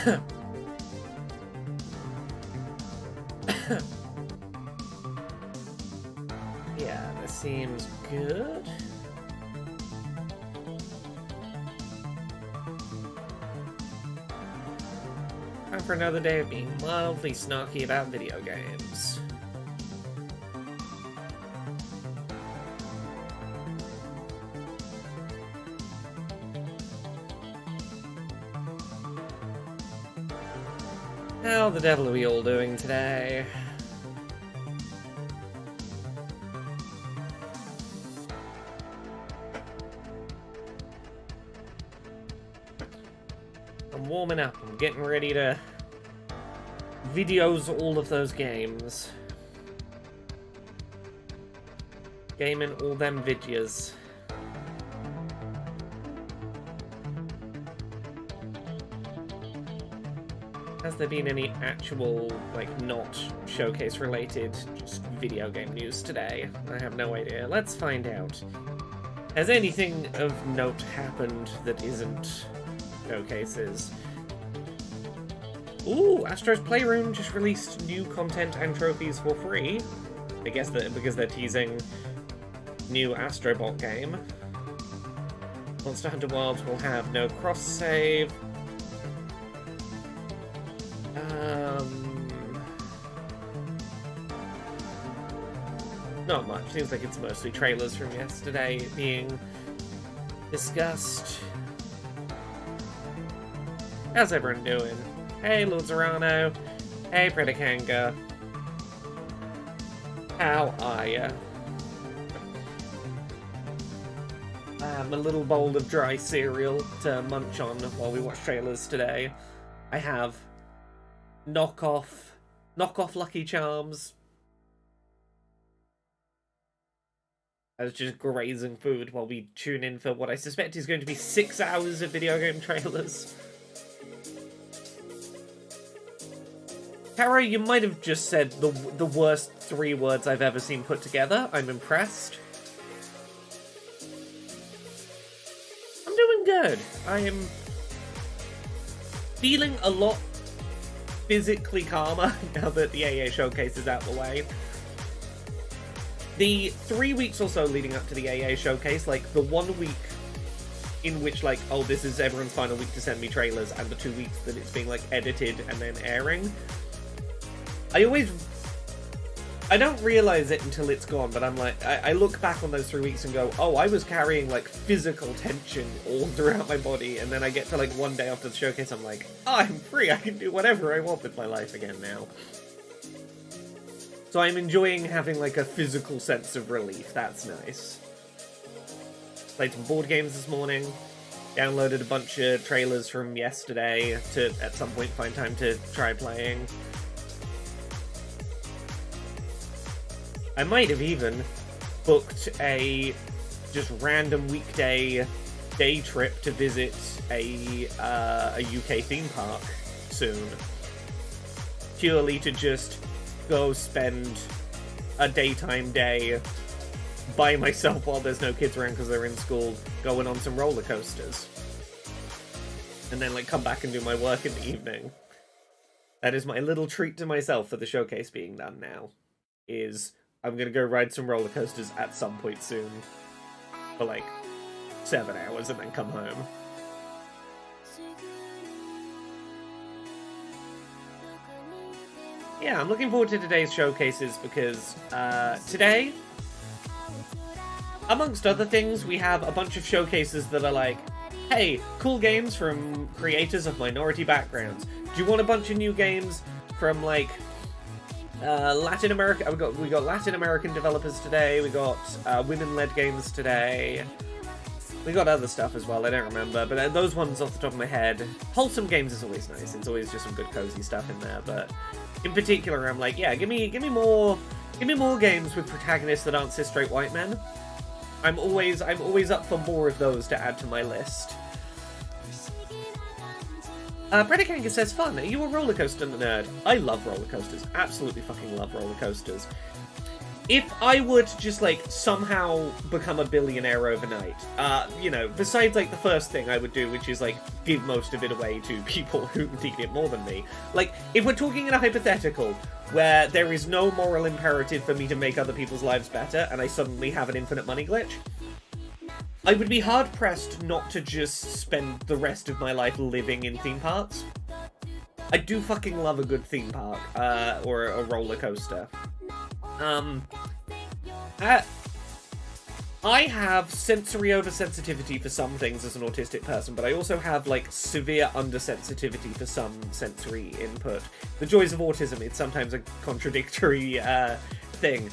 Yeah, this seems good. Time for another day of being mildly snarky about video games. How the devil are we all doing today? I'm warming up. I'm getting ready to videos all of those games. Gaming all them videos. Has there been any actual, like, not showcase-related, just video game news today? I have no idea. Let's find out. Has anything of note happened that isn't showcases? Ooh, Astro's Playroom just released new content and trophies for free. I guess that because they're teasing new Astrobot game. Monster Hunter World will have no cross-save. Not much. Seems like it's mostly trailers from yesterday being discussed. How's everyone doing? Hey, Lord Zorano. Hey, Predicanga. How are ya? A little bowl of dry cereal to munch on while we watch trailers today. I have knockoff Lucky Charms. I was just grazing food while we tune in for what I suspect is going to be 6 hours of video game trailers. Kara, you might have just said the worst 3 words I've ever seen put together. I'm impressed. I'm doing good. I am feeling a lot physically calmer now that the AA showcase is out the way. The 3 weeks or so leading up to the AA showcase, like the 1 week in which, like, oh, this is everyone's final week to send me trailers, and the 2 weeks that it's being, like, edited and then airing, I don't realize it until it's gone, but I'm like, I look back on those 3 weeks and go, oh, I was carrying, like, physical tension all throughout my body, and then I get to, like, 1 day after the showcase, I'm like, oh, I'm free, I can do whatever I want with my life again now. So I'm enjoying having, like, a physical sense of relief. That's nice. Played some board games this morning. Downloaded a bunch of trailers from yesterday to, at some point, find time to try playing. I might have even booked a just random weekday day trip to visit a UK theme park soon. Purely to just go spend a daytime day by myself while there's no kids around because they're in school, going on some roller coasters. And then, like, come back and do my work in the evening. That is my little treat to myself for the showcase being done now. Is I'm gonna go ride some roller coasters at some point soon. For, like, 7 hours and then come home. Yeah, I'm looking forward to today's showcases because today, amongst other things, we have a bunch of showcases that are like, hey, cool games from creators of minority backgrounds. Do you want a bunch of new games from, like, Latin America? We got Latin American developers today. We got women-led games today. We got other stuff as well. I don't remember, but those ones off the top of my head. Wholesome games is always nice. It's always just some good cozy stuff in there. But in particular, I'm like, yeah, give me more games with protagonists that aren't cis straight white men. I'm always up for more of those to add to my list. Predicanga says, fun. Are you a roller coaster nerd? I love roller coasters. Absolutely fucking love roller coasters. if I were to just, like, somehow become a billionaire overnight, you know, besides, like, the first thing I would do, which is, like, give most of it away to people who need it more than me. Like, if we're talking in a hypothetical where there is no moral imperative for me to make other people's lives better, and I suddenly have an infinite money glitch, I would be hard-pressed not to just spend the rest of my life living in theme parks. I do fucking love a good theme park, or a roller coaster. I have sensory oversensitivity for some things as an autistic person, but I also have, like, severe undersensitivity for some sensory input. The joys of autism, it's sometimes a contradictory, thing.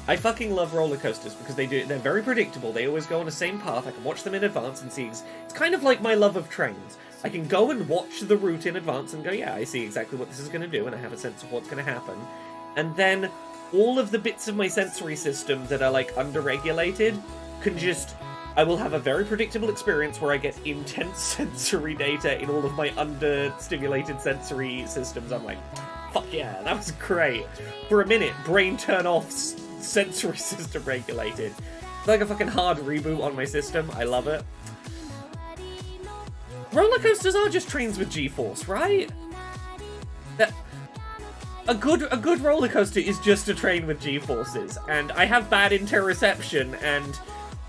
I fucking love roller coasters because they're very predictable. They always go on the same path. I can watch them in advance and see. It's kind of like my love of trains. I can go and watch the route in advance and go, yeah, I see exactly what this is going to do, and I have a sense of what's going to happen. And then all of the bits of my sensory system that are, like, underregulated can just... I will have a very predictable experience where I get intense sensory data in all of my understimulated sensory systems. I'm like, fuck yeah, that was great. For a minute, brain turn off, sensory system regulated. It's like a fucking hard reboot on my system. I love it. Roller coasters are just trains with G-force, right? A good roller coaster is just a train with G-forces, and I have bad interoception, and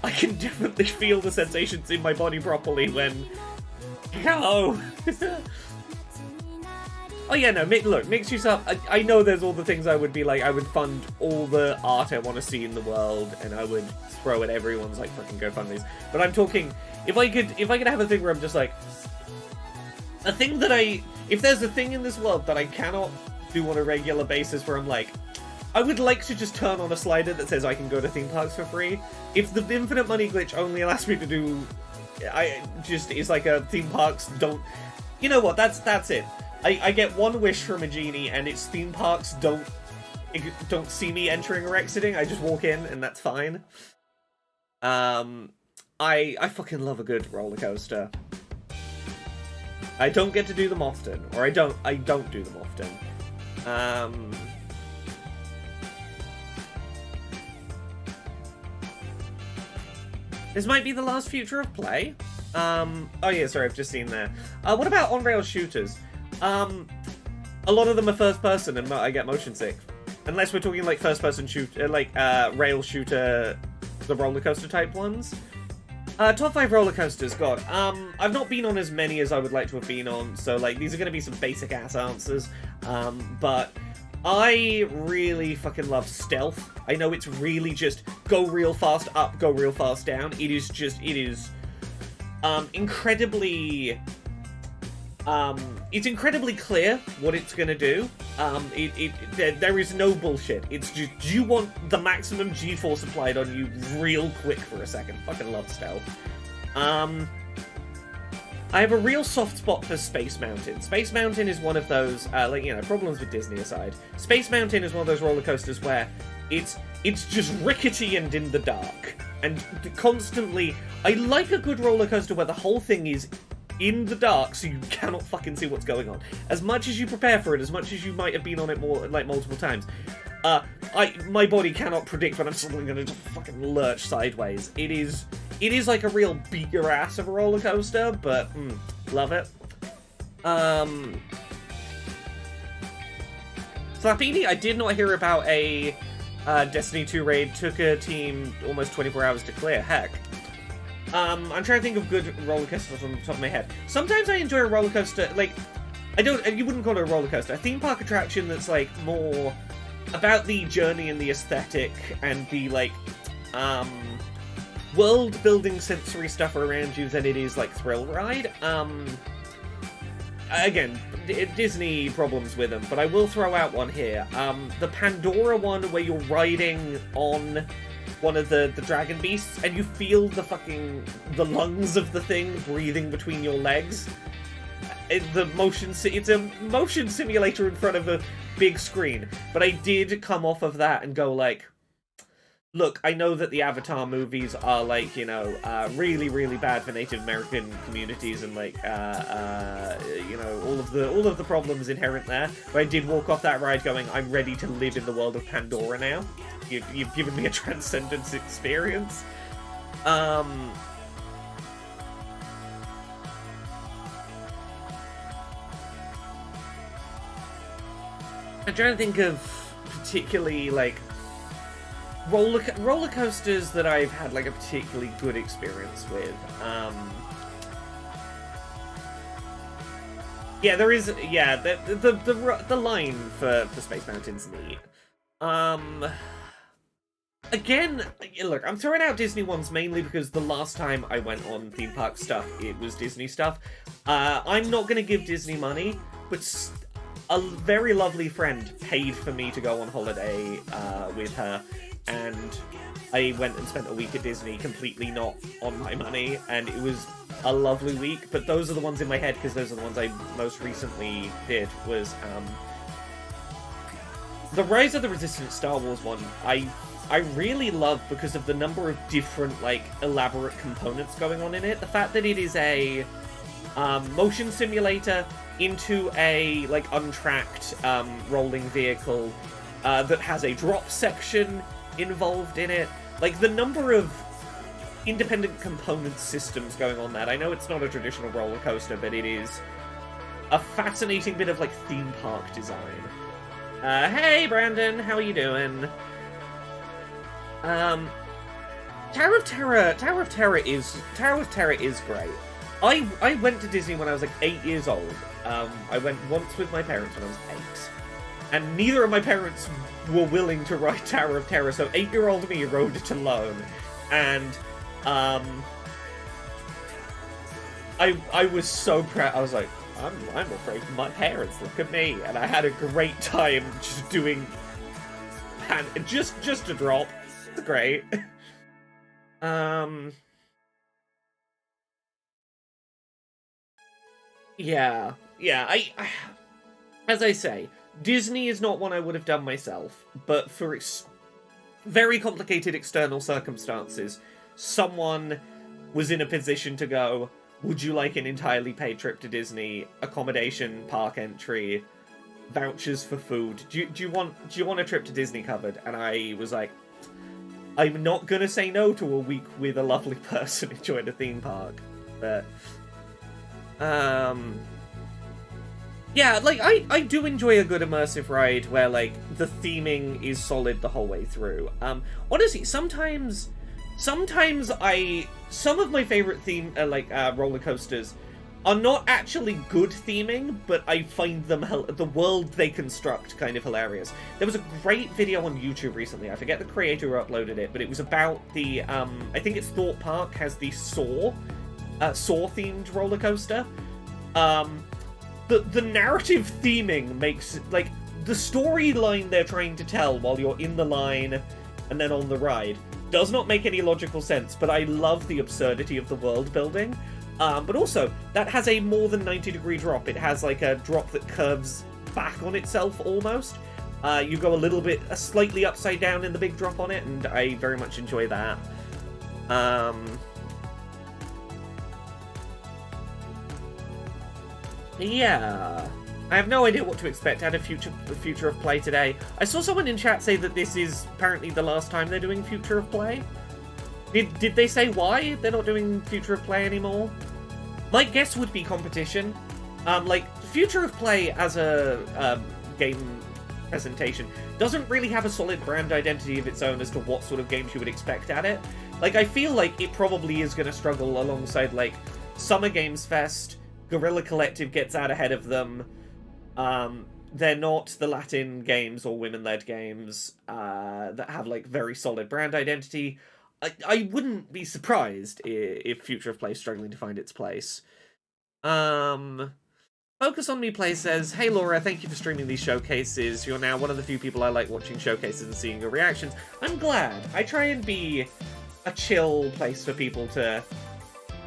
I can definitely feel the sensations in my body properly when... Oh! Oh yeah, no, look, mix yourself... I know there's all the things I would be like, I would fund all the art I want to see in the world, and I would throw at everyone's, like, fucking GoFundMes. But I'm talking... If I could have a thing where I'm just like... A thing that if there's a thing in this world that I cannot do on a regular basis where I'm like, I would like to just turn on a slider that says I can go to theme parks for free. If the infinite money glitch only allows me to do... it's like a theme parks don't... You know what, that's it. I get one wish from a genie, and it's theme parks don't see me entering or exiting. I just walk in, and that's fine. I fucking love a good roller coaster. I don't get to do them often, or I don't do them often. This might be the last future of play. Oh yeah, sorry, I've just seen that. What about on-rail shooters? A lot of them are first person, and I get motion sick. Unless we're talking like first person shooter, like rail shooter, the roller coaster type ones. Top 5 roller coasters, God. I've not been on as many as I would like to have been on, so, like, these are gonna be some basic ass answers. But I really fucking love stealth. I know it's really just go real fast up, go real fast down. It is incredibly... it's incredibly clear what it's gonna do. There is no bullshit. It's just, do you want the maximum G-force applied on you real quick for a second? Fucking love stealth. I have a real soft spot for Space Mountain. Space Mountain is one of those, like, you know, problems with Disney aside. Space Mountain is one of those roller coasters where it's just rickety and in the dark. And constantly, I like a good roller coaster where the whole thing is in the dark, so you cannot fucking see what's going on. As much as you prepare for it, as much as you might have been on it multiple times, my body cannot predict when I'm suddenly going to just fucking lurch sideways. It is like a real beat your ass of a roller coaster, but love it. Slappini, I did not hear about a Destiny 2 raid. Took a team almost 24 hours to clear. Heck. I'm trying to think of good roller coasters on the top of my head. Sometimes I enjoy a roller coaster, like, you wouldn't call it a roller coaster, a theme park attraction that's, like, more about the journey and the aesthetic and the, like, world-building sensory stuff around you than it is, like, thrill ride. Again, Disney problems with them, but I will throw out one here. The Pandora one where you're riding on one of the dragon beasts, and you feel the lungs of the thing breathing between your legs. It's a motion simulator in front of a big screen, but I did come off of that and go like, look, I know that the Avatar movies are, like, you know, really, really bad for Native American communities and, like, you know, all of the problems inherent there. But I did walk off that ride going, I'm ready to live in the world of Pandora now. You've given me a transcendence experience. I'm trying to think of particularly, like, roller coasters that I've had, like, a particularly good experience with. Yeah, there is. Yeah, the line for Space Mountain's neat. Again, look, I'm throwing out Disney ones mainly because the last time I went on theme park stuff, it was Disney stuff. I'm not gonna give Disney money, but a very lovely friend paid for me to go on holiday with her, and I went and spent a week at Disney completely not on my money, and it was a lovely week. But those are the ones in my head because those are the ones I most recently did. Was the Rise of the Resistance Star Wars one. I really love because of the number of different, like, elaborate components going on in it. The fact that it is a motion simulator into a, like, untracked rolling vehicle that has a drop section involved in it. Like, the number of independent component systems going on that. I know it's not a traditional roller coaster, but it is a fascinating bit of, like, theme park design. Hey, Brandon, how are you doing? Tower of Terror is great. I went to Disney when I was like 8 years old. I went once with my parents when I was 8. And neither of my parents were willing to ride Tower of Terror, so 8-year-old me rode it alone. And I was so proud. I was like, I'm afraid of my parents, look at me. And I had a great time just doing just a drop. It's great. Yeah, as I say, Disney is not one I would have done myself, but for very complicated external circumstances, someone was in a position to go, would you like an entirely paid trip to Disney, accommodation, park entry, vouchers for food? Do you want a trip to Disney covered? And I was like, I'm not gonna say no to a week with a lovely person enjoying a theme park. But yeah, like, I do enjoy a good immersive ride where, like, the theming is solid the whole way through. Honestly, sometimes some of my favorite roller coasters are not actually good theming, but I find them the world they construct kind of hilarious. There was a great video on YouTube recently. I forget the creator who uploaded it, but it was about the I think it's Thorpe Park has the Saw themed roller coaster. The narrative theming makes, like, the storyline they're trying to tell while you're in the line and then on the ride does not make any logical sense, but I love the absurdity of the world building. But also, that has a more than 90-degree drop. It has, like, a drop that curves back on itself, almost. You go a slightly upside down in the big drop on it, and I very much enjoy that. Yeah. I have no idea what to expect out of Future of Play today. I saw someone in chat say that this is apparently the last time they're doing Future of Play. Did they say why they're not doing Future of Play anymore? My guess would be competition. Like, Future of Play as a game presentation doesn't really have a solid brand identity of its own as to what sort of games you would expect at it. Like, I feel like it probably is going to struggle alongside, like, Summer Games Fest. Guerrilla Collective gets out ahead of them. They're not the Latin games or women-led games that have, like, very solid brand identity. I wouldn't be surprised if Future of Play is struggling to find its place. Focus on Me Play says, hey Laura, thank you for streaming these showcases. You're now one of the few people I like watching showcases and seeing your reactions. I'm glad. I try and be a chill place for people to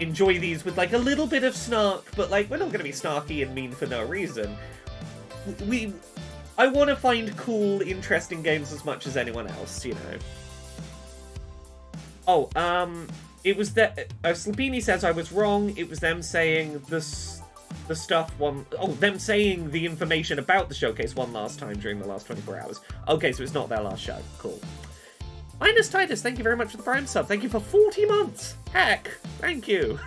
enjoy these with, like, a little bit of snark, but, like, we're not going to be snarky and mean for no reason. I want to find cool, interesting games as much as anyone else, you know. Oh, it was that Slapini says I was wrong. It was them saying the stuff one. Oh, them saying the information about the showcase one last time during the last 24 hours. Okay, so it's not their last show. Cool. Minus Titus, thank you very much for the Prime sub. Thank you for 40 months. Heck, thank you.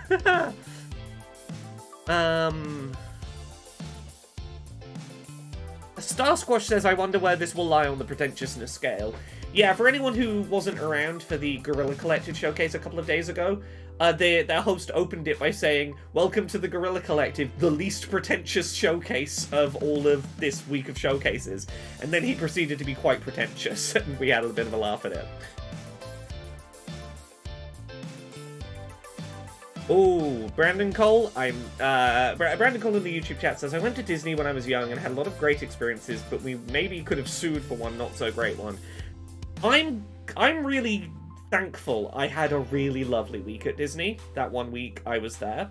Star Squash says, I wonder where this will lie on the pretentiousness scale. Yeah, for anyone who wasn't around for the Guerrilla Collective showcase a couple of days ago, their host opened it by saying, welcome to the Guerrilla Collective, the least pretentious showcase of all of this week of showcases. And then he proceeded to be quite pretentious, and we had a bit of a laugh at it. Oh, Brandon Cole. Brandon Cole in the YouTube chat says, I went to Disney when I was young and had a lot of great experiences, but we maybe could have sued for one not so great one. I'm really thankful I had a really lovely week at Disney, that one week I was there.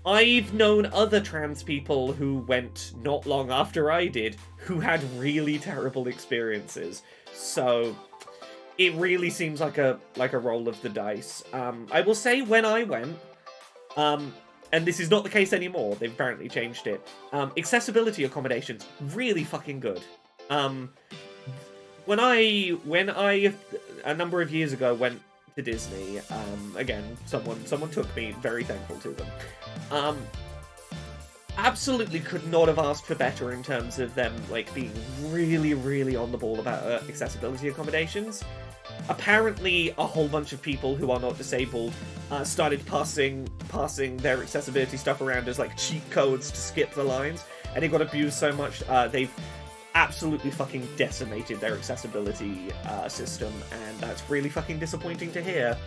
I've known other trans people who went not long after I did, who had really terrible experiences. So it really seems like a roll of the dice. I will say when I went, and this is not the case anymore, they've apparently changed it, accessibility accommodations, really fucking good. When I a number of years ago went to Disney, again, someone took me, very thankful to them. Absolutely could not have asked for better in terms of them like being really, really on the ball about accessibility accommodations. Apparently, a whole bunch of people who are not disabled started passing their accessibility stuff around as like cheat codes to skip the lines, and it got abused so much they've absolutely fucking decimated their accessibility system, and that's really fucking disappointing to hear.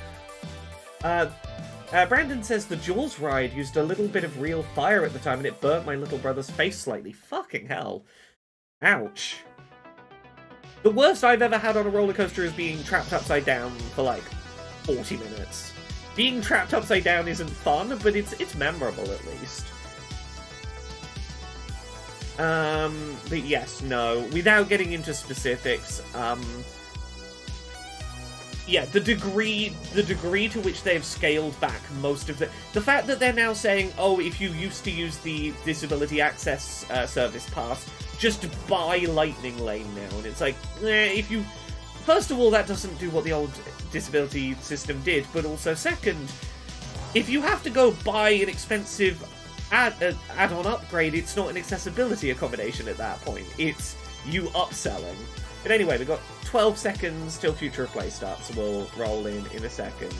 Brandon says the Jaws ride used a little bit of real fire at the time and it burnt my little brother's face slightly. Fucking hell. Ouch. The worst I've ever had on a roller coaster is being trapped upside down for like 40 minutes. Being trapped upside down isn't fun, but it's memorable at least. But yes, no. Without getting into specifics, yeah, the degree to which they've scaled back most of the fact that they're now saying, oh, if you used to use the Disability Access Service Pass, just buy Lightning Lane now, and it's like, if you... First of all, that doesn't do what the old disability system did, but also second, if you have to go buy an expensive add-on upgrade, it's not an accessibility accommodation at that point, it's you upselling. But anyway, we've got 12 seconds till Future of Play starts, so we'll roll in a second.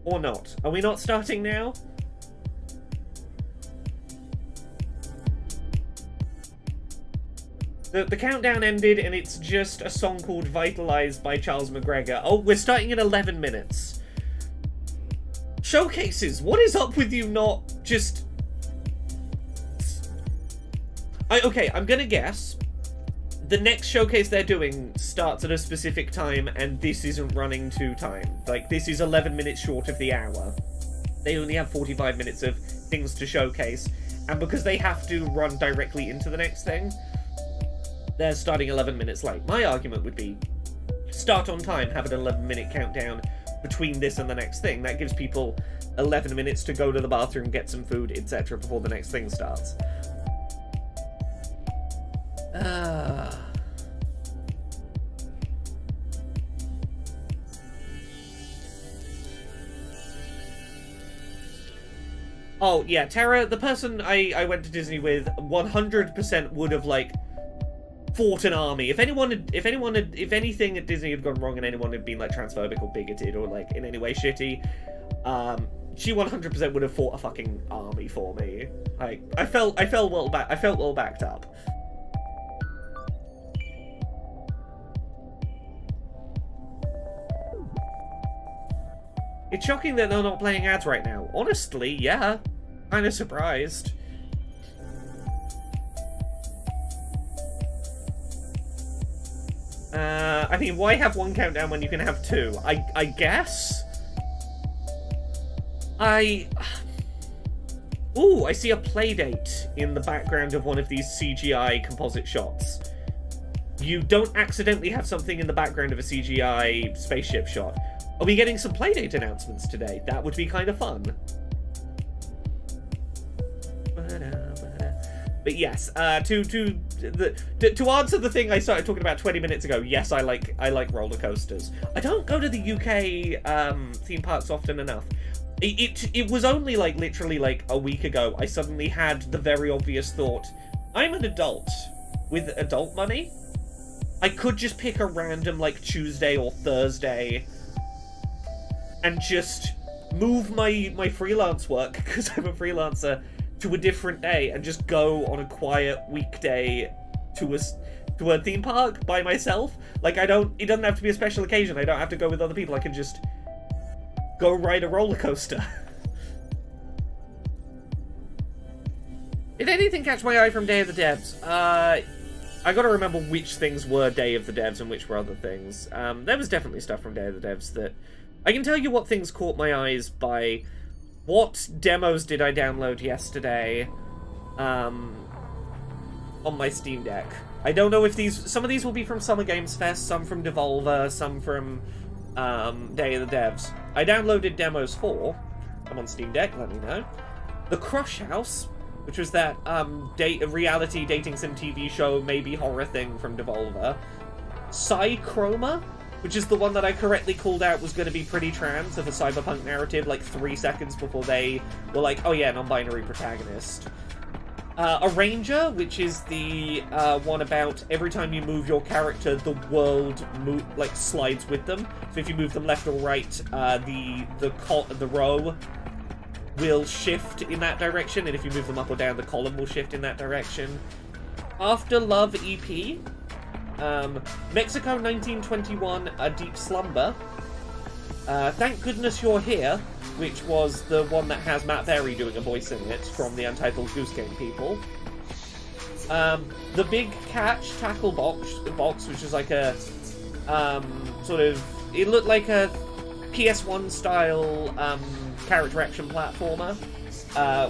Or not. Are we not starting now? The countdown ended, and it's just a song called Vitalized by Charles McGregor. Oh, we're starting in 11 minutes. Showcases, what is up with you not just... Okay, I'm gonna guess. The next showcase they're doing starts at a specific time, and this isn't running to time. Like, this is 11 minutes short of the hour. They only have 45 minutes of things to showcase, and because they have to run directly into the next thing, they're starting 11 minutes late. My argument would be, start on time, have an 11-minute countdown between this and the next thing. That gives people 11 minutes to go to the bathroom, get some food, etc. before the next thing starts. Oh, yeah, Tara, the person I went to Disney with 100% would have, like, fought an army. If anything at Disney had gone wrong and anyone had been, like, transphobic or bigoted or, like, in any way shitty, she 100% would have fought a fucking army for me. I felt well backed up. It's shocking that they're not playing ads right now. Honestly, yeah. Kinda surprised. I mean, why have one countdown when you can have two? I guess? Ooh, I see a playdate in the background of one of these CGI composite shots. You don't accidentally have something in the background of a CGI spaceship shot. Are we getting some playdate announcements today? That would be kind of fun. But yes, to answer the thing I started talking about 20 minutes ago, yes, I like roller coasters. I don't go to the UK theme parks often enough. It was only like literally like a week ago I suddenly had the very obvious thought, I'm an adult with adult money. I could just pick a random like Tuesday or Thursday and just move my freelance work, because I'm a freelancer, to a different day and just go on a quiet weekday to a theme park by myself. Like, it doesn't have to be a special occasion. I don't have to go with other people. I can just go ride a roller coaster. Did anything catch my eye from Day of the Devs? I gotta remember which things were Day of the Devs and which were other things. There was definitely stuff from Day of the Devs that... I can tell you what things caught my eyes by... What demos did I download yesterday on my Steam Deck? I don't know if some of these will be from Summer Games Fest, some from Devolver, some from Day of the Devs. I downloaded demos for, I'm on Steam Deck, let me know. The Crush House, which was that reality dating sim TV show, maybe horror thing from Devolver. Psychroma, which is the one that I correctly called out was going to be pretty trans of a cyberpunk narrative like 3 seconds before they were like, oh yeah, non-binary protagonist. Arranger, which is the one about every time you move your character, the world slides with them. So if you move them left or right, the row will shift in that direction, and if you move them up or down, the column will shift in that direction. After Love EP. Mexico 1921, A Deep Slumber. Thank Goodness You're Here, which was the one that has Matt Berry doing a voice in it from the Untitled Goose Game people. The Big Catch Tackle Box, which is like a sort of... It looked like a PS1 style character action platformer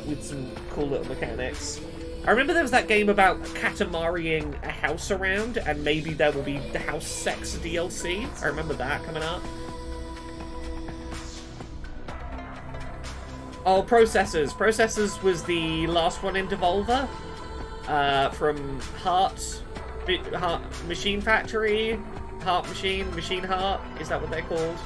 with some cool little mechanics. I remember there was that game about Katamariing a house around, and maybe there will be the House Sex DLC. I remember that coming up. Oh, Processors. Processors was the last one in Devolver. From Heart Machine Factory? Heart Machine? Machine Heart? Is that what they're called?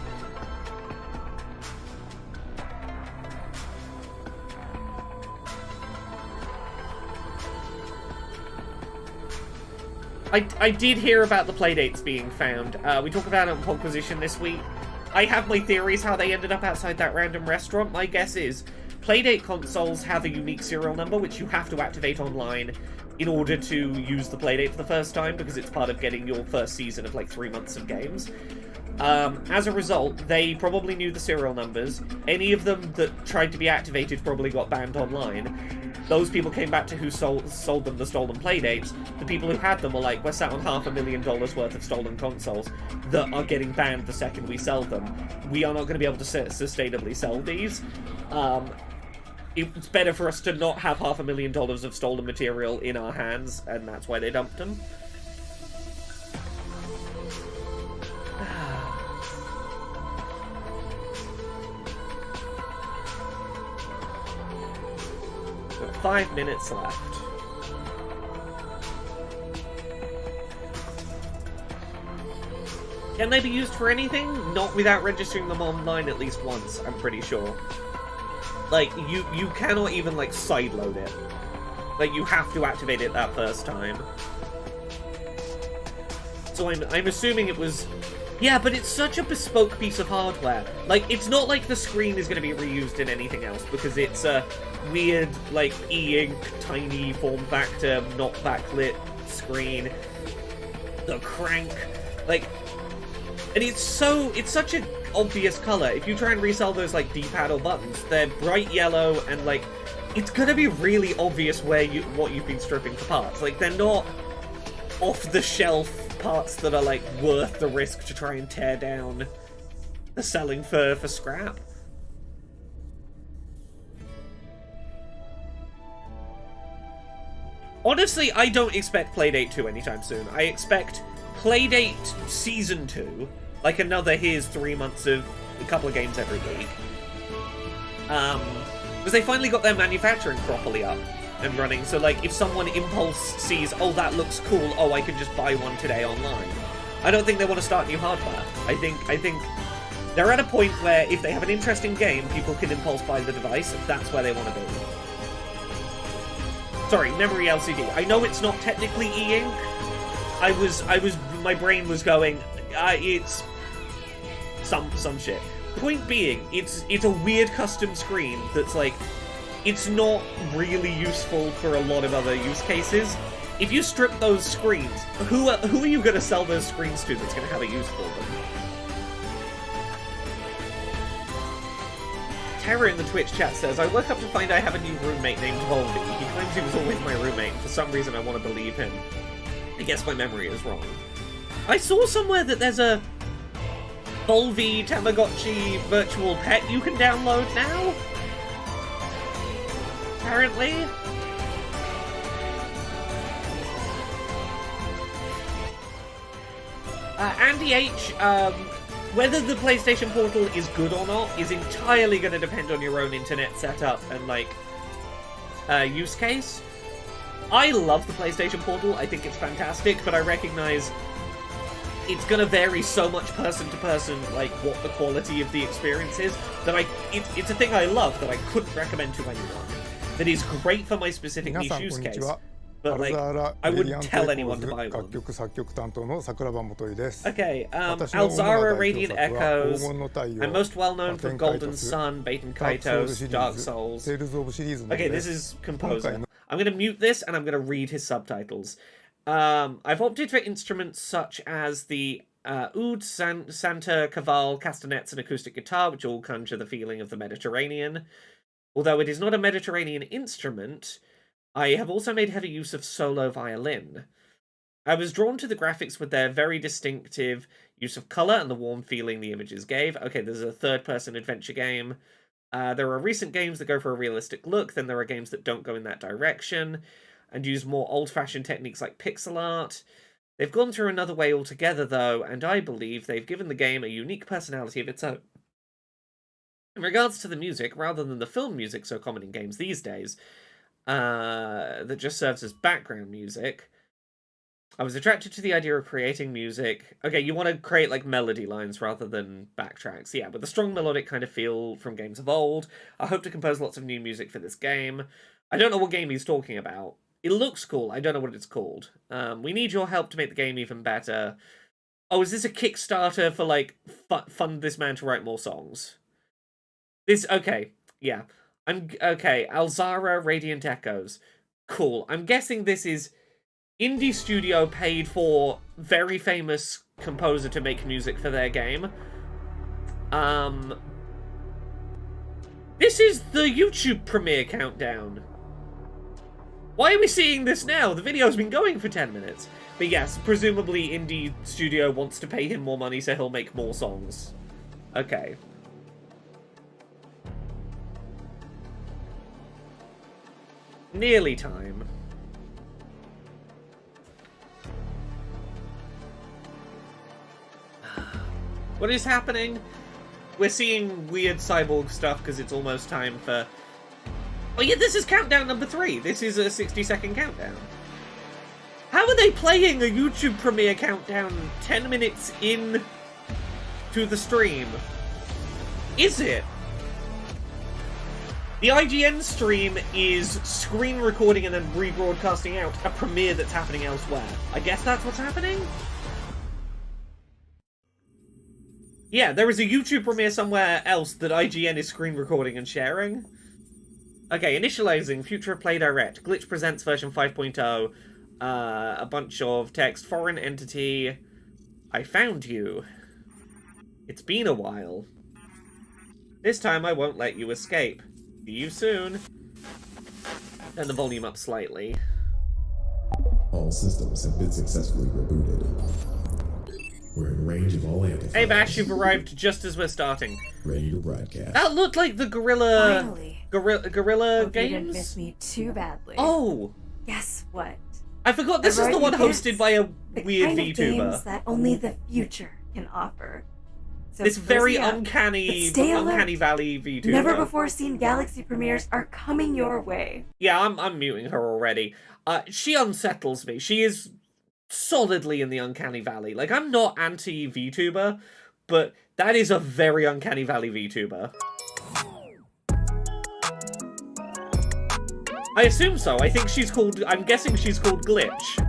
I did hear about the playdates being found. We talk about it on Podquisition this week. I have my theories how they ended up outside that random restaurant. My guess is playdate consoles have a unique serial number which you have to activate online in order to use the playdate for the first time, because it's part of getting your first season of like 3 months of games. As a result, they probably knew the serial numbers. Any of them that tried to be activated probably got banned online. Those people came back to who sold them the stolen playdates. The people who had them were like, we're sat on $500,000 worth of stolen consoles that are getting banned the second we sell them. We are not going to be able to sustainably sell these. It's better for us to not have $500,000 of stolen material in our hands, and that's why they dumped them. Got 5 minutes left. Can they be used for anything? Not without registering them online at least once, I'm pretty sure. Like, you cannot even, like, sideload it. Like, you have to activate it that first time. So I'm assuming it was... Yeah, but it's such a bespoke piece of hardware. Like, it's not like the screen is going to be reused in anything else, because it's a weird, like, e-ink, tiny form factor, not backlit screen. The crank. Like... And it's such an obvious color. If you try and resell those, like, D-pad or buttons, they're bright yellow, and, like, it's gonna be really obvious what you've been stripping for parts. Like, they're not off-the-shelf parts that are, like, worth the risk to try and tear down the selling for scrap. Honestly, I don't expect Playdate 2 anytime soon. I expect Playdate Season 2, like another here's 3 months of a couple of games every week. Because they finally got their manufacturing properly up and running, so like if someone impulse sees, oh that looks cool, oh I can just buy one today online. I don't think they want to start new hardware. I think they're at a point where if they have an interesting game, people can impulse buy the device, that's where they want to be. Sorry, memory LCD. I know it's not technically e-ink. My brain was going, it's some shit. Point being, it's a weird custom screen that's like, it's not really useful for a lot of other use cases. If you strip those screens, who are you going to sell those screens to that's going to have a use for them? Tara in the Twitch chat says, I woke up to find I have a new roommate named Volby. He claims he was always my roommate, and for some reason I want to believe him. I guess my memory is wrong. I saw somewhere that there's a Volby Tamagotchi virtual pet you can download now? Apparently. Andy H, whether the PlayStation Portal is good or not is entirely going to depend on your own internet setup and, like, use case. I love the PlayStation Portal, I think it's fantastic, but I recognize it's going to vary so much person to person, like, what the quality of the experience is, that it's a thing I love that I couldn't recommend to anyone. That is great for my specific niche use case. But, like, I wouldn't tell anyone to buy one. Okay, Alzara Radiant Echoes. I'm most well known for Golden Sun, Baten Kaitos, Dark Souls. Okay, this is Composer. I'm going to mute this and I'm going to read his subtitles. I've opted for instruments such as the oud, Santa, Caval, castanets, and acoustic guitar, which all conjure the feeling of the Mediterranean. Although it is not a Mediterranean instrument, I have also made heavy use of solo violin. I was drawn to the graphics with their very distinctive use of colour and the warm feeling the images gave. Okay, there's a third-person adventure game. There are recent games that go for a realistic look, then there are games that don't go in that direction, and use more old-fashioned techniques like pixel art. They've gone through another way altogether, though, and I believe they've given the game a unique personality of its own. In regards to the music, rather than the film music so common in games these days, that just serves as background music, I was attracted to the idea of creating music. Okay, you want to create, like, melody lines rather than backtracks. Yeah, with a strong melodic kind of feel from games of old. I hope to compose lots of new music for this game. I don't know what game he's talking about. It looks cool. I don't know what it's called. We need your help to make the game even better. Oh, is this a Kickstarter for, like, fund this man to write more songs? Okay, yeah. Okay, Alzara Radiant Echoes. Cool. I'm guessing this is indie studio paid for very famous composer to make music for their game. This is the YouTube premiere countdown. Why are we seeing this now? The video's been going for 10 minutes. But yes, presumably indie studio wants to pay him more money so he'll make more songs. Okay. Nearly time. What is happening? We're seeing weird cyborg stuff because it's almost time for... Oh yeah, this is countdown number 3. This is a 60-second countdown. How are they playing a YouTube premiere countdown 10 minutes in to the stream? Is it? The IGN stream is screen recording and then rebroadcasting out a premiere that's happening elsewhere. I guess that's what's happening? Yeah, there is a YouTube premiere somewhere else that IGN is screen recording and sharing. Okay, initializing, Future of Play Direct, Glitch Presents version 5.0, a bunch of text, foreign entity, I found you. It's been a while. This time I won't let you escape. See you soon. Turn the volume up slightly. All systems have been successfully rebooted. We're in range of all amplifiers. Hey Bash, you've arrived just as we're starting. Ready to broadcast. That looked like the Gorilla... Finally. Gorilla Hope Games? you didn't miss me too badly. Oh! guess what? I forgot this is the one hosted by a weird kind of VTuber. games that only the future can offer. So This very cozy up, uncanny but stay alert. Uncanny Valley VTuber. Never before seen Galaxy premieres are coming your way. Yeah, I'm muting her already. She unsettles me. She is solidly in the Uncanny Valley. Like, I'm not anti-VTuber, but that is a very Uncanny Valley VTuber. I assume so. I think she's called... I'm guessing she's called Glitch.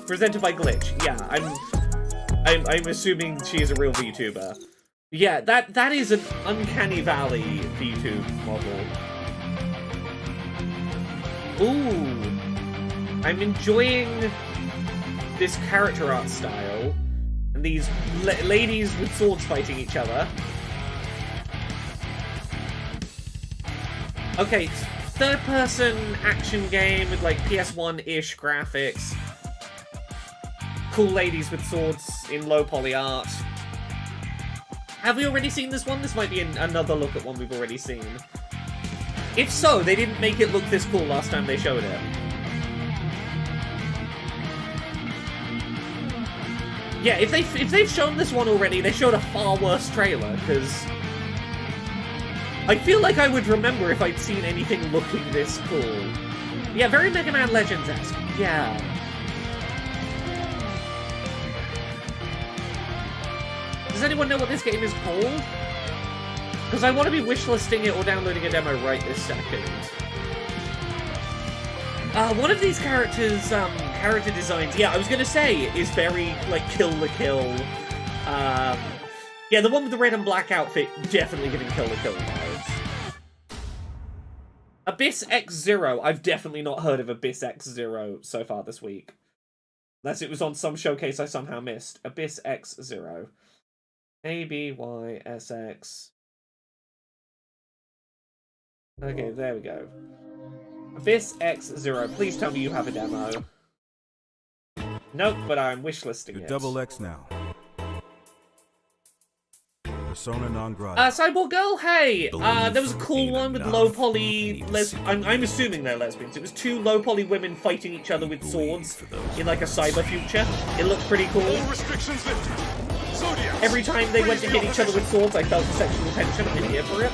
Presented by Glitch. Yeah, I'm assuming she is a real VTuber. Yeah, that is an Uncanny Valley VTube model. Ooh. I'm enjoying this character art style. And these ladies with swords fighting each other. Okay, third-person action game with, like, PS1-ish graphics. Cool ladies with swords in low-poly art. Have we already seen this one? This might be another look at one we've already seen. If so, they didn't make it look this cool last time they showed it. Yeah, if they've shown this one already, they showed a far worse trailer, because I feel like I would remember if I'd seen anything looking this cool. Yeah, very Mega Man Legends-esque. Yeah. Does anyone know what this game is called? Because I want to be wishlisting it or downloading a demo right this second. One of these characters, character designs, yeah, I was gonna say, is very, like, Kill the Kill. Yeah, the one with the red and black outfit, definitely giving Kill the Kill vibes. Abyss X Zero. I've definitely not heard of Abyss X Zero so far this week. Unless it was on some showcase I somehow missed. Abyss X Zero. ABYSX. Okay, there we go. Abyss X Zero. Please tell me you have a demo. Nope, but I'm wishlisting You're it. double X now. Persona non grata. Cyborg Girl, hey! There was a cool one with low poly I'm assuming they're lesbians. It was two low poly women fighting each other with swords in like a cyber future. It looked pretty cool. Every time they went to hit each other with swords, I felt the sexual tension. I'm here for it.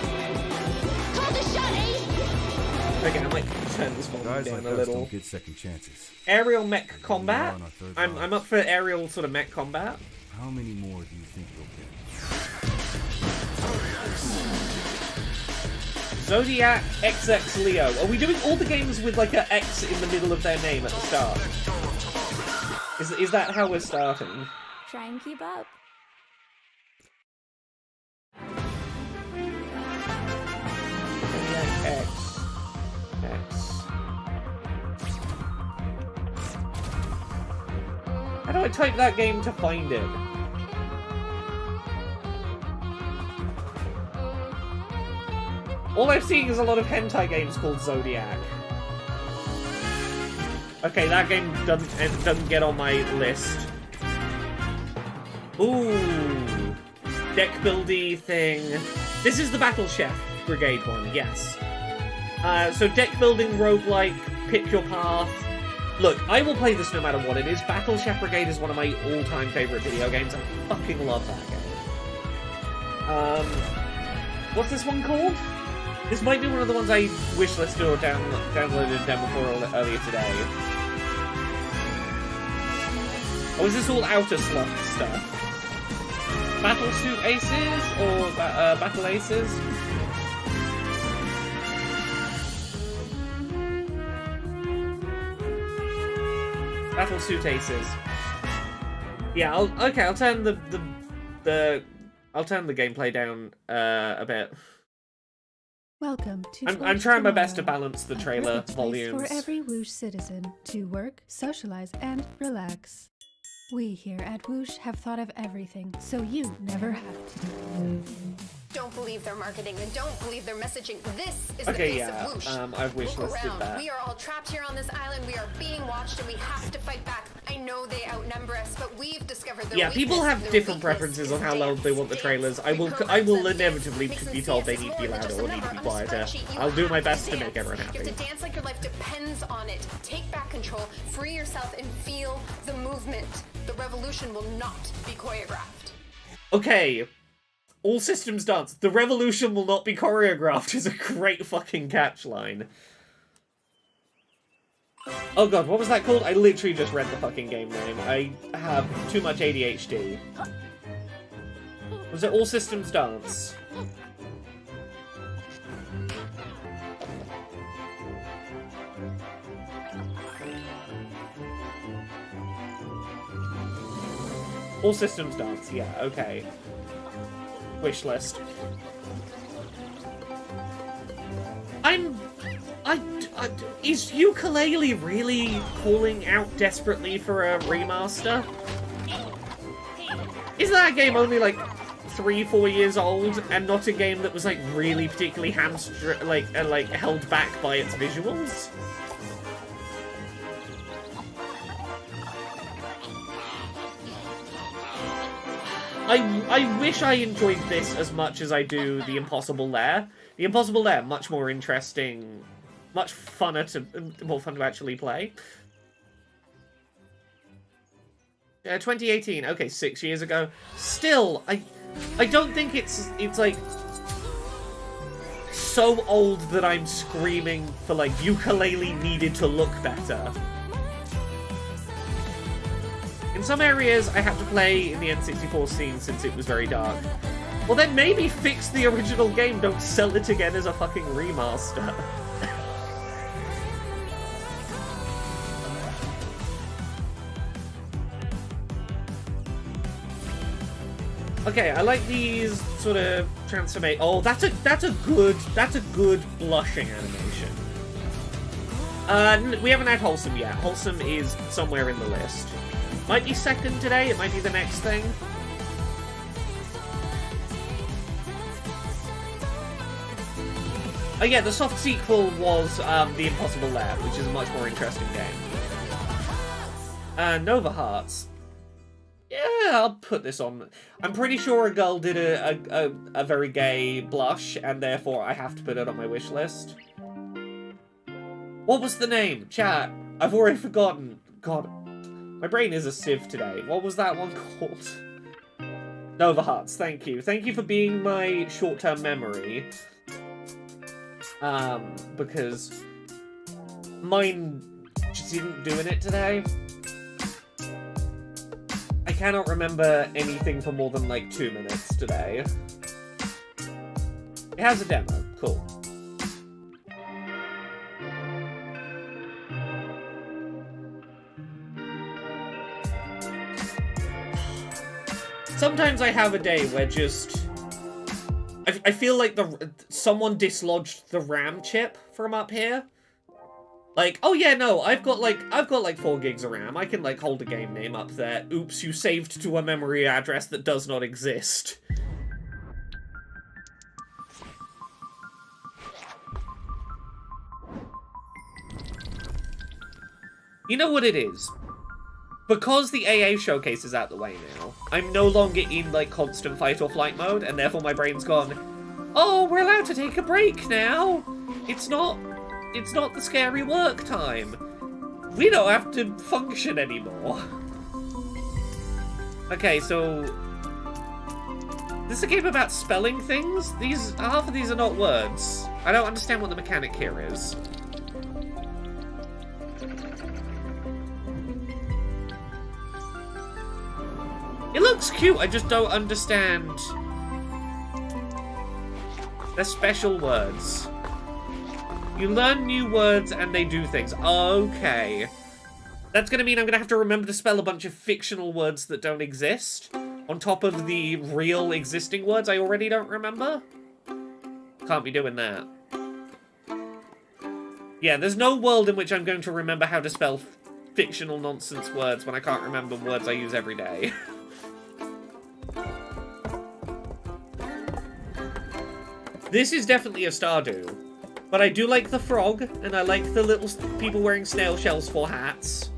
Okay, I might turn this volume down a little. Don't get second chances. Aerial mech combat. I'm up for aerial sort of mech combat. How many more do you think you'll get? Zodiac XX Leo. Are we doing all the games with like a X in the middle of their name at the start? Is that how we're starting? Try and keep up. Zodiac X. How do I type that game to find it? All I'm seeing is a lot of hentai games called Zodiac. Okay, that game doesn't get on my list. Ooh, deck buildy thing. This is the Battle Chef Brigade one, yes. So deck building roguelike, pick your path. Look, I will play this no matter what it is. Battle Chef Brigade is one of my all-time favorite video games. I fucking love that game. What's this one called? This might be one of the ones I wishlisted or downloaded a demo for earlier today. Or is this all outer slot stuff? Battle Suit Aces? Or Battle Aces? Battle Suit Aces. Yeah, I'll turn the gameplay down a bit. Welcome to I'm trying my best to Tomorrow, balance the a trailer perfect place volumes. for every Whoosh citizen to work, socialize, and relax. We here at Whoosh have thought of everything, so you never have to. Don't believe their marketing and don't believe their messaging. This is the Okay, face yeah, of Whoosh. I've wish Look listed around. that. We are all trapped here on this island. We are being watched and we have to fight back. I know they outnumber us, but we've discovered their Yeah, people weakness. have Their different weakness preferences is on how loud they want the dance. trailers. I will Reprogram inevitably them. Makes be them told see they us need as to be more than louder just or a need to number be on a quieter. spreadsheet. You I'll do my have best to dance. make everyone You have happy. to dance like your life depends on it. Take back control, free yourself, and feel the movement. The revolution will not be choreographed. Okay. All systems dance. The revolution will not be choreographed is a great fucking catchline. Oh god, what was that called? I literally just read the fucking game name. I have too much ADHD. Was it All Systems Dance? All Systems Dance, yeah, okay. Wish list. Is Ukulele really calling out desperately for a remaster? Is that game only like 3-4 years old and not a game that was like really particularly held back by its visuals? I wish I enjoyed this as much as I do The Impossible Lair. The Impossible Lair, much more interesting, much more fun to actually play. 2018, okay, 6 years ago. Still, I don't think it's like so old that I'm screaming for like Ukulele needed to look better. In some areas, I had to play in the N64 scene since it was very dark. Well then maybe fix the original game, don't sell it again as a fucking remaster. Okay, I like these sort of transformation. Oh, that's a good blushing animation. We haven't had Wholesome yet. Wholesome is somewhere in the list. Might be second today, it might be the next thing. Oh yeah, the soft sequel was The Impossible Lair, which is a much more interesting game. Nova Hearts. Yeah, I'll put this on. I'm pretty sure a girl did a very gay blush, and therefore I have to put it on my wish list. What was the name? Chat, I've already forgotten. God. My brain is a sieve today. What was that one called? Nova Hearts, thank you. Thank you for being my short-term memory. Because mine just isn't doing it today. I cannot remember anything for more than like 2 minutes today. It has a demo. Cool. Sometimes I have a day where just I feel like someone dislodged the RAM chip from up here. Like, oh yeah, no, I've got like 4 gigs of RAM. I can like hold a game name up there. Oops, you saved to a memory address that does not exist. You know what it is? Because the AA showcase is out the way now, I'm no longer in, like, constant fight or flight mode, and therefore my brain's gone, oh, we're allowed to take a break now! It's not the scary work time. We don't have to function anymore. Okay, so... This is a game about spelling things? Half of these are not words. I don't understand what the mechanic here is. It looks cute, I just don't understand. They're special words. You learn new words and they do things. Okay. That's gonna mean I'm gonna have to remember to spell a bunch of fictional words that don't exist, on top of the real existing words I already don't remember? Can't be doing that. Yeah, there's no world in which I'm going to remember how to spell fictional nonsense words when I can't remember words I use every day. This is definitely a Stardew. But I do like the frog, and I like the little people wearing snail shells for hats.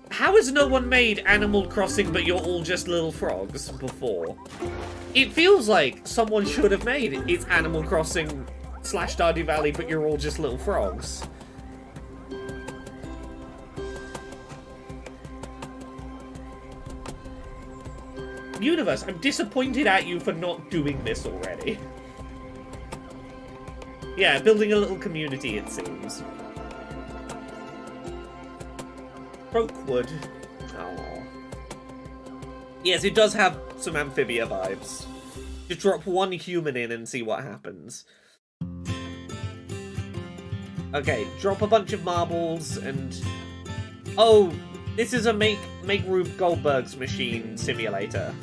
How has no one made Animal Crossing but you're all just little frogs before? It feels like someone should have made it. It's Animal Crossing / Stardew Valley but you're all just little frogs. Universe, I'm disappointed at you for not doing this already. Yeah, building a little community, it seems. Brokewood. Oh. Yes, it does have some Amphibia vibes. Just drop one human in and see what happens. Okay, drop a bunch of marbles and... Oh, this is a make Rube Goldberg's machine simulator.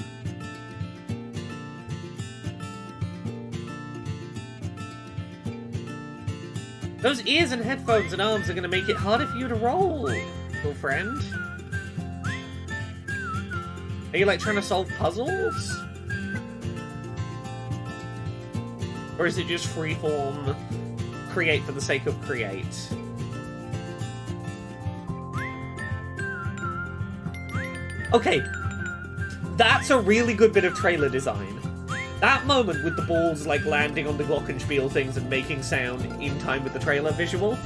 Those ears and headphones and arms are going to make it harder for you to roll, little friend. Are you, like, trying to solve puzzles? Or is it just freeform, create for the sake of create? Okay, that's a really good bit of trailer design. That moment with the balls, like, landing on the glockenspiel things and making sound in time with the trailer visual,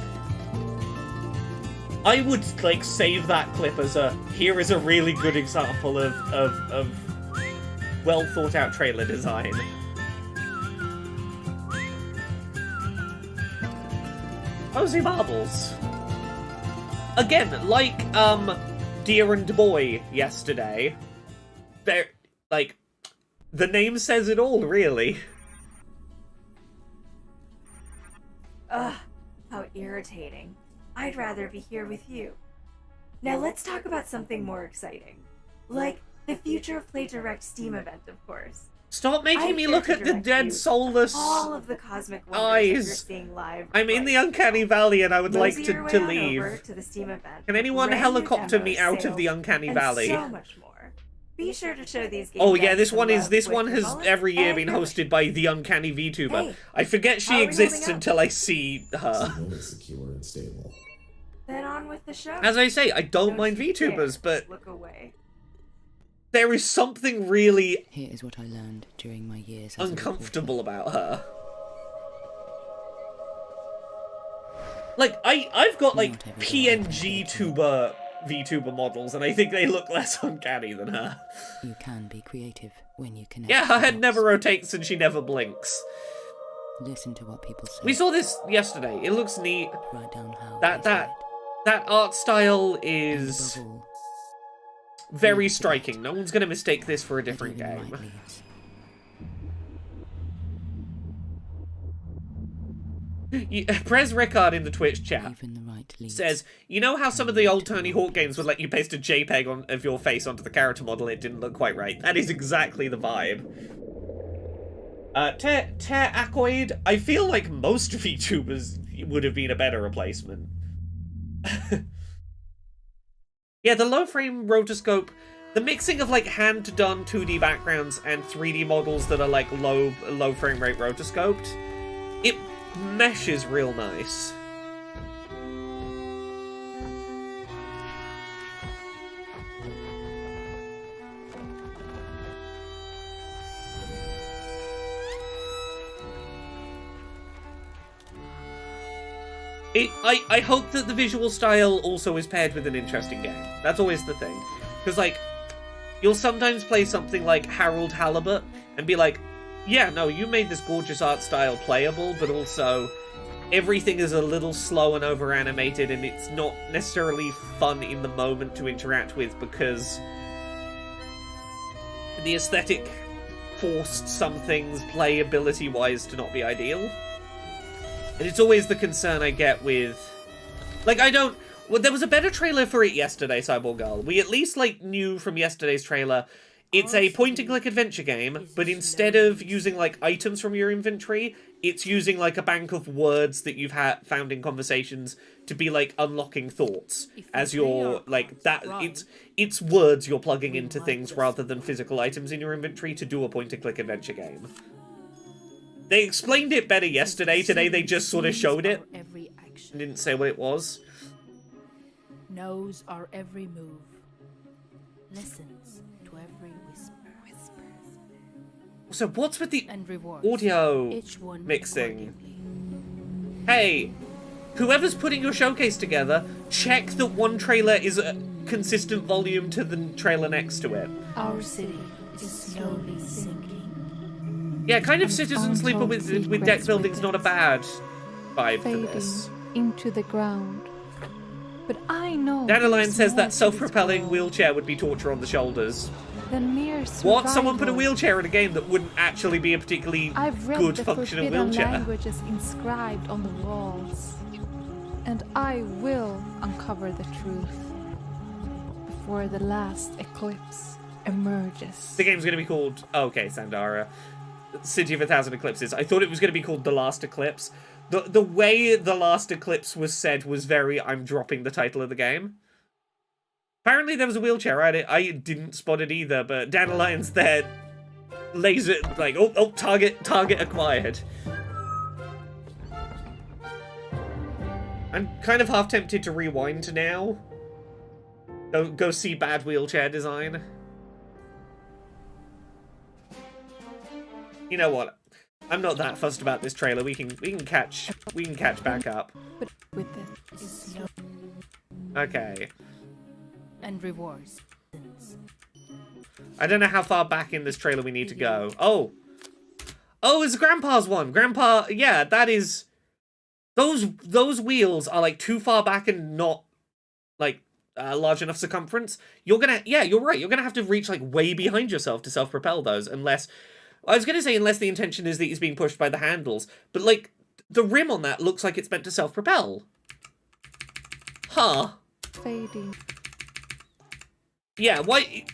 I would, like, save that clip as a, here is a really good example of well-thought-out trailer design. Cozy marbles. Again, like, Deer and Boy yesterday, they're, like, the name says it all, really. Ugh, how irritating. I'd rather be here with you. Now let's talk about something more exciting. Like the Future of Play Direct Steam event, of course. Stop making me look at the dead, soulless all of the cosmic wonders eyes. you're seeing live. I'm in the Uncanny Valley and I would like to leave. Over to the Steam event. Can anyone helicopter me out of the Uncanny Valley? So much more. Be sure to show these games. Oh yeah, this one has every year been hosted by the Uncanny VTuber. Hey, I forget she exists until I see her. Secure and stable. Then on with the show. As I say, I don't mind VTubers, but look away. There is something really Here is what I learned during my years as uncomfortable about her. Like, I've got, like, PNG tuber VTuber models, and I think they look less uncanny than her. You can be creative when you connect. Yeah, her head never rotates and she never blinks. Listen to what people say. We saw this yesterday. It looks neat. Write down how That art style is very striking. No one's going to mistake this for a different game. Prez Rickard in the Twitch chat says, you know how some of the old Tony Hawk games would let you paste a JPEG of your face onto the character model and it didn't look quite right? That is exactly the vibe. Ter Aquoid, I feel like most VTubers would have been a better replacement. Yeah, the low frame rotoscope, the mixing of like hand-done 2D backgrounds and 3D models that are like low frame rate rotoscoped, it meshes real nice. I hope that the visual style also is paired with an interesting game. That's always the thing. Because, like, you'll sometimes play something like Harold Halibut and be like, yeah, no, you made this gorgeous art style playable, but also everything is a little slow and over-animated and it's not necessarily fun in the moment to interact with because the aesthetic forced some things playability-wise to not be ideal. And it's always the concern I get with... Like, I don't... Well, there was a better trailer for it yesterday, Cyborg Girl. We at least, like, knew from yesterday's trailer it's a point-and-click adventure game, but instead of using, like, items from your inventory, it's using like a bank of words that you've found in conversations to be like unlocking thoughts as you're like that. It's words you're plugging into things rather than physical items in your inventory to do a point-and-click adventure game. They explained it better yesterday. Today they just sort of showed it Every action. and didn't say what it was. Knows our every move. Listens to every whisper. So what's with the And rewards audio each one mixing? accordingly. Hey, whoever's putting your showcase together, check that one trailer is a consistent volume to the trailer next to it. Our city is slowly sinking. Yeah, kind of Citizen Sleeper with deck building's not a bad vibe for fading this. into the ground. But I know Dandelion there's says more that to this self-propelling world wheelchair would be torture on the shoulders. than mere What? Someone put a survival. wheelchair in a game that wouldn't actually be a particularly I've read good the functioning forbidden wheelchair? languages inscribed on the walls, and I will uncover the truth before the last eclipse emerges. The game's going to be called... Okay, Sandara. City of a Thousand Eclipses. I thought it was going to be called The Last Eclipse. The way The Last Eclipse was said was very, I'm dropping the title of the game. Apparently there was a wheelchair. I didn't spot it either, but Dandelion's there. Laser, like, oh, target acquired. I'm kind of half tempted to rewind now. Go see bad wheelchair design. You know what? I'm not that fussed about this trailer. We can catch back up. But with this is slow. Okay. And rewards. I don't know how far back in this trailer we need to go. Oh, it's Grandpa's one. Grandpa, yeah, that is. Those wheels are like too far back and not like large enough circumference. You're right. You're gonna have to reach like way behind yourself to self-propel those, unless. I was gonna say unless the intention is that he's being pushed by the handles, but like the rim on that looks like it's meant to self-propel. Huh. Fading. Yeah, why...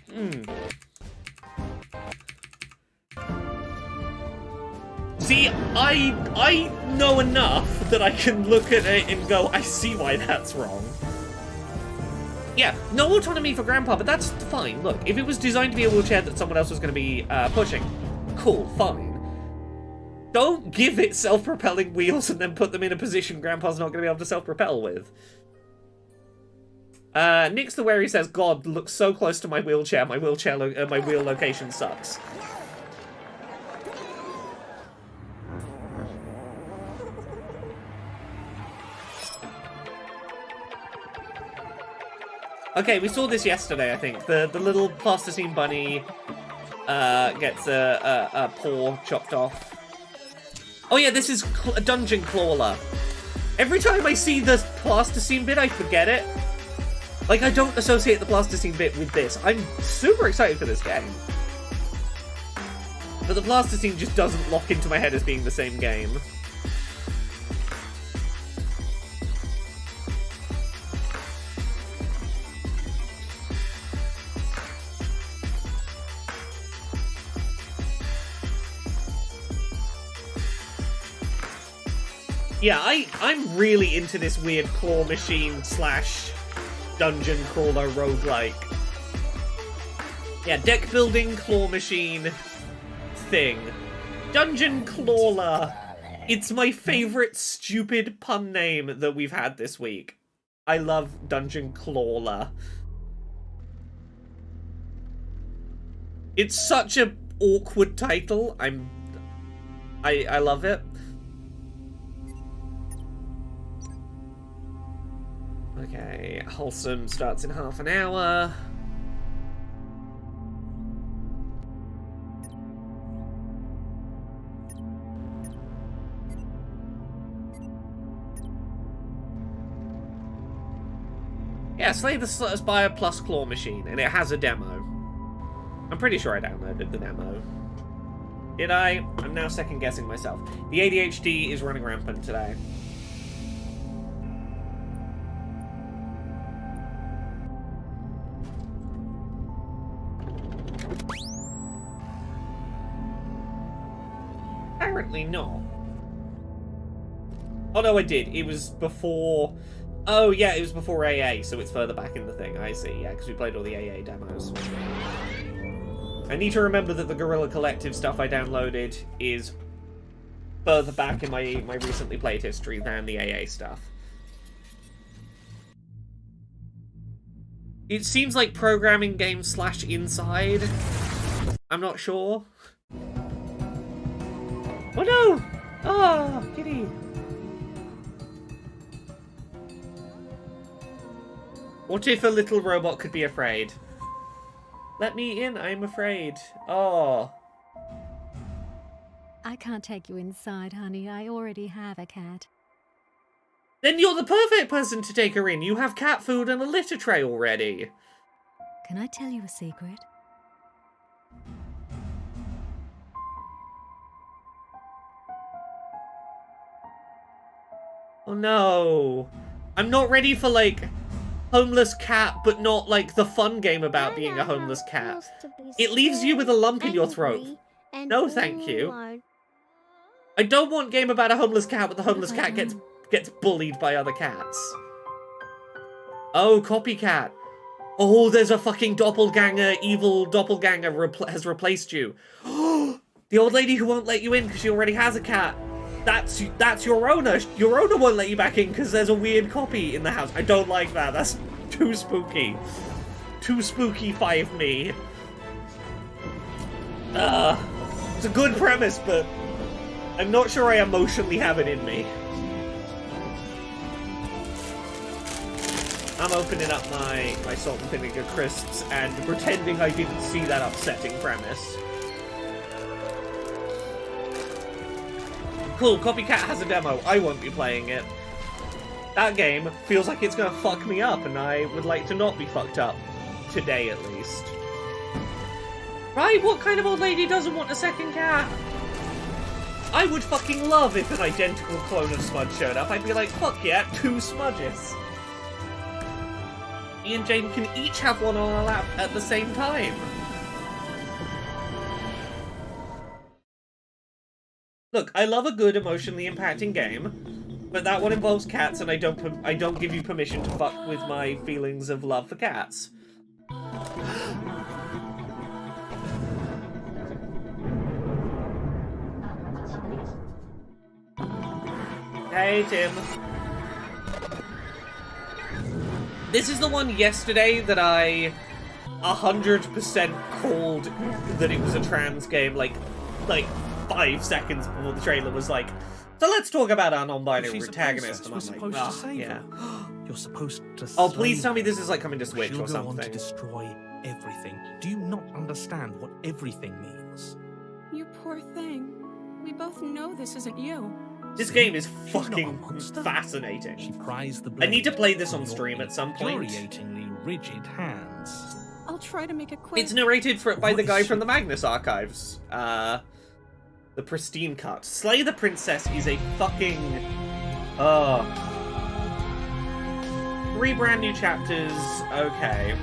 See, I know enough that I can look at it and go, I see why that's wrong. Yeah, no autonomy for Grandpa, but that's fine. Look, if it was designed to be a wheelchair that someone else was going to be pushing, cool, fine. Don't give it self-propelling wheels and then put them in a position Grandpa's not going to be able to self-propel with. Nick's the Wary says, God, looks so close to my wheelchair. My wheel location sucks. Okay, we saw this yesterday, I think. The little plasticine bunny gets a paw chopped off. Oh yeah, this is a dungeon crawler. Every time I see the plasticine bit, I forget it. Like, I don't associate the plasticine bit with this. I'm super excited for this game. But the plasticine just doesn't lock into my head as being the same game. Yeah, I'm really into this weird claw machine / dungeon crawler roguelike. Yeah, deck building claw machine thing. Dungeon Clawler. It's my favorite stupid pun name that we've had this week. I love Dungeon Clawler. It's such a awkward title. I love it. Okay, Wholesome starts in half an hour. Yeah, Slay the Spire plus Claw Machine, and it has a demo. I'm pretty sure I downloaded the demo. Did I? I'm now second guessing myself. The ADHD is running rampant today. Apparently not. Oh no, I did. It was before... Oh yeah, it was before AA, so it's further back in the thing. I see, yeah, because we played all the AA demos. I need to remember that the Guerrilla Collective stuff I downloaded is further back in my recently played history than the AA stuff. It seems like programming game / inside. I'm not sure. Oh no! Oh, kitty. What if a little robot could be afraid? Let me in, I'm afraid. Oh. I can't take you inside, honey. I already have a cat. Then you're the perfect person to take her in. You have cat food and a litter tray already. Can I tell you a secret? Oh no. I'm not ready for, like, homeless cat, but not, like, the fun game about being a homeless cat. It leaves you with a lump in your throat. No, thank you. I don't want game about a homeless cat, but the homeless cat gets bullied by other cats. Oh, copycat. Oh, there's a fucking doppelganger, evil doppelganger has replaced you. The old lady who won't let you in because she already has a cat. That's your owner. Your owner won't let you back in because there's a weird copy in the house. I don't like that. That's too spooky. Too spooky 5me. It's a good premise, but I'm not sure I emotionally have it in me. I'm opening up my salt and vinegar crisps and pretending I didn't see that upsetting premise. Cool, Copycat has a demo. I won't be playing it. That game feels like it's gonna fuck me up, and I would like to not be fucked up. Today, at least. Right? What kind of old lady doesn't want a second cat? I would fucking love if an identical clone of Smudge showed up. I'd be like, fuck yeah, 2 Smudges. Me and Jane can each have one on our lap at the same time. Look, I love a good emotionally impacting game, but that one involves cats, and I don't give you permission to fuck with my feelings of love for cats. Hey, Tim. This is the one yesterday that I 100% called that it was a trans game, like 5 seconds before the trailer was like, so let's talk about our non-binary protagonist. And I'm like, oh, yeah. You're supposed to Oh, please tell me this is like coming to Switch or something. Want to destroy everything. Do you not understand what everything means? You poor thing. We both know this isn't you. This game is fucking fascinating. She pries the I need to play this on stream at some point. Infuriatingly rigid hands. I'll try to make it quick. It's narrated by the guy from the Magnus Archives. The Pristine Cut. Slay the Princess is a fucking... 3 brand new chapters. Okay.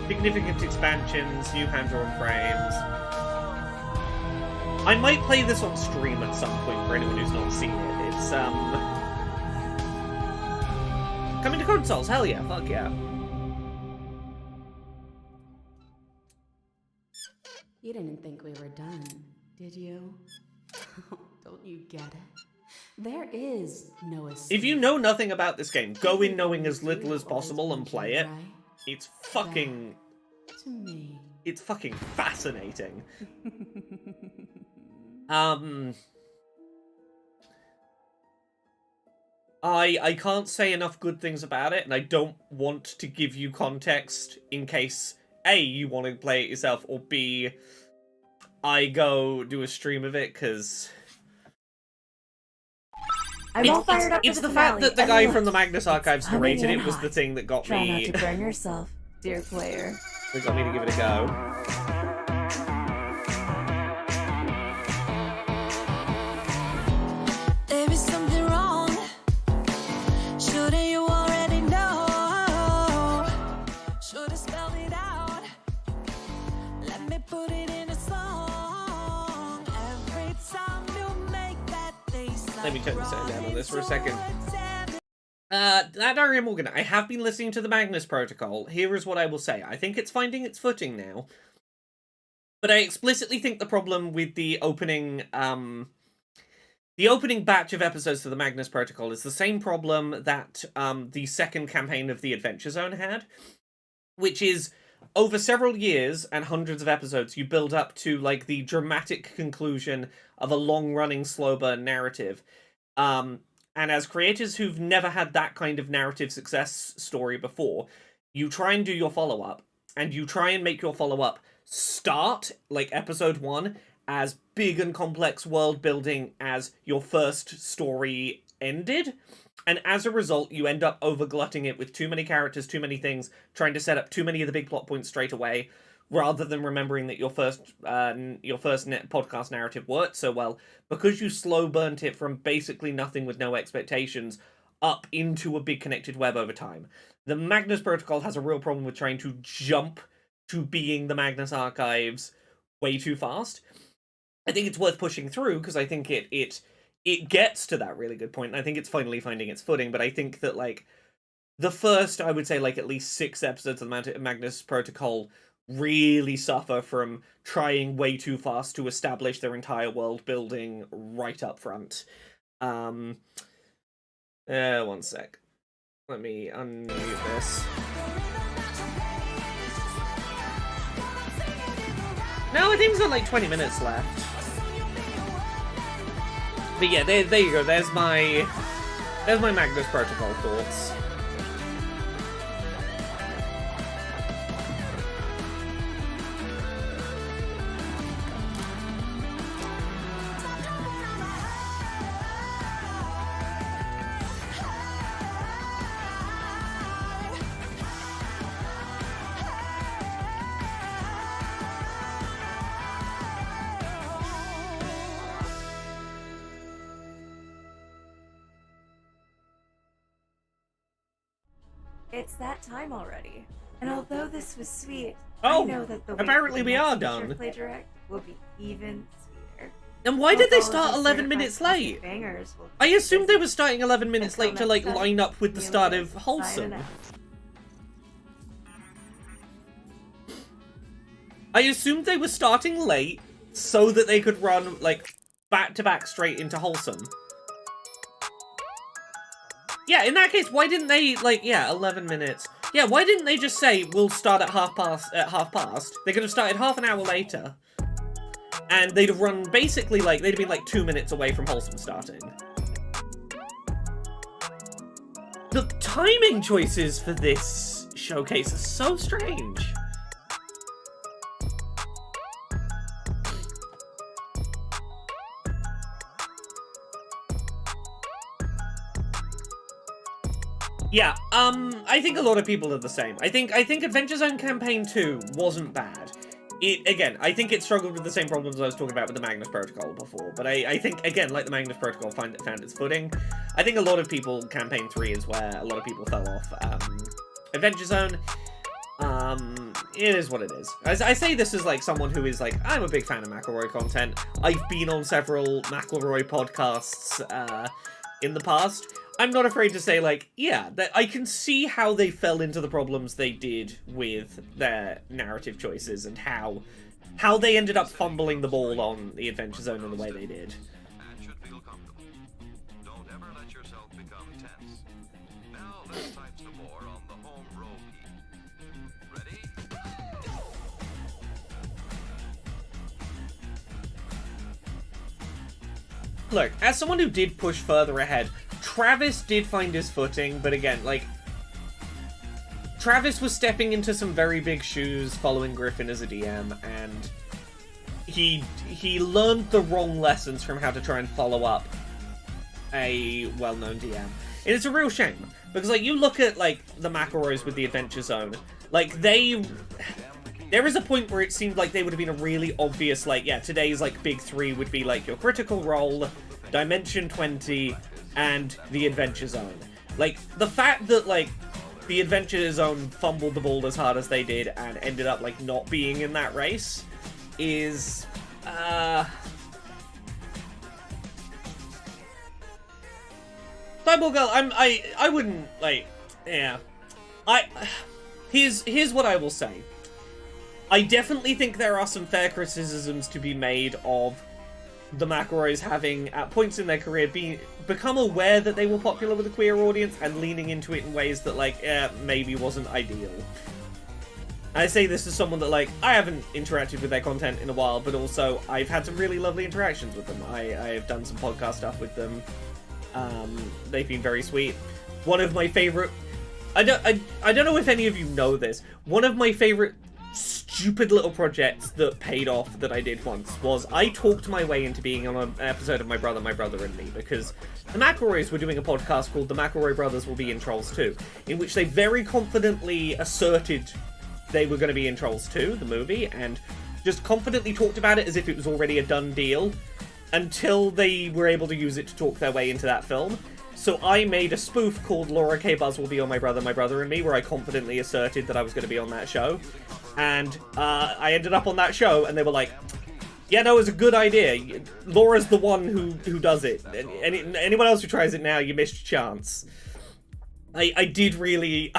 Significant expansions, new hand-drawn frames. I might play this on stream at some point for anyone who's not seen it. It's, coming to consoles, hell yeah, fuck yeah. You didn't think we were done, did you? Don't you get it? There is no escape. If you know nothing about this game, go in knowing as little as possible and play it. It's fucking... To me. It's fucking fascinating. I can't say enough good things about it, and I don't want to give you context in case A, you want to play it yourself, or B, I go do a stream of it, because... It's the fact that the guy from the Magnus Archives narrated it was the thing that got Try me... not to burn yourself, dear player. that got me to give it a go. There is something wrong. Shouldn't you already know? Should have spelled it out. Let me put it in a song. Every time you make that face, turn the sound down on this for a second. That Daria Morgan, I have been listening to the Magnus Protocol. Here is what I will say. I think it's finding its footing now. But I explicitly think the problem with the opening batch of episodes to the Magnus Protocol is the same problem that the second campaign of the Adventure Zone had, which is over several years and hundreds of episodes, you build up to like the dramatic conclusion of a long-running slow burn narrative. And as creators who've never had that kind of narrative success story before, you try and do your follow-up, and you try and make your follow-up start, like episode 1, as big and complex world building as your first story ended. And as a result, you end up over-glutting it with too many characters, too many things, trying to set up too many of the big plot points straight away, rather than remembering that your first podcast narrative worked so well, because you slow burnt it from basically nothing with no expectations up into a big connected web over time. The Magnus Protocol has a real problem with trying to jump to being the Magnus Archives way too fast. I think it's worth pushing through, because I think it gets to that really good point, and I think it's finally finding its footing, but I think that, like, the first, I would say, like, at least 6 episodes of the Magnus Protocol really suffer from trying way too fast to establish their entire world building right up front. One sec. Let me unmute this. No, I think it's got like 20 minutes left. But yeah, there you go. There's my Magnus Protocol thoughts. It's that time already. And although this was sweet, Oh, I know that the apparently we are done. Play Direct will be even sweeter. And why did they start 11 minutes late? I assumed they were starting 11 minutes late to, like, line up with the start of Wholesome. I assumed they were starting late so that they could run, like, back-to-back straight into Wholesome. Yeah, in that case, why didn't they, like, 11 minutes. Yeah, why didn't they just say, we'll start at half past? They could have started half an hour later. And they'd have run basically, like, they'd have been, like, 2 minutes away from Wholesome starting. The timing choices for this showcase are so strange. Yeah, I think a lot of people are the same. I think Adventure Zone Campaign 2 wasn't bad. Again, I think it struggled with the same problems I was talking about with the Magnus Protocol before, but I think, again, like the Magnus Protocol, found its footing. I think a lot of people, Campaign 3 is where a lot of people fell off. Adventure Zone, it is what it is. I say this as, like, someone who is, like, I'm a big fan of McElroy content. I've been on several McElroy podcasts, in the past. I'm not afraid to say, like, yeah, that I can see how they fell into the problems they did with their narrative choices and how they ended up fumbling the ball on the Adventure Zone in the way they did. And should feel comfortable. Don't ever let yourself become tense. Now let's type some more on the home row key. Ready? Look, as someone who did push further ahead, Travis did find his footing, but again, like, Travis was stepping into some very big shoes following Griffin as a DM, and he learned the wrong lessons from how to try and follow up a well-known DM. And it's a real shame, because, like, you look at, like, the McElroys with the Adventure Zone, like, there is a point where it seemed like they would have been a really obvious, like, yeah, today's, like, big 3 would be, like, your Critical Role, Dimension 20, and the Adventure Zone. Like, the fact that, like, the Adventure Zone fumbled the ball as hard as they did and ended up, like, not being in that race is, Cyborg Girl, I wouldn't, like, yeah. Here's what I will say. I definitely think there are some fair criticisms to be made of the McElroys having, at points in their career, become aware that they were popular with a queer audience and leaning into it in ways that, like, maybe wasn't ideal. I say this as someone that, like, I haven't interacted with their content in a while, but also I've had some really lovely interactions with them. I've done some podcast stuff with them. They've been very sweet. One of my favorite... I don't know if any of you know this. One of my favorite stupid little projects that paid off that I did once was I talked my way into being on an episode of My Brother and Me, because the McElroys were doing a podcast called The McElroy Brothers Will Be in Trolls 2, in which they very confidently asserted they were going to be in Trolls 2, the movie, and just confidently talked about it as if it was already a done deal, until they were able to use it to talk their way into that film. So I made a spoof called Laura K. Buzz Will Be on My Brother and Me, where I confidently asserted that I was going to be on that show. And I ended up on that show, and they were like, yeah, no, it's a good idea. Laura's the one who does it. Anyone else who tries it now, you missed your chance. I did really...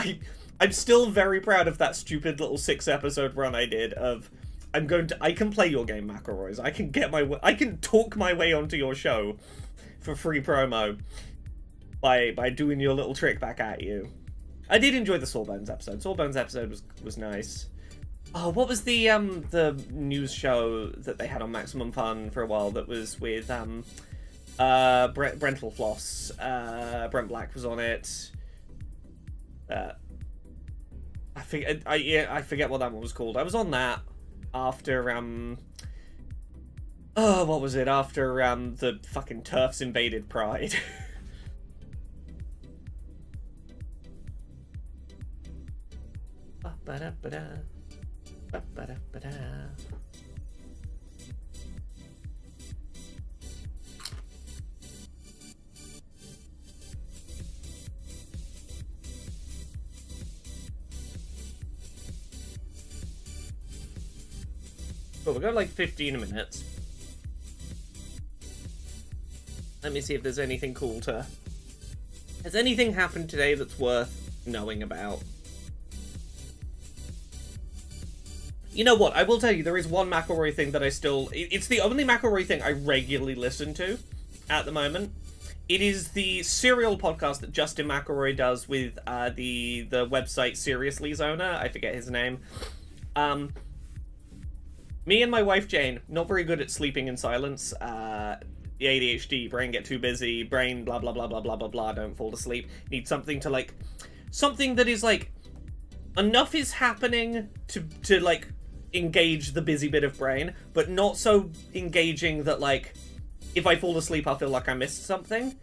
I'm still very proud of that stupid little 6-episode run I did of... I can play your game, McElroys. I can talk my way onto your show for free promo by doing your little trick back at you. I did enjoy the Sawbones episode. Sawbones episode was nice. Oh, what was the news show that they had on Maximum Fun for a while that was with Brental Floss? Brent Black was on it. I forget what that one was called. I was on that after what was it? After the fucking TERFs invaded Pride. Ba-ba-da-ba-da. Ba-ba-da-ba-da. But we've got like 15 minutes. Let me see if there's anything cool to... Has anything happened today that's worth knowing about? You know what? I will tell you, there is one McElroy thing that I still... It's the only McElroy thing I regularly listen to at the moment. It is the serial podcast that Justin McElroy does with the website Seriously's owner. I forget his name. Me and my wife Jane, not very good at sleeping in silence. The ADHD, brain get too busy, brain blah blah blah blah blah blah blah, don't fall asleep. Need something to like... Something that is like... Enough is happening to like... engage the busy bit of brain, but not so engaging that, like, if I fall asleep, I'll feel like I missed something.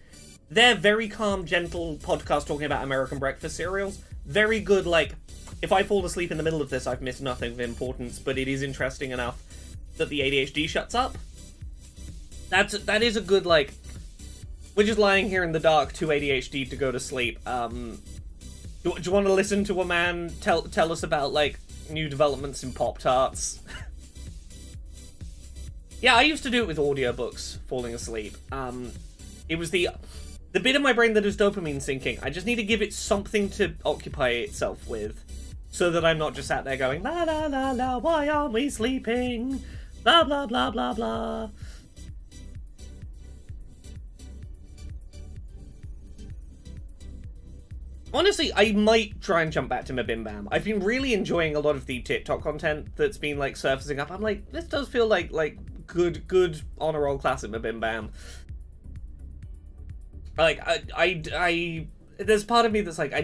They're very calm, gentle podcast talking about American breakfast cereals. Very good, like, if I fall asleep in the middle of this, I've missed nothing of importance, but it is interesting enough that the ADHD shuts up. That is a good, like, we're just lying here in the dark, too ADHD to go to sleep. Do you want to listen to a man tell us about, like, new developments in Pop-Tarts? Yeah, I used to do it with audiobooks, falling asleep. It was the bit of my brain that is dopamine syncing. I just need to give it something to occupy itself with, so that I'm not just sat there going, la la la la, why aren't we sleeping? Blah blah blah blah blah. Honestly, I might try and jump back to Mabim Bam. I've been really enjoying a lot of the TikTok content that's been, like, surfacing up. I'm like, this does feel like good honor roll classic Mabim Bam. Like, I there's part of me that's like, I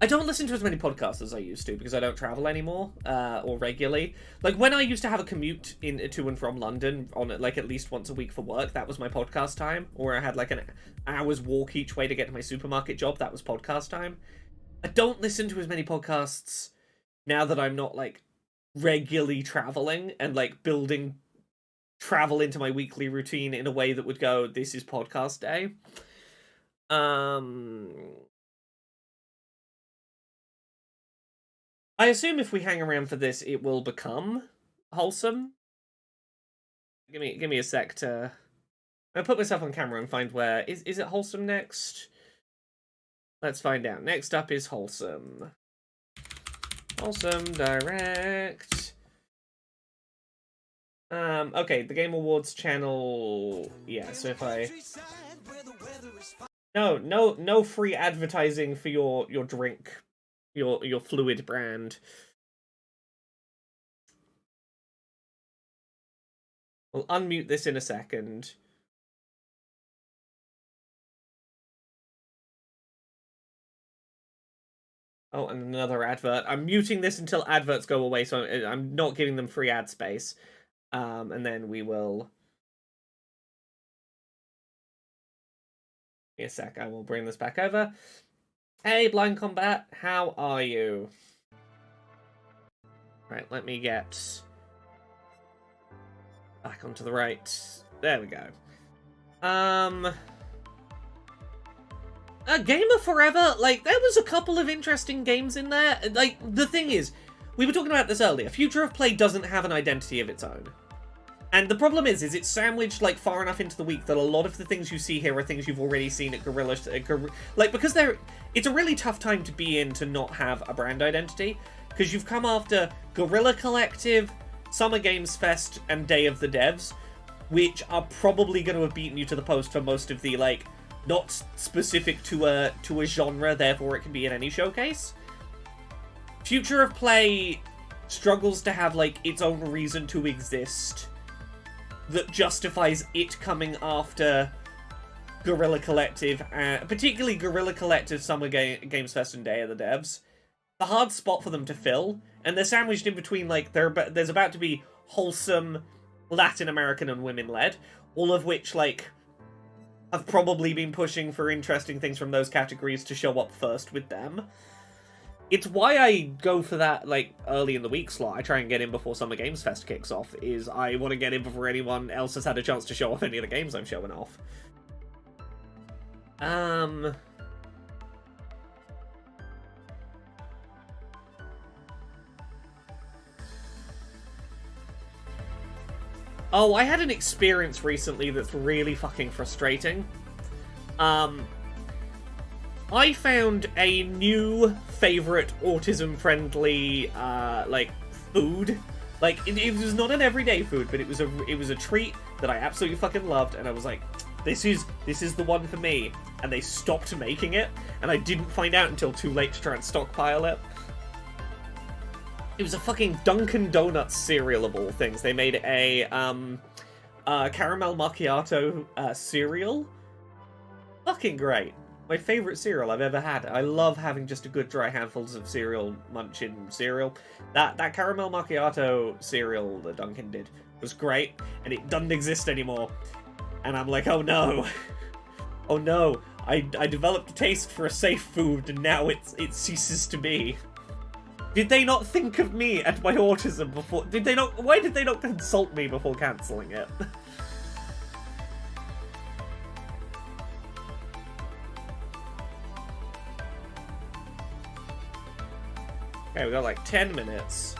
don't listen to as many podcasts as I used to because I don't travel anymore, or regularly. Like, when I used to have a commute to and from London on, like, at least once a week for work, that was my podcast time. Or I had, like, an hour's walk each way to get to my supermarket job, that was podcast time. I don't listen to as many podcasts now that I'm not, like, regularly traveling and, like, building travel into my weekly routine in a way that would go, this is podcast day. I assume if we hang around for this, it will become Wholesome. Give me a sec to... I'll put myself on camera and find where... Is it Wholesome next? Let's find out. Next up is Wholesome. Wholesome Direct. Okay, the Game Awards channel. Yeah, so if I... No free advertising for your drink, your fluid brand. We'll unmute this in a second. Oh, and another advert. I'm muting this until adverts go away, so I'm not giving them free ad space. And then we will... Give me a sec, I will bring this back over. Hey, Blind Combat, how are you? Right, let me get... back onto the right. There we go. Gamer Forever, like, there was a couple of interesting games in there. Like, the thing is, we were talking about this earlier, Future of Play doesn't have an identity of its own. And the problem is it's sandwiched, like, far enough into the week that a lot of the things you see here are things you've already seen at Guerrilla... like, because it's a really tough time to be in to not have a brand identity, because you've come after Guerrilla Collective, Summer Games Fest, and Day of the Devs, which are probably going to have beaten you to the post for most of the, like, not specific to a genre, therefore it can be in any showcase. Future of Play struggles to have, like, its own reason to exist that justifies it coming after Guerrilla Collective, particularly Guerrilla Collective, Summer Games Fest, and Day of the Devs. A hard spot for them to fill, and they're sandwiched in between, like, there's about to be Wholesome, Latin American, and women-led, all of which, like, I've probably been pushing for interesting things from those categories to show up first with them. It's why I go for that, like, early in the week slot. I try and get in before Summer Games Fest kicks off, is I want to get in before anyone else has had a chance to show off any of the games I'm showing off. Oh, I had an experience recently that's really fucking frustrating. I found a new favorite autism-friendly, like, food. Like, it was not an everyday food, but it was a treat that I absolutely fucking loved, and I was like, this is the one for me. And they stopped making it, and I didn't find out until too late to try and stockpile it. It was a fucking Dunkin' Donuts cereal of all things. They made a caramel macchiato cereal. Fucking great. My favourite cereal I've ever had. I love having just a good dry handfuls of cereal, munching cereal. That caramel macchiato cereal that Dunkin' did was great, and it doesn't exist anymore. And I'm like, oh no. Oh no. I developed a taste for a safe food, and now it ceases to be. Did they not think of me and my autism before? Why did they not consult me before cancelling it? Okay, we got like 10 minutes.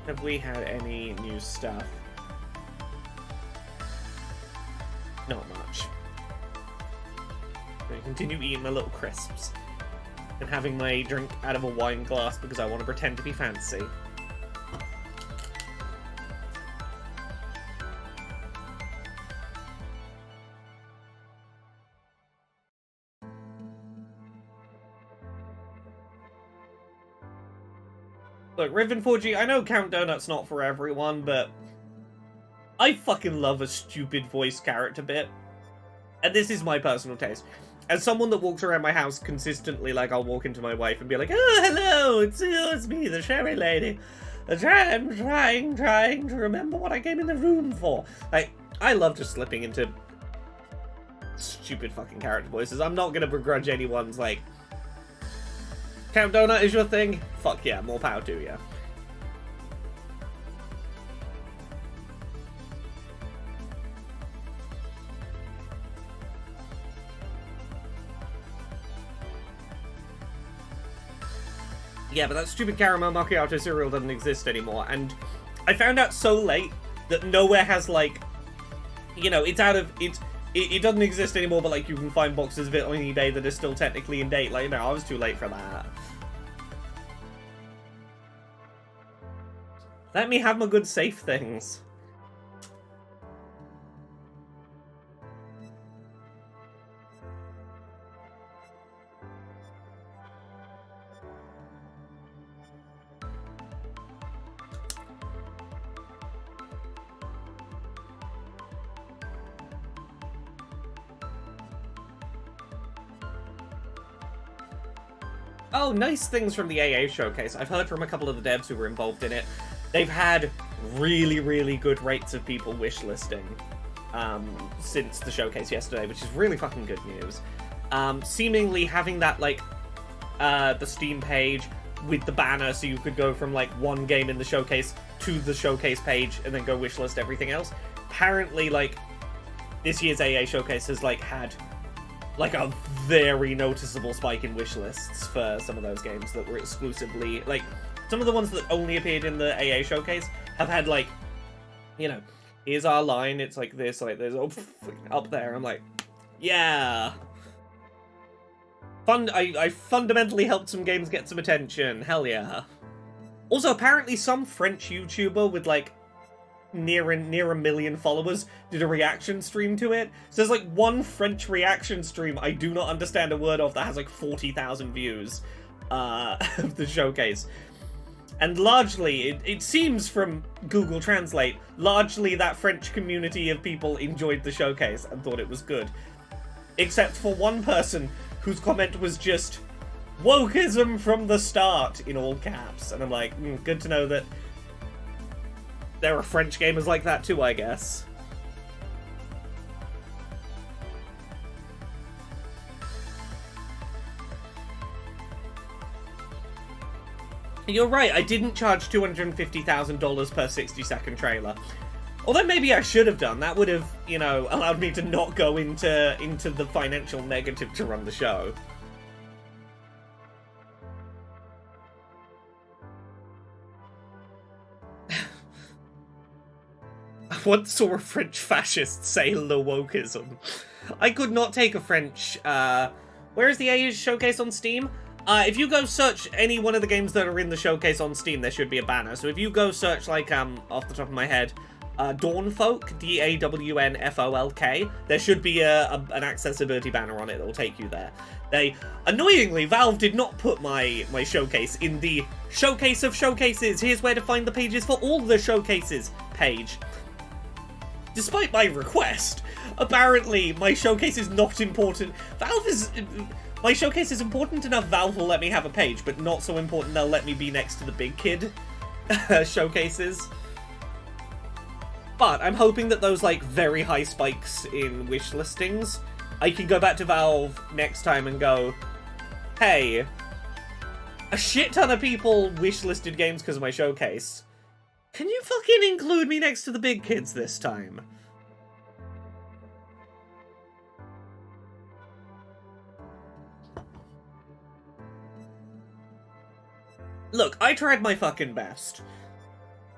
Have we had any new stuff? Not much. I'm gonna continue eating my little crisps. And having my drink out of a wine glass because I want to pretend to be fancy. Look, Riven 4G, I know Count Donut's not for everyone, but I fucking love a stupid voice character bit. And this is my personal taste. As someone that walks around my house consistently, like, I'll walk into my wife and be like, oh, hello, it's me, the Sherry Lady. I'm trying to remember what I came in the room for. Like, I love just slipping into stupid fucking character voices. I'm not gonna begrudge anyone's, like, Count Donut is your thing? Fuck yeah, more power to you. Yeah, but that stupid caramel macchiato cereal doesn't exist anymore, and I found out so late that nowhere has, like, you know, it doesn't exist anymore, but like you can find boxes of it on eBay that are still technically in date. Like, no, I was too late for that. Let me have my good safe things. Oh, nice things from the AA showcase. I've heard from a couple of the devs who were involved in it. They've had really, really good rates of people wishlisting since the showcase yesterday, which is really fucking good news. Seemingly having that, like, the Steam page with the banner, so you could go from, like, one game in the showcase to the showcase page and then go wishlist everything else. Apparently, like, this year's AA showcase has, like, had like a very noticeable spike in wish lists for some of those games that were exclusively, like, some of the ones that only appeared in the AA showcase have had, like, you know, here's our line, it's like this, oh, up there. I'm like, yeah. I fundamentally helped some games get some attention. Hell yeah. Also, apparently some French YouTuber with, like, near a million followers did a reaction stream to it. So there's like one French reaction stream I do not understand a word of that has like 40,000 views of the showcase. And largely, it seems from Google Translate, largely that French community of people enjoyed the showcase and thought it was good. Except for one person whose comment was just, "Wokeism from the start," in all caps. And I'm like, good to know that there are French gamers like that too, I guess. You're right, I didn't charge $250,000 per 60-second trailer. Although maybe I should have done. That would have, you know, allowed me to not go into the financial negative to run the show. I once saw a French fascist say "le wokeism." I could not take a French, where is the AA showcase on Steam? If you go search any one of the games that are in the showcase on Steam, there should be a banner. So if you go search, like, off the top of my head, Dawnfolk, DAWNFOLK, there should be an accessibility banner on it that will take you there. Annoyingly, Valve did not put my showcase in the showcase of showcases. Here's where to find the pages for all the showcases page. Despite my request, apparently my showcase is not important. My showcase is important enough Valve will let me have a page, but not so important they'll let me be next to the big kid showcases. But I'm hoping that those, like, very high spikes in wish listings, I can go back to Valve next time and go, hey, a shit ton of people wish listed games because of my showcase. Can you fucking include me next to the big kids this time? Look, I tried my fucking best.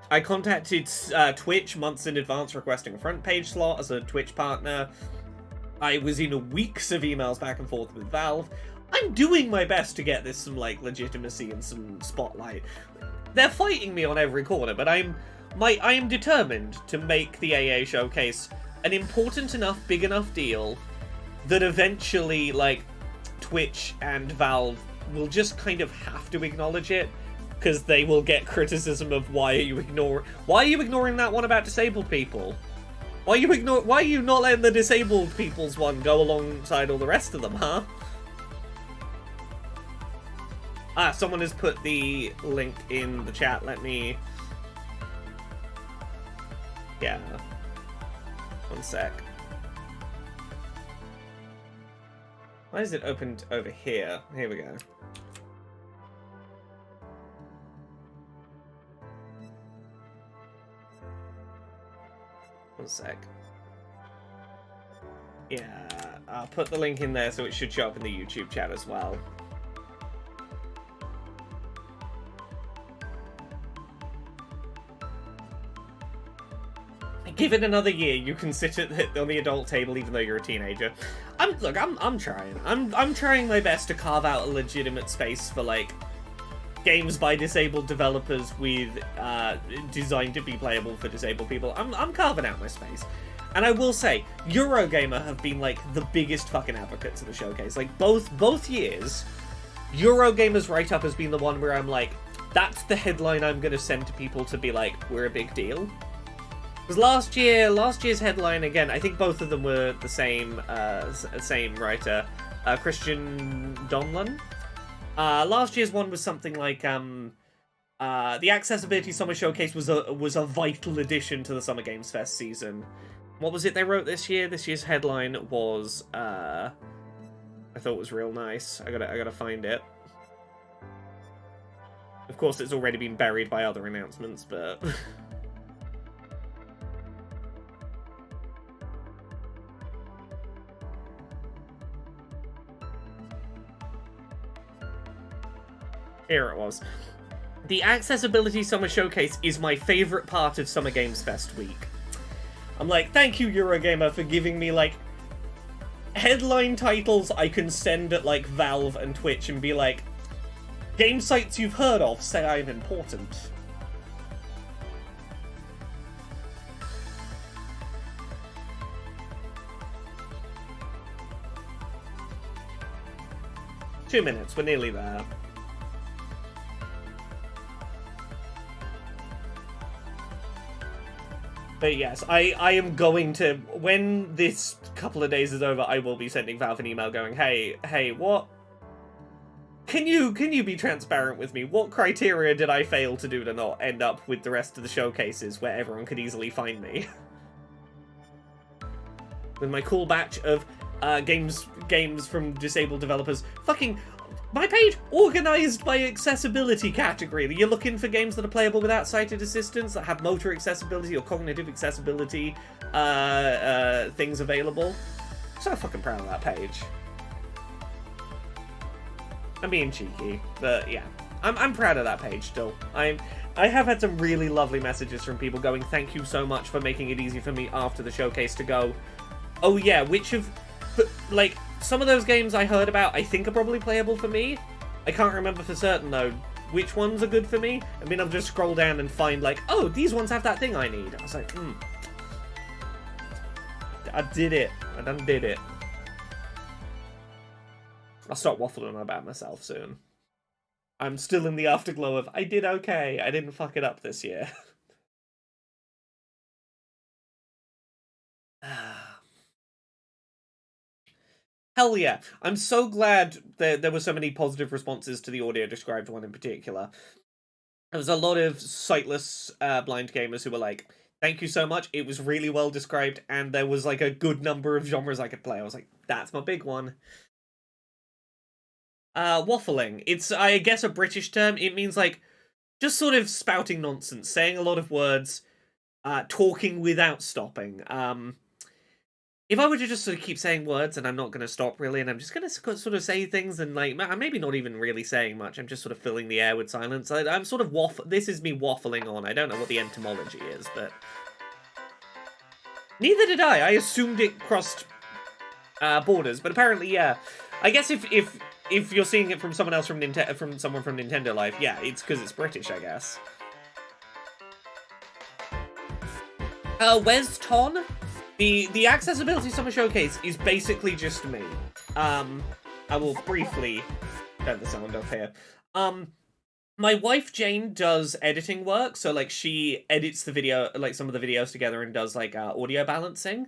I contacted Twitch months in advance requesting a front page slot as a Twitch partner. I was in weeks of emails back and forth with Valve. I'm doing my best to get this some, like, legitimacy and some spotlight. They're fighting me on every corner, but I am determined to make the AA showcase an important enough, big enough deal that eventually, like, Twitch and Valve will just kind of have to acknowledge it, because they will get criticism of why are you ignoring that one about disabled people? Why are you not letting the disabled people's one go alongside all the rest of them, huh? Someone has put the link in the chat. Let me... Yeah. One sec. Why is it opened over here? Here we go. One sec. Yeah, I'll put the link in there so it should show up in the YouTube chat as well. Give it another year, you can sit on the adult table even though you're a teenager. I'm trying. I'm trying my best to carve out a legitimate space for, like, games by disabled developers with designed to be playable for disabled people. I'm carving out my space. And I will say, Eurogamer have been, like, the biggest fucking advocates of the showcase. Like, both years, Eurogamer's write-up has been the one where I'm like, that's the headline I'm gonna send to people to be like, we're a big deal. Because last year's headline, again, I think both of them were the same writer, Christian Donlan. Last year's one was something like, the Accessibility Summer Showcase was a vital addition to the Summer Games Fest season. What was it they wrote this year? This year's headline was, I thought it was real nice. I gotta find it. Of course, it's already been buried by other announcements, but... Here it was. The Accessibility Summer Showcase is my favourite part of Summer Games Fest week. I'm like, thank you, Eurogamer, for giving me, like, headline titles I can send at, like, Valve and Twitch and be like, game sites you've heard of say I'm important. Two minutes, we're nearly there. But yes, I am going to, when this couple of days is over, I will be sending Valve an email going, hey, what? Can you be transparent with me? What criteria did I fail to do to not end up with the rest of the showcases where everyone could easily find me? With my cool batch of games from disabled developers. Fucking... My page, organised by accessibility category. You're looking for games that are playable without sighted assistance, that have motor accessibility or cognitive accessibility things available. So fucking proud of that page. I'm being cheeky, but yeah. I'm proud of that page still. I have had some really lovely messages from people going, thank you so much for making it easy for me after the showcase to go, oh yeah, which of... Like, some of those games I heard about I think are probably playable for me. I can't remember for certain, though, which ones are good for me. I mean, I'll just scroll down and find, like, oh, these ones have that thing I need. I was like, I did it. I done did it. I'll stop waffling about myself soon. I'm still in the afterglow of, I did okay. I didn't fuck it up this year. Hell yeah. I'm so glad there were so many positive responses to the audio described one in particular. There was a lot of sightless blind gamers who were like, thank you so much, it was really well described, and there was like a good number of genres I could play. I was like, that's my big one. Waffling. It's, I guess, a British term. It means like, just sort of spouting nonsense, saying a lot of words, talking without stopping. If I were to just sort of keep saying words and I'm not going to stop really, and I'm just going to sort of say things and like, I'm maybe not even really saying much, I'm just sort of filling the air with silence. I'm sort of this is me waffling on. I don't know what the etymology is, but... Neither did I assumed it crossed borders, but apparently, yeah. I guess if you're seeing it from someone else from someone from Nintendo Life, yeah, it's because it's British, I guess. Wes Ton? The Accessibility Summer Showcase is basically just me. I will briefly turn the sound off here. My wife Jane does editing work, so like she edits the video, like some of the videos together, and does like audio balancing.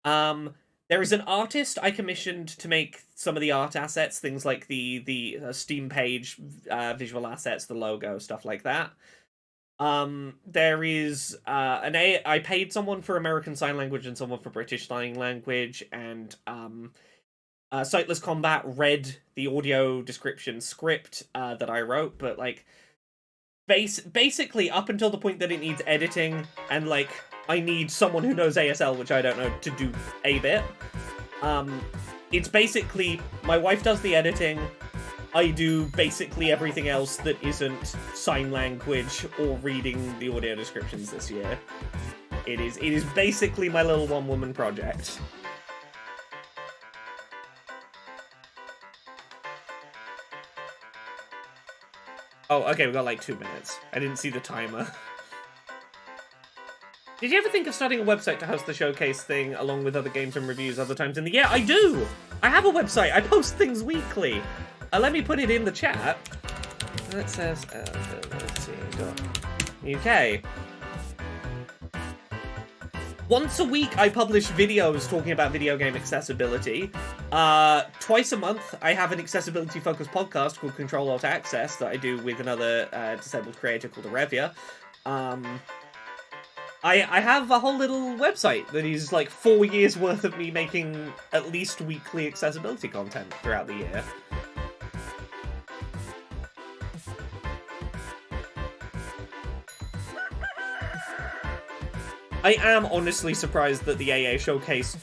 There is an artist I commissioned to make some of the art assets, things like the Steam page, visual assets, the logo, stuff like that. There is I paid someone for American Sign Language and someone for British Sign Language, and Sightless Combat read the audio description script that I wrote, but like basically up until the point that it needs editing and like I need someone who knows ASL, which I don't know, to do a bit. It's basically my wife does the editing. I do basically everything else that isn't sign language or reading the audio descriptions this year. It is basically my little one-woman project. Oh, okay, we got like 2 minutes. I didn't see the timer. Did you ever think of starting a website to host the showcase thing along with other games and reviews other times in the year? I do! I have a website. I post things weekly. Let me put it in the chat. It says, let's see, .uk. Once a week, I publish videos talking about video game accessibility. Twice a month, I have an accessibility-focused podcast called Control Alt Access that I do with another disabled creator called Arevia. I have a whole little website that is like 4 years worth of me making at least weekly accessibility content throughout the year. I am honestly surprised that the AA Showcase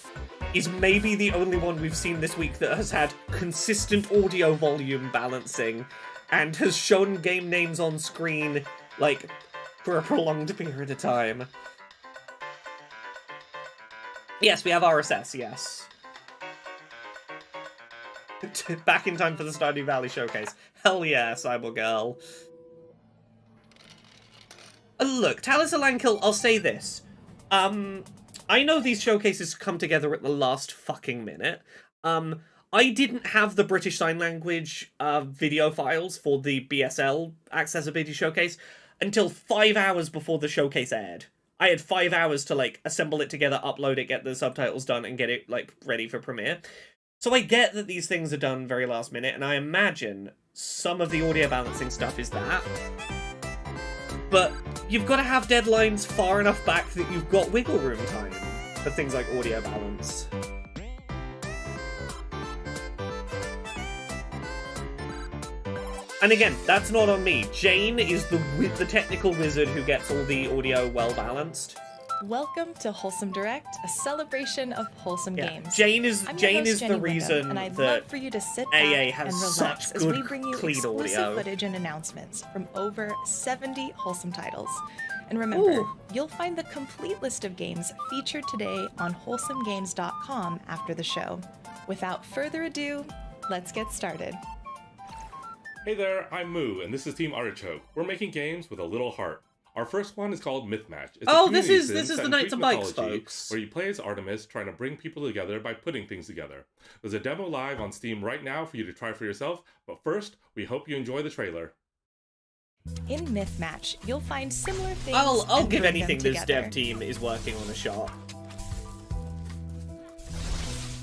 is maybe the only one we've seen this week that has had consistent audio volume balancing and has shown game names on screen, like, for a prolonged period of time. Yes, we have RSS, yes. Back in time for the Stardew Valley Showcase. Hell yeah, Cyber Girl. Look, Talisa Landkill, I'll say this. I know these showcases come together at the last fucking minute. I didn't have the British Sign Language video files for the BSL Accessibility Showcase until 5 hours before the showcase aired. I had 5 hours to, like, assemble it together, upload it, get the subtitles done, and get it, like, ready for premiere. So I get that these things are done very last minute, and I imagine some of the audio balancing stuff is that. But you've got to have deadlines far enough back that you've got wiggle room time for things like audio balance. And again, that's not on me. Jane is the technical wizard who gets all the audio well balanced. Welcome to Wholesome Direct, a celebration of wholesome games. Jane is I'm the your host, Jenny reason Wyndham, and I'd that love for you to sit AA back has and such relax as good, we bring you clean exclusive audio. footage and announcements from over 70 wholesome titles. And remember, Ooh. you'll find the complete list of games featured today on wholesomegames.com after the show. Without further ado, let's get started. Hey there, I'm Moo, and this is Team Artichoke. We're making games with a little heart. Our first one is called Myth Match. It's Oh, this is the Knights of Bikes, folks. Where you play as Artemis, trying to bring people together by putting things together. There's a demo live on Steam right now for you to try for yourself, but first, we hope you enjoy the trailer. In Myth Match, you'll find similar things. I'll and give bring anything them this together. dev team is working on a shot.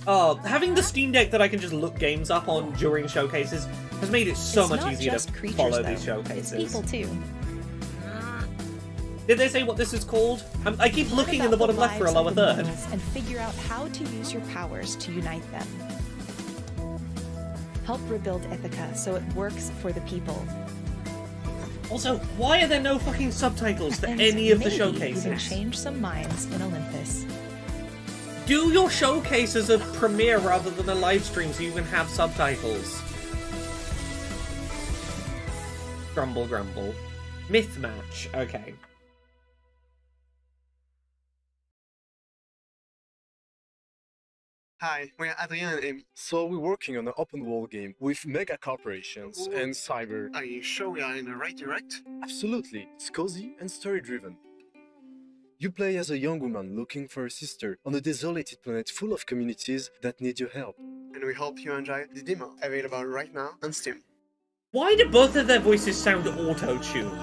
Oh, having the Steam Deck that I can just look games up on during showcases has made it so It's much not easier just to creatures, follow though. these showcases. It's people too. Did they say what this is called? I keep Learn looking in about the bottom left for a lives lower of the third. moons and figure out how to use your powers to unite them. Help rebuild Ithaca so it works for the people. Also, why are there no fucking subtitles for And any of the maybe showcases? even change some minds in Olympus. Do your showcase as a premiere rather than a live stream so you can have subtitles. Grumble, grumble. Myth Match. Okay. Hi, we're Adrien and Amy. So we're working on an open world game with mega corporations and cyber. Are you sure we are in the right direct? Absolutely. It's cozy and story driven. You play as a young woman looking for a sister on a desolated planet full of communities that need your help. And we hope you enjoy the demo, available right now on Steam. Why do both of their voices sound auto-tuned?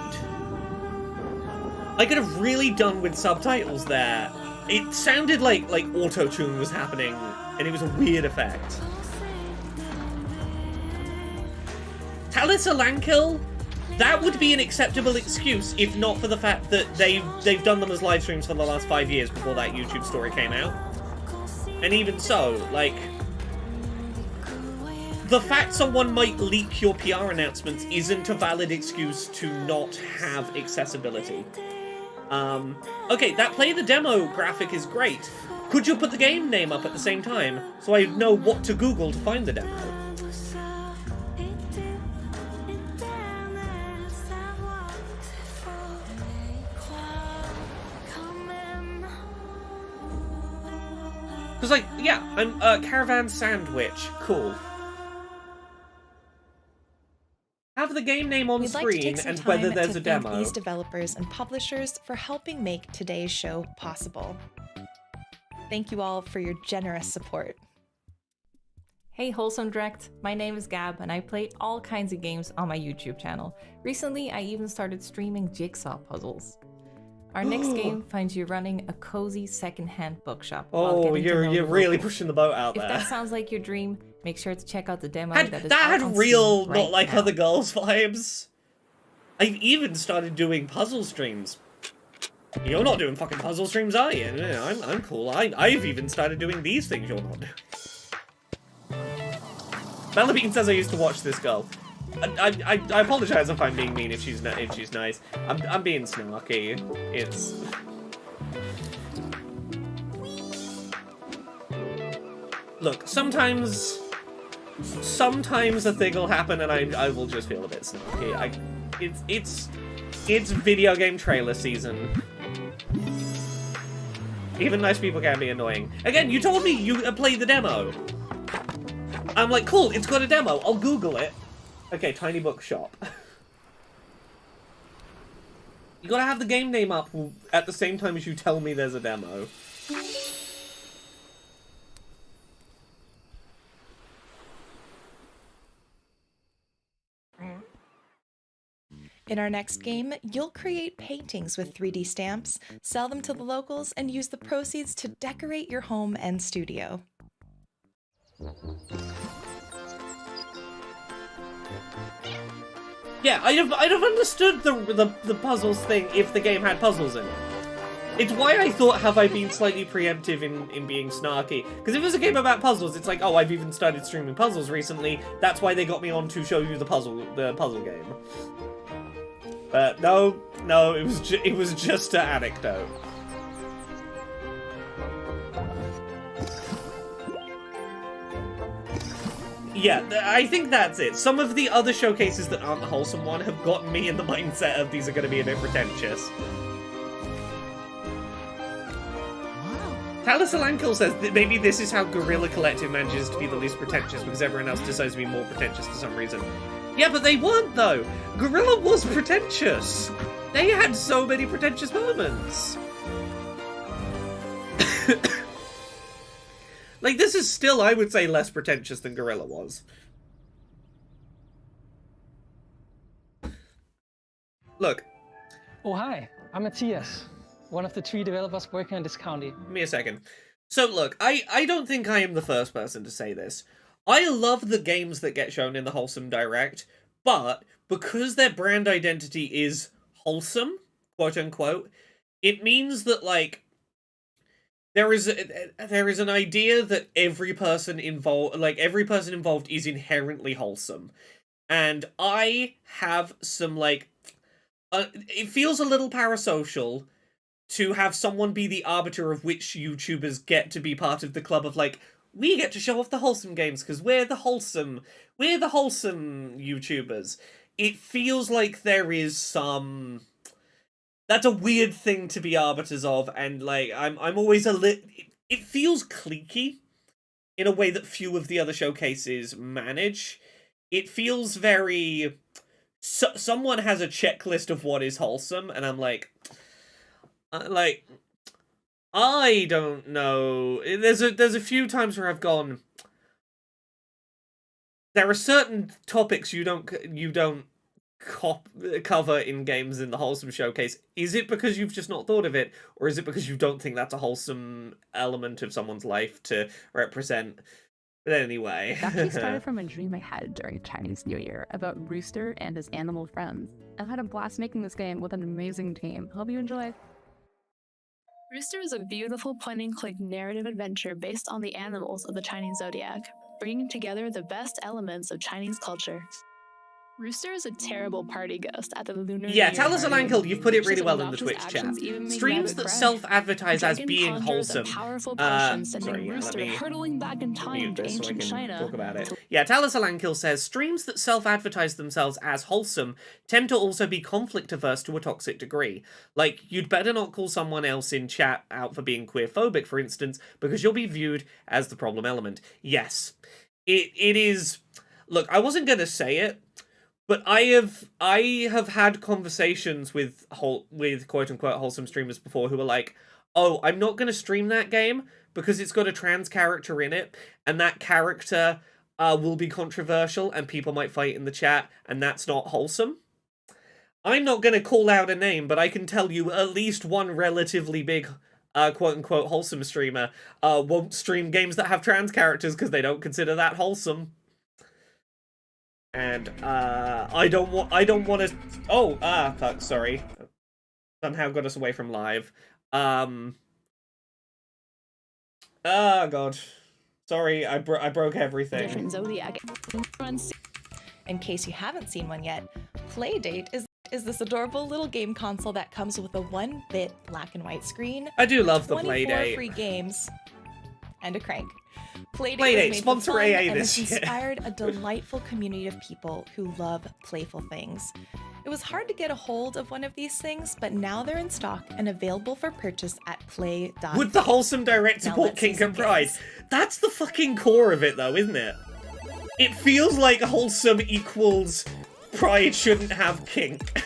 I could have really done with subtitles there. It sounded like auto-tune was happening, and it was a weird effect. Talisa Landkill? That would be an acceptable excuse if not for the fact that they've done them as live streams for the last 5 years before that YouTube story came out. And even so, like, the fact someone might leak your PR announcements isn't a valid excuse to not have accessibility. Okay, that play the demo graphic is great. Could you put the game name up at the same time so I know what to Google to find the demo? Because, like, yeah, I'm Caravan Sandwich. Cool. Have the game name on We'd like to screen take some and time whether there's to a thank demo. these developers and publishers for helping make today's show possible. Thank you all for your generous support. Hey Wholesome Direct, my name is Gab and I play all kinds of games on my YouTube channel. Recently, I even started streaming jigsaw puzzles. Our next game finds you running a cozy second-hand bookshop. Oh, you're really pushing the boat out there. If that sounds like your dream, make sure to check out the demo That is had out on real, Steam not right like now. other girls vibes. I've even started doing puzzle streams. You're not doing fucking puzzle streams, are you? Yeah, I'm cool. I've even started doing these things you're not doing. Bellabean says I used to watch this girl. I apologize if I'm being mean if she's nice. I'm being snarky. It's look, sometimes a thing will happen and I will just feel a bit snarky. It's video game trailer season. Even nice people can be annoying. Again, you told me you played the demo. I'm like, cool, it's got a demo. I'll Google it. Okay, Tiny Bookshop. You gotta have the game name up at the same time as you tell me there's a demo. In our next game, you'll create paintings with 3D stamps, sell them to the locals, and use the proceeds to decorate your home and studio. Yeah, I'd have understood the puzzles thing if the game had puzzles in it. It's why I thought, have I been slightly preemptive in being snarky? Because if it was a game about puzzles, it's like, oh, I've even started streaming puzzles recently. That's why they got me on to show you the puzzle game. But no, it was just an anecdote. Yeah, I think that's it. Some of the other showcases that aren't the Wholesome one have gotten me in the mindset of these are going to be a bit pretentious. Talisalankel says that maybe this is how Guerrilla Collective manages to be the least pretentious because everyone else decides to be more pretentious for some reason. Yeah, but they weren't, though. Guerrilla was pretentious. They had so many pretentious moments. Like, this is still, I would say, less pretentious than Guerrilla was. Look. Oh, hi. I'm Matthias, one of the 3 developers working on this county. Give me a second. So, look, I don't think I am the first person to say this. I love the games that get shown in the Wholesome Direct, but because their brand identity is wholesome, quote-unquote, it means that, like, there is an idea that every person involved is inherently wholesome. And I have some, like, it feels a little parasocial to have someone be the arbiter of which YouTubers get to be part of the club of, like, we get to show off the wholesome games because we're the wholesome YouTubers. It feels like there is some... That's a weird thing to be arbiters of, and, like, I'm always a lit... It feels cliquey in a way that few of the other showcases manage. It feels very... someone has a checklist of what is wholesome, and I'm like... I don't know. There's a few times where I've gone... There are certain topics you don't cover in games in the Wholesome Showcase. Is it because you've just not thought of it, or is it because you don't think that's a wholesome element of someone's life to represent? But anyway. It actually started from a dream I had during Chinese New Year about Rooster and his animal friends. I've had a blast making this game with an amazing team. Hope you enjoy. Rooster is a beautiful point-and-click narrative adventure based on the animals of the Chinese zodiac, bringing together the best elements of Chinese culture. Rooster is a terrible party ghost at the Lunar Yeah, New Year Talus and party. Ankle, you've put it really His well in the obnoxious Twitch chat. actions even make Streams Rabbit that cry. self-advertise as Dragon being conjures a wholesome. powerful potion, sending Sorry, yeah, Rooster let me hurtling back in time mute to this so I ancient can China. talk about it. Yeah, Talus Alankil says, streams that self-advertise themselves as wholesome tend to also be conflict-averse to a toxic degree. Like, you'd better not call someone else in chat out for being queer-phobic, for instance, because you'll be viewed as the problem element. Yes, it is... Look, I wasn't going to say it, but I have had conversations with quote-unquote wholesome streamers before who are like, oh, I'm not going to stream that game because it's got a trans character in it, and that character will be controversial, and people might fight in the chat, and that's not wholesome. I'm not going to call out a name, but I can tell you at least one relatively big quote-unquote wholesome streamer won't stream games that have trans characters because they don't consider that wholesome. And I don't want to. Oh, fuck. Sorry, somehow got us away from live. Oh god, sorry. I broke everything. Different zodiac. In case you haven't seen one yet, Playdate is this adorable little game console that comes with a 1-bit black and white screen. I do love the 24 Playdate. free games and a crank. Playdate, was made sponsor for fun AA and this has year. inspired a delightful community of people who love playful things. It was hard to get a hold of one of these things, but now they're in stock and available for purchase at play.com. Would the wholesome direct Now support let's see kink some and pride? games. That's the fucking core of it, though, isn't it? It feels like wholesome equals pride shouldn't have kink.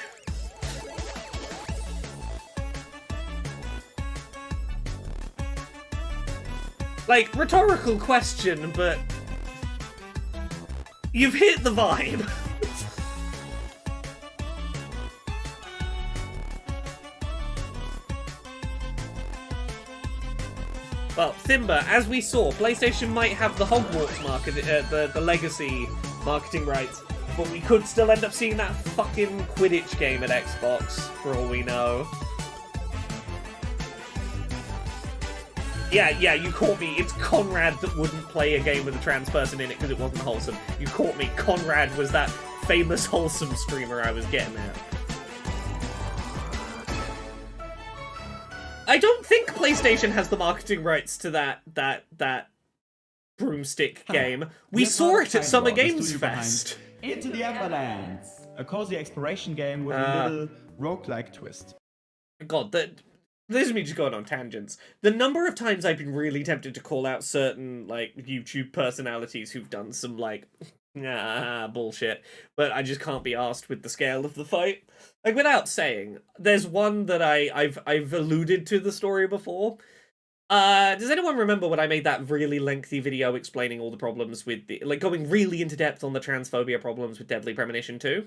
Like, rhetorical question, but you've hit the vibe. Well, Thimba, as we saw, PlayStation might have the Hogwarts market, the legacy marketing rights, but we could still end up seeing that fucking Quidditch game at Xbox, for all we know. Yeah, you caught me. It's Conrad that wouldn't play a game with a trans person in it because it wasn't wholesome. You caught me. Conrad was that famous wholesome streamer I was getting at. I don't think PlayStation has the marketing rights to that broomstick game. We saw it at Summer Games Fest. Into the Everlands, a cozy exploration game with a little roguelike twist. God, this is me just going on tangents. The number of times I've been really tempted to call out certain, like, YouTube personalities who've done some, like, bullshit, but I just can't be arsed with the scale of the fight. Like, without saying, there's one that I've alluded to the story before. Does anyone remember when I made that really lengthy video explaining all the problems with the, like, going really into depth on the transphobia problems with Deadly Premonition 2?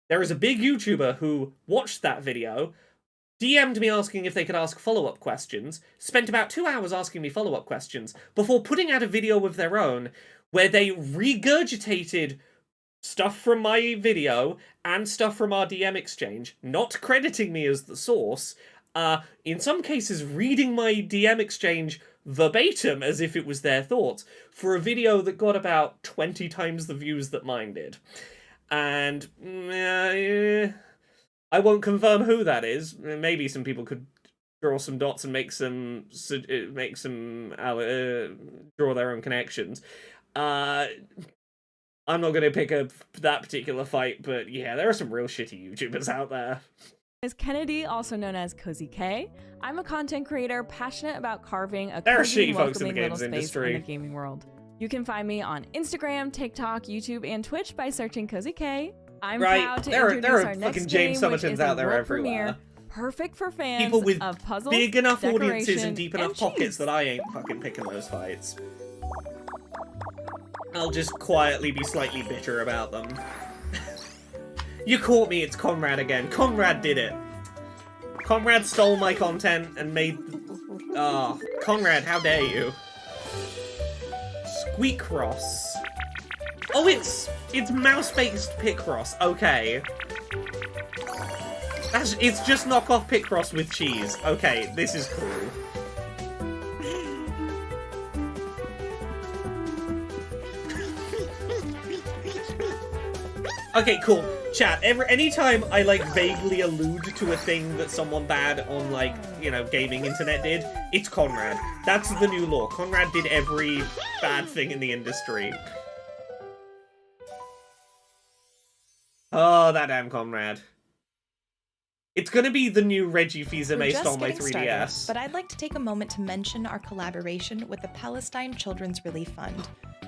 There is a big YouTuber who watched that video, DM'd me asking if they could ask follow-up questions, spent about 2 hours asking me follow-up questions, before putting out a video of their own where they regurgitated stuff from my video and stuff from our DM exchange, not crediting me as the source, in some cases reading my DM exchange verbatim as if it was their thoughts, for a video that got about 20 times the views that mine did. And I won't confirm who that is. Maybe some people could draw some dots and make some draw their own connections. I'm not going to pick up that particular fight, but yeah, there are some real shitty YouTubers out there. Is Kennedy, also known as Cozy K. I'm a content creator passionate about carving a There are cozy, shitty folks in the welcoming little games space industry. in the gaming world. You can find me on Instagram, TikTok, YouTube, and Twitch by searching Cozy K. I'm proud to introduce there are our fucking next James game, which Summertons is out a there world everywhere. premiere, perfect for fans People with of puzzles, big enough audiences decoration, and deep enough pockets that I ain't fucking picking those fights. I'll just quietly be slightly bitter about them. You caught me, it's Conrad again. Conrad did it. Conrad stole my content and made... Oh, Conrad, how dare you. Squeakross. Oh, it's mouse-based Picross. Okay. It's just knockoff Picross with cheese. Okay, this is cool. Okay, cool. Chat, anytime I, like, vaguely allude to a thing that someone bad on, like, you know, gaming internet did, it's Conrad. That's the new law. Conrad did every bad thing in the industry. Oh, that damn Conrad. It's gonna be the new Reggie Fils-Aimé stole my 3DS. Started, but I'd like to take a moment to mention our collaboration with the Palestine Children's Relief Fund.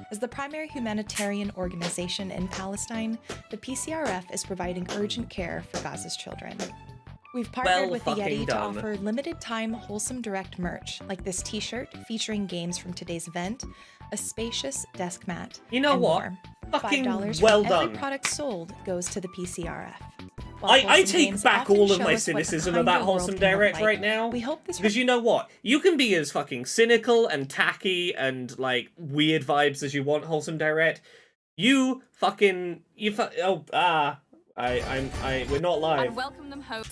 As the primary humanitarian organization in Palestine, the PCRF is providing urgent care for Gaza's children. We've partnered with the Yeti to offer limited-time Wholesome Direct merch, like this t-shirt featuring games from today's event, a spacious desk mat, you know and what? more. Fucking $5 well from every done. product sold goes to the PCRF. I take back all of my cynicism about Wholesome Direct right now. Because you know what? You can be as fucking cynical and tacky and, like, weird vibes as you want, Wholesome Direct. We're not live. Welcome them home.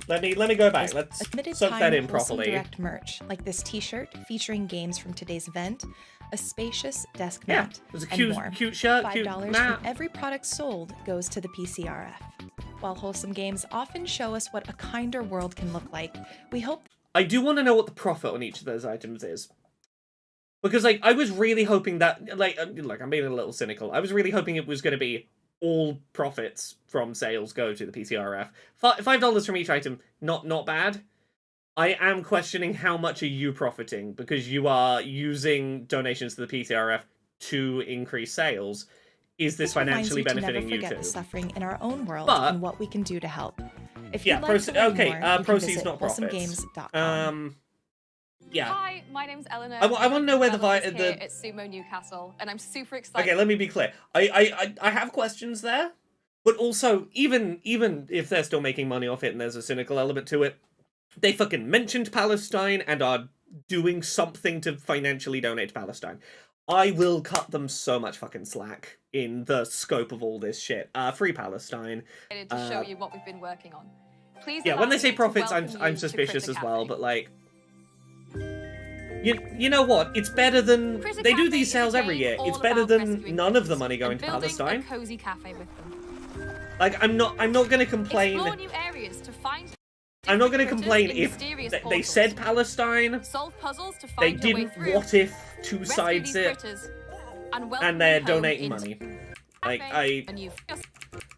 Let me go back. Let's soak that in Wholesome properly. Direct merch, like this t-shirt featuring games from today's event, a spacious desk mat, it was a and cute, more. cute shirt, cute $5 mat. from every product sold goes to the PCRF. While Wholesome Games often show us what a kinder world can look like, we hope... I do want to know what the profit on each of those items is. Because, like, I was really hoping that, like, I'm being a little cynical. I was really hoping it was going to be all profits from sales go to the PCRF. $5 from each item, not bad. I am questioning how much are you profiting, because you are using donations to the PCRF to increase sales. Is this financially benefiting you to never forget too? the suffering in our own world But- and what we can do to help. If Yeah, you'd like to learn more, you can proceeds, visit not profits. wholesomegames.com. Yeah. Hi, my name's Eleanor. I want to know where the here at Sumo Newcastle, and I'm super excited. Okay, let me be clear. I have questions there, but also even if they're still making money off it and there's a cynical element to it, they fucking mentioned Palestine and are doing something to financially donate to Palestine. I will cut them so much fucking slack in the scope of all this shit. Free Palestine. To show you what we've been working on. Please. Yeah, allow when they me say to profits, welcome I'm you to suspicious Critter as well. Cafe. But like, you know what? It's better than Critter they do Cafe these is a sales every game year. It's all better about than rescuing none of the kittens money going and to building Palestine. a cozy cafe with them. Like, I'm not gonna complain. Explore new areas to find. I'm not gonna critters complain in if mysterious they portals. said Palestine. Solve puzzles to They find your way didn't. through. What if two Rescue sides these it? critters, and welcome And they're them home donating into money. Like, cafe, and you've just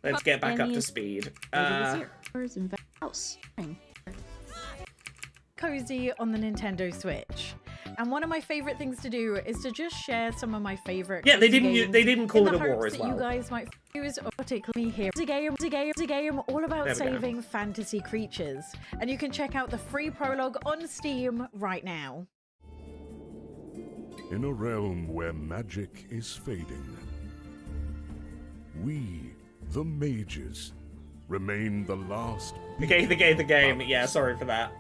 let's get back up Any to speed. Cozy on the Nintendo Switch. And one of my favorite things to do is to just share some of my favorite. Yeah, they cozy didn't. games They didn't call in it the a war hopes as that well. You guys might use or particularly here. It's a game all about There we go. saving fantasy creatures, and you can check out the free prologue on Steam right now. In a realm where magic is fading, we, the mages, remain the last. Okay, the game. Yeah, sorry for that.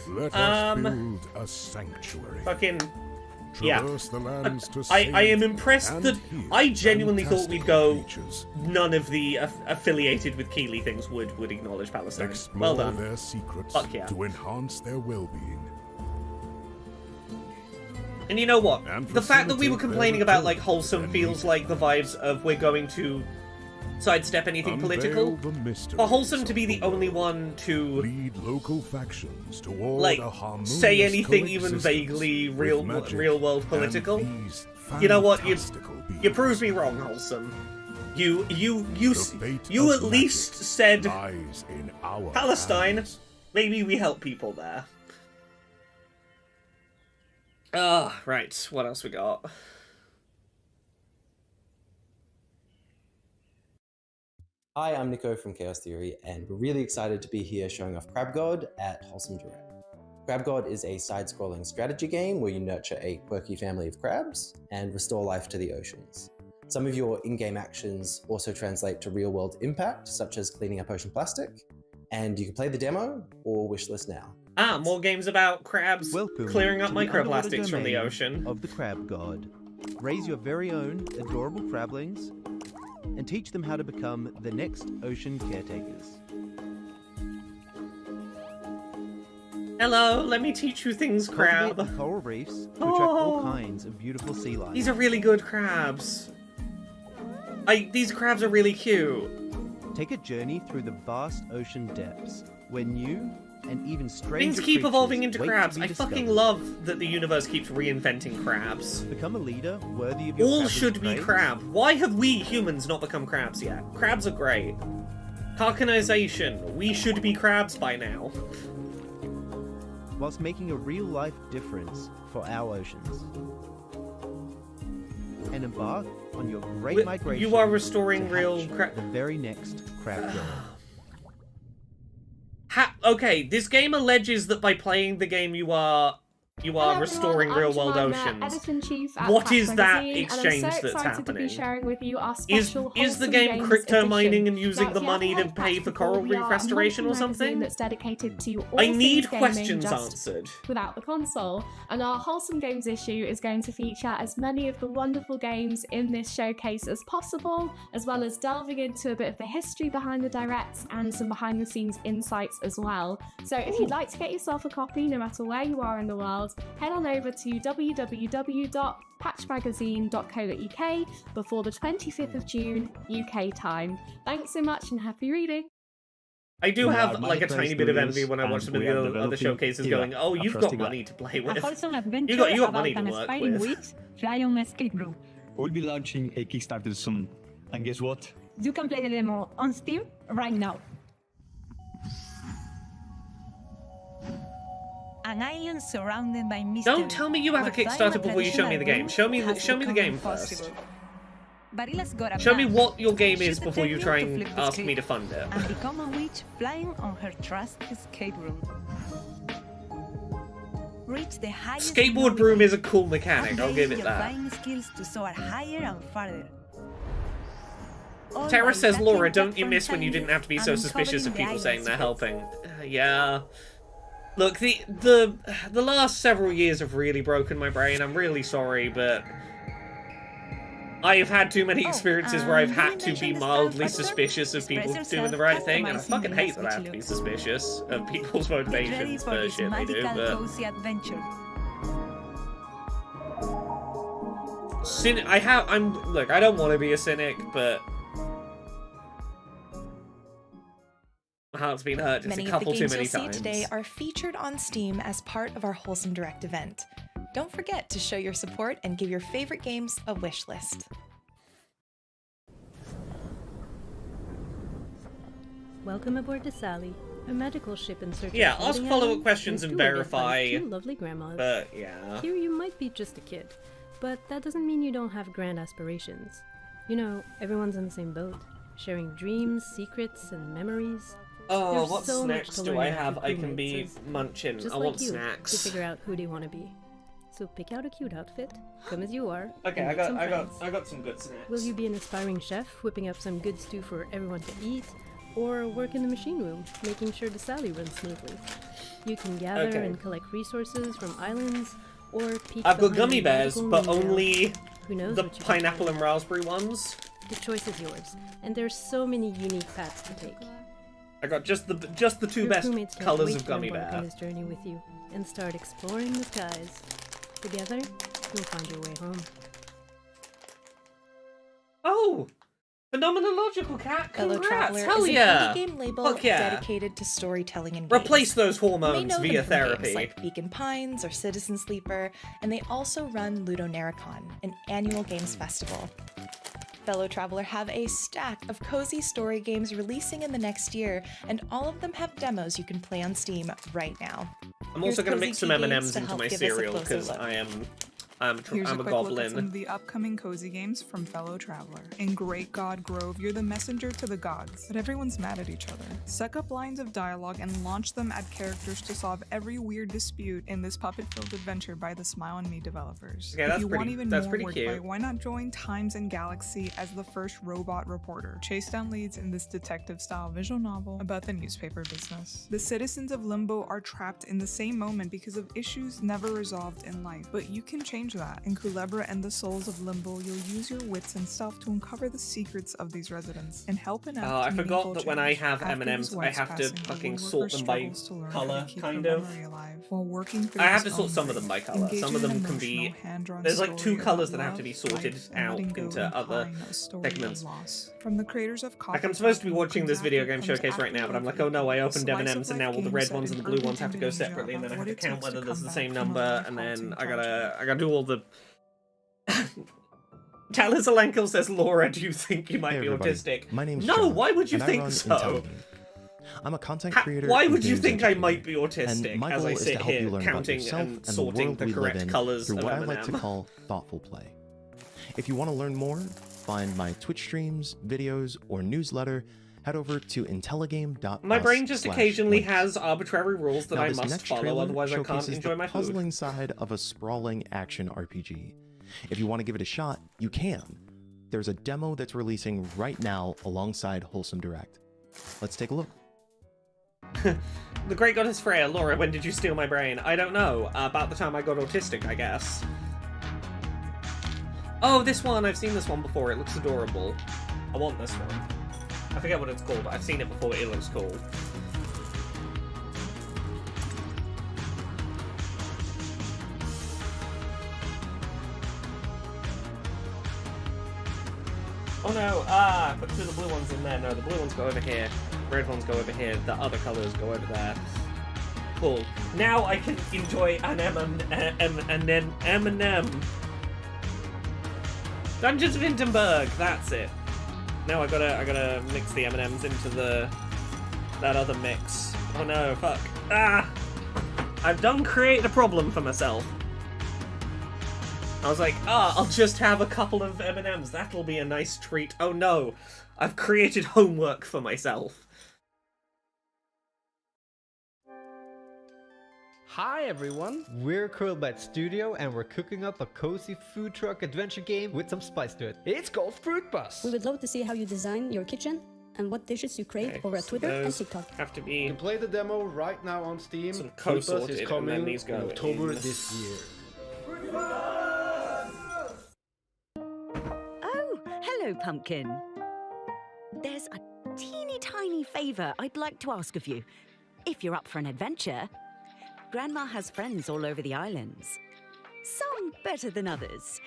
Let us build a sanctuary. Fucking. Traverse the lands to I am save impressed and that heal I genuinely thought we'd go. creatures. None of the affiliated with Keeley things would acknowledge Palestine. Explore Well done. their secrets Fuck yeah. to enhance their well-being. And you know what? And The fact that we were facilitate complaining their about like return Wholesome when feels like the vibes of we're going to sidestep anything Unveil political. the mysteries For Wholesome to of be the only one to lead local factions toward like a harmonious say anything even coexistence vaguely with real magic world and political. these You know what? You fantastical proved me wrong, Wholesome. You fate at of least said lies in our Palestine. hands. Maybe we help people there. Right. What else we got? Hi, I'm Nico from Chaos Theory, and we're really excited to be here showing off Crab God at Wholesome Direct. Crab God is a side-scrolling strategy game where you nurture a quirky family of crabs and restore life to the oceans. Some of your in-game actions also translate to real-world impact, such as cleaning up ocean plastic, and you can play the demo or wishlist now. More games about crabs clearing up to the underwater microplastics from the domain ocean. Of the Crab God. Raise your very own adorable crablings and teach them how to become the next ocean caretakers. Hello, let me teach you things, crab. Cultivate the coral reefs to attract all kinds of beautiful sea life. These are really good crabs. These crabs are really cute. Take a journey through the vast ocean depths, where new and even stranger Things keep evolving creatures into wait to crabs. be I fucking discovered. love that the universe keeps reinventing crabs. Become a leader worthy of your All crabby should be praise. crab. Why have we humans not become crabs yet? Crabs are great. Carcanization. We should be crabs by now. Whilst making a real-life difference for our oceans. And embark on your great migration. You are restoring to real hatch crab. the very next crab girl. Okay, this game alleges that by playing the game you are restoring real-world oceans. Editor-in-Chief at What Patch is that Magazine, exchange and I'm so that's excited happening? To be sharing with you our Is special the Wholesome game Games crypto edition. mining and using Now, the if you money haven't to heard pay Patch for before, coral we are reef a restoration or monthly magazine something? That's dedicated to all I things need gaming, questions just answered. without the console. And our Wholesome Games issue is going to feature as many of the wonderful games in this showcase as possible, as well as delving into a bit of the history behind the directs and some behind the scenes insights as well. So if you'd like to get yourself a copy, no matter where you are in the world, head on over to www.patchmagazine.co.uk before the 25th of June UK time. Thanks so much and happy reading. I do We have are like a tiny bit of envy when I watch some of the other showcases going, oh, you've got money to play with. You got money to work with. Fly on escape room. We'll be launching a Kickstarter soon. And guess what? You can play the demo on Steam right now. An island surrounded by mystery. Don't tell me you have a Kickstarter before you show me the game. Show me the game first. Show me what your game is before you try and ask me to fund it. And become a witch flying on her trust escape room. Reach the highest Skateboard broom is a cool mechanic, I'll give it your that. flying skills to soar higher and farther. All Tara while says, Laura, lacking don't you platform miss when you didn't have to be so and suspicious of uncovering people the saying they're island's helping? Yeah. Look, the last several years have really broken my brain. I'm really sorry, but I have had too many experiences where I've had to be mildly suspicious of people doing the right thing, and I fucking hate that I have to be suspicious of people's motivations for shit they do, but... adventure. Look, I don't want to be a cynic, but my heart's been hurt just Many a couple of the too games many you'll see times. today are featured on Steam as part of our Wholesome Direct event. Don't forget to show your support and give your favorite games a wish list. Welcome aboard to Sally, a medical ship in search Yeah, of ask floating follow-up items questions and stewarded by verify, two lovely grandmas. but yeah. Here you might be just a kid, but that doesn't mean you don't have grand aspirations. You know, everyone's in the same boat, sharing dreams, secrets, and memories. Oh, There's what so much snacks to do learn I about have your I can crewmates, be as- munching? just I like want you, snacks. to figure out who they want to be. So pick out a cute outfit, come as you are. Okay, and I make some friends. got some good snacks. Will you be an aspiring chef, whipping up some good stew for everyone to eat, or work in the machine room, making sure the Sally runs smoothly? You can gather Okay. and collect resources from islands, or peek I've got behind gummy the bears, magical but window. only Who knows the what you pineapple and raspberry ones. The choice is yours, and there's so many unique paths to take. I got just the two Your best crewmates can't colors wait of to gummy embark bear. on this journey with you and start exploring the skies. Together, you'll find your way home. Oh, phenomenological cat! Fellow Congrats! Traveler Hell is yeah! an indie game label Fuck yeah! dedicated to storytelling and Replace those You may hormones know them via from therapy. games like Beacon Pines or Citizen Sleeper, and they also run Ludonaricon, an annual games festival. Fellow Traveler have a stack of cozy story games releasing in the next year, and all of them have demos you can play on Steam right now. I'm also Here's going to cozy mix some key games M&Ms to into help my give us a cereal closer because look. I'm Here's a a quick look at some goblin. of the upcoming cozy games from fellow Traveler. In Great God Grove, you're the messenger to the gods, but everyone's mad at each other. Suck up lines of dialogue and launch them at characters to solve every weird dispute in this puppet-filled adventure by the Smile and Me developers. Okay, if that's you want pretty- even that's more pretty wordplay, cute. why not join Times and Galaxy as the first robot reporter? Chase down leads in this detective-style visual novel about the newspaper business. The citizens of Limbo are trapped in the same moment because of issues never resolved in life, but you can change change that. In Culebra and the Souls of Limbo, you'll use your wits and stuff to uncover the secrets of these residents and help enact Oh, I meaningful forgot that when I change. have After M&Ms, his I wife's have to passing, the fucking woodworker sort them by struggles to learn how colour, to keep kind her of. memory alive while working through I have his to sort own some of them grief. by colour. Engage Some of in an them can be... emotional, hand-drawn There's like story two colours about that have to be love, sorted life, and out letting go into and other crying, a story of segments. loss. From the creators of Like, I'm supposed to be watching this video game showcase right now, but I'm like, oh no, I opened Slice M&Ms of and now life all the games red set ones in and the blue urban ones have to go Indonesia separately, and then I about have what to it count takes to whether there's come the back same from a number, life and halting then I tragedy. gotta do all the... Talisalenko says, Laura, do you think you might Hey be everybody, autistic? my name's No, John, why would you and I think run so? IntelliGame. I'm a content creator. Why and would you games think I educator, might be and autistic my as goal I is sit to help here you learn about counting yourself and and the sorting world the we live correct in colours through of what I like to M&M? call thoughtful play. If you want to learn more, find my Twitch streams, videos, or newsletter, head over to intelligame.us. My brain just occasionally has arbitrary rules that Now, I this must next follow, trailer otherwise I can't showcases enjoy the my food. puzzling side of a sprawling action RPG. If you want to give it a shot, you can. There's a demo that's releasing right now alongside Wholesome Direct. Let's take a look. The Great Goddess Freya, Laura, when did you steal my brain? I don't know. About the time I got autistic, I guess. Oh, this one! I've seen this one before. It looks adorable. I want this one. I forget what it's called, but I've seen it before. It looks cool. Oh no, put two of the blue ones in there. No, the blue ones go over here. Red ones go over here. The other colours go over there. Cool. Now I can enjoy an M&M. Dungeons of Hindenburg, that's it. Now I gotta mix the M&Ms into that other mix. Oh no, fuck. Ah! I've done create a problem for myself. I was like, I'll just have a couple of M&Ms. That'll be a nice treat. Oh no, I've created homework for myself. Hi everyone, we're Curlbite Studio and we're cooking up a cozy food truck adventure game with some spice to it. It's called Fruit Bus. We would love to see how you design your kitchen and what dishes you create over at Twitter and TikTok. Have to be. You can play the demo right now on Steam. Sort of Fruit Bus co-sorted, is and coming then these go in October in. this year. Oh, hello, Pumpkin. There's a teeny tiny favour I'd like to ask of you. If you're up for an adventure, Grandma has friends all over the islands. Some better than others.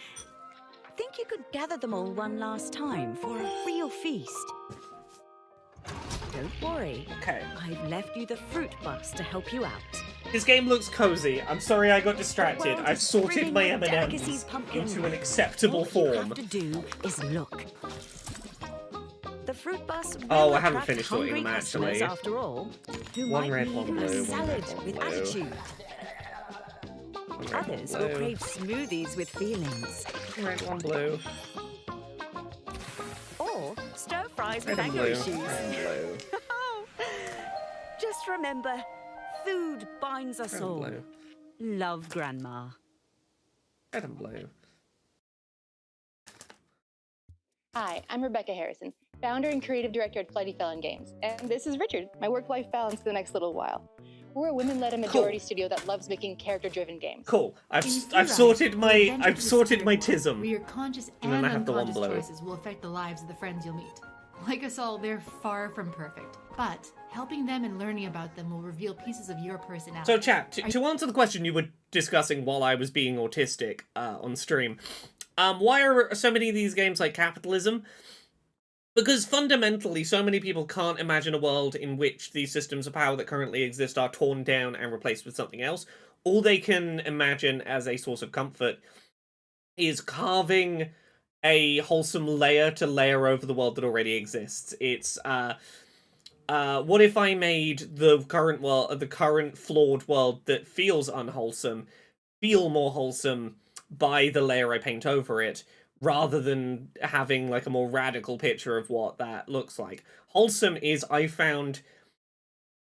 Think you could gather them all one last time for a real feast? Don't worry. Okay. I've left you the Fruit Bus to help you out. This game looks cozy. I'm sorry I got distracted. world I've is sorted brimming my with M&Ms delicacies, Pumpkin. into an acceptable All form. you have to do is look. The Fruit Bus will Oh, I haven't attract finished sorting hungry them, customers actually. after all, who One might red, need one blue, a one salad red, one with blue. attitude. Others will blue. crave smoothies with feelings. Red, one blue. Or stir fries Red with and mango blue. issues. Red and blue. Just remember, food binds us Red and all. blue. Love, Grandma. Red and blue. Hi, I'm Rebecca Harrison, founder and creative director at Flighty Felon Games. And this is Richard, my work-life balance for the next little while. We're a women-led and majority studio that loves making character-driven games. Cool. I've In sorted Theorize, my you adventure I've to sorted my spirit tism. Where your conscious And and then I have the one unconscious blue. choices will affect the lives of the friends you'll meet. Like us all, they're far from perfect. But helping them and learning about them will reveal pieces of your personality. So, chat, to answer the question you were discussing while I was being autistic on stream, why are so many of these games like capitalism? Because fundamentally, so many people can't imagine a world in which these systems of power that currently exist are torn down and replaced with something else. All they can imagine as a source of comfort is carving a wholesome layer to layer over the world that already exists. It's, what if I made the current world, the current flawed world that feels unwholesome, feel more wholesome by the layer I paint over it, rather than having like a more radical picture of what that looks like. Wholesome is, I found,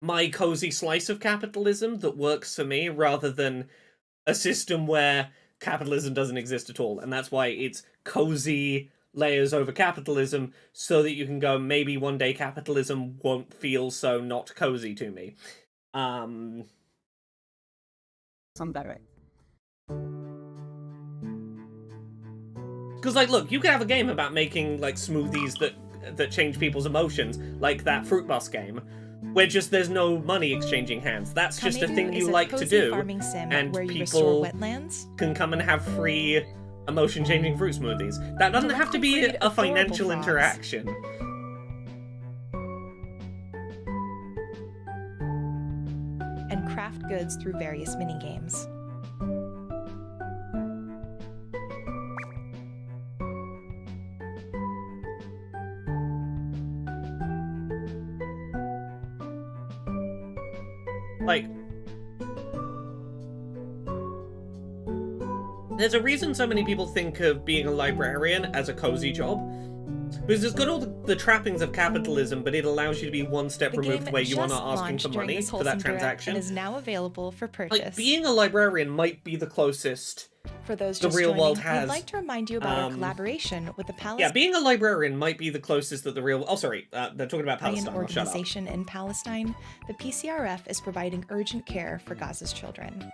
my cozy slice of capitalism that works for me, rather than a system where capitalism doesn't exist at all. And that's why it's cozy layers over capitalism, so that you can go, maybe one day capitalism won't feel so not cozy to me. Some direct. Because, like, look, you could have a game about making, like, smoothies that change people's emotions, like that Fruit Bus game, where just there's no money exchanging hands. That's just a thing you like to do, and people can come and have free emotion-changing fruit smoothies. That doesn't have to be a financial interaction. And craft goods through various mini-games. Like, there's a reason so many people think of being a librarian as a cozy job. Because it's got all the trappings of capitalism, but it allows you to be one step removed where you are not asking for money for that transaction. And is now available for purchase. Like, being a librarian might be the closest for those the real world has. We'd like to remind you about our collaboration with the Palestine. Yeah, being a librarian might be the closest that the real. Oh, sorry, they're talking about Palestine. An organization in Palestine, the PCRF is providing urgent care for Gaza's children.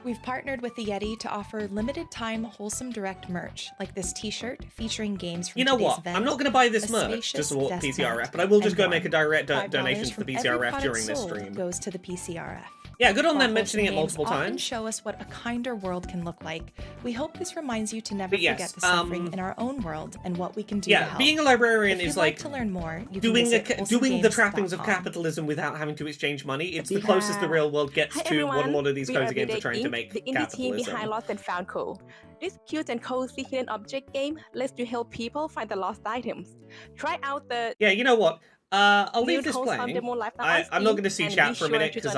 We've partnered with the Yeti to offer limited-time Wholesome Direct merch, like this T-shirt featuring games from today's event. I'm not going to buy this merch to support PCRF, but I will just go make a direct donation to the PCRF during this stream. Goes to the PCRF. Yeah, good on them mentioning it multiple times. Show us what a kinder world can look like. We hope this reminds you to never forget the suffering in our own world and what we can do to help. Being a librarian is like to learn more, you doing the trappings of capitalism without having to exchange money. It's the closest the real world gets to what a lot of these cozy games are trying to make the indie team behind Lost and Found Co. This cute and cozy hidden object game lets you help people find the lost items. Try out the... Yeah, you know what? I'll leave this playing. I'm not going to see chat for a minute because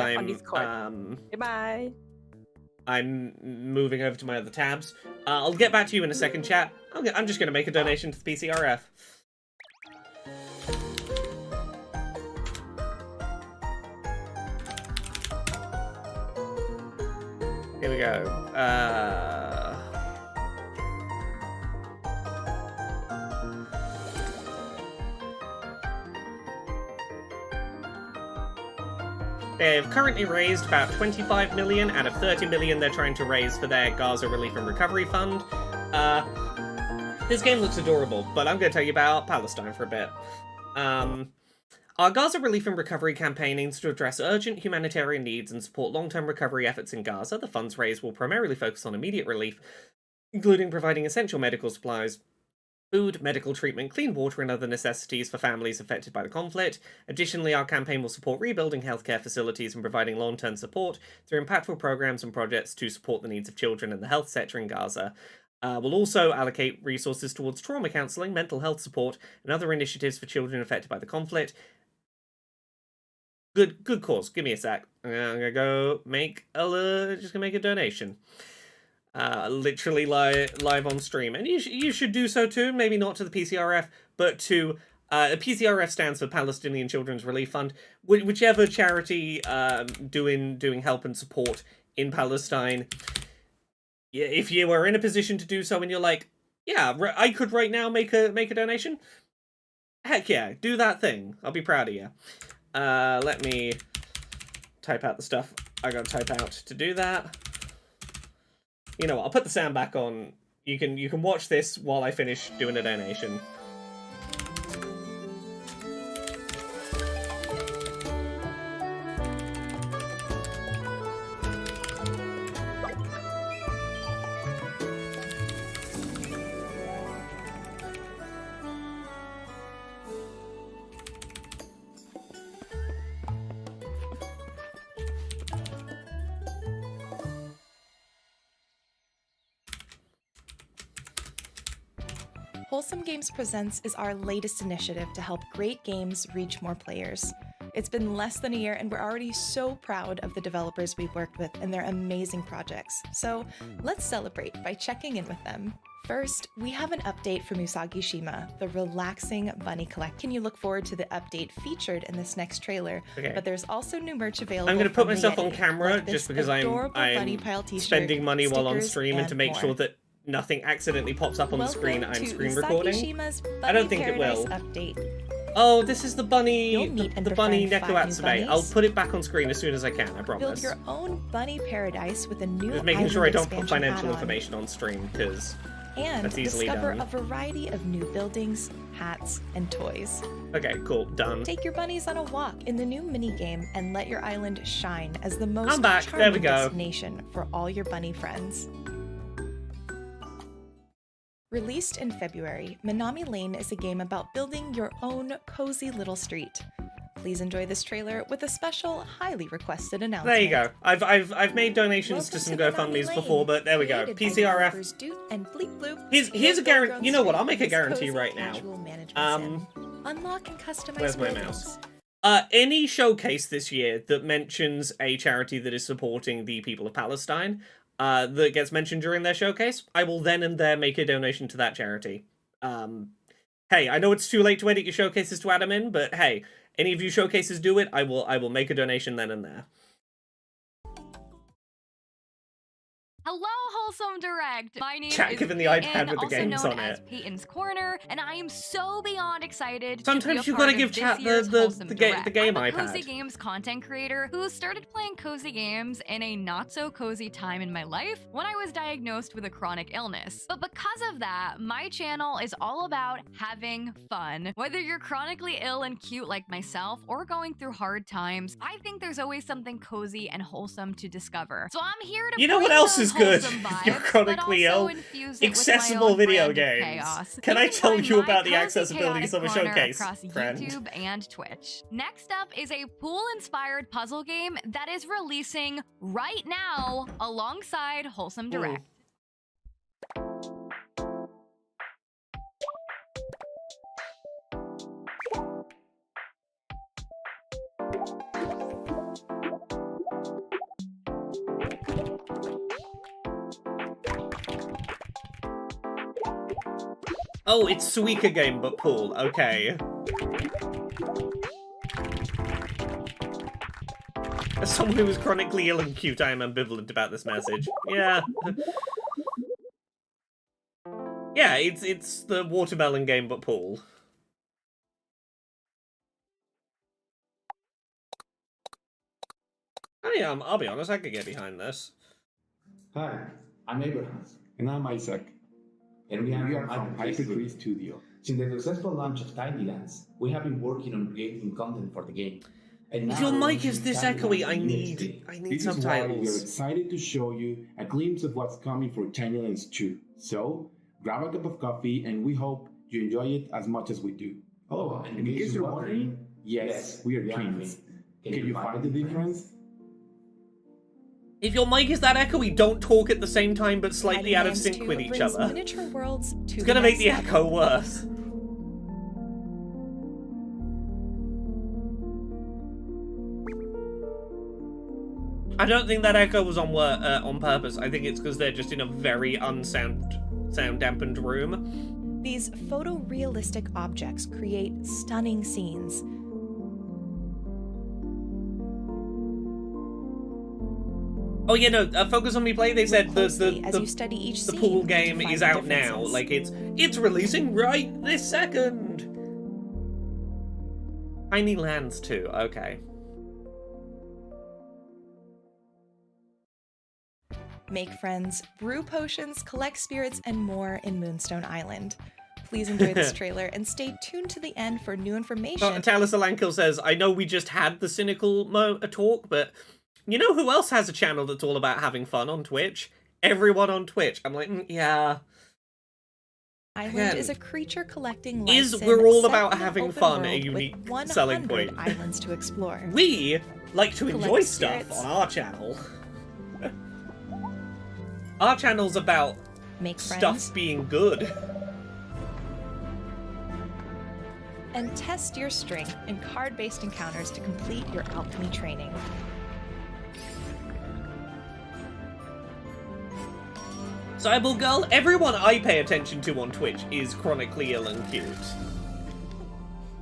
Goodbye. I'm moving over to my other tabs. I'll get back to you in a second, chat. I'm just going to make a donation to the PCRF. Here we go. They've currently raised about 25 million out of 30 million they're trying to raise for their Gaza Relief and Recovery Fund. This game looks adorable, but I'm going to tell you about Palestine for a bit. Our Gaza Relief and Recovery campaign aims to address urgent humanitarian needs and support long-term recovery efforts in Gaza. The funds raised will primarily focus on immediate relief, including providing essential medical supplies, food, medical treatment, clean water, and other necessities for families affected by the conflict. Additionally, our campaign will support rebuilding healthcare facilities and providing long-term support through impactful programs and projects to support the needs of children in the health sector in Gaza. We'll also allocate resources towards trauma counselling, mental health support, and other initiatives for children affected by the conflict. Good cause. Give me a sec. I'm gonna go make a donation. Literally live on stream, and you should do so too. Maybe not to the PCRF, but to the PCRF stands for Palestinian Children's Relief Fund, whichever charity doing help and support in Palestine. Yeah, if you are in a position to do so, and you're like, yeah, I could right now make a donation. Heck yeah, do that thing. I'll be proud of you. Let me type out the stuff I gotta type out to do that. You know what, I'll put the sound back on. You can watch this while I finish doing a donation. Wholesome Games Presents is our latest initiative to help great games reach more players. It's been less than a year and we're already so proud of the developers we've worked with and their amazing projects. So let's celebrate by checking in with them. First, we have an update from Usagi Shima, the relaxing bunny collector. Can you look forward to the update featured in this next trailer? Okay. But there's also new merch available. I'm going to put myself on camera just because I'm spending money while on stream and to make sure that nothing accidentally pops up on the screen I'm screen recording. I don't think it will. Update. Oh, this is the bunny, the bunny Neko Atsume. I'll put it back on screen as soon as I can, I promise. Build your own bunny paradise with a new Just making sure I don't put financial information on stream, because and That's easily discover done. a variety of new buildings, hats, and toys. Okay, cool, done. Take your bunnies on a walk in the new minigame and let your island shine as the most I'm back. There we charming go. destination for all your bunny friends. Released in February, Minami Lane is a game about building your own cozy little street. Please enjoy this trailer with a special, highly requested announcement. There you go. I've made donations to some GoFundMes before, but there we go. PCRF. And Bleep Bloop. Here's a guarantee. You know what? I'll make a guarantee right now. Unlock and customize Where's my buildings. mouse? Any showcase this year that mentions a charity that is supporting the people of Palestine, that gets mentioned during their showcase, I will then and there make a donation to that charity. Hey, I know it's too late to edit your showcases to add them in, but hey, any of you showcases do it, I will make a donation then and there. Hello, Wholesome Direct. My name Chat is given the Peyton, iPad with the also games known on as it. Peyton's Corner, and I am so beyond excited. Sometimes to be you've a got to part give of chat this year's Wholesome the Direct. game I'm a iPad. cozy games content creator who started playing cozy games in a not so cozy time in my life when I was diagnosed with a chronic illness. But because of that, my channel is all about having fun. Whether you're chronically ill and cute like myself or going through hard times, I think there's always something cozy and wholesome to discover. So I'm here to You know what bring else those is good? wholesome If you're vibes, chronically but also ill, infuse it with my accessible own video brand of games. chaos. Can I You can tell find you my about the cozy accessibilities of a chaotic corner showcase, across friend? YouTube and Twitch. Next up is a pool-inspired puzzle game that is releasing right now alongside Wholesome Direct. Oh, it's Suika game, but pool. Okay. As someone who is chronically ill and cute, I am ambivalent about this message. Yeah. Yeah, it's the watermelon game, but pool. I'll be honest, I could get behind this. Hi, I'm Abraham. And I'm Isaac. And we are from Hyper Studio. Since the successful launch of Tinylands, we have been working on creating content for the game. And If now your mic we're is this launching echoey, I Tinylands need USD. This subtitles. is why we're excited to show you a glimpse of what's coming for Tinylands 2. So, grab a cup of coffee and we hope you enjoy it as much as we do. Oh, and in case you're wondering, yes, we are twins. Can you find the difference? If your mic is that echoey, don't talk at the same time but slightly out of sync with each brings other. Miniature worlds to It's gonna make the next echo level. worse. I don't think that echo was on purpose. I think it's because they're just in a very sound dampened room. These photorealistic objects create stunning scenes. Oh yeah, no. Focus on Me Play. They said as you study each the scene pool to game find is the out now. differences. Like it's releasing right this second. Tiny Lands 2. Okay. Make friends, brew potions, collect spirits, and more in Moonstone Island. Please enjoy this trailer and stay tuned to the end for new information. Talis Alankill says, I know we just had the cynical talk, but you know who else has a channel that's all about having fun on Twitch? Everyone on Twitch. I'm like, yeah. Island Again, is a creature collecting is life sim we're all set about in an having open fun a world unique with 100 selling point. islands to explore. We like to enjoy Collect stuff spirits. on our channel. Our channel's about Make stuff friends. being good. And test your strength in card-based encounters to complete your alchemy training. Cyborg Girl, everyone I pay attention to on Twitch is chronically ill and cute.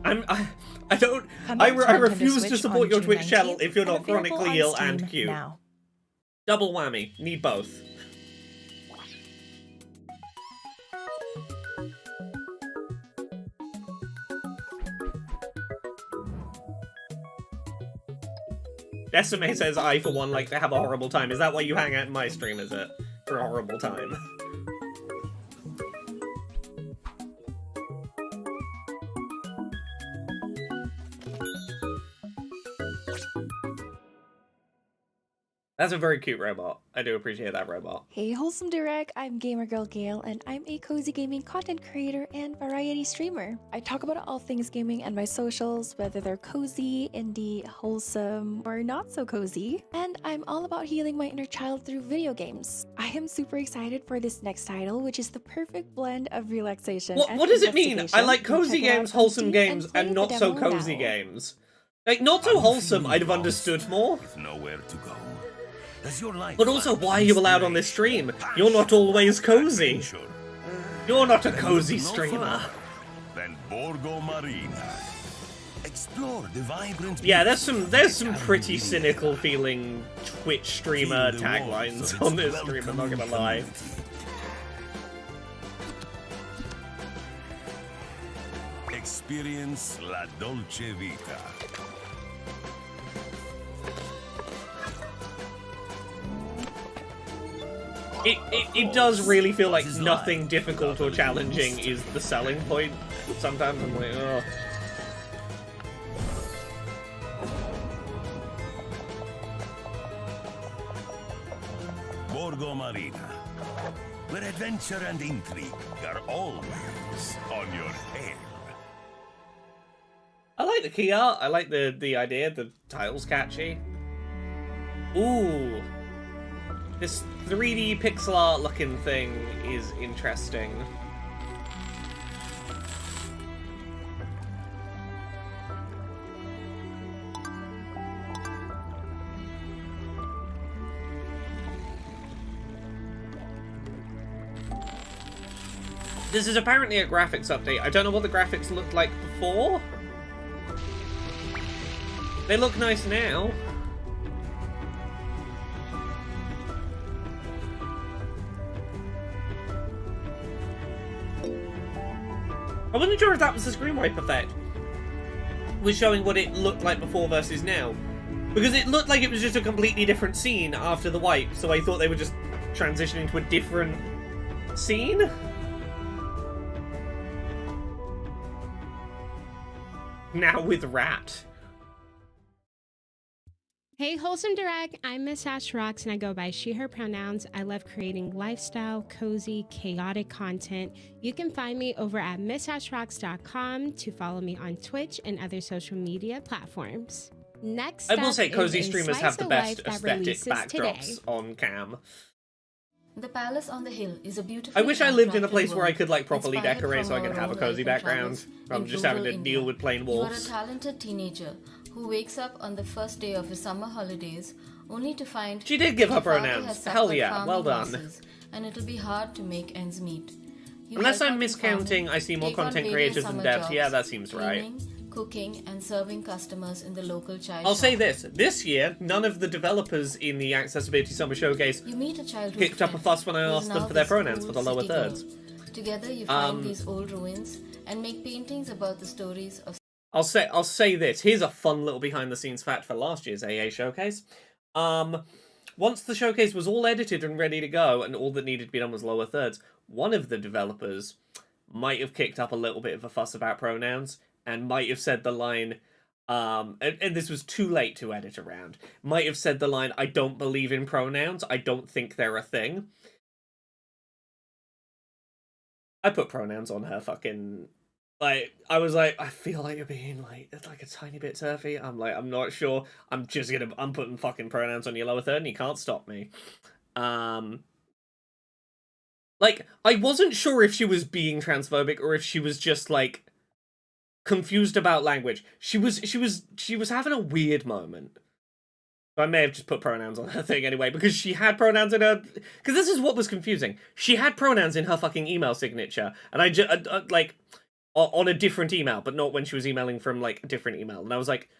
I don't, I refuse to support your Twitch channel if you're not chronically ill and cute. Now. Double whammy, need both. Decime says, I for one like to have a horrible time. Is that why you hang out in my stream, is it? For a horrible time. That's a very cute robot. I do appreciate that robot. Hey Wholesome Direct, I'm Gamer Girl Gail and I'm a cozy gaming content creator and variety streamer. I talk about all things gaming and my socials, whether they're cozy, indie, wholesome, or not so cozy. And I'm all about healing my inner child through video games. I am super excited for this next title, which is the perfect blend of relaxation and What does it mean? I like cozy Check it out games, on wholesome Steam games, play and the not so demo cozy now. games. Like, not so wholesome, I'd have understood more. Nowhere to go. Does your life But also, why are you allowed on this stream? You're not always cozy. You're not a cozy streamer. Then Borgo Marina. Explore the vibrant. Yeah, there's some pretty cynical feeling Twitch streamer taglines on this stream, I'm not gonna lie. Experience la dolce vita. It does really feel like nothing difficult or challenging is the selling point. Sometimes I'm like, oh. Borgo Marina, where adventure and intrigue are always on your tail. I like the key art. I like the idea. The title's catchy. Ooh. This 3D pixel art looking thing is interesting. This is apparently a graphics update. I don't know what the graphics looked like before. They look nice now. I wasn't sure if that was the screen wipe effect. Was showing what it looked like before versus now. Because it looked like it was just a completely different scene after the wipe, so I thought they were just transitioning to a different scene? Now with Rat. Hey, Wholesome Direct, I'm Miss Ash Rocks and I go by she, her pronouns. I love creating lifestyle, cozy, chaotic content. You can find me over at missashrocks.com to follow me on Twitch and other social media platforms. Next I will up say cozy is a streamers slice have the of best life that aesthetic releases backdrops today. on cam. The Palace on the Hill is a beautiful. I wish I lived in a place where I could like properly decorate so I could have a cozy background. I'm just having to deal with plain You are a walls. talented teenager who wakes up on the first day of his summer holidays only to find She did give that her your father pronouns. has Hell suffered yeah, farming well done. losses, and it'll be hard to make ends meet. You Unless help I'm out in miscounting, farming, I see more take on content various creators than summer devs. Yeah, jobs, that seems right. cleaning, cooking, and serving customers in the local chai I'll shop. say this. This year, none of the developers in the Accessibility Summer Showcase You meet a childhood kicked up a friend fuss when I who is asked them now for their this pronouns cool for the lower city girl. thirds. Together you find these old ruins and make paintings about the stories of I'll say this. Here's a fun little behind-the-scenes fact for last year's AA Showcase. Once the showcase was all edited and ready to go, and all that needed to be done was lower thirds, one of the developers might have kicked up a little bit of a fuss about pronouns, and might have said the line, and this was too late to edit around, might have said the line, "I don't believe in pronouns, I don't think they're a thing." I put pronouns on her fucking... Like, I was like, I feel like you're being, like a tiny bit turfy. I'm like, I'm not sure. I'm putting fucking pronouns on your lower third and you can't stop me. Like, I wasn't sure if she was being transphobic or if she was just, like, confused about language. She was having a weird moment. I may have just put pronouns on her thing anyway, because she had pronouns in her... Because this is what was confusing. She had pronouns in her fucking email signature, and I just, like... on a different email, but not when she was emailing from, like, a different email. And I was like,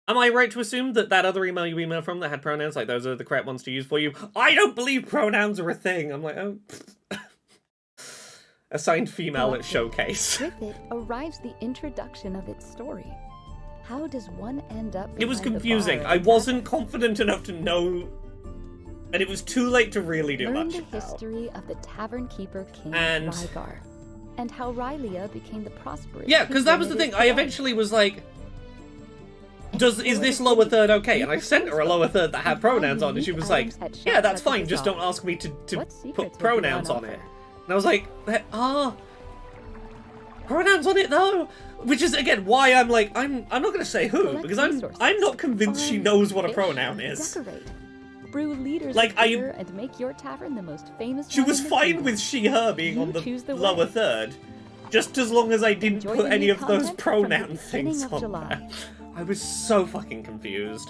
am I right to assume that that other email you emailed from that had pronouns, like, those are the correct ones to use for you? I don't believe pronouns are a thing! I'm like, oh... Assigned female at Showcase. With it arrives the introduction of its story. How does one end up It was behind the confusing. bar I wasn't confident enough to know... And it was too late to really do Learn much the about. history of the Tavern Keeper King And- Rygar, and how Rylia became the prosperous. Yeah, because that was the kingdom thing. it I is today. eventually was like... is this lower third okay? And I sent her a lower third that had pronouns on, and she was like, yeah, that's fine, just don't ask me to put pronouns on it. And I was like, there are pronouns on it though? Which is, again, why I'm like, I'm not going to say who, because I'm not convinced she knows what a pronoun is. Brew leaders like, and make your tavern the most famous. She was fine with she, her being on the lower third, just as long as I didn't put any of those pronoun things on there. I was so fucking confused.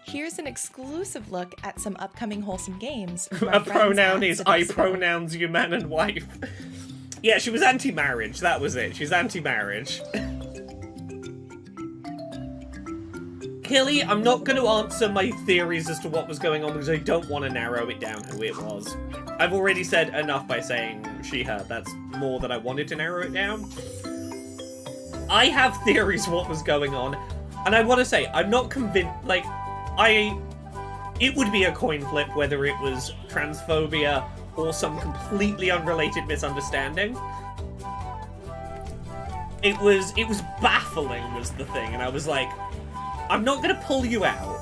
Here's an exclusive look at some upcoming Wholesome games. A pronoun is I pronouns you man and wife. Yeah, she was anti-marriage, that was it. She's anti-marriage. Killy, I'm not going to answer my theories as to what was going on because I don't want to narrow it down who it was. I've already said enough by saying she, her. That's more than I wanted to narrow it down. I have theories what was going on, and I want to say, I'm not convinced, like, it would be a coin flip whether it was transphobia or some completely unrelated misunderstanding. It was baffling was the thing, and I was like, I'm not going to pull you out,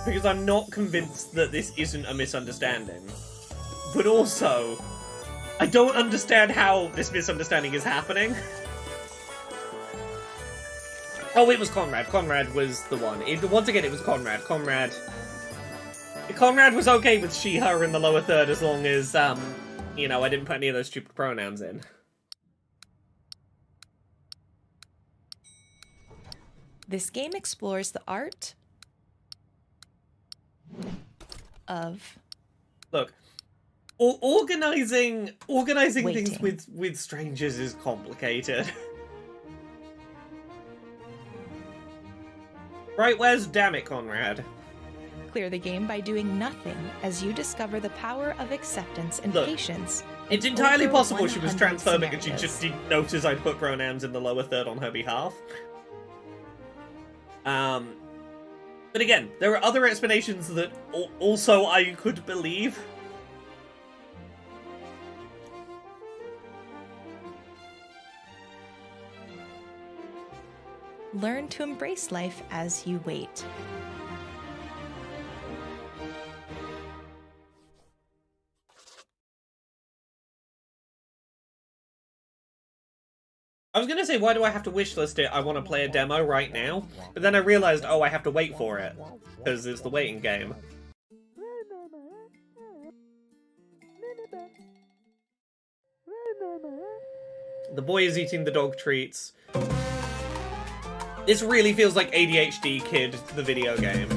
because I'm not convinced that this isn't a misunderstanding. But also, I don't understand how this misunderstanding is happening. Oh, it was Conrad. Conrad was the one. Once again, it was Conrad. Conrad was okay with she, her in the lower third as long as, you know, I didn't put any of those stupid pronouns in. This game explores the art of... Look, organizing things with strangers is complicated. Right, where's damn it, Conrad? Clear the game by doing nothing as you discover the power of acceptance and patience. It's entirely possible she was transphobic and she just didn't notice I'd put pronouns in the lower third on her behalf. But again, there are other explanations that also I could believe. Learn to embrace life as you wait. I was gonna say, why do I have to wishlist it? I want to play a demo right now. But then I realized, oh, I have to wait for it. Because it's the waiting game. The boy is eating the dog treats. This really feels like ADHD Kid, the video game.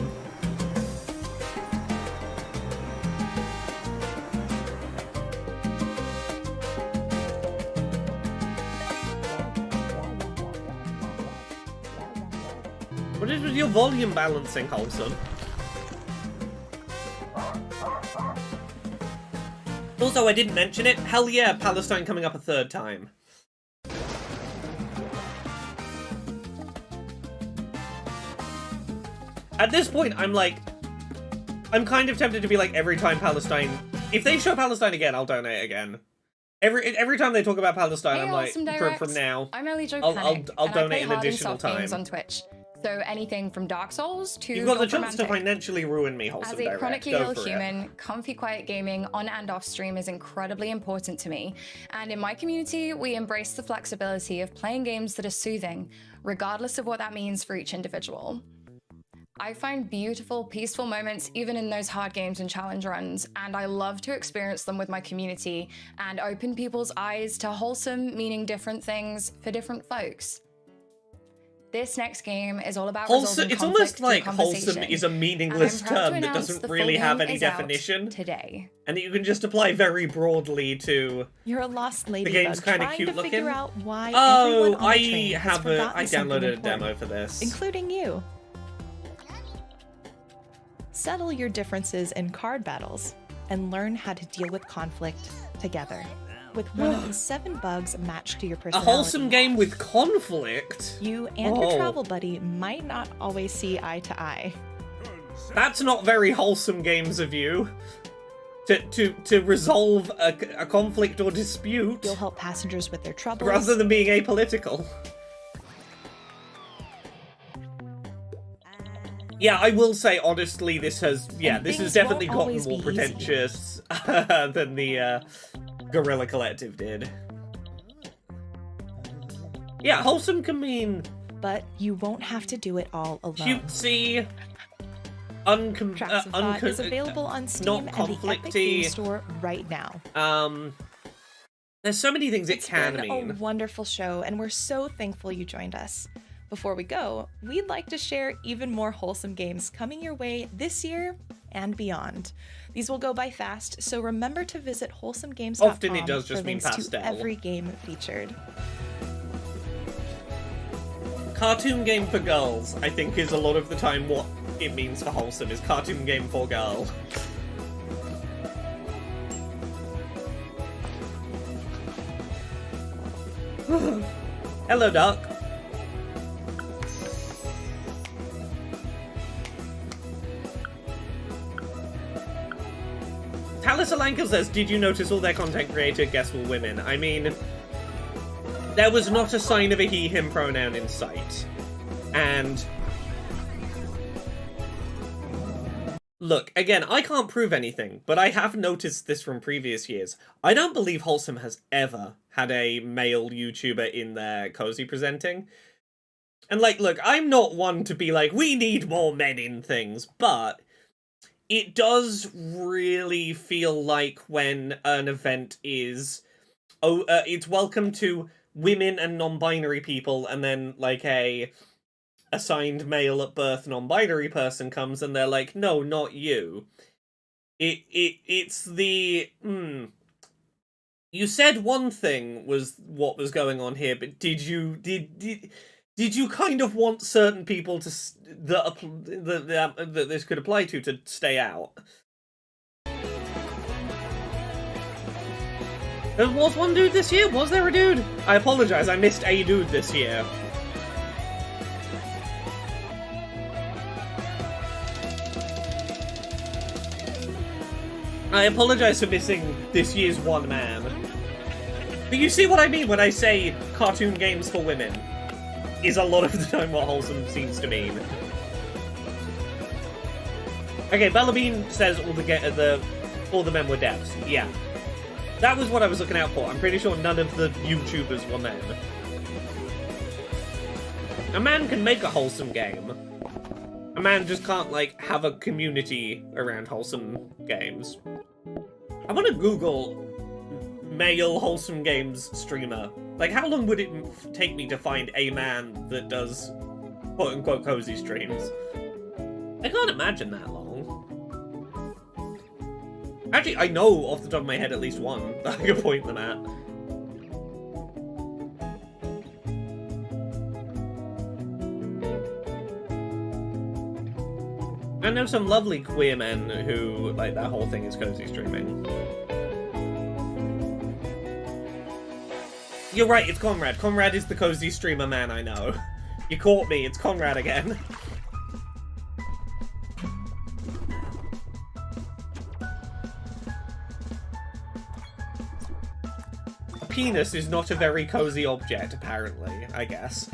What is with your volume balancing, Wholesome? Also, I didn't mention it. Hell yeah, Palestine coming up a third time. At this point, I'm kind of tempted to be like, every time Palestine... If they show Palestine again, I'll donate again. Every time they talk about Palestine, I'm like, from now, I'm Ellie Jo I'll and donate I an play hard and additional soft time. games on Twitch. So anything from Dark Souls to You've got the Dork chance to Romantic. financially ruin me, Wholesome As a Direct. chronically Go ill for it. human, comfy quiet gaming on and off stream is incredibly important to me. And in my community, we embrace the flexibility of playing games that are soothing, regardless of what that means for each individual. I find beautiful, peaceful moments even in those hard games and challenge runs, and I love to experience them with my community and open people's eyes to wholesome meaning different things for different folks. This next game is all about resolving It's conflict almost like through wholesome conversation. is a meaningless And I'm proud to term that announce doesn't the really full have game any is out definition. today. And that you can just apply very broadly to... You're a lost ladybug The game's kind of trying cute to looking. figure out why Oh, everyone on the train has forgotten I something downloaded a demo important, for this. including you. Settle your differences in card battles and learn how to deal with conflict together. With one of the 7 bugs matched to your A personality. wholesome game with conflict? You and your travel buddy might not always see eye to eye. That's not very wholesome games of you. To resolve a conflict or dispute. You'll help passengers with their troubles. Rather than being apolitical. Yeah, I will say, honestly, this has definitely gotten always more be pretentious than the Guerrilla Collective did. Yeah, wholesome can mean... But you won't have to do it all alone. Cutesy, Tracks of Thought is available on Steam and the Epic Games Store right now. There's so many things It's it can been mean. a wonderful show, and we're so thankful you joined us. Before we go, we'd like to share even more wholesome games coming your way this year and beyond. These will go by fast, so remember to visit wholesomegames.com Often it does just for mean links pastel. to every game featured. Cartoon game for girls, I think, is a lot of the time what it means for wholesome, is cartoon game for girl. Hello, Duck. Talis Alanka says, did you notice all their content creator guests were women? I mean, there was not a sign of a he, him pronoun in sight. And look, again, I can't prove anything, but I have noticed this from previous years. I don't believe Wholesome has ever had a male YouTuber in their cozy presenting. And like, look, I'm not one to be like, we need more men in things, but it does really feel like when an event is, it's welcome to women and non-binary people, and then like a assigned male at birth non-binary person comes and they're like, no, not you. It's the you said one thing was what was going on here, but did you kind of want certain people to that this could apply to stay out? There was one dude this year? Was there a dude? I apologize, I missed a dude this year. I apologize for missing this year's one man. But you see what I mean when I say cartoon games for women? Is a lot of the time what wholesome seems to mean. Okay, Bellabean says all the men were devs. Yeah. That was what I was looking out for. I'm pretty sure none of the YouTubers were men. A man can make a wholesome game. A man just can't, like, have a community around wholesome games. I want to Google male wholesome games streamer. Like, how long would it take me to find a man that does quote-unquote cozy streams? I can't imagine that long. Actually, I know off the top of my head at least one that I can point them at. I know some lovely queer men who, like, that whole thing is cozy streaming. You're right, it's Conrad. Conrad is the cozy streamer man I know. You caught me, it's Conrad again. A penis is not a very cozy object, apparently, I guess.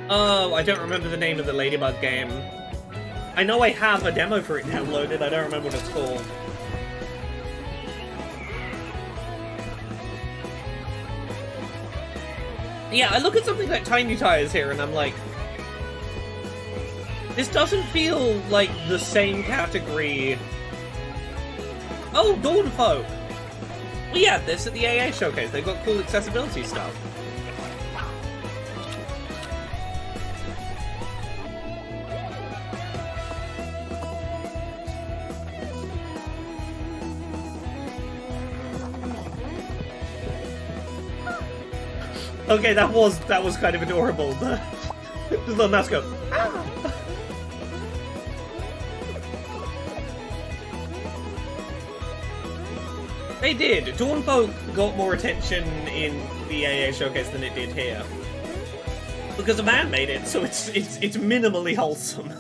Oh, I don't remember the name of the Ladybug game. I know I have a demo for it downloaded, I don't remember what it's called. Yeah, I look at something like Tiny Tires here and I'm like, this doesn't feel like the same category. Oh, Dawnfolk! We had this at the AA showcase, they've got cool accessibility stuff. Okay, that was kind of adorable. Just let mouse go. Ah! They did. Dawnfolk got more attention in the AA showcase than it did here. Because a man made it, so it's minimally wholesome.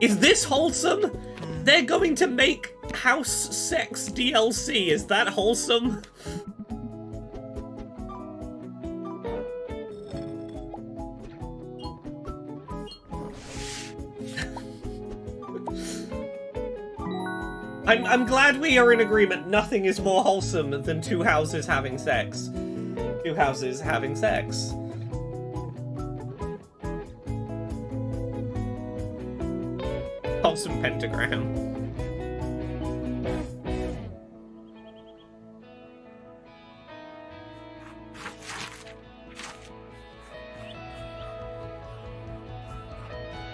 Is this wholesome? They're going to make house sex DLC. Is that wholesome? I'm glad we are in agreement. Nothing is more wholesome than two houses having sex. Two houses having sex. Wholesome pentagram.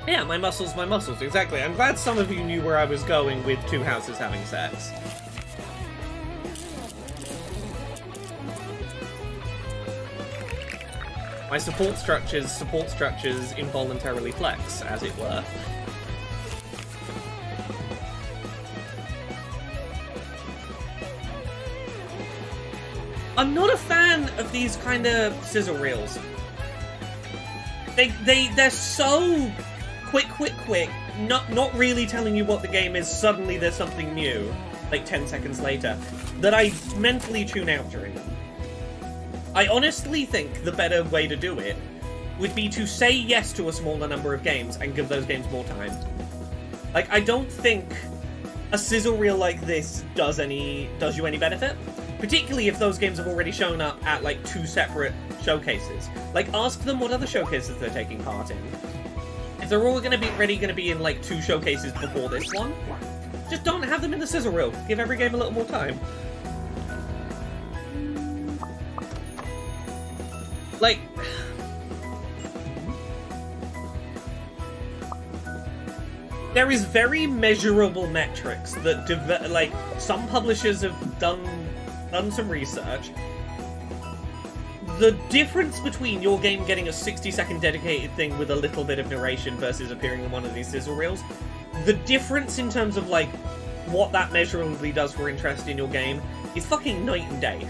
Yeah, my muscles, exactly. I'm glad some of you knew where I was going with two houses having sex. My support structures involuntarily flex, as it were. I'm not a fan of these kind of sizzle reels. They're so quick, not really telling you what the game is, suddenly there's something new, like 10 seconds later, that I mentally tune out during them. I honestly think the better way to do it would be to say yes to a smaller number of games and give those games more time. Like, I don't think a sizzle reel like this does you any benefit, particularly if those games have already shown up at, like, 2 separate showcases. Like, ask them what other showcases they're taking part in. If they're all going to be in, like, 2 showcases before this one, just don't have them in the sizzle reel. Give every game a little more time. Like, there is very measurable metrics that, like, some publishers have done some research. The difference between your game getting a 60-second dedicated thing with a little bit of narration versus appearing in one of these sizzle reels, the difference in terms of, like, what that measurably does for interest in your game is fucking night and day.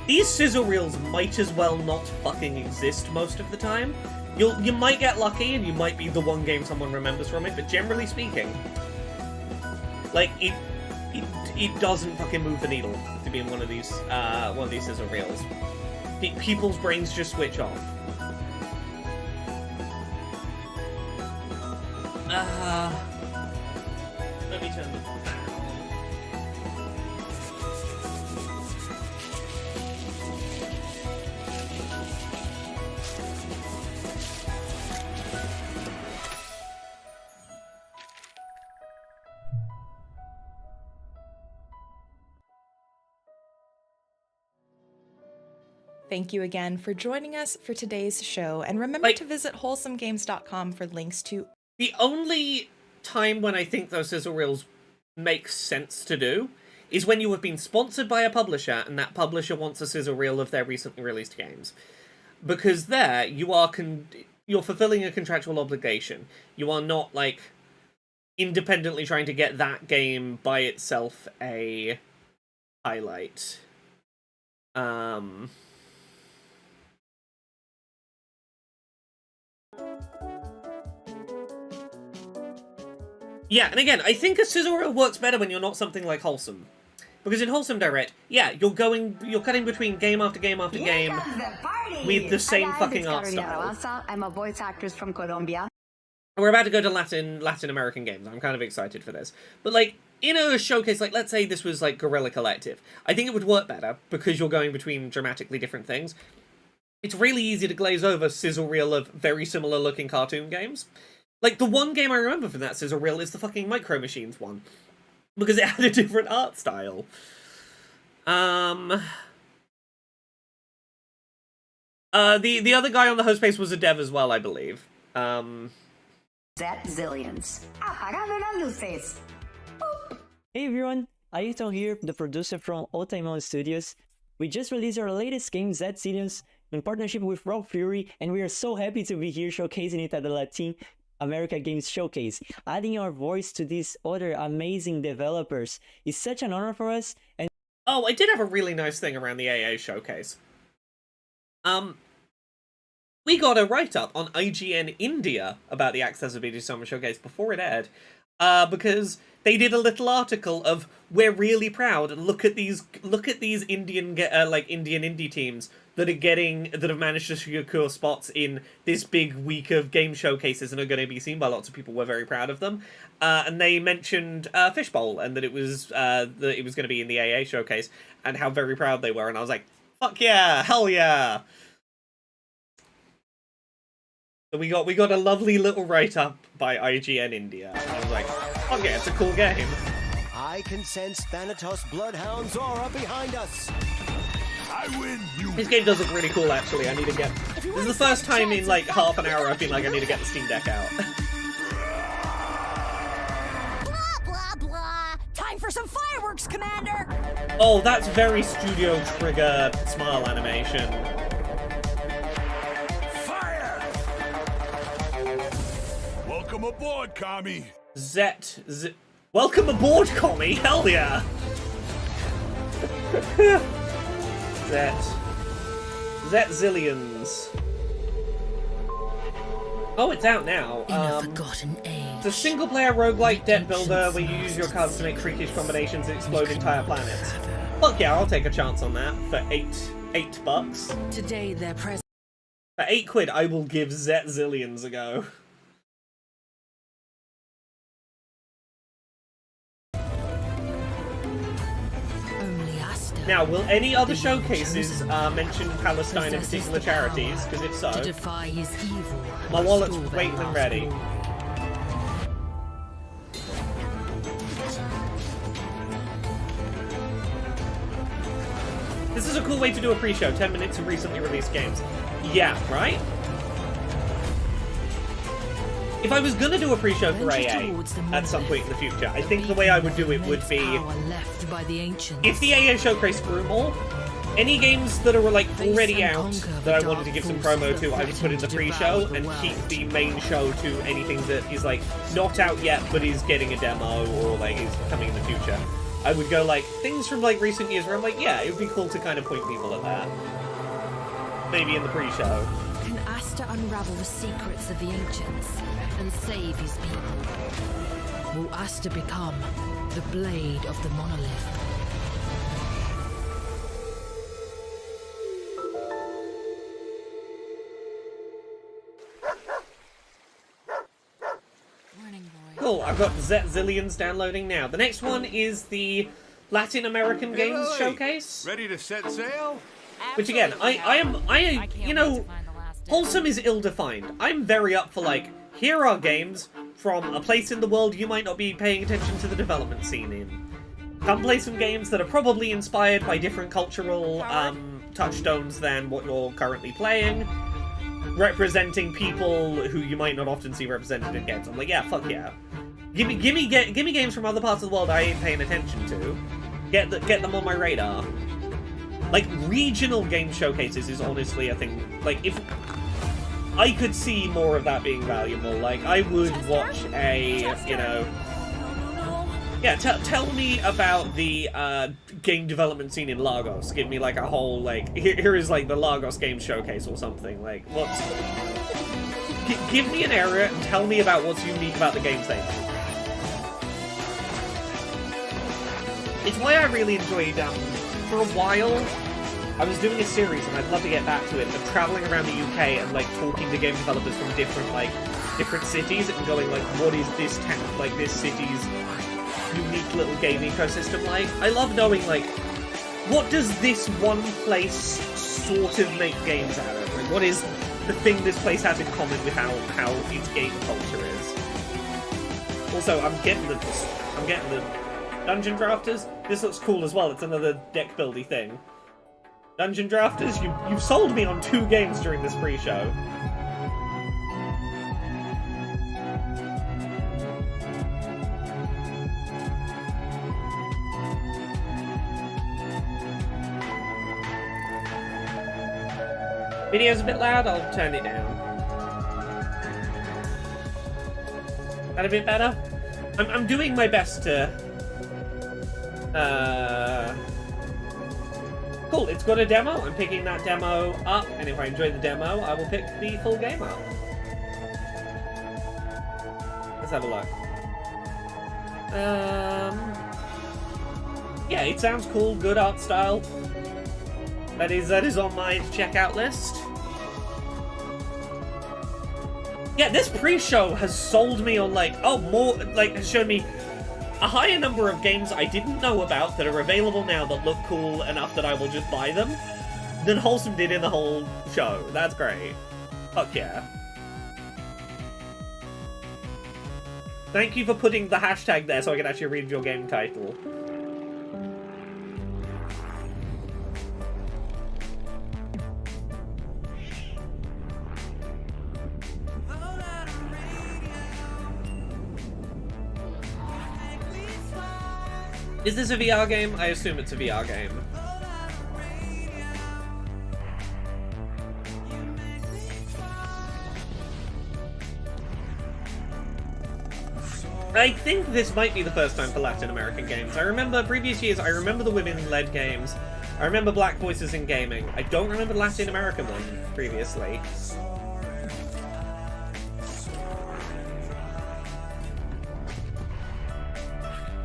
These sizzle reels might as well not fucking exist most of the time. You might get lucky and you might be the one game someone remembers from it, but generally speaking, like, it doesn't fucking move the needle to be in one of these sizzle reels. People's brains just switch off. Let me turn the fan on. Thank you again for joining us for today's show, and remember to visit wholesomegames.com for links to... The only time when I think those sizzle reels make sense to do is when you have been sponsored by a publisher and that publisher wants a sizzle reel of their recently released games. Because there, you're fulfilling a contractual obligation. You are not, like, independently trying to get that game by itself a highlight. Yeah, and again, I think a sizzle reel works better when you're not something like Wholesome. Because in Wholesome Direct, yeah, you're cutting between game after game after game with the same fucking art style. I'm a voice actress from Colombia. We're about to go to Latin American games. I'm kind of excited for this. But, like, in a showcase, like, let's say this was, like, Guerrilla Collective, I think it would work better because you're going between dramatically different things. It's really easy to glaze over sizzle reel of very similar looking cartoon games. Like, the one game I remember from that sizzle reel is the fucking Micro Machines one. Because it had a different art style. The other guy on the host page was a dev as well, I believe. Zillions. Apagando las luces. Hey everyone, Ayrton here, the producer from Otaimon Studios. We just released our latest game, Z Zillions, in partnership with Raw Fury, and we are so happy to be here showcasing it at the Latin America Games Showcase. Adding our voice to these other amazing developers is such an honor for us. And oh, I did have a really nice thing around the AA Showcase. We got a write-up on IGN India about the Accessibility Summer Showcase before it aired, because they did a little article of we're really proud and look at these Indian Indian indie teams that have managed to secure spots in this big week of game showcases and are going to be seen by lots of people. We're very proud of them, and they mentioned Fishbowl and that it was going to be in the AA Showcase and how very proud they were, and I was like, fuck yeah, hell yeah. So we got a lovely little write-up by IGN India. I was like, oh yeah, it's a cool game. I can sense Thanatos Bloodhounds aura behind us. I win. This game does look really cool, actually. I need to get... This is the first time in like half an hour I've been like, I need to get the Steam Deck out. Blah, blah, blah. Time for some fireworks, Commander. Oh, that's very Studio Trigger smile animation. Welcome aboard, Kami. Welcome aboard, Kami. Hell yeah. Zet Zillions. Oh, it's out now. Forgotten age. It's a single-player roguelike deck builder where you use your cards to make freakish combinations and explode entire planets. Fuck yeah, I'll take a chance on that for $8. Today they're present. For £8, I will give Zet Zillions a go. Now, will any other showcases mention Palestine and particular charities? Because if so, my wallet's waiting and ready. This is a cool way to do a pre-show, 10 minutes of recently released games. Yeah, right? If I was gonna do a pre-show for AA at some point in the future, I think the way I would do it would be, if the AA Showcase grew more, any games that are like already out that I wanted to give some promo to, I would put in the pre-show and keep the main show to anything that is like not out yet but is getting a demo or like is coming in the future. I would go like things from like recent years where I'm like, yeah, it would be cool to kind of point people at that. Maybe in the pre-show. Can Asta unravel the secrets of the ancients and save his people? Will Asta become the blade of the monolith? Cool, I've got Zet Zillions downloading now. The next one is the Latin American Games Showcase. Ready to set sail? Which again, you know, Wholesome is ill-defined. I'm very up for like, here are games from a place in the world you might not be paying attention to the development scene in. Come play some games that are probably inspired by different cultural touchstones than what you're currently playing, representing people who you might not often see represented in games. I'm like, yeah, fuck yeah. Give me games from other parts of the world I ain't paying attention to. Get them on my radar. Like, regional game showcases is honestly a thing. Like, if I could see more of that being valuable, like, I would watch a, you know... Yeah, tell me about the game development scene in Lagos. Give me, like, a whole, like... Here is, like, the Lagos Game Showcase or something. Like, what's... Give me an area and tell me about what's unique about the games they make. It's why I really enjoyed, for a while, I was doing a series, and I'd love to get back to it, of traveling around the UK and, like, talking to game developers from different cities, and going, like, what is this town, like, this city's unique little game ecosystem like? I love knowing, like, what does this one place sort of make games out of? Like, what is the thing this place has in common with how its game culture is? Also, I'm getting the Dungeon Drafters. This looks cool as well. It's another deck buildy thing. Dungeon Drafters, you've sold me on 2 games during this pre-show. Video's a bit loud, I'll turn it down. That a bit better? I'm doing my best to... Cool, it's got a demo. I'm picking that demo up, and if I enjoy the demo, I will pick the full game up. Let's have a look. Yeah, it sounds cool. Good art style. That is on my checkout list. Yeah, this pre-show has sold me on, like, has shown me a higher number of games I didn't know about that are available now that look cool enough that I will just buy them than Wholesome did in the whole show. That's great. Fuck yeah. Thank you for putting the hashtag there so I can actually read your game title. Is this a VR game? I assume it's a VR game. I think this might be the first time for Latin American games. I remember previous years, I remember the women-led games. I remember Black Voices in Gaming. I don't remember the Latin American one previously.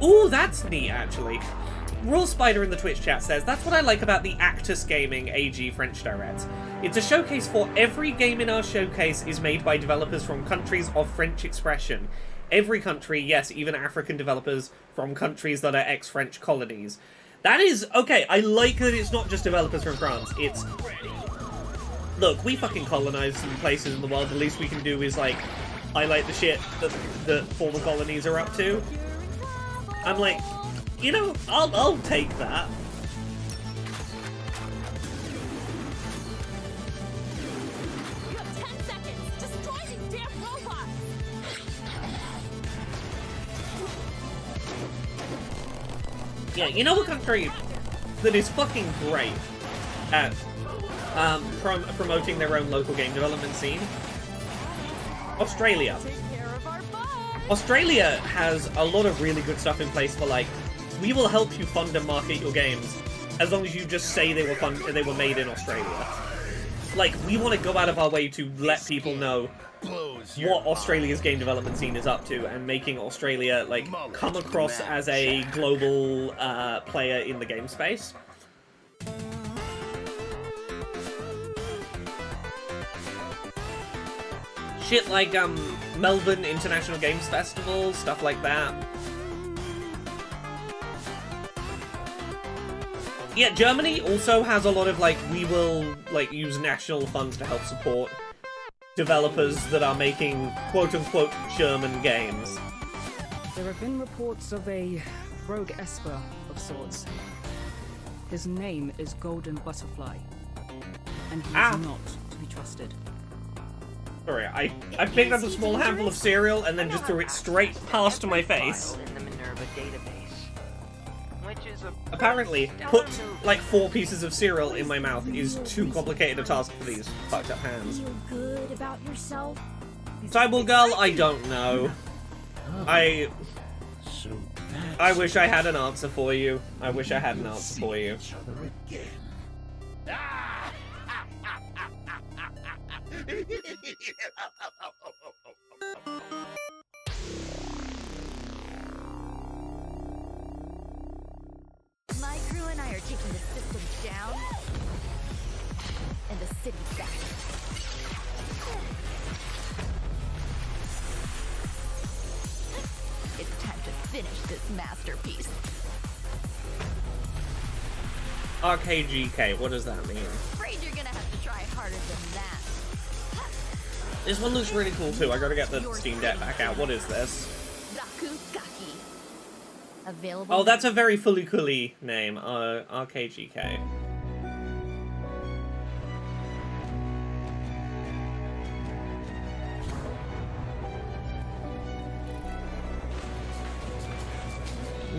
Ooh, that's neat, actually. Raw Spider in the Twitch chat says, that's what I like about the Actus Gaming AG French Direct. It's a showcase for every game in our showcase is made by developers from countries of French expression. Every country, yes, even African developers from countries that are ex-French colonies. That is, okay, I like that it's not just developers from France, it's... Look, we fucking colonized some places in the world, the least we can do is, like, highlight the shit that former colonies are up to. I'm like, you know, I'll take that. You have 10 seconds. Destroy these damn robots. Yeah, you know what country that is fucking great at promoting their own local game development scene? Australia. Australia has a lot of really good stuff in place for, like, we will help you fund and market your games as long as you just say they were made in Australia. Like, we want to go out of our way to let people know what Australia's game development scene is up to and making Australia, like, come across as a global player in the game space. Shit like, Melbourne International Games Festival, stuff like that. Yeah, Germany also has a lot of, like, we will, like, use national funds to help support developers that are making quote-unquote German games. There have been reports of a rogue esper of sorts. His name is Golden Butterfly, and he is not to be trusted. Sorry, I picked up a small handful of cereal and then just threw it straight past my face. Apparently, put like 4 pieces of cereal in my mouth is too complicated a task for these fucked up hands. Feel good about yourself? Cyborg Girl, I don't know. I wish I had an answer for you. I wish I had an answer for you. My crew and I are taking the system down and the city back. It's time to finish this masterpiece. RKGK, what does that mean? Afraid you're gonna have to try harder than that. This one looks really cool too. I gotta get the Steam Deck back out. What is this? Available. Oh, that's a very fully name. RKGK.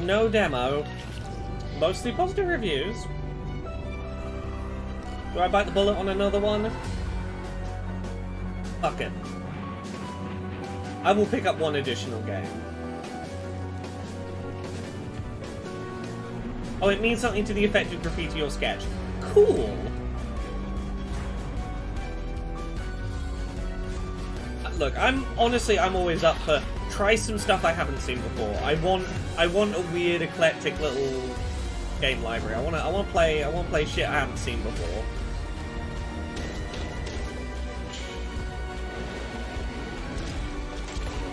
No demo. Mostly positive reviews. Do I bite the bullet on another one? Fuck it. I will pick up one additional game. Oh, it means something to the effect of graffiti or sketch. Cool! Look, I'm always up for try some stuff I haven't seen before. I want a weird, eclectic little game library. I want to play shit I haven't seen before.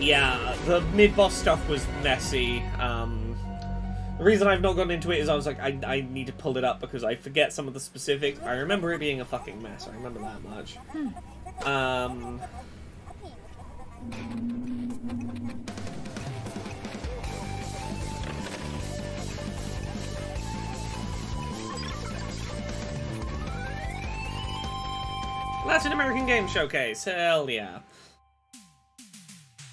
Yeah, the mid-boss stuff was messy. The reason I've not gone into it is I was like, I need to pull it up because I forget some of the specifics. I remember it being a fucking mess. I remember that much. Latin American Game Showcase. Hell yeah.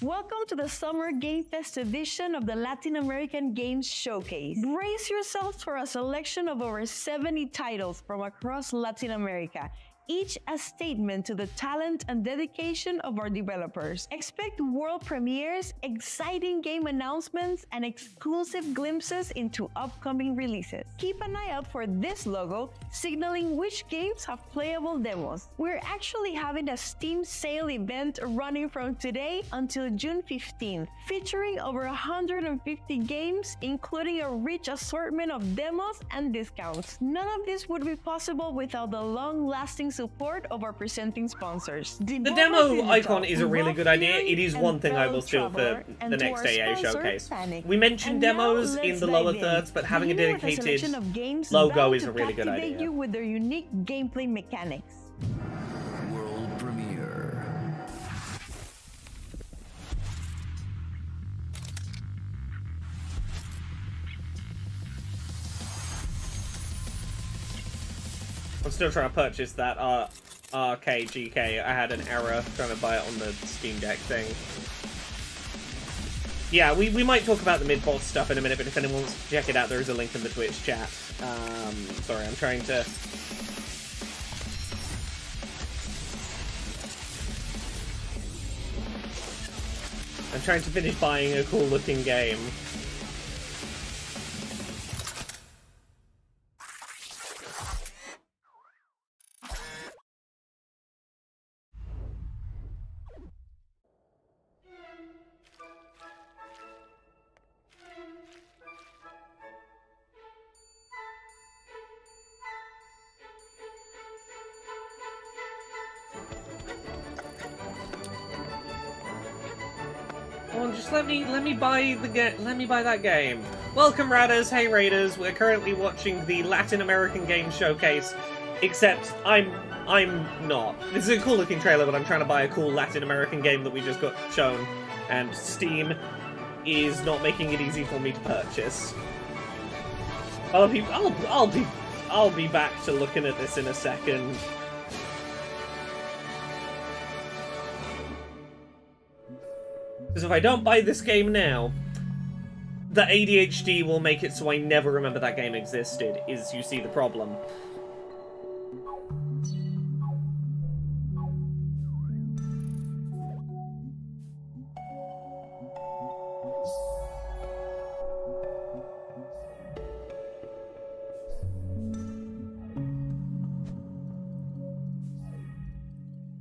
Welcome to the Summer Game Fest edition of the Latin American Games Showcase. Brace yourselves for a selection of over 70 titles from across Latin America, each a statement to the talent and dedication of our developers. Expect world premieres, exciting game announcements, and exclusive glimpses into upcoming releases. Keep an eye out for this logo, signaling which games have playable demos. We're actually having a Steam sale event running from today until June 15th, featuring over 150 games, including a rich assortment of demos and discounts. None of this would be possible without the long-lasting support of our presenting sponsors. The demo icon is a really good idea. It is one thing I will steal for the next AA showcase. We mentioned demos in the lower thirds, but having a dedicated logo is a really good idea. You with their unique gameplay mechanics. World premiere. I'm still trying to purchase that RKGK. I had an error trying to buy it on the Steam Deck thing. Yeah, we might talk about the mid-boss stuff in a minute, but if anyone wants to check it out, there is a link in the Twitch chat. Sorry, I'm trying to... finish buying a cool-looking game. Just let me buy that game. Welcome, Raiders. Hey, Raiders. We're currently watching the Latin American Game Showcase, except I'm not. This is a cool looking trailer, but I'm trying to buy a cool Latin American game that we just got shown, and Steam is not making it easy for me to purchase. I'll be back to looking at this in a second. Because if I don't buy this game now, the ADHD will make it so I never remember that game existed, is, you see, the problem.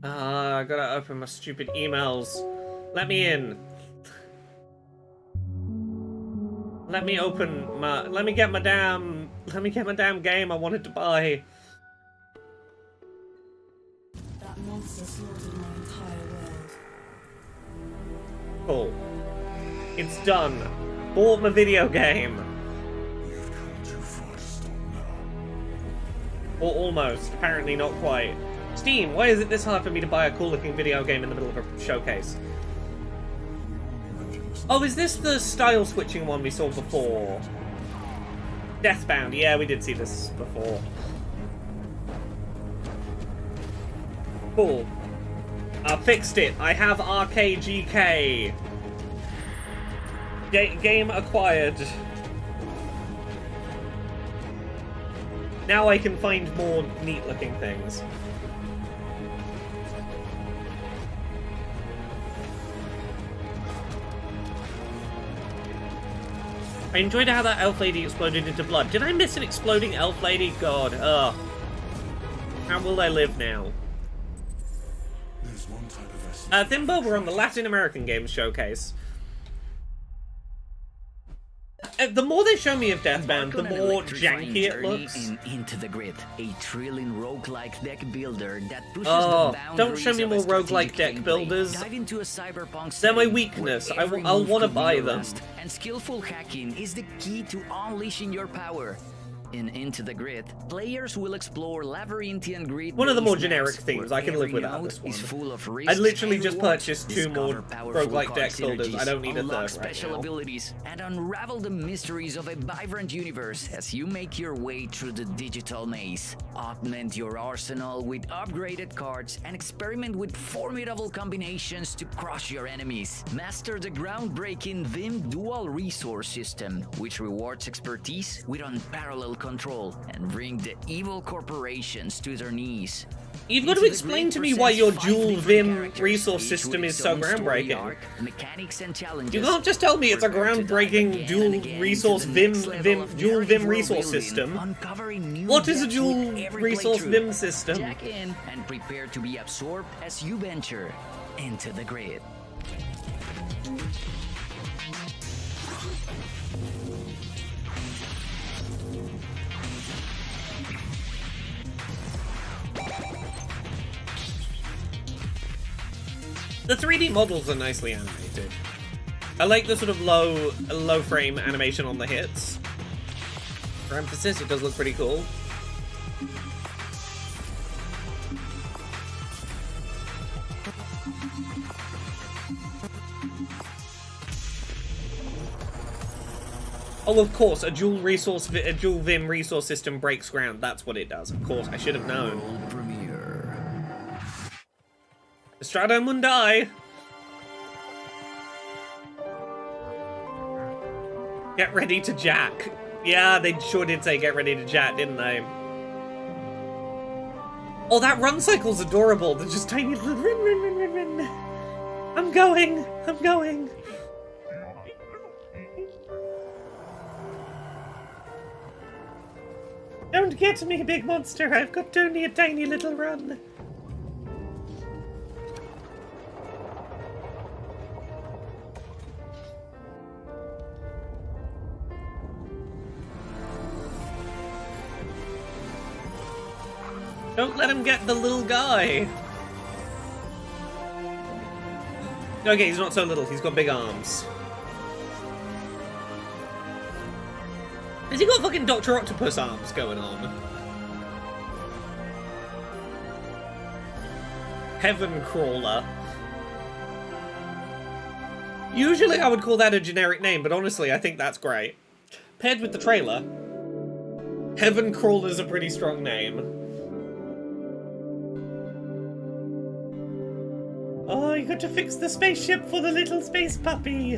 I gotta open my stupid emails. Let me in. Let me get my damn game I wanted to buy. That monster slaughtered my entire world. Cool. It's done. Bought my video game. You've come too far to stop now. Or almost. Apparently not quite. Steam, why is it this hard for me to buy a cool looking video game in the middle of a showcase? Oh, is this the style switching one we saw before? Deathbound, yeah, we did see this before. Cool. I fixed it. I have RKGK. Game acquired. Now I can find more neat looking things. I enjoyed how that elf lady exploded into blood. Did I miss an exploding elf lady? God, ugh. How will I live now? Thimble, we're on the Latin American Games Showcase. The more they show me of Deathbound, the more janky it looks. Into the Grid, a thrilling roguelike deck builder that pushes oh, the boundaries don't show me more roguelike deck builders. Dive into a cyberpunk They're my weakness. I'll want to buy them. And skillful hacking is the key to unleashing your power. In Into the Grid, players will explore labyrinthian grid. One of the more generic themes. I can live without this one. I literally just purchased 2 more roguelike deck builders. I don't need a third special abilities and unravel the mysteries of a vibrant universe as you make your way through the digital maze. Augment your arsenal with upgraded cards and experiment with formidable combinations to crush your enemies. Master the groundbreaking Vim dual resource system, which rewards expertise with unparalleled control and bring the evil corporations to their knees. You've got to explain to me why your dual Vim resource system is so groundbreaking. You can't just tell me it's a groundbreaking dual resource dual Vim resource system. What is a dual resource Vim system? Jack in and prepare to be absorbed as you venture into the grid. The 3D models are nicely animated. I like the sort of low frame animation on the hits. For emphasis, it does look pretty cool. Oh, of course, a dual Vim resource system breaks ground. That's what it does. Of course, I should have known. Estrado Mundi! Get ready to jack. Yeah, they sure did say get ready to jack, didn't they? Oh, that run cycle's adorable. They're just tiny little rin. I'm going. Don't get me, big monster. I've got only a tiny little run. Don't let him get the little guy. Okay, he's not so little. He's got big arms. Has he got fucking Dr. Octopus arms going on? Heaven Crawler. Usually I would call that a generic name, but honestly, I think that's great. Paired with the trailer, Heaven Crawler's a pretty strong name. Oh, you got to fix the spaceship for the little space puppy.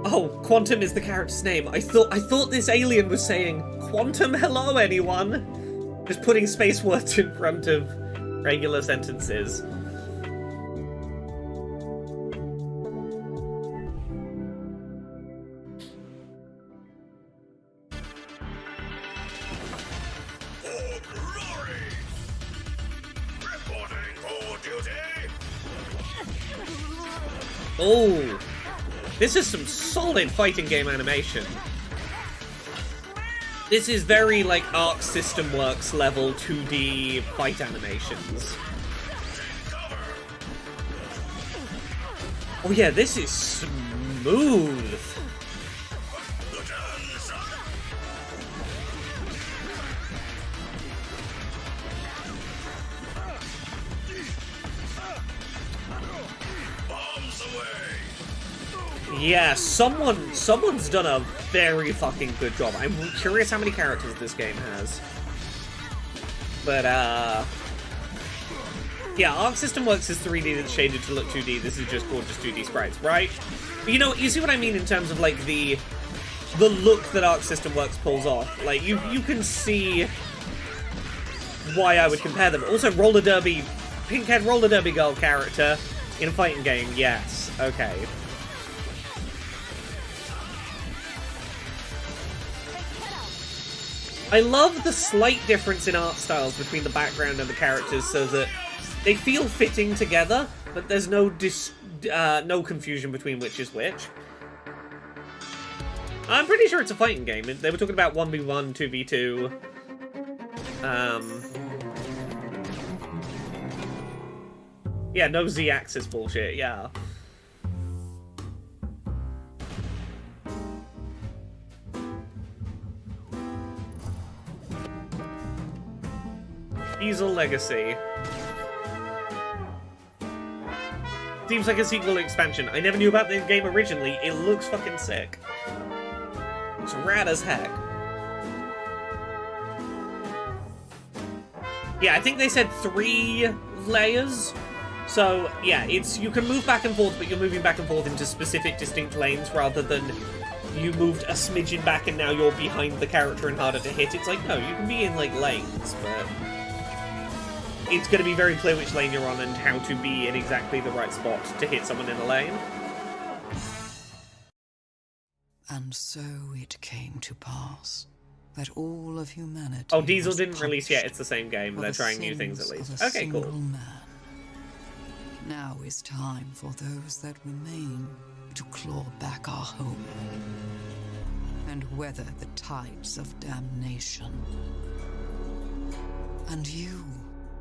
Oh, Quantum is the character's name. I thought this alien was saying, Quantum, hello, anyone? Just putting space words in front of regular sentences. Oh, this is some solid fighting game animation. This is very like Arc System Works level 2D fight animations. Oh yeah, this is smooth. Yeah, someone's done a very fucking good job. I'm curious how many characters this game has. But, yeah, Arc System Works is 3D that's shaded to look 2D. This is just gorgeous 2D sprites, right? But you know, you see what I mean in terms of, like, the look that Arc System Works pulls off. Like, you can see why I would compare them. Also, roller derby, pink-haired roller derby girl character in a fighting game, yes. Okay. I love the slight difference in art styles between the background and the characters so that they feel fitting together, but there's no no confusion between which is which. I'm pretty sure it's a fighting game. They were talking about 1v1, 2v2. Yeah, no Z-axis bullshit, yeah. Diesel Legacy. Seems like a sequel expansion. I never knew about the game originally. It looks fucking sick. It's rad as heck. Yeah, I think they said 3 layers. So, yeah, you can move back and forth, but you're moving back and forth into specific distinct lanes rather than you moved a smidgen back and now you're behind the character and harder to hit. It's like, no, you can be in, like, lanes, but it's going to be very clear which lane you're on and how to be in exactly the right spot to hit someone in a lane. And so it came to pass that all of humanity. Oh, Diesel didn't release yet. It's the same game. They're trying new things at least. Okay, cool. Man. Now is time for those that remain to claw back our home and weather the tides of damnation. And you,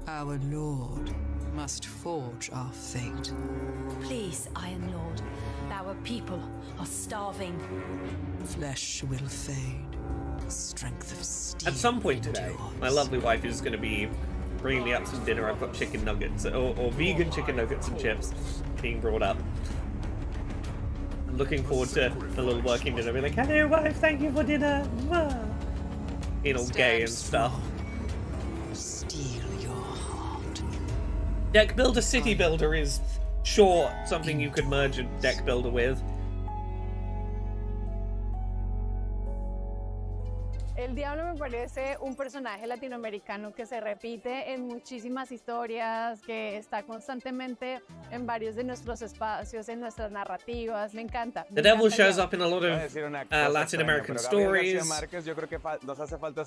our Lord, must forge our fate. Please, Iron Lord, our people are starving. Flesh will fade, strength of steel. At some point today, my lovely wife is going to be bringing me up some dinner. I've got chicken nuggets, or vegan chicken nuggets and chips being brought up. I'm looking forward to the little working dinner. Be like, hello wife, thank you for dinner. Being all gay and stuff. Steel your heart. Deck Builder City Builder is sure something you could merge a deck builder with. El Diablo me parece un personaje latinoamericano que se repite en muchísimas historias, que está constantemente en varios de nuestros espacios, en nuestras narrativas. Me encanta. The Devil shows up in a lot of Latin American stories.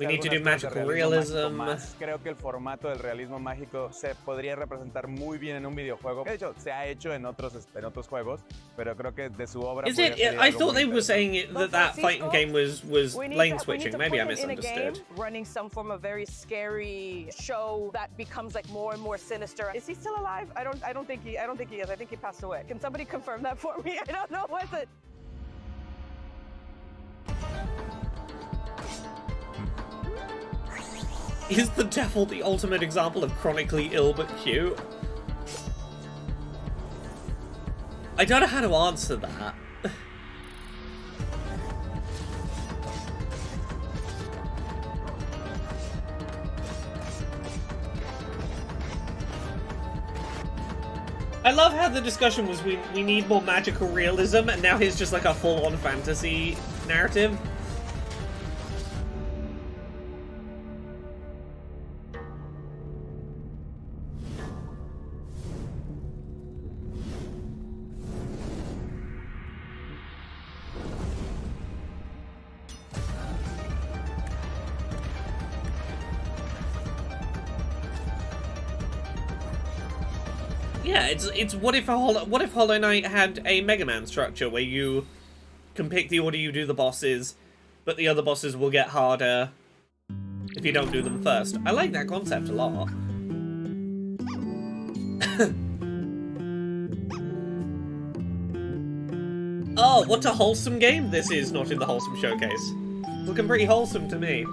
We need to do magical realism. Creo que el formato del realismo mágico se podría representar muy bien en un videojuego. De hecho, se ha hecho en otros juegos, pero creo que de su obra. Is it? I thought they were saying that fighting game was lane switching. Maybe I misunderstood. Running some form of very scary show that becomes like more and more sinister. Is he still alive? I don't think he is. I think he passed away. Can somebody confirm that for me? I don't know. What's it? Is the devil the ultimate example of chronically ill but cute? I don't know how to answer that. I love how the discussion was we need more magical realism, and now here's just like a full-on fantasy narrative. Yeah, it's what if Hollow Knight had a Mega Man structure where you can pick the order you do the bosses, but the other bosses will get harder if you don't do them first. I like that concept a lot. Oh, what a wholesome game this is, not in the Wholesome Showcase. Looking pretty wholesome to me.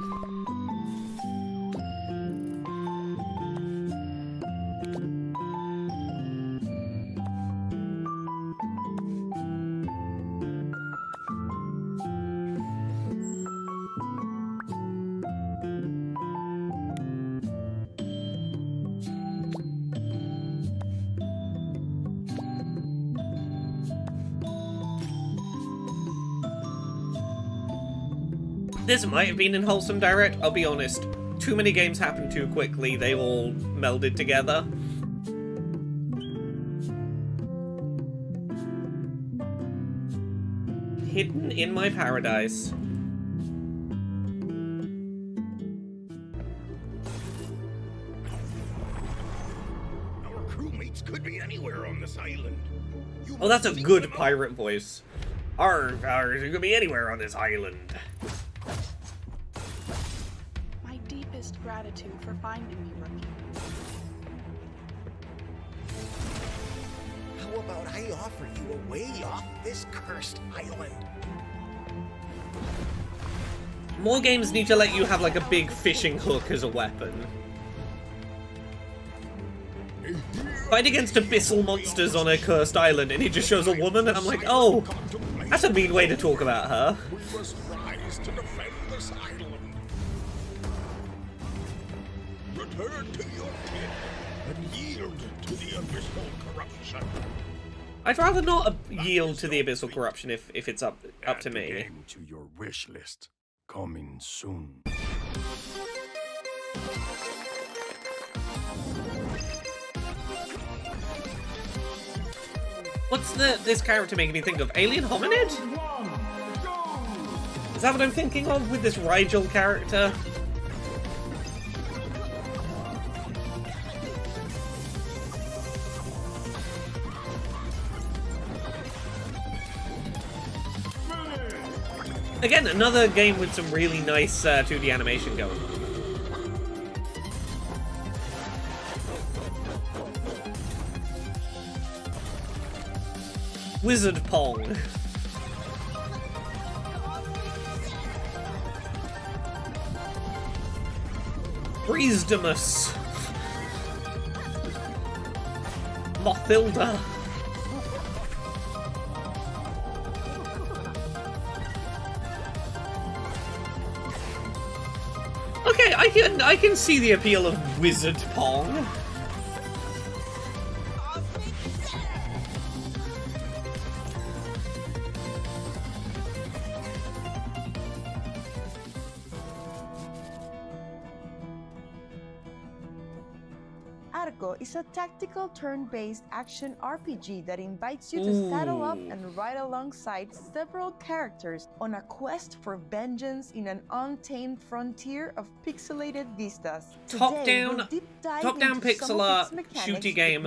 This might have been in Wholesome Direct, I'll be honest. Too many games happened too quickly, they all melded together. Hidden in My Paradise. crewmates could be anywhere on this island. Oh, that's a good pirate voice. Arr, you could be anywhere on this island. My deepest gratitude for finding me, Rookie. How about I offer you a way off this cursed island? More games need to let you have like a big fishing hook as a weapon. Fight against abyssal monsters on a cursed island and he just shows a woman and I'm like, oh, that's a mean way to talk about her. We must rise to defend this island. Return to your kin and yield to the abyssal corruption. I'd rather not yield to the abyssal corruption if it's up to me. Game to your wish list. Coming soon. What's this character making me think of? Alien Hominid? Is that what I'm thinking of with this Rigel character? Again, another game with some really nice 2D animation going. Wizard Pong. Breezdemus. Mothilda. Okay, I can see the appeal of Wizard Pong. Arco is a tactical turn-based action RPG that invites you to saddle up and ride alongside several characters on a quest for vengeance in an untamed frontier of pixelated vistas. Top-down pixel art shooty game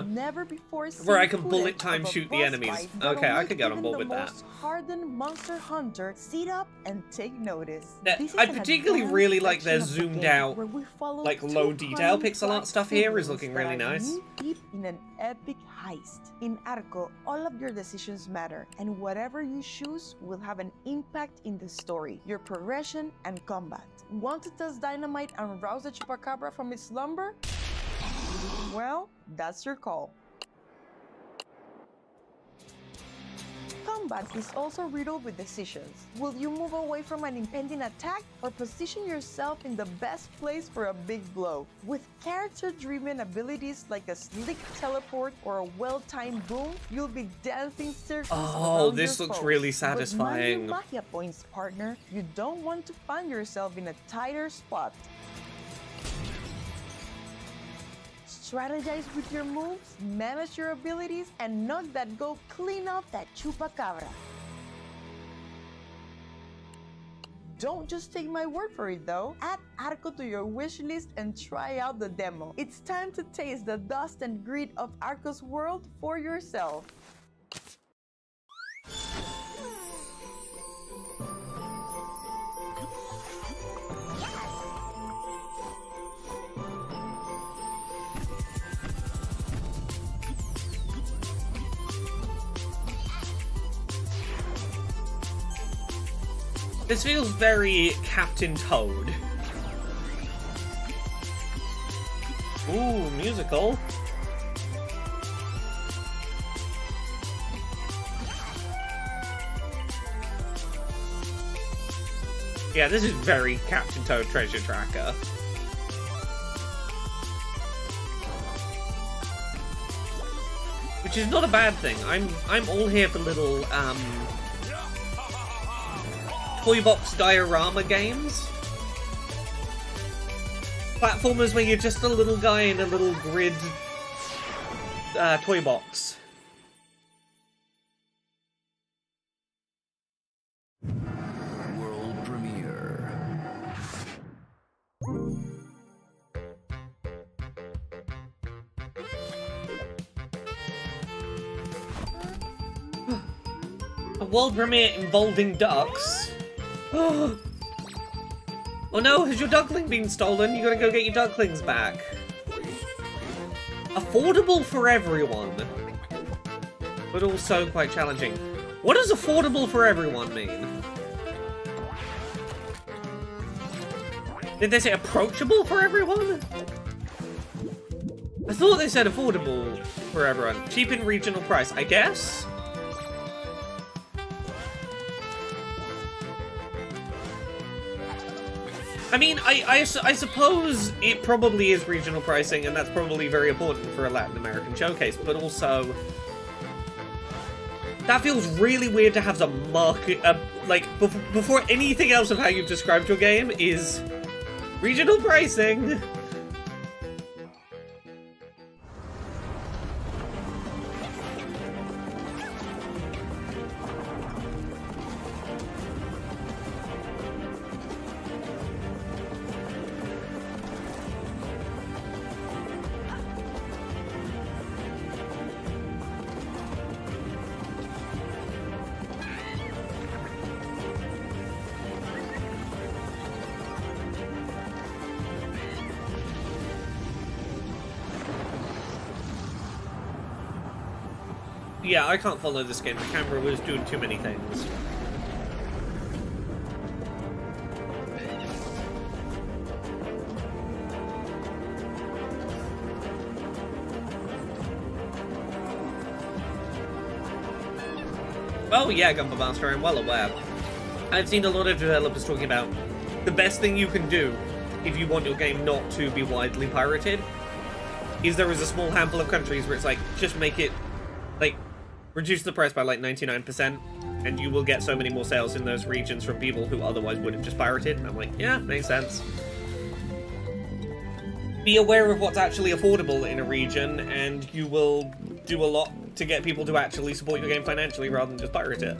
where I can bullet time shoot the enemies. Okay, I could get on board with that. Hardened monster hunter, sit up and take notice. I particularly really like their zoomed out, like low detail pixel art stuff here is looking really nice. Deep in an epic heist. In Arco, all of your decisions matter, and whatever you choose will have an impact in the story, your progression, and combat. Want to test dynamite and rouse the chupacabra from its slumber? Well, that's your call. Combat is also riddled with decisions. Will you move away from an impending attack or position yourself in the best place for a big blow? With character-driven abilities like a slick teleport or a well-timed boom, you'll be dancing circles around this your looks foes. really satisfying. With Magia Points, partner, you don't want to find yourself in a tighter spot. Strategize with your moves, manage your abilities, and knock that goal clean off that chupacabra. Don't just take my word for it though. Add Arco to your wish list and try out the demo. It's time to taste the dust and grit of Arco's world for yourself. This feels very Captain Toad. Ooh, musical. Yeah, this is very Captain Toad Treasure Tracker. Which is not a bad thing. I'm all here for little toy box diorama games. Platformers where you're just a little guy in a little grid toy box. World premiere. world premiere involving ducks. Oh no, has your duckling been stolen? You gotta go get your ducklings back. Affordable for everyone, but also quite challenging. What does affordable for everyone mean? Did they say approachable for everyone? I thought they said affordable for everyone. Cheap in regional price, I guess? I mean, I suppose it probably is regional pricing, and that's probably very important for a Latin American showcase, but also... that feels really weird to have the market... like, before anything else of how you've described your game is... regional pricing! Yeah, I can't follow this game. The camera was doing too many things. Oh yeah, Gumbo Master, I'm well aware. I've seen a lot of developers talking about the best thing you can do if you want your game not to be widely pirated is there is a small handful of countries where it's like, just make it, like, reduce the price by like 99%, and you will get so many more sales in those regions from people who otherwise would have just pirated. And I'm like, yeah, makes sense. Be aware of what's actually affordable in a region, and you will do a lot to get people to actually support your game financially rather than just pirate it.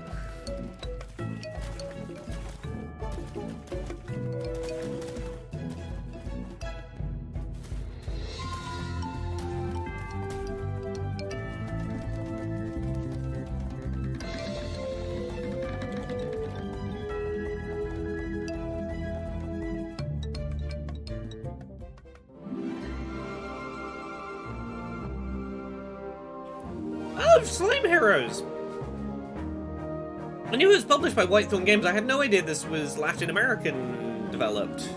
Oh, Slime Heroes! I knew it was published by Whitethorn Games. I had no idea this was Latin American developed.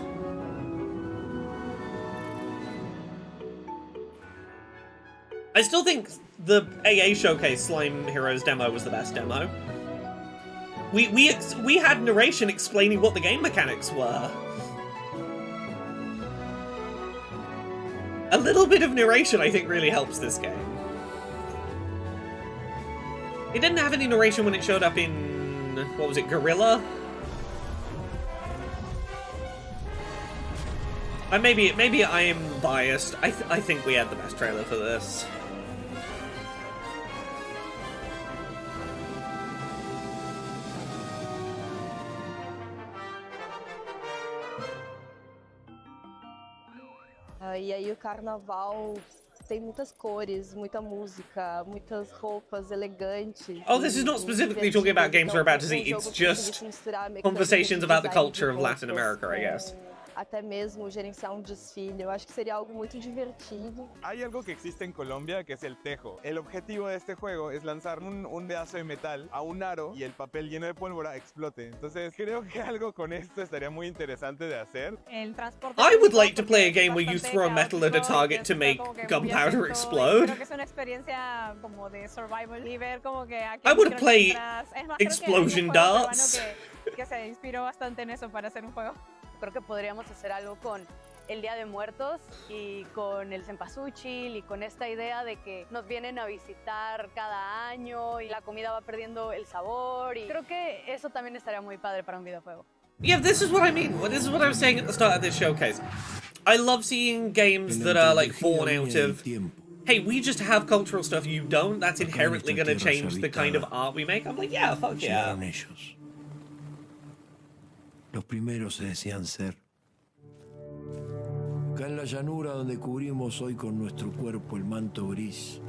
I still think the AA Showcase Slime Heroes demo was the best demo. We had narration explaining what the game mechanics were. A little bit of narration, I think, really helps this game. It didn't have any narration when it showed up in, what was it, Gorilla? Maybe I am biased. I think we had the best trailer for this. E aí o carnaval tem muitas cores, muita música, muitas roupas elegantes. Oh, this is not specifically talking about games we're about to see. It's just conversations about the culture of Latin America, I guess. Até mesmo gerenciar desfile. Eu acho que sería algo muy divertido. Hay algo que existe en Colombia que es el tejo. El objetivo de este juego es lanzar un pedazo de metal a un aro y el papel lleno de pólvora explote. Entonces creo que algo con esto estaría muy interesante de hacer. I would like to play a game where you throw metal at a target to make gunpowder explode. Creo que es una experiencia como de survival y ver como que I would play explosion darts. Que se inspiró bastante en eso para hacer un juego. Creo que podríamos hacer algo con el Día de Muertos y con el cempasúchil y con esta idea de que nos vienen a visitar cada año y la comida va perdiendo el sabor, y creo que eso también estaría muy padre para un videojuego. Yeah, this is what I mean. This is what I was saying at the start of this showcase. I love seeing games that are like born out of, hey, we just have cultural stuff you don't. That's inherently going to change the kind of art we make. I'm like, yeah, fuck yeah. Los primeros se decían ser. Acá en la llanura donde cubrimos hoy con nuestro cuerpo el manto gris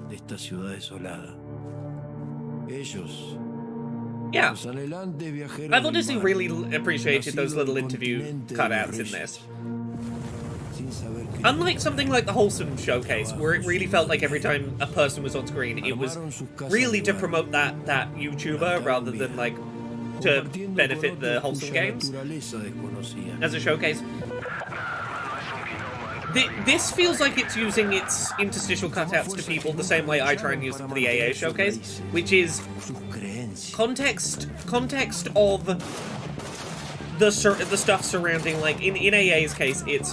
de esta ciudad desolada. Ellos Yeah. Más adelante, viajeros I've del honestly mar, really appreciated those nacido little del interview continente de cutouts los in reyes. this. Sin saber que Unlike something like the Wholesome showcase, where it really felt like every time a person was on screen, it was really to promote that YouTuber rather than like to benefit the Wholesome games as a showcase. This feels like it's using its interstitial cutouts to people the same way I try and use them for the AA showcase, which is context of the stuff surrounding, like in AA's case, it's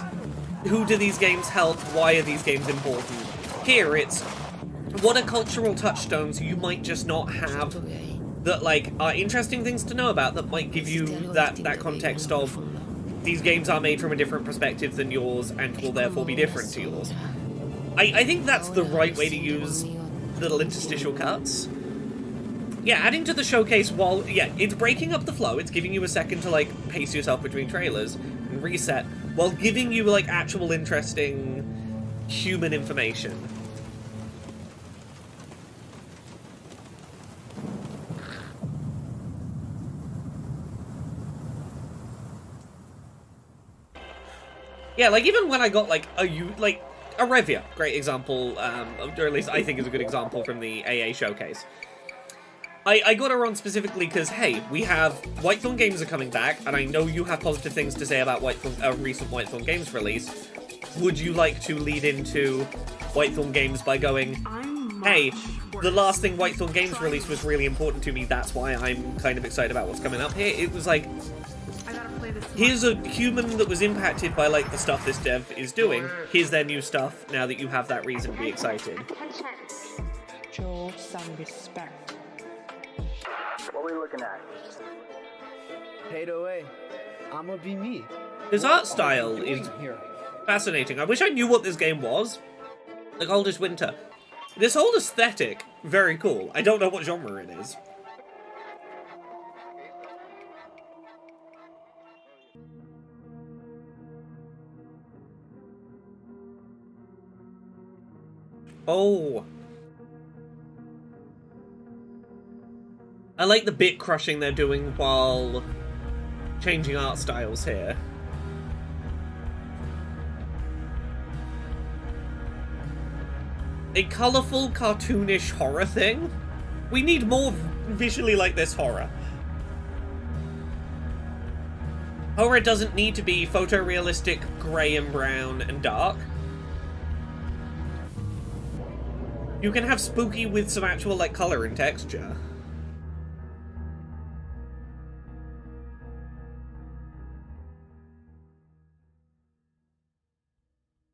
who do these games help, why are these games important. Here it's what are cultural touchstones you might just not have that like are interesting things to know about that might give you that context of these games are made from a different perspective than yours and will therefore be different to yours. I think that's the right way to use little interstitial cuts. Yeah, adding to the showcase while... Yeah, it's breaking up the flow. It's giving you a second to, like, pace yourself between trailers and reset, while giving you, like, actual interesting human information. Yeah, like, even when I got, like, a Revia, great example, or at least I think is a good example from the AA showcase. I got her on specifically because, hey, we have Whitethorn games are coming back, and I know you have positive things to say about a recent Whitethorn games release. Would you like to lead into Whitethorn games by going, hey, the last thing Whitethorn games released was really important to me, that's why I'm kind of excited about what's coming up here. It was like, here's a human that was impacted by, like, the stuff this dev is doing. Here's their new stuff, now that you have that reason to be excited. Show some respect. What are we looking at? 808. I'ma be me. His art style is fascinating. I wish I knew what this game was. Like Oldest Winter. This whole aesthetic, very cool. I don't know what genre it is. Oh. I like the bit crushing they're doing while changing art styles here. A colourful, cartoonish horror thing? We need more visually like this horror. Horror doesn't need to be photorealistic, grey and brown and dark. You can have spooky with some actual, like, colour and texture.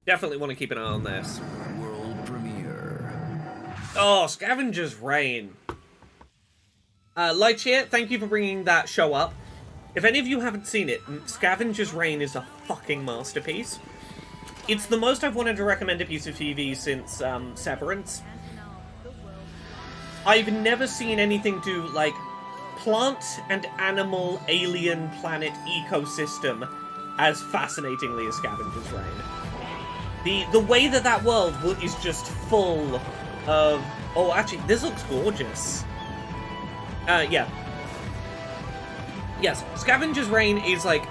Definitely want to keep an eye on this. World premiere. Oh, Scavenger's Reign. Lightyear, thank you for bringing that show up. If any of you haven't seen it, Scavenger's Reign is a fucking masterpiece. It's the most I've wanted to recommend a piece of TV since Severance. I've never seen anything do, like, plant and animal alien planet ecosystem as fascinatingly as Scavenger's Reign. The way that world is just full of... Oh, actually, this looks gorgeous. Yeah. Yes, Scavenger's Reign is like...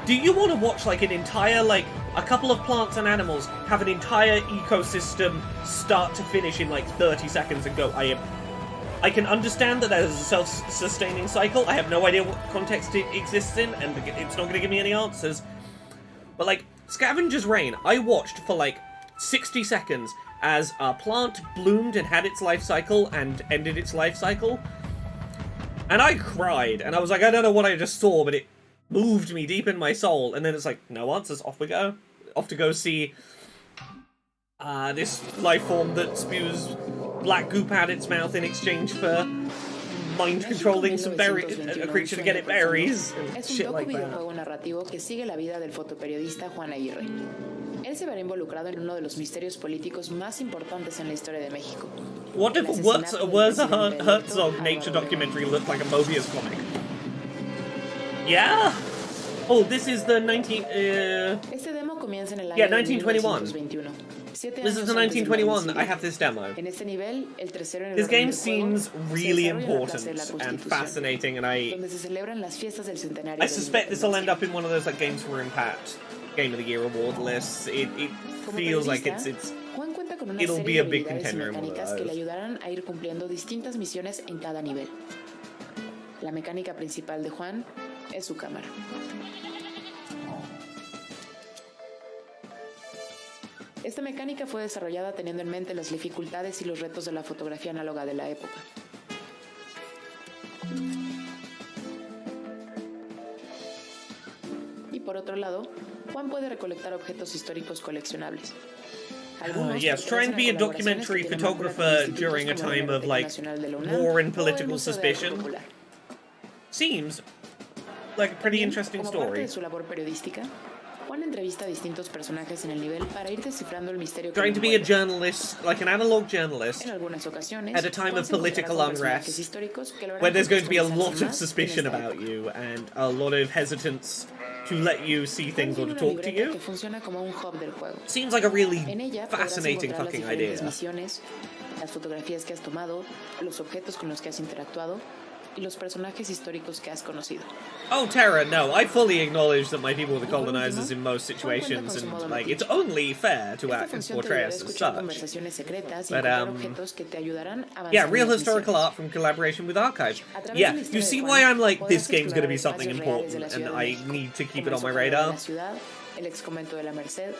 Do you want to watch, like, an entire, like, a couple of plants and animals have an entire ecosystem start to finish in, like, 30 seconds and go, I can understand that there's a self-sustaining cycle. I have no idea what context it exists in, and it's not going to give me any answers. But, like, Scavenger's Reign, I watched for, like, 60 seconds as a plant bloomed and had its life cycle and ended its life cycle. And I cried, and I was like, I don't know what I just saw, but it moved me deep in my soul. And then it's like, no answers, off we go. Off to go see this life form that spews black goop out its mouth in exchange for mind-controlling some a creature to get it berries and shit like that. Es un videojuego narrativo que sigue la vida del fotoperiodista Juan Aguirre. Él se verá involucrado en uno de los misterios políticos más importantes en la historia de México. What if Where's a Herzog nature documentary look like a Mobius comic? Yeah? Oh, this is the 1921. This is the 1921. I have this demo. En este nivel, el tercero en el This orden game del juego, seems se really desarrolla en la Plaza important de la and Constitución, fascinating, and donde se celebran las fiestas del centenario I de la suspect this will end independencia. up in one of those like Games for Impact Game of the Year award lists. It Como feels like periodista, Juan cuenta con una it'll serie be de a big habilidades y contender in one of mecánicas que le those. ayudarán a ir cumpliendo distintas misiones en cada nivel. La mecánica principal de Juan es su cámara. Esta mecánica fue desarrollada teniendo en mente las dificultades y los retos de la fotografía análoga de la época. Y por otro lado, Juan puede recolectar objetos históricos coleccionables. Yes, trying to be a documentary photographer during a time of like war and political suspicion seems like a pretty interesting Como parte story. de su labor periodística, Juan entrevista a distintos personajes en el nivel para ir descifrando el misterio que Trying to be a encuentra. journalist, like an analog journalist, En algunas ocasiones, at a time Juan of se encontrará political con personajes unrest, históricos que lo harán where there's going to be a contextualizarse lot of más suspicion en esta about época. you and a lot of hesitance to let you see Juan things or tiene to una talk to libreta you. que funciona como un hub del juego. Seems like a really En ella podrás fascinating encontrar las fucking diferentes idea. misiones, las fotografías que has tomado, los objetos con los que has interactuado y los personajes históricos que has conocido. Oh, Terra, no, I fully acknowledge that my people were the colonizers in most situations, and like it's only fair to Esta act and función te portray ayudará a us as escuchar such. conversaciones secretas y But, encontrar objetos que te ayudarán a avanzar Yeah, en real las historical misiones. art from collaboration with archives. A través Yeah, de la you historia see de why Juan, I'm like, podrás this game's gonna explorar be something espacios reales de important, la and Ciudad de I México, need to keep como it on my el Zócalo de radar. la ciudad, el exconvento de la Merced,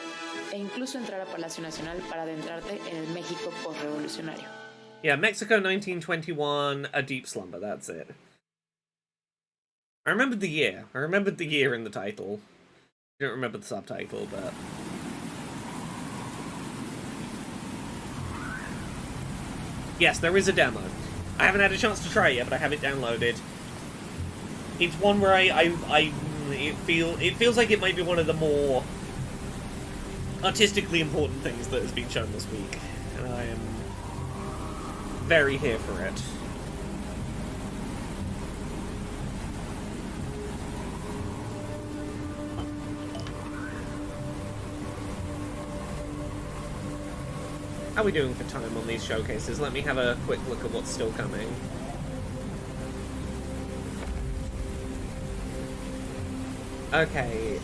e incluso entrar a Palacio Nacional para adentrarte en el México postrevolucionario. Yeah, Mexico 1921, A Deep Slumber, that's it. I remembered the year. I remembered the year in the title. I don't remember the subtitle, but... Yes, there is a demo. I haven't had a chance to try it yet, but I have it downloaded. It's one where it feels like it might be one of the more artistically important things that has been shown this week, and I am very here for it. How are we doing for time on these showcases? Let me have a quick look at what's still coming. Okay,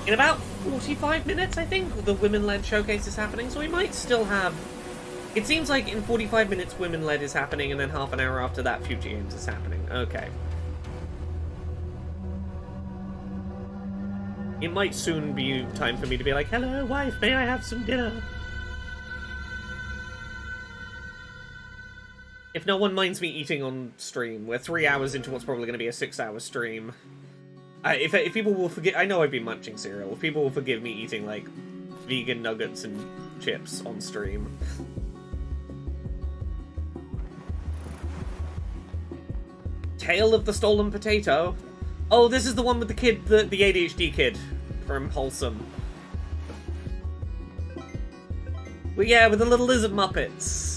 in about 45 minutes, I think, the women-led showcase is happening, so we might still have... It seems like in 45 minutes, women-led is happening, and then half an hour after that, Future Games is happening. Okay. It might soon be time for me to be like, hello, wife, may I have some dinner? If no one minds me eating on stream, we're 3 hours into what's probably going to be a 6-hour stream. If people will forget, I know I've been munching cereal. If people will forgive me eating, like, vegan nuggets and chips on stream. Tale of the Stolen Potato? Oh, this is the one with the kid, the ADHD kid from Wholesome. Well, yeah, with the little lizard muppets.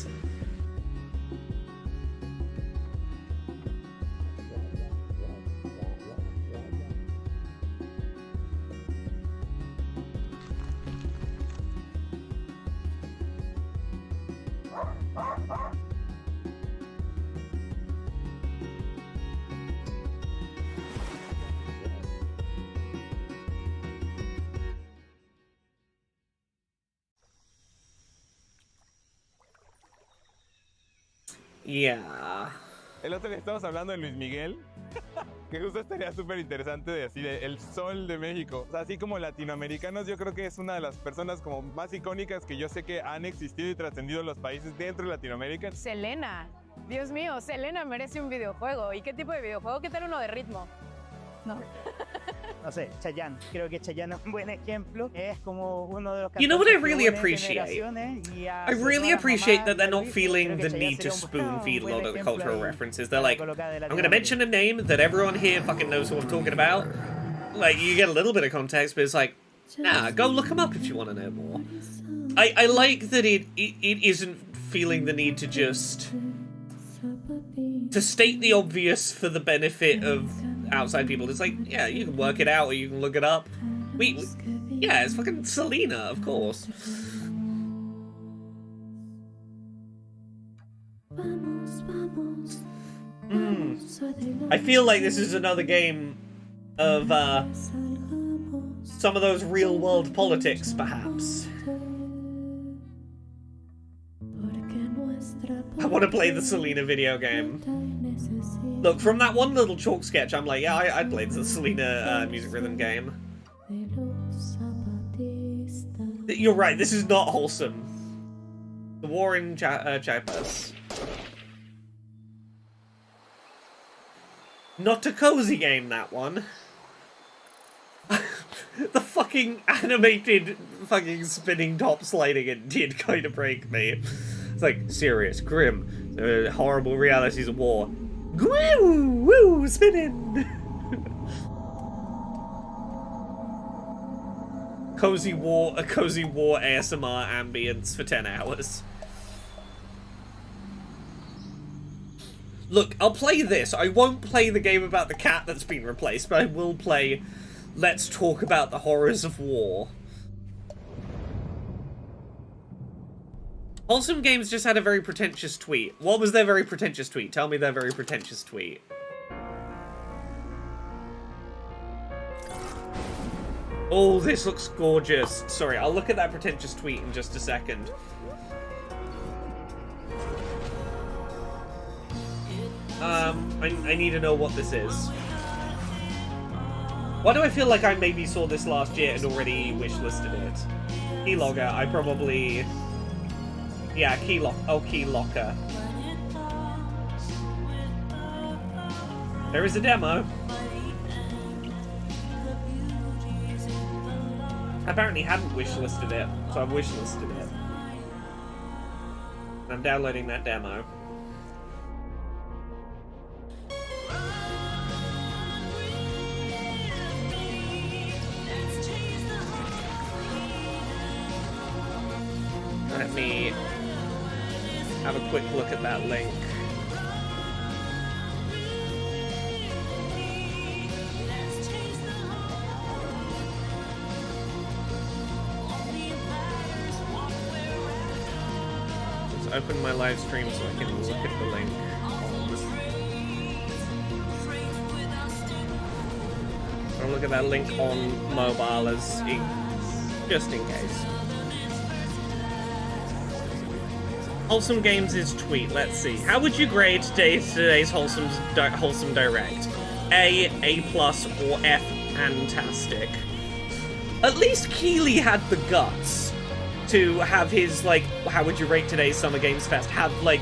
Yeah. El otro día estamos hablando de Luis Miguel, que justo estaría súper interesante de así, de el sol de México. O sea, así como latinoamericanos, yo creo que es una de las personas como más icónicas que yo sé que han existido y trascendido en los países dentro de Latinoamérica. Selena. Dios mío, Selena merece un videojuego. ¿Y qué tipo de videojuego? ¿Qué tal uno de ritmo? No. No sé, Chayanne. Creo que Chayanne es un buen ejemplo. Es como uno de los You know what I cantantes really que une appreciate? generaciones y a I really todas las appreciate mamás that they're del not ritmo. feeling Creo the que need Chayanne to sería spoon feed a buen lot of the ejemplo cultural ahí references. They're para like, colocar de I'm gonna mention a name that everyone here fucking knows who I'm talking about. Like, you get a little bit of context, but it's like, nah, go look them up if you want to know more. I like that it isn't feeling the need to just... to state the obvious for the benefit of outside people. It's like, yeah, you can work it out or you can look it up. Yeah, it's fucking Selena, of course. I feel like this is another game of some of those real-world politics, perhaps. I want to play the Selena video game. Look, from that one little chalk sketch, I'm like, yeah, I'd play the Selena music rhythm game. You're right, this is not wholesome. The war in Chiapas. Not a cozy game, that one. The fucking animated fucking spinning top sliding, it did kind of break me. It's like, serious, grim, horrible realities of war. Woo! Woo! Spinning! a cozy war ASMR ambience for 10 hours. Look, I'll play this. I won't play the game about the cat that's been replaced, but I will play Let's Talk About the Horrors of War. Wholesome Games just had a very pretentious tweet. What was their very pretentious tweet? Tell me their very pretentious tweet. Oh, this looks gorgeous. Sorry, I'll look at that pretentious tweet in just a second. I need to know what this is. Why do I feel like I maybe saw this last year and already wishlisted it? Keylogger, I probably... Yeah, Keylocker. There is a demo. I apparently hadn't wishlisted it, so I've wishlisted it. I'm downloading that demo. Let me have a quick look at that link. Let's open my live stream so I can look at the link. I'll look at that link on mobile as just in case. Wholesome Games' tweet, let's see. How would you grade today's Wholesome Direct? A+, or F, fantastic? At least Keeley had the guts to have his, like, how would you rate today's Summer Games Fest? Have, like,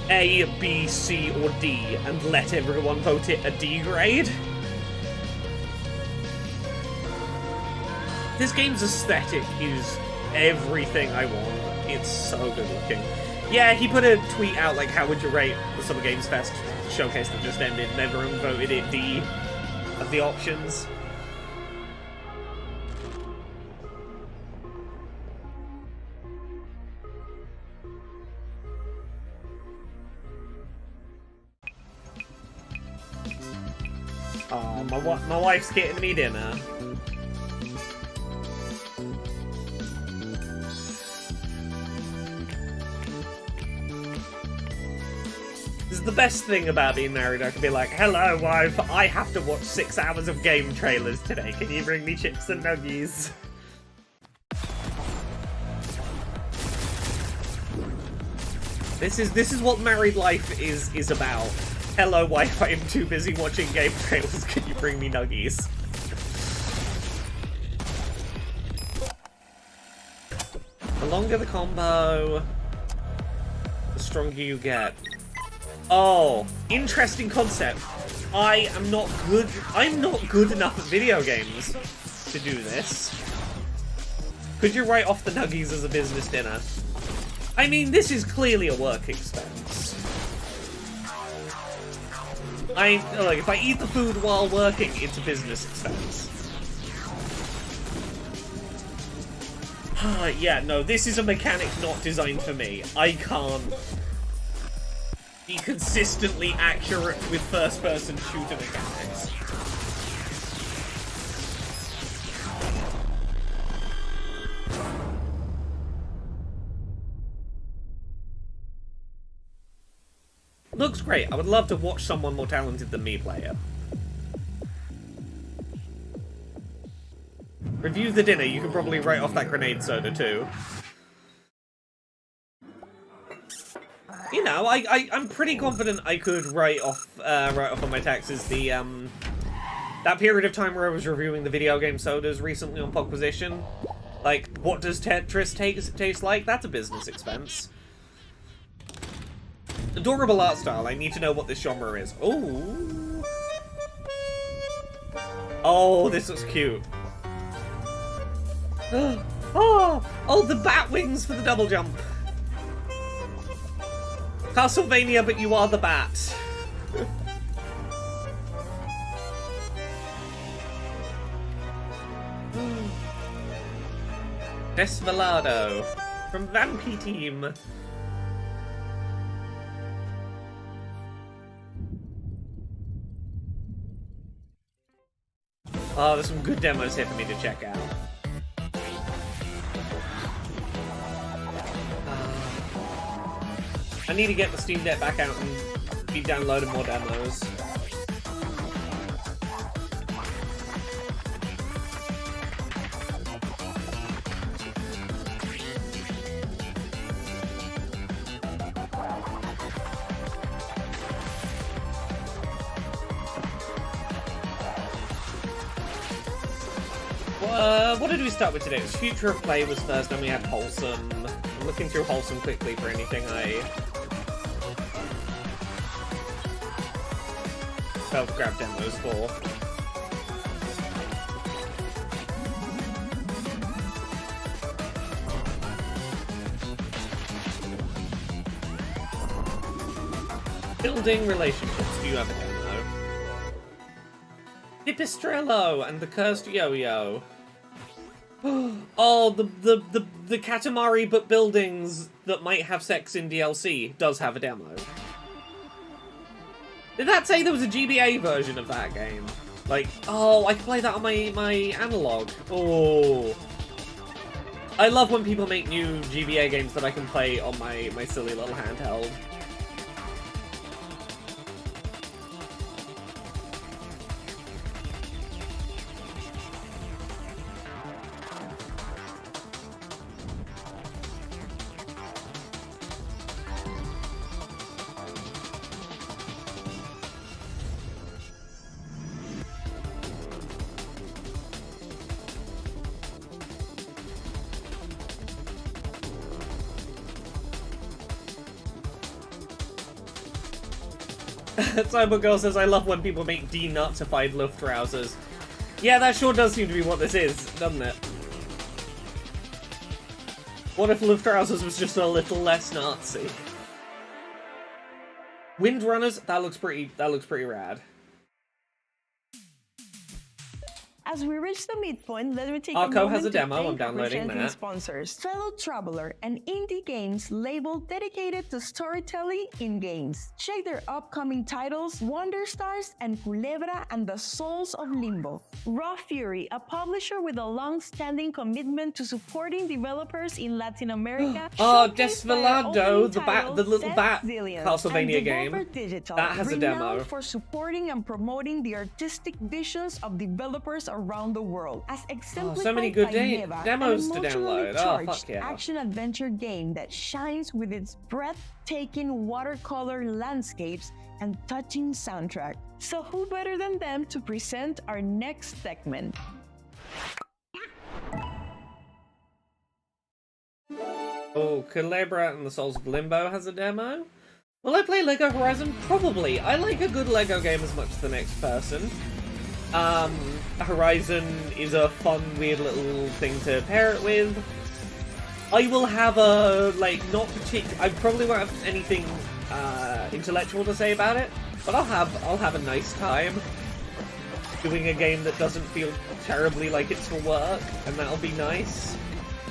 A, B, C, or D, and let everyone vote it a D grade? This game's aesthetic is everything I want. It's so good looking. Yeah, he put a tweet out like, how would you rate the Summer Games Fest showcase that just ended, and everyone voted it D of the options. Oh, my wife's getting me dinner. This is the best thing about being married. I can be like, hello wife, I have to watch 6 hours of game trailers today. Can you bring me chips and nuggies? This is what married life is about. Hello wife, I am too busy watching game trailers. Can you bring me nuggies? The longer the combo, the stronger you get. Oh, interesting concept. I'm not good enough at video games to do this. Could you write off the nuggies as a business dinner? I mean, this is clearly a work expense. Like, if I eat the food while working, it's a business expense. Yeah, no, this is a mechanic not designed for me. I can't be consistently accurate with first-person shooter mechanics. Looks great. I would love to watch someone more talented than me play it. Review the dinner. You can probably write off that grenade soda too. You know, I'm pretty confident I could write off on my taxes the that period of time where I was reviewing the video game sodas recently on Podquisition. Like, what does Tetris taste like? That's a business expense. Adorable art style. I need to know what this genre is. Oh. Oh, this looks cute. Oh, the bat wings for the double jump. Castlevania, but you are the bat. Desvelado from Vampy Team. Oh, there's some good demos here for me to check out. I need to get the Steam Deck back out and be downloading more demos. What did we start with today? It was Future of Play was first, then we had Wholesome. I'm looking through Wholesome quickly for anything I felt to grab demos for. Building relationships. Do you have a demo? Pipistrello and the Cursed Yo-Yo. Oh, the Katamari but buildings that might have sex in DLC does have a demo. Did that say there was a GBA version of that game? Like, oh, I can play that on my analog. Oh. I love when people make new GBA games that I can play on my silly little handheld. Cyber Girl says, I love when people make denazzified Luftrausers. Yeah, that sure does seem to be what this is, doesn't it? What if Luftrausers was just a little less Nazi? Windrunners, that looks pretty rad. As we reach the midpoint, let me take Arco a moment has a demo, to I'm downloading presenting that. sponsors. Fellow Traveler, an indie games label dedicated to storytelling in games. Check their upcoming titles, Wonder Stars and Culebra and the Souls of Limbo. Raw Fury, a publisher with a long-standing commitment to supporting developers in Latin America. Oh, Desvelado, the little bat Castlevania game. Digital, that has a demo. For supporting and promoting the artistic visions of developers around the world, as exemplified so many good by Neva, demos to an download. emotionally Oh, charged fuck yeah. action-adventure game that shines with its breathtaking watercolor landscapes and touching soundtrack. So who better than them to present our next segment? Oh, Culebra and the Souls of Limbo has a demo? Will I play Lego Horizon? Probably. I like a good Lego game as much as the next person. Horizon is a fun, weird little thing to pair it with. I will have a, I probably won't have anything, intellectual to say about it, but I'll have a nice time doing a game that doesn't feel terribly like it's for work, and that'll be nice.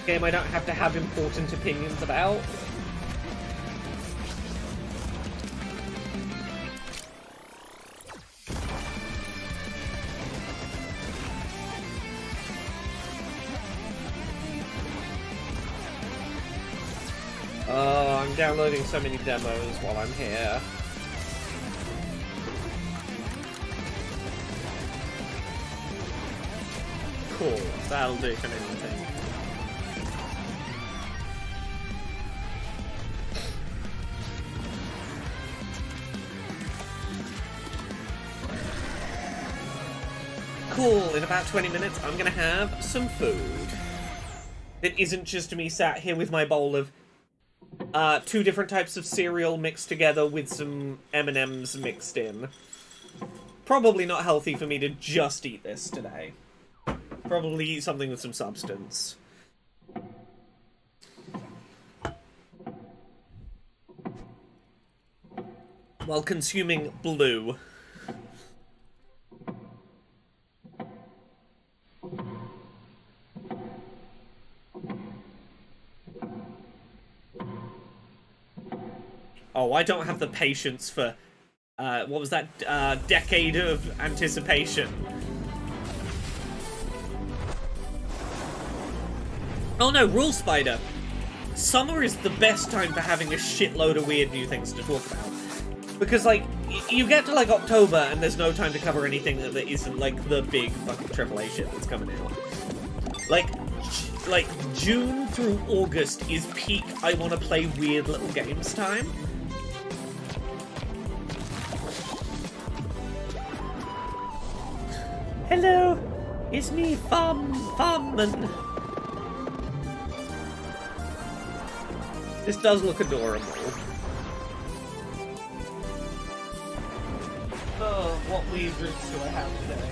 A game I don't have to have important opinions about. Oh, I'm downloading so many demos while I'm here. Cool. That'll do for now, I think. Cool, in about 20 minutes I'm gonna have some food. That isn't just me sat here with my bowl of 2 different types of cereal mixed together with some M&Ms mixed in. Probably not healthy for me to just eat this today. Probably eat something with some substance. While consuming blue. Oh, I don't have the patience for, what was that, decade of anticipation. Oh no, Rule Spider! Summer is the best time for having a shitload of weird new things to talk about. Because, like, you get to, like, October and there's no time to cover anything that isn't, like, the big fucking AAA shit that's coming out. Like, June through August is peak I want to play weird little games time. Hello, it's me, Farman. This does look adorable. Oh, what weird drinks do I have today?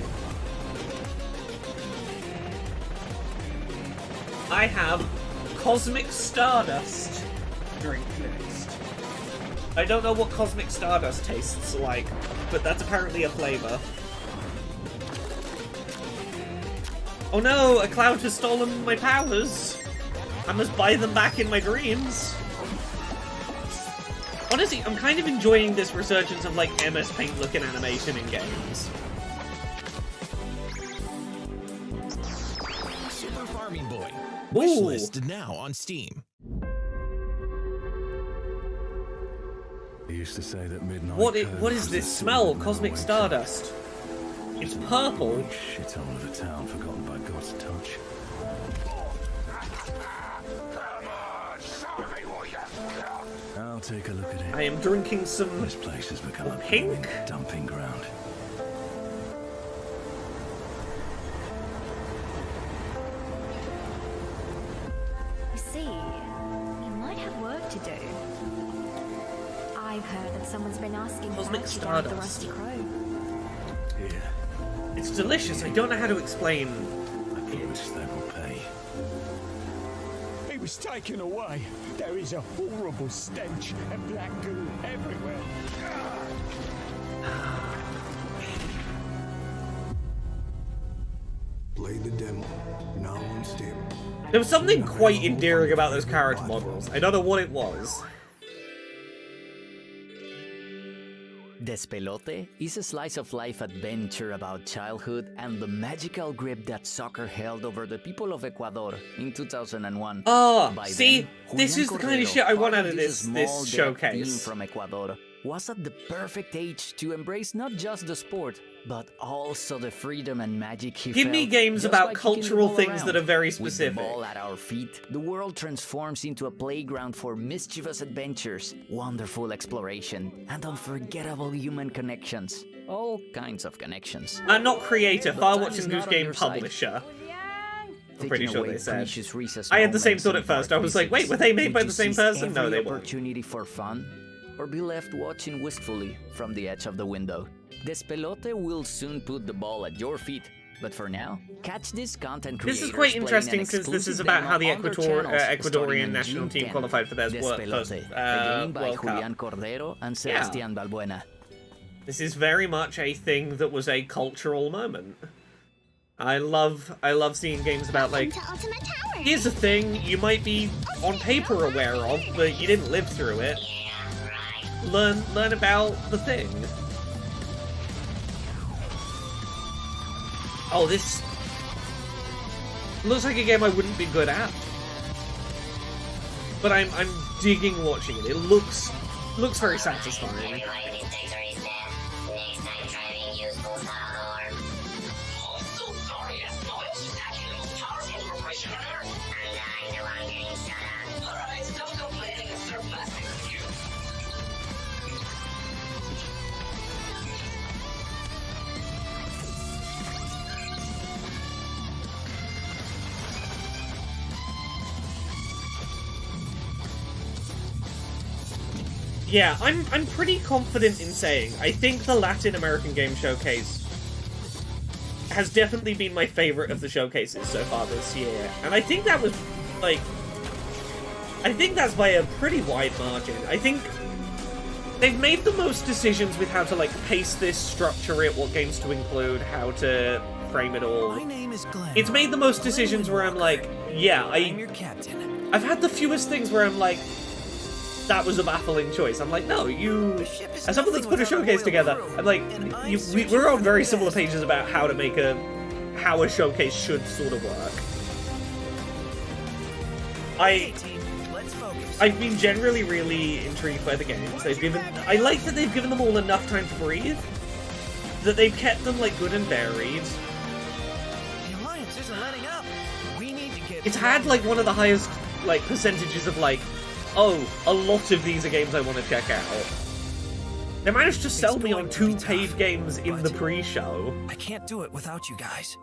I have Cosmic Stardust drink next. I don't know what Cosmic Stardust tastes like, but that's apparently a flavor. Oh no, a cloud has stolen my powers. I must buy them back in my dreams. Honestly, I'm kind of enjoying this resurgence of, like, MS Paint looking animation in games. Super Farming Boy. Wishlist now on Steam. They used to say that midnight. What is this smell? Cosmic Stardust. It's purple. Shit all of the town forgotten by God's touch. I'll take a look at it. I am drinking some. This place has become a pink dumping ground. You see, you might have work to do. I've heard that someone's been asking Cosmic about you down at the Stardust. Rusty Crow. Here. It's delicious. I don't know how to explain I promise they will pay. He was taken away. There is a horrible stench and black goo everywhere. Play the demo. Now on Steam. There was something quite endearing about those character models. I don't know what it was. Despelote is a slice-of-life adventure about childhood and the magical grip that soccer held over the people of Ecuador in 2001. Oh, By see, then, this is the kind of shit I want out of this small deaf teen showcase. from Ecuador was at the perfect age to embrace not just the sport, but also the freedom and magic he Give felt me games just about by kicking the cultural ball things that around. are very With the specific. ball at our feet, the world transforms into a playground for mischievous adventures, wonderful exploration, and unforgettable human connections. All kinds of connections. Not creator, But Far time Watching is Goose not on Game your side. publisher. I'm Taking pretty sure away they said. precious recess I had the same moments thought in at first. I Park was like, wait, visits. were they made by Would the you same seize person? No, every they weren't. opportunity for fun, or be left watching wistfully from the edge of the window. Despelote will soon put the ball at your feet, but for now, catch this content creators This is quite playing interesting an because this is exclusive about how the demo on their channels starting Ecuadorian on national June team 10th. qualified for their Despelote, a game by World Cup. Julian Cordero and Sebastián Balbuena. This is very much a thing that was a cultural moment. I love seeing games about, like, here's a thing you might be on paper aware of, but you didn't live through it. Learn about the thing. Oh, this looks like a game I wouldn't be good at. But I'm digging watching it. It looks very satisfying. Yeah, I'm pretty confident in saying I think the Latin American Game Showcase has definitely been my favorite of the showcases so far this year. And I think that was, like, I think that's by a pretty wide margin. I think they've made the most decisions with how to, like, pace this, structure it, what games to include, how to frame it all. My name is Glenn. It's made the most decisions where I'm like, yeah, I'm your captain. I've had the fewest things where I'm like, that was a baffling choice. I'm like, no, you... As someone that's put a showcase together, I'm like, we're on very similar pages about how to make how a showcase should sort of work. I've been generally really intrigued by the games. I like that they've given them all enough time to breathe, that they've kept them, like, good and varied. The Alliance isn't letting up. We need to get... It's had, like, one of the highest, like, percentages of, like, oh, a lot of these are games I want to check out. They managed to sell me on 2 paid games in the pre-show. I can't do it without you guys.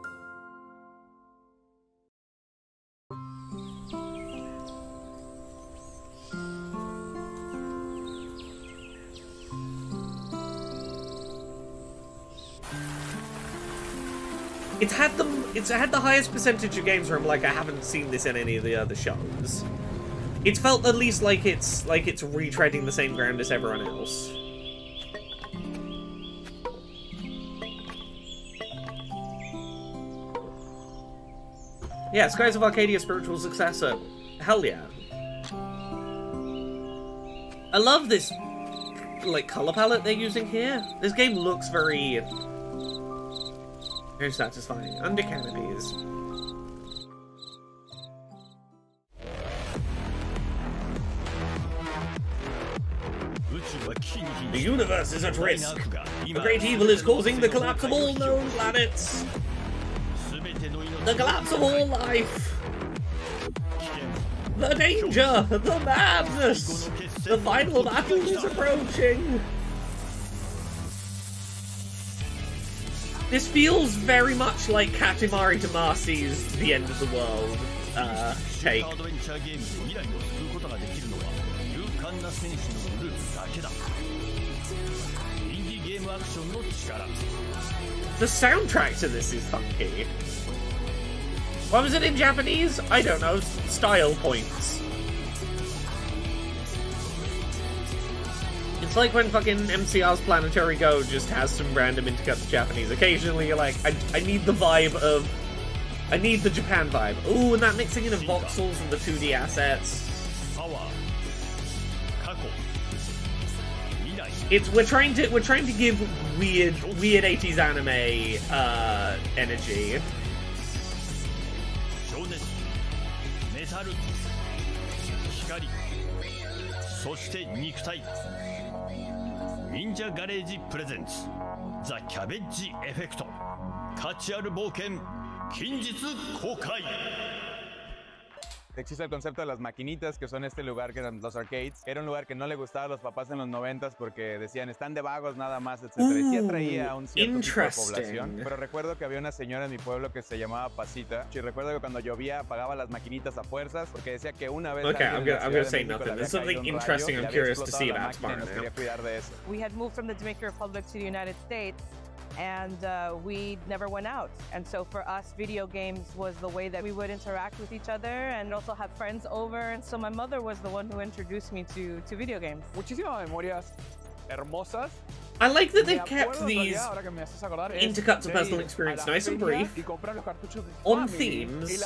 It's had the highest percentage of games where I'm like, I haven't seen this in any of the other shows. It's felt at least like it's retreading the same ground as everyone else. Yeah, Skies of Arcadia spiritual successor. Hell yeah. I love this, like, color palette they're using here. This game looks very satisfying. Under canopies. The universe is at risk. A great evil is causing the collapse of all known planets. The collapse of all life. The danger. The madness. The final battle is approaching. This feels very much like Katamari Damacy's The End of the World take. The soundtrack to this is funky. What was it in Japanese? I don't know. Style points. It's like when fucking MCR's Planetary Go just has some random intercut to Japanese. Occasionally you're like, I need the vibe of... I need the Japan vibe. Ooh, and that mixing in of voxels and the 2D assets. We're trying to give weird 80s anime energy. Ninja Garage presents The Cabbage Effect 価値ある冒険近日公開 Existe el concepto de las maquinitas, que son este lugar que eran los arcades. Era un lugar que no le gustaba a los papás en los 90s porque decían, están de vagos nada más, etc. Y sí atraía a un cierto tipo de población. Pero recuerdo que había una señora en mi pueblo que se llamaba Pasita. Y recuerdo que cuando llovía apagaba las maquinitas a fuerzas porque decía que una vez... Okay, I'm gonna say nothing. There's something interesting I'm curious to see about tomorrow now. We had moved from the Dominican Republic to the United States, and we never went out. And so for us, video games was the way that we would interact with each other and also have friends over. And so my mother was the one who introduced me to video games. Muchísimas memorias hermosas. I like that they've kept these intercuts of personal experience nice and brief, on themes.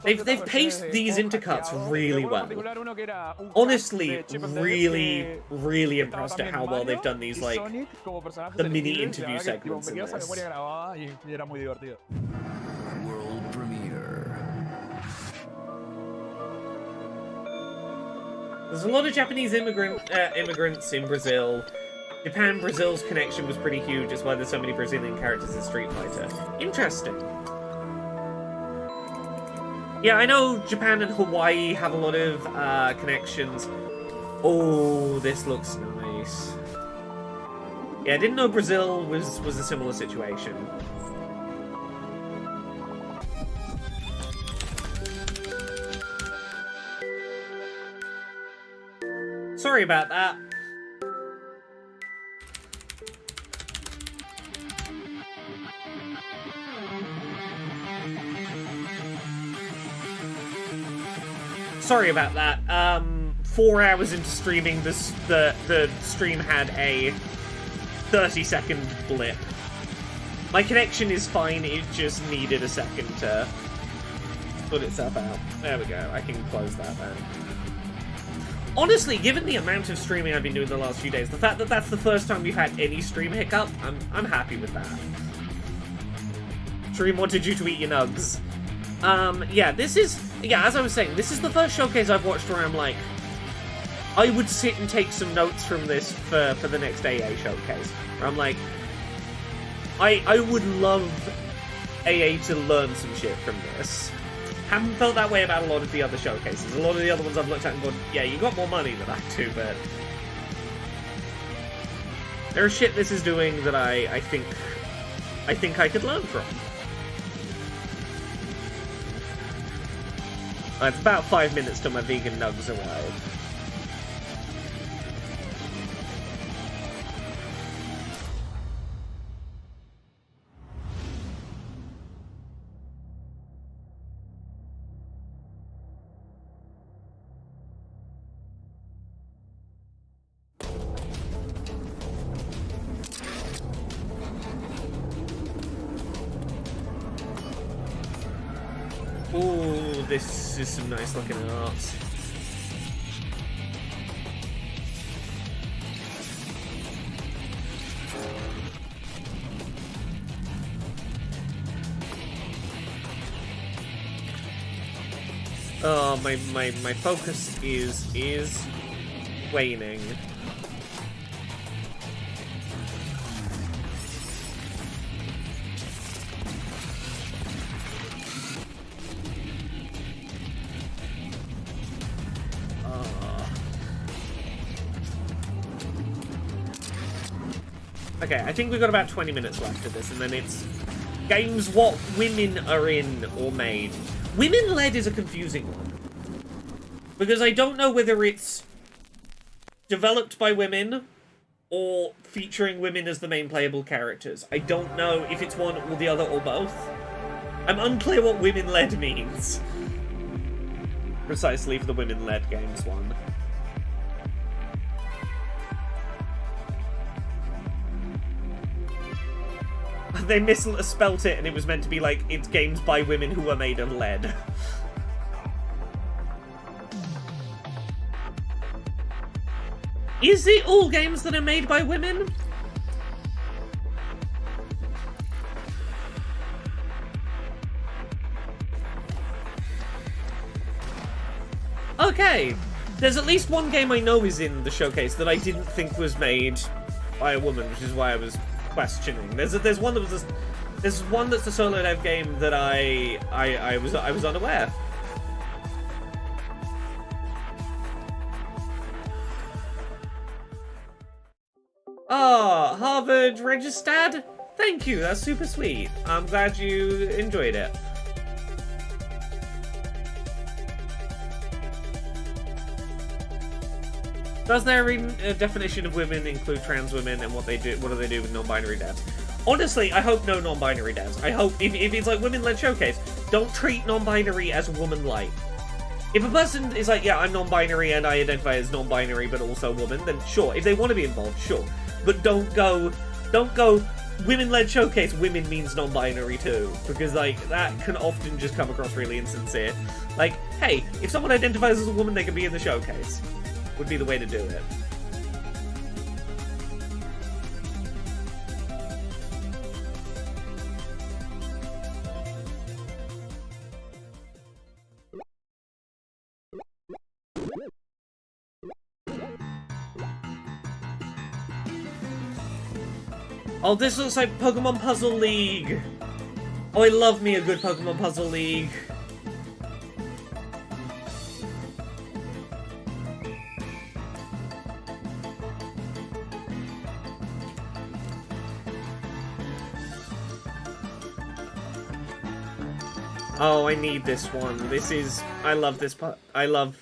They've paced these intercuts really well. Honestly, really impressed at how well they've done these, like, the mini interview segments in this. World premiere. There's a lot of Japanese immigrants in Brazil. Japan-Brazil's connection was pretty huge, that's why there's so many Brazilian characters in Street Fighter. Interesting. Yeah, I know Japan and Hawaii have a lot of connections. Oh, this looks nice. Yeah, I didn't know Brazil was a similar situation. Sorry about that. Sorry about that. 4 hours into streaming, the stream had a 30-second blip. My connection is fine, it just needed a second to sort itself out. There we go, I can close that then. Honestly, given the amount of streaming I've been doing the last few days, the fact that that's the first time we've had any stream hiccup, I'm happy with that. Stream wanted you to eat your nugs. Yeah, this is... Yeah, as I was saying, this is the first showcase I've watched where I'm like, I would sit and take some notes from this for the next AA showcase. Where I'm like, I would love AA to learn some shit from this. Haven't felt that way about a lot of the other showcases. A lot of the other ones I've looked at and gone, yeah, you got more money than I do, but... There's shit this is doing that I think I could learn from. It's about 5 minutes till my vegan nugs arrive. Ooh, this is some nice looking art. Oh, my focus is waning. Okay, I think we've got about 20 minutes left of this, and then it's games what women are in or made. Women-led is a confusing one. Because I don't know whether it's developed by women or featuring women as the main playable characters. I don't know if it's one or the other or both. I'm unclear what women-led means. Precisely for the women-led games one. They misspelt it and it was meant to be like, it's games by women who are made of lead. Is it all games that are made by women? Okay, there's at least one game I know is in the showcase that I didn't think was made by a woman, which is why I was questioning. There's one that was there's one that's a solo dev game that I was unaware. Oh, Harvard registered? Thank you, that's super sweet. I'm glad you enjoyed it. Does their definition of women include trans women, and what do they do with non-binary devs? Honestly, I hope no non-binary devs. I hope, if it's like women-led showcase, don't treat non-binary as woman-like. If a person is like, yeah, I'm non-binary and I identify as non-binary but also woman, then sure. If they want to be involved, sure. But don't go women-led showcase, women means non-binary too. Because, like, that can often just come across really insincere. Like, hey, if someone identifies as a woman, they can be in the showcase. Would be the way to do it. Oh, this looks like Pokemon Puzzle League. Oh, I love me a good Pokemon Puzzle League. Oh, I need this one. This is... I love this part. I love...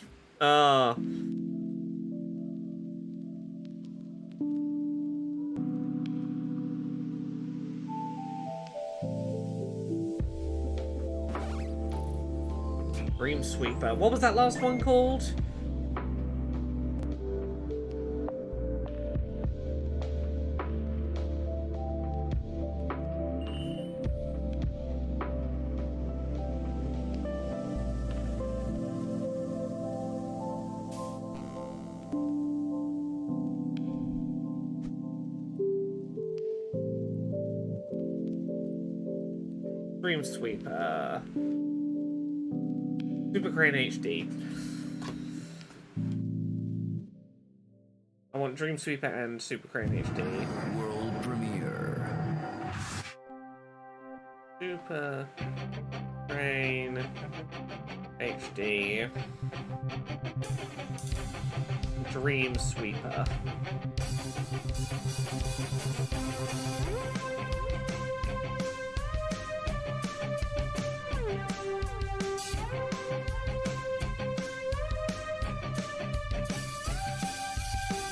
Dream Sweeper. What was that last one called? Dream Sweeper. Super Crane HD. I want Dream Sweeper and Super Crane HD. World premiere. Super Crane HD. Dream Sweeper.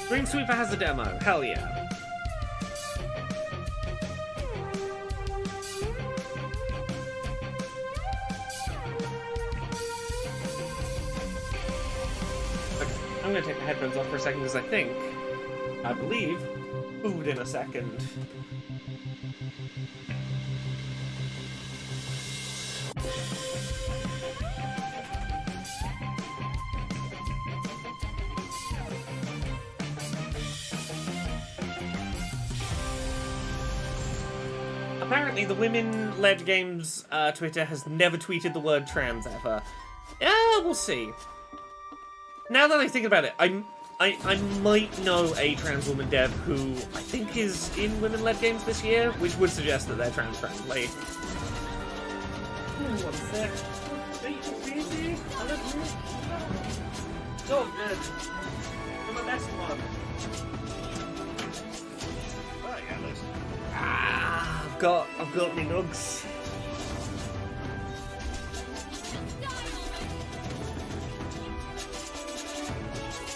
Dream Sweeper has a demo. Hell yeah. Okay, I'm gonna take my headphones off for a second because I believe, food in a second. Apparently, the women-led games Twitter has never tweeted the word trans ever. Yeah, we'll see. Now that I think about it, I might know a trans woman dev who I think is in women-led games this year, which would suggest that they're trans-friendly. One sec. So good. You're my best one. I've got my nugs.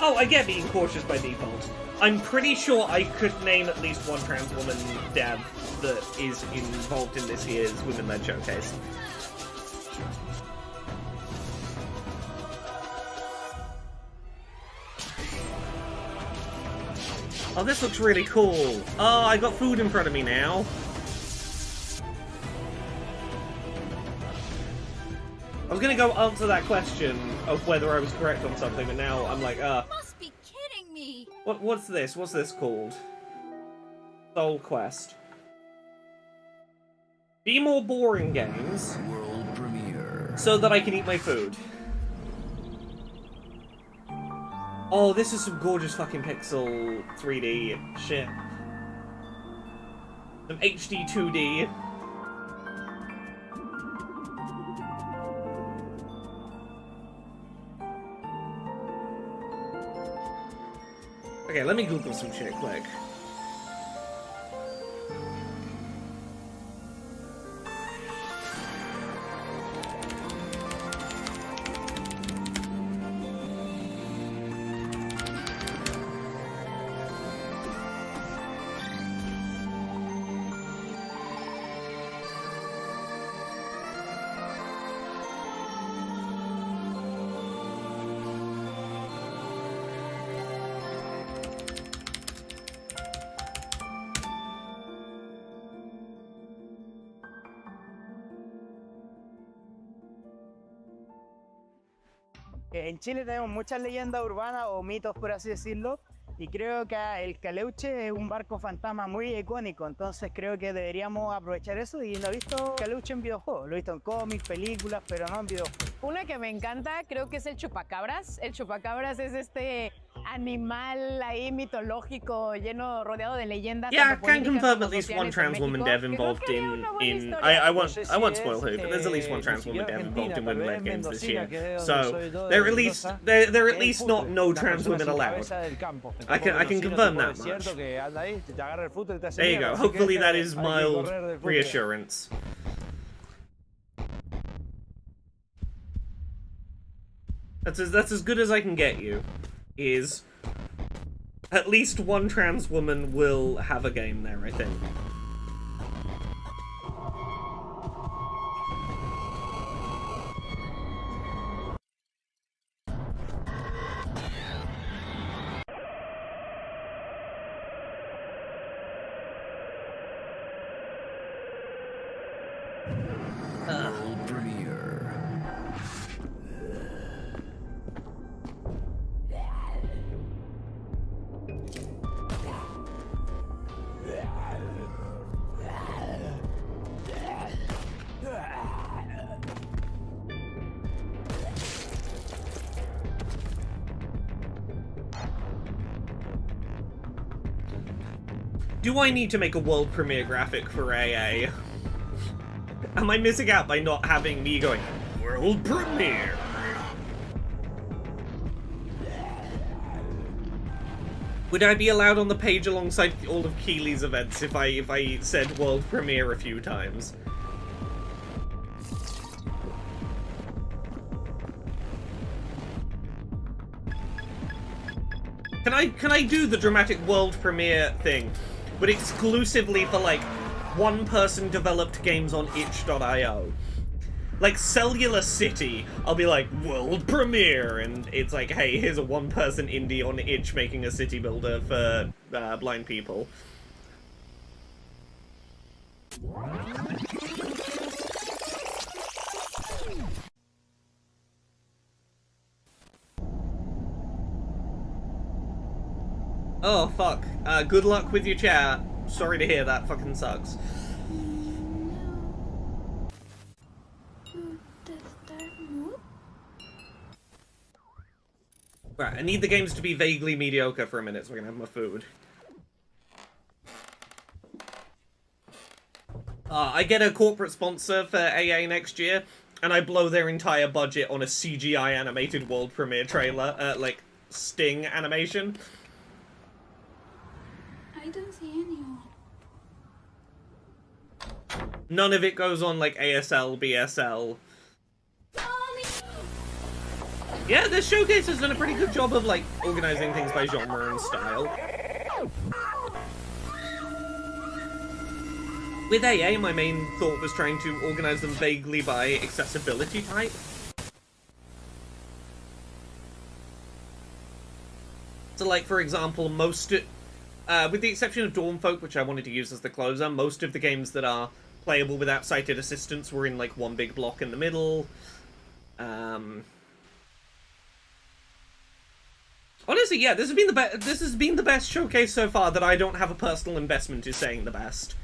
Oh, I get being cautious by default. I'm pretty sure I could name at least one trans woman dev that is involved in this year's Women-Led Showcase. Oh, this looks really cool. Oh, I got food in front of me now. I was gonna go answer that question of whether I was correct on something, but now I'm like, Must be kidding me. What's this? What's this called? Soul Quest. Be more boring games. World premiere. So that I can eat my food. Oh, this is some gorgeous fucking pixel 3D shit. Some HD 2D. Okay, let me Google some shit quick. En Chile tenemos muchas leyendas urbanas o mitos, por así decirlo, y creo que el Caleuche es un barco fantasma muy icónico, entonces creo que deberíamos aprovechar eso. Y no he visto Caleuche en videojuegos, lo he visto en cómics, películas, pero no en videojuegos. Una que me encanta creo que es el chupacabras. El chupacabras es este animal ahí mitológico, rodeado de leyendas. Yeah, I can confirm at least one trans woman dev involved in I won't spoil who, but there's at least one trans woman dev involved in women-led games this year. So they're at least not no trans women allowed. I can confirm that much. There you go. Hopefully that is mild reassurance. That's as good as I can get you. Is at least one trans woman will have a game there, I think. World premiere. Do I need to make a world premiere graphic for AA? Am I missing out by not having me going, world premiere? Would I be allowed on the page alongside all of Keely's events if I said world premiere a few times? Can I do the dramatic world premiere thing, but exclusively for like one-person developed games on itch.io? Like Cellular City, I'll be like, world premiere, and it's like, hey, here's a one-person indie on itch making a city builder for blind people. Oh, fuck. Good luck with your chat. Sorry to hear that. Fucking sucks. Right, I need the games to be vaguely mediocre for a minute so I can have my food. I get a corporate sponsor for AA next year, and I blow their entire budget on a CGI animated world premiere trailer, like, Sting animation. I don't see anyone. None of it goes on, like, ASL, BSL. Yeah, this showcase has done a pretty good job of, like, organizing things by genre and style. With AA, my main thought was trying to organize them vaguely by accessibility type. So, like, for example, most... with the exception of Dawnfolk, which I wanted to use as the closer, most of the games that are playable without sighted assistance were in, like, one big block in the middle. Honestly, yeah, this has been the best showcase so far that I don't have a personal investment in saying the best.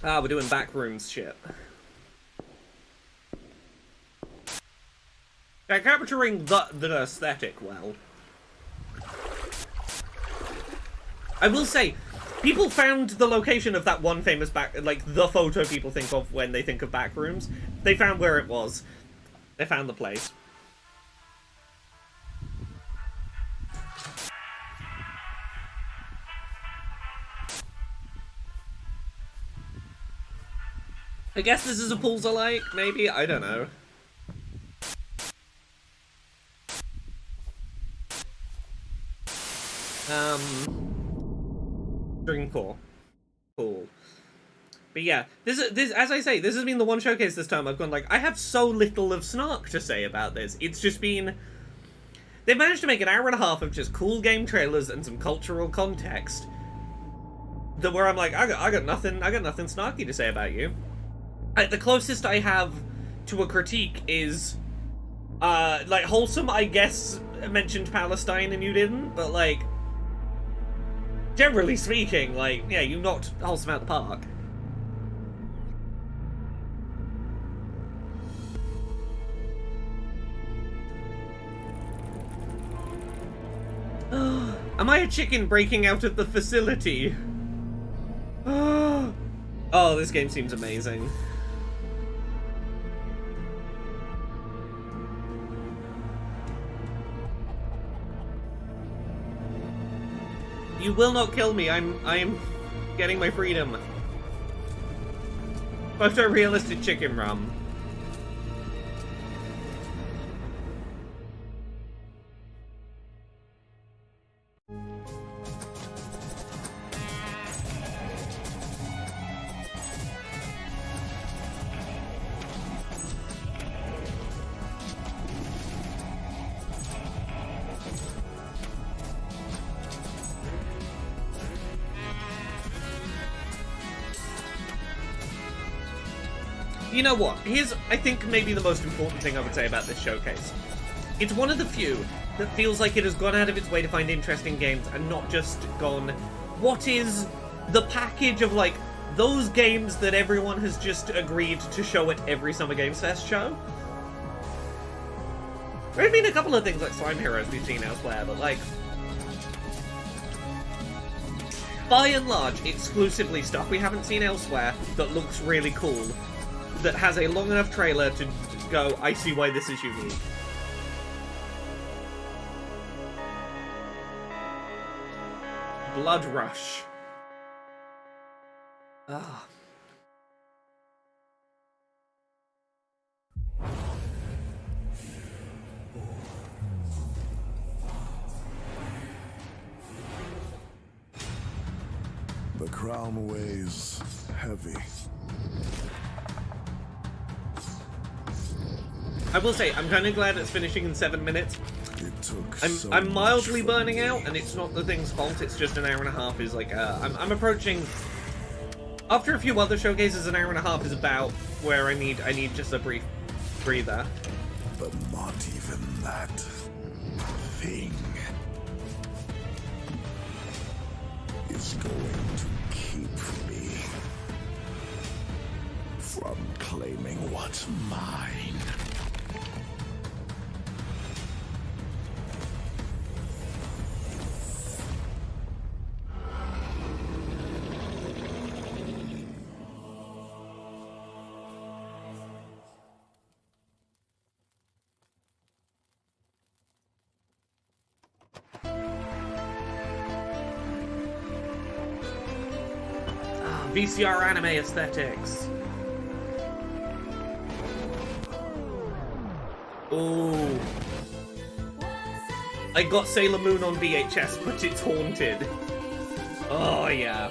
Ah, we're doing backrooms shit. They're capturing the aesthetic well. I will say, people found the location of that one famous the photo people think of when they think of backrooms. They found where it was. They found the place. I guess this is a pools-alike, maybe? I don't know. Dreamcore. Cool. But yeah, this as I say, this has been the one showcase this time I've gone like, I have so little of snark to say about this. It's just been... They've managed to make an hour and a half of just cool game trailers and some cultural context. That where I'm like, I got nothing snarky to say about you. The closest I have to a critique is, like, Wholesome, I guess, mentioned Palestine and you didn't, but, like, generally speaking, like, yeah, you knocked Wholesome out the park. Am I a chicken breaking out of the facility? Oh, this game seems amazing. You will not kill me. I am getting my freedom. Photorealistic chicken rum. You know what? Here's, I think, maybe the most important thing I would say about this showcase. It's one of the few that feels like it has gone out of its way to find interesting games and not just gone, what is the package of, like, those games that everyone has just agreed to show at every Summer Games Fest show? There have been a couple of things like Slime Heroes we've seen elsewhere, but, like, by and large, exclusively stuff we haven't seen elsewhere that looks really cool, that has a long enough trailer to go, I see why this is unique. Blood Rush. Ah. The crown weighs heavy. I will say, I'm kind of glad it's finishing in 7 minutes. It took I'm mildly burning out, and it's not the thing's fault. It's just an hour and a half is like I'm approaching. After a few other showcases, an hour and a half is about where I need just a brief breather. But not even that thing is going to keep me from claiming what's mine. VCR anime aesthetics. Ooh. I got Sailor Moon on VHS, but it's haunted. Oh, yeah.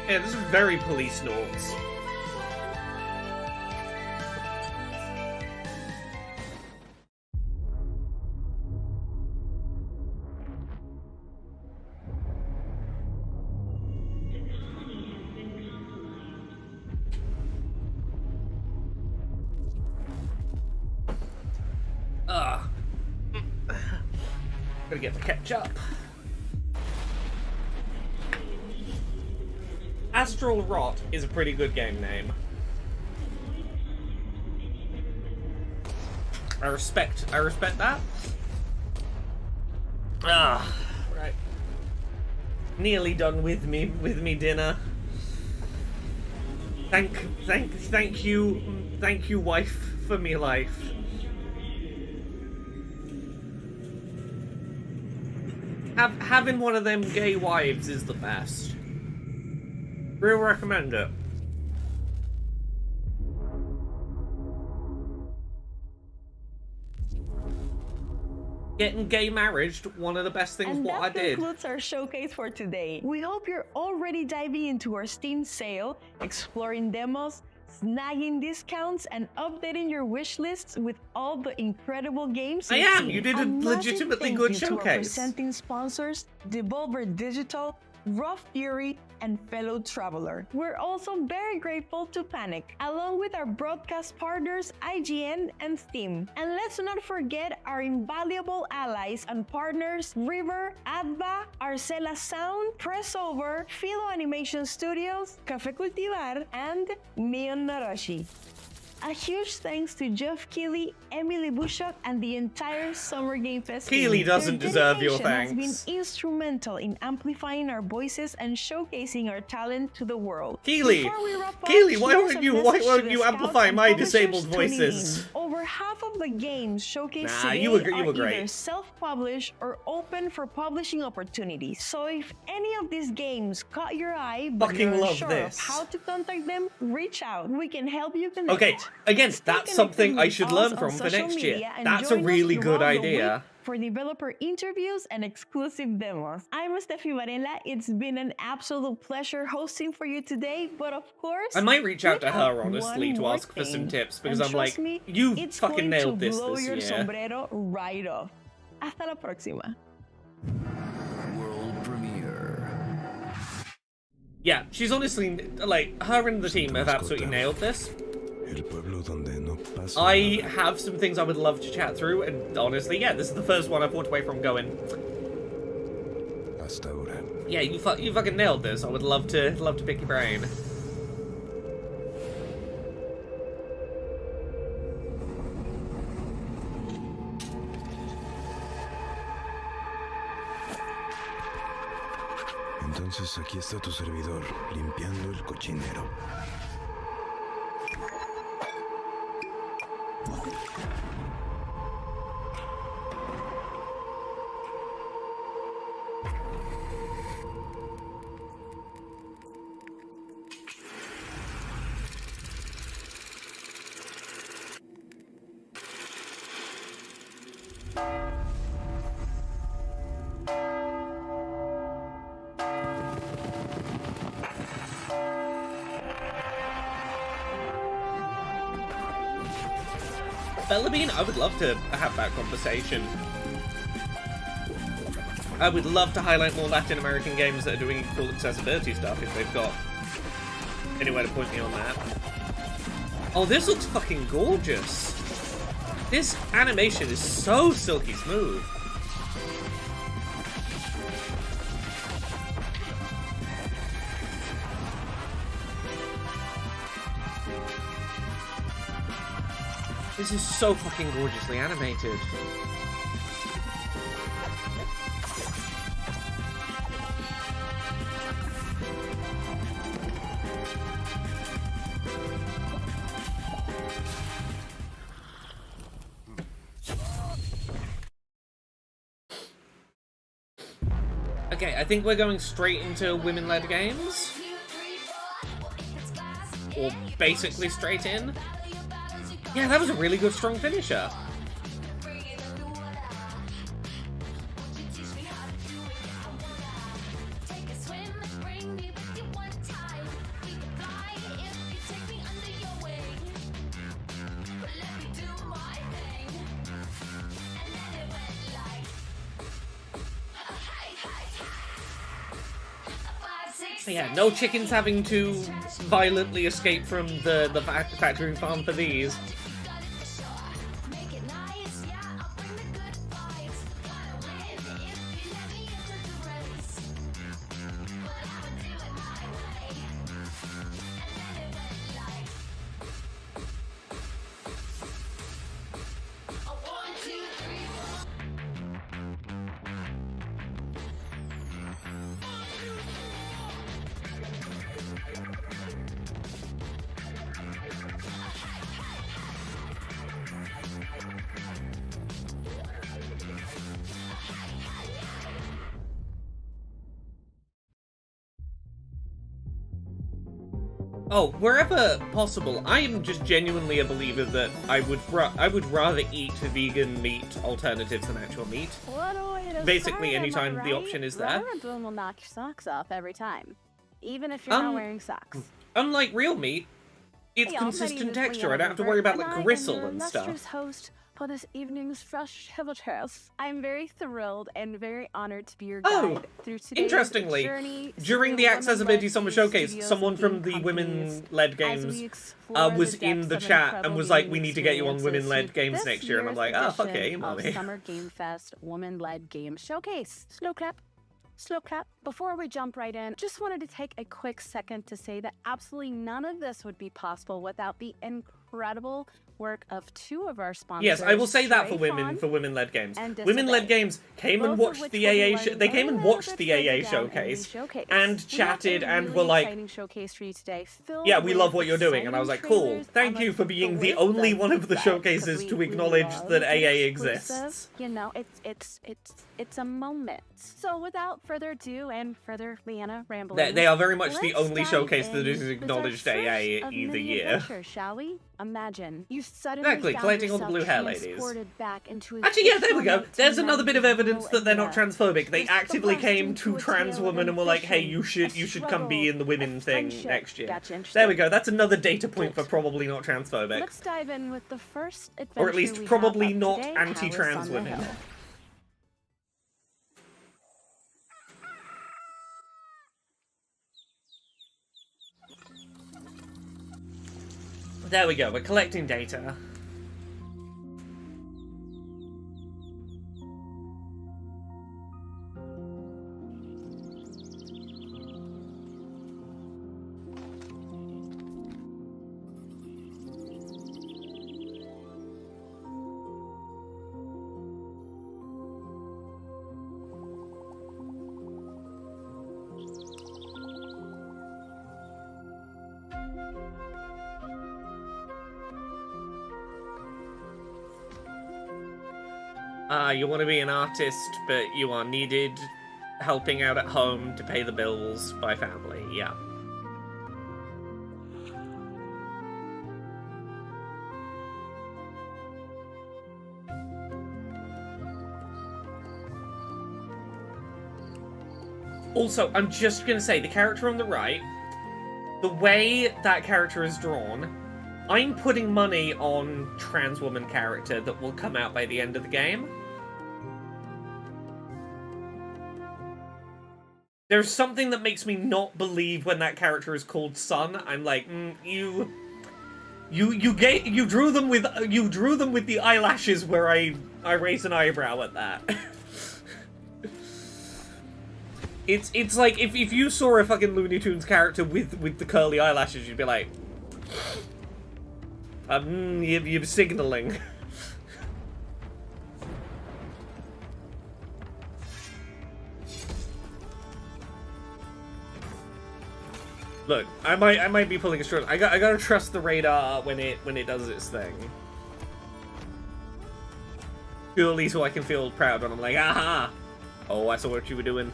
Yeah, this is very Police Notes. Gotta get the ketchup. Astral Rot is a pretty good game name. I respect that. Right. Nearly done with me dinner. Thank you, wife, for me life. Having one of them gay wives is the best. Real recommend it. Getting gay married, one of the best things what I did. And that concludes our showcase for today. We hope you're already diving into our Steam sale, exploring demos, snagging discounts, and updating your wish lists with all the incredible games I you've am! seen. You did a legitimately good To our showcase. presenting sponsors, Devolver Digital, Raw Fury, and fellow traveler. We're also very grateful to Panic, along with our broadcast partners IGN and Steam. And let's not forget our invaluable allies and partners River, Adva, Arcela Sound, Pressover, Philo Animation Studios, Café Cultivar, and Neon Naroshi. A huge thanks to Jeff Keighley, Emily Bushok, and the entire Summer Game Fest team. Keighley doesn't Their deserve your dedication thanks. has been instrumental in amplifying our voices and showcasing our talent to the world. Keighley, Before we wrap up, Keighley, why here's won't a you message to the amplify scouts my and publishers disabled tuning voices? in. Over half of of the games showcased Nah, today you were are great. either self-published or open for publishing opportunities. So if any of these games caught your eye, but Fucking you're love unsure this. of how to contact them, reach out. We can help you connect. Okay, again, that's something I should learn from for next year. That's a really good idea. For developer interviews and exclusive demos. I'm Steffi Varela. It's been an absolute pleasure hosting for you today, but of course, I might reach out we to her, have honestly, one to more ask for some thing. tips, because And I'm like, trust me, you it's fucking going nailed to this blow your year. sombrero right off. Hasta la próxima. World premiere. Yeah, she's honestly, like, her and the team have absolutely nailed this. I have some things I would love to chat through, and honestly, yeah, this is the first one I've walked away from going, yeah, you fucking nailed this. I would love to pick your brain. Entonces aquí está tu servidor, limpiando el cochinero. Bellabean, I would love to have that conversation. I would love to highlight more Latin American games that are doing cool accessibility stuff if they've got anywhere to point me on that. Oh, this looks fucking gorgeous. This animation is so silky smooth. This is so fucking gorgeously animated. Okay, I think we're going straight into women-led games. Or basically straight in. Yeah, that was a really good, strong finisher. Yeah, no chickens having to violently escape from the factory farm for these. Oh, wherever possible, I am just genuinely a believer that I would rather eat vegan meat alternatives than actual meat. What a way to Basically, start, anytime am I the right? option is there. Ramadan will knock your socks off every time, even if you're not wearing socks. Unlike real meat, it's Hey, y'all, consistent my name is texture. I don't have to Leanna worry about Rupert, like and gristle I am and your illustrious stuff. host for this evening's fresh test. I'm very thrilled and very honored to be your Oh, guide through today's interestingly, journey during the through Accessibility women-led Summer game Showcase, studios someone and from game the companies women-led as games we explore was the in depths the of chat and incredible was like, gaming we need to get you on experiences women-led with games this next year, and I'm like, year's oh, fuck edition yeah, of mommy. Summer Game Fest Women-Led Game Showcase. Slow clap. Slow clap. Before we jump right in, just wanted to take a quick second to say that absolutely none of this would be possible without the incredible work of two of our sponsors. Yes, I will say that Stray for Fawn women-led games. and Women-led Disobey. games came and Both of watched which the we'll be AA learning they came a and little watched bit the further AA down in the showcase showcase. and We have chatted a and really were like, exciting showcase for you today, filled yeah, we love with what you're doing. And I was like, cool, exciting thank trailers you and, for like, being the with only one of the set, 'cause showcases we to acknowledge love that the AA exclusive. exists. You know, it's a moment. So without further ado and further Leanna rambling, They are very much the let's only dive showcase that in is with our acknowledged first AA of either many year. adventures, shall we? Imagine you suddenly Exactly, found collecting all the yourself blue hair ladies. transported back into a Actually, yeah, there we go. fictional There's another bit of 1990s evidence rural that they're not India. transphobic. They You're actively thrust came into to a trans tale of women and were like, hey, ambition, you should come be in the women a thing friendship. next year. Gotcha, There we interesting. go. That's another data point for probably not transphobic. Let's dive in with the first adventure Or at least we probably have up not today, anti-trans Palace on the women. Hill. There we go, we're collecting data. You want to be an artist, but you are needed helping out at home to pay the bills by family, yeah. Also, I'm just gonna say, the character on the right, the way that character is drawn, I'm putting money on trans woman character that will come out by the end of the game. There's something that makes me not believe when that character is called Sun. I'm like, you drew them with the eyelashes where I raise an eyebrow at that. It's like if you saw a fucking Looney Tunes character with the curly eyelashes, you'd be like, you're signaling. Look, I might be pulling a short. I gotta trust the radar when it does its thing. Purely so I can feel proud when I'm like, aha! Oh, I saw what you were doing.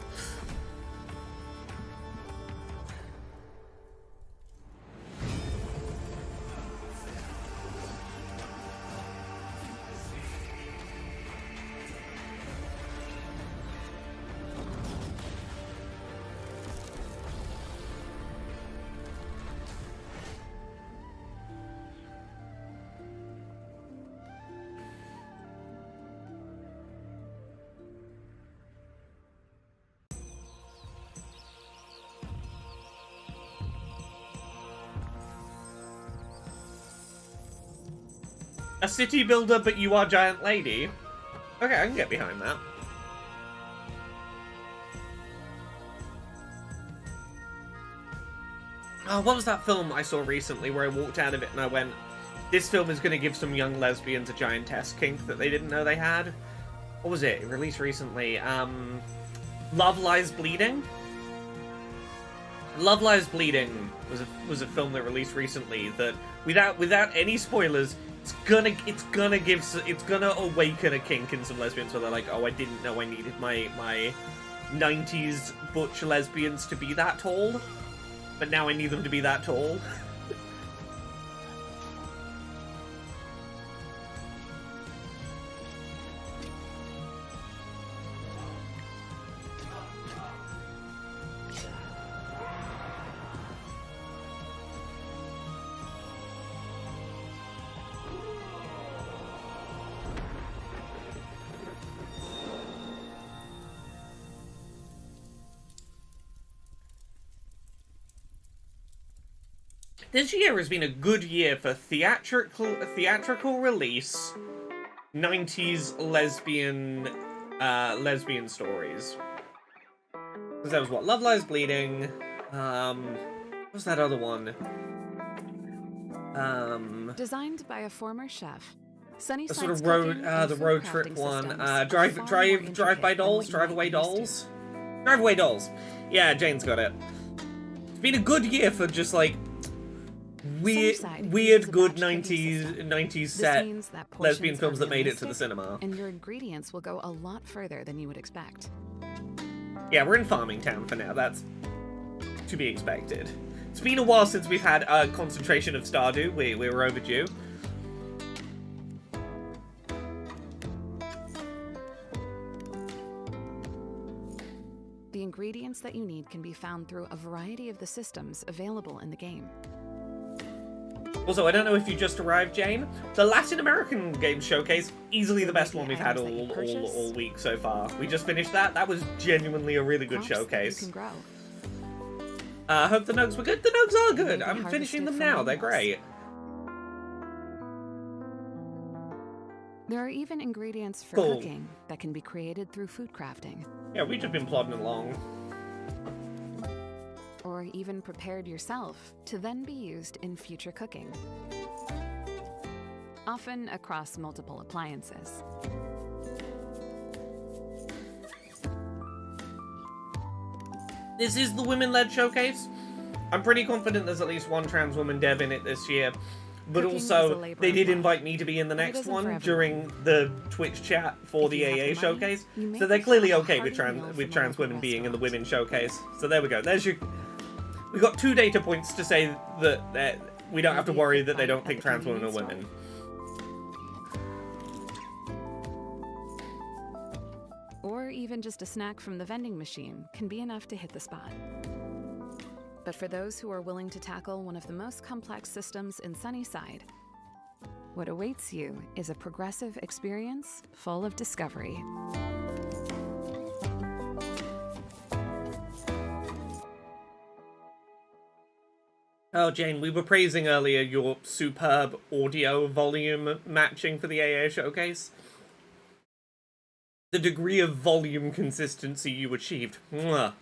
A city builder, but you are giant lady. Okay, I can get behind that. Oh, what was that film I saw recently where I walked out of it and I went, this film is going to give some young lesbians a giantess kink that they didn't know they had? What was it? It released recently. Love Lies Bleeding? Love Lies Bleeding was a film that released recently that, without any spoilers, it's gonna awaken a kink in some lesbians where they're like, oh, I didn't know I needed my 90s butch lesbians to be that tall, but now I need them to be that tall. This year has been a good year for theatrical release 90s lesbian stories. Because there was what? Love Lies Bleeding. What was that other one? Designed by a former chef. The sort of road, the road trip one. Drive by Dolls? Drive Away Dolls? Drive Away Dolls. Yeah, Jane's got it. It's been a good year for just, like, weird good 90s set lesbian films that made it to the cinema. And your ingredients will go a lot further than you would expect. Yeah, we're in Farming Town for now. That's to be expected. It's been a while since we've had a concentration of Stardew. We were overdue. The ingredients that you need can be found through a variety of the systems available in the game. Also, I don't know if you just arrived, Jane. The Latin American Games Showcase, easily the best one we've had all week so far. We just finished that. That was genuinely a really good showcase. I hope the nugs were good. The nugs are good. I'm finishing them now. They're great. There are even ingredients for Cool. cooking that can be created through food crafting. Yeah, we've just been plodding along. Or even prepared yourself to then be used in future cooking. Often across multiple appliances. This is the women-led showcase. I'm pretty confident there's at least one trans woman dev in it this year. But Cooking also, is a labor they of did love. invite me to be in the next isn't for one everyone. during the Twitch chat for the you have AA the money, showcase. you may So they're find clearly a okay with hearty meal from trans a women local being in the restaurant. women's showcase. So there we go. There's your... We got 2 data points to say that we don't have to worry that they don't think trans women are women. Or even just a snack from the vending machine can be enough to hit the spot. But for those who are willing to tackle one of the most complex systems in Sunnyside, what awaits you is a progressive experience full of discovery. Oh, Jane, we were praising earlier your superb audio volume matching for the AA showcase. The degree of volume consistency you achieved. Mwah.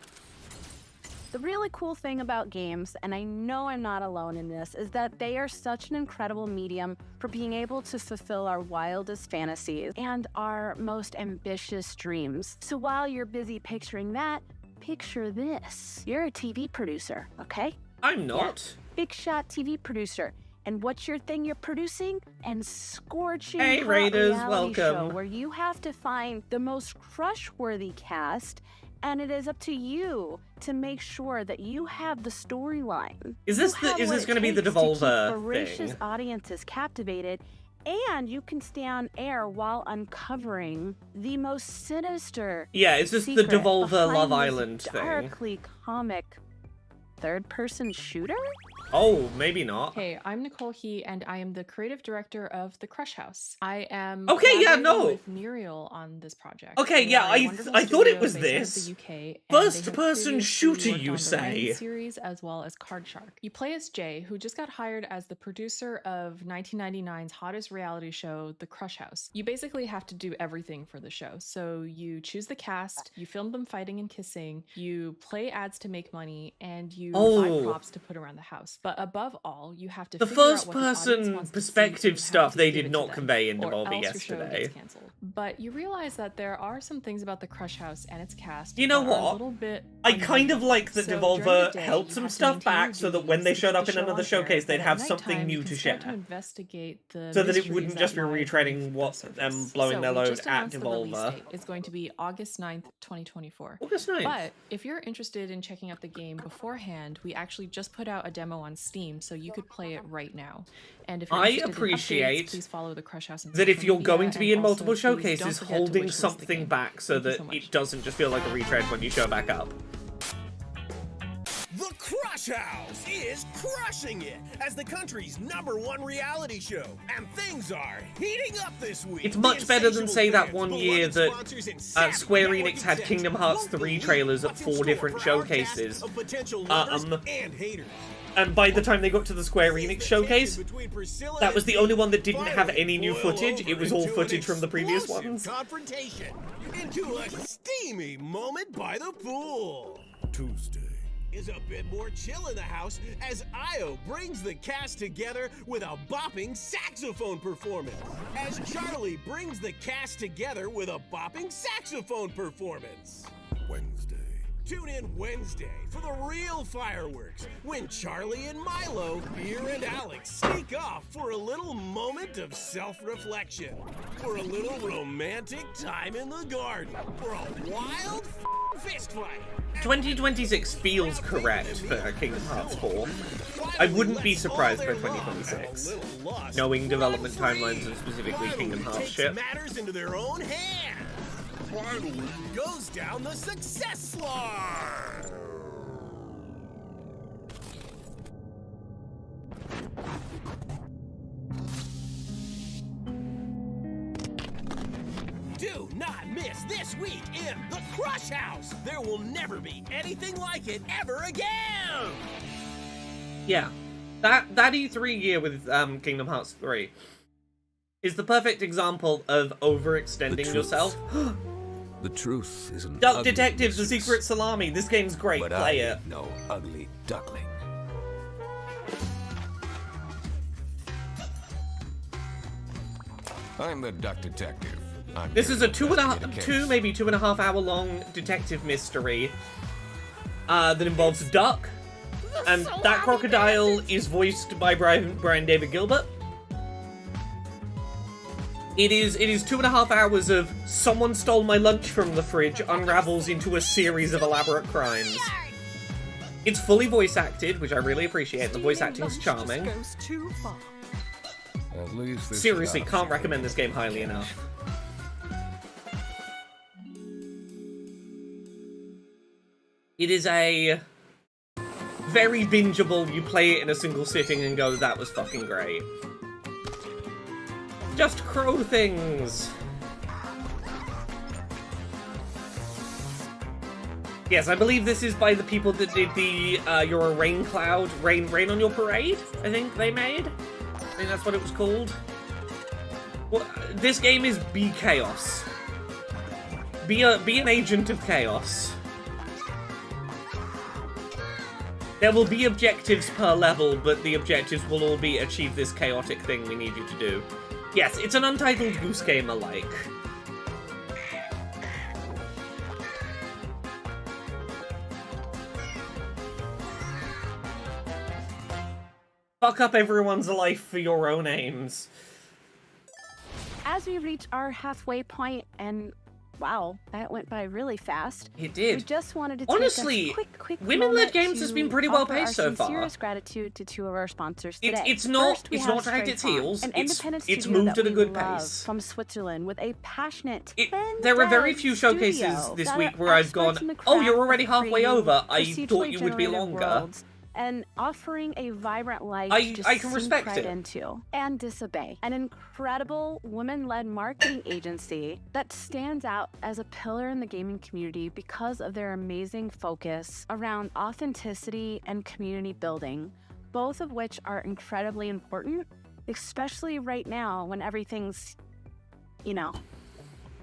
The really cool thing about games, and I know I'm not alone in this, is that they are such an incredible medium for being able to fulfill our wildest fantasies and our most ambitious dreams. So while you're busy picturing that, picture this. You're a TV producer, okay? I'm not. Yeah. Big shot TV producer. And what's your thing you're producing? And scorching Hey, hot Raiders, reality show welcome. where you have to find the most crush-worthy cast, and it is up to you to make sure that you have the storyline. Is this going to be the Devolver voracious thing? audiences captivated, and you can stay on air while uncovering the most sinister. Yeah, is this the secret Devolver behind Love this Island thing? darkly comic third-person shooter? Oh, maybe not. Hey, I'm Nicole He, and I am the creative director of The Crush House. I am Okay, yeah, collaborating no. with Muriel on this project. Okay, They yeah, are a wonderful I thought it studio was based out of this. the UK, and they First have person previously shooter, worked you on the say? Ren series as well as Card Shark. You play as Jay, who just got hired as the producer of 1999's hottest reality show, The Crush House. You basically have to do everything for the show. So you choose the cast, you film them fighting and kissing, you play ads to make money, and you buy props to put around the house. But above all, you have to The figure out first what the audience person wants to see perspective and how stuff to they give did it to not them, convey in or Devolver else your show yesterday. gets canceled. But you realize that there are some things about the Crush House and its cast. You know that are a what? little bit I kind of like that So during the Devolver day, held you some have to stuff maintain back your so that when they duties, showed keep up the in show another on air, showcase, they'd but have at something nighttime, new you to can share. start to investigate the So that it mysteries wouldn't just be lie retreading beneath what the them surface. blowing So their we load just at announced the release Devolver. date. It's going to be August 9th, 2024. August 9th. But if you're interested in checking out the game beforehand, we actually just put out a demo on Steam, so you could play it right now. And if you're I interested in appreciate updates, please follow the Crush House on that if social you're media, going to be and in also multiple please don't showcases, forget to holding wishlist the something game. back so Thank you that so much. it doesn't just feel like a retread when you show back up. The Crush House is crushing it as the country's #1 reality show, and things are heating up this week. It's much better than, say, that one year that sponsors, and savvy Square network Enix had execs Kingdom Hearts won't 3 believe trailers at what's in 4 store different for our cast showcases. of potential lovers and haters. And by the time they got to the Square Enix showcase, that was the only one that didn't have any new footage. It was all footage from the previous ones. Confrontation into a steamy moment by the pool. Tuesday is a bit more chill in the house as Io brings the cast together with a bopping saxophone performance. As Charlie brings the cast together with a bopping saxophone performance. Wednesday. Tune in Wednesday for the real fireworks when Charlie and Milo, Beer and Alex sneak off for a little moment of self-reflection, for a little romantic time in the garden, for a wild fist fight. 2026 feels correct for Kingdom Hearts 4. I wouldn't be surprised by 2026, knowing development timelines of specifically Kingdom Hearts shit. Matters into their own hands. Finally goes down the success slide. Do not miss this week in the Crush House. There will never be anything like it ever again. Yeah, that E3 year with Kingdom Hearts 3 is the perfect example of overextending yourself. The truth is an Duck ugly Detectives: The business, Secret Salami. This game's great. but Play I it. ain't no ugly duckling. I'm the Duck Detective. This is a maybe 2.5 hour long detective mystery that involves a duck, and that crocodile is voiced by Brian David Gilbert. It is 2.5 hours of someone stole my lunch from the fridge unravels into a series of elaborate crimes. It's fully voice acted, which I really appreciate. The voice acting is charming. Goes too far. At least this Seriously, job can't recommend this game highly enough. It is a very bingeable, you play it in a single sitting and go, that was fucking great. Just crow things! Yes, I believe this is by the people that did the You're a Rain Cloud, Rain on Your Parade, I think they made. I think that's what it was called. Well, this game is be chaos. Be an agent of chaos. There will be objectives per level, but the objectives will all be achieve this chaotic thing we need you to do. Yes, it's an Untitled Goose Game alike. Fuck up everyone's life for your own aims. As we reach our halfway point, and wow, that went by really fast. It did. We just wanted to Honestly, take a quick women-led moment games to has been pretty well offer paced so our far. sincerest gratitude to two of our sponsors today. It's not First, we it's have not dragged Stray its Farm, heels. an It's independent it's studio moved that at a we good love pace. from Switzerland with a passionate. There are very few showcases this week where I've gone, oh, you're already halfway over. I thought you would be longer. And offering a vibrant life I to just can sink respect right it. into. And Disobey, an incredible women-led marketing agency that stands out as a pillar in the gaming community because of their amazing focus around authenticity and community building, both of which are incredibly important, especially right now when everything's, you know,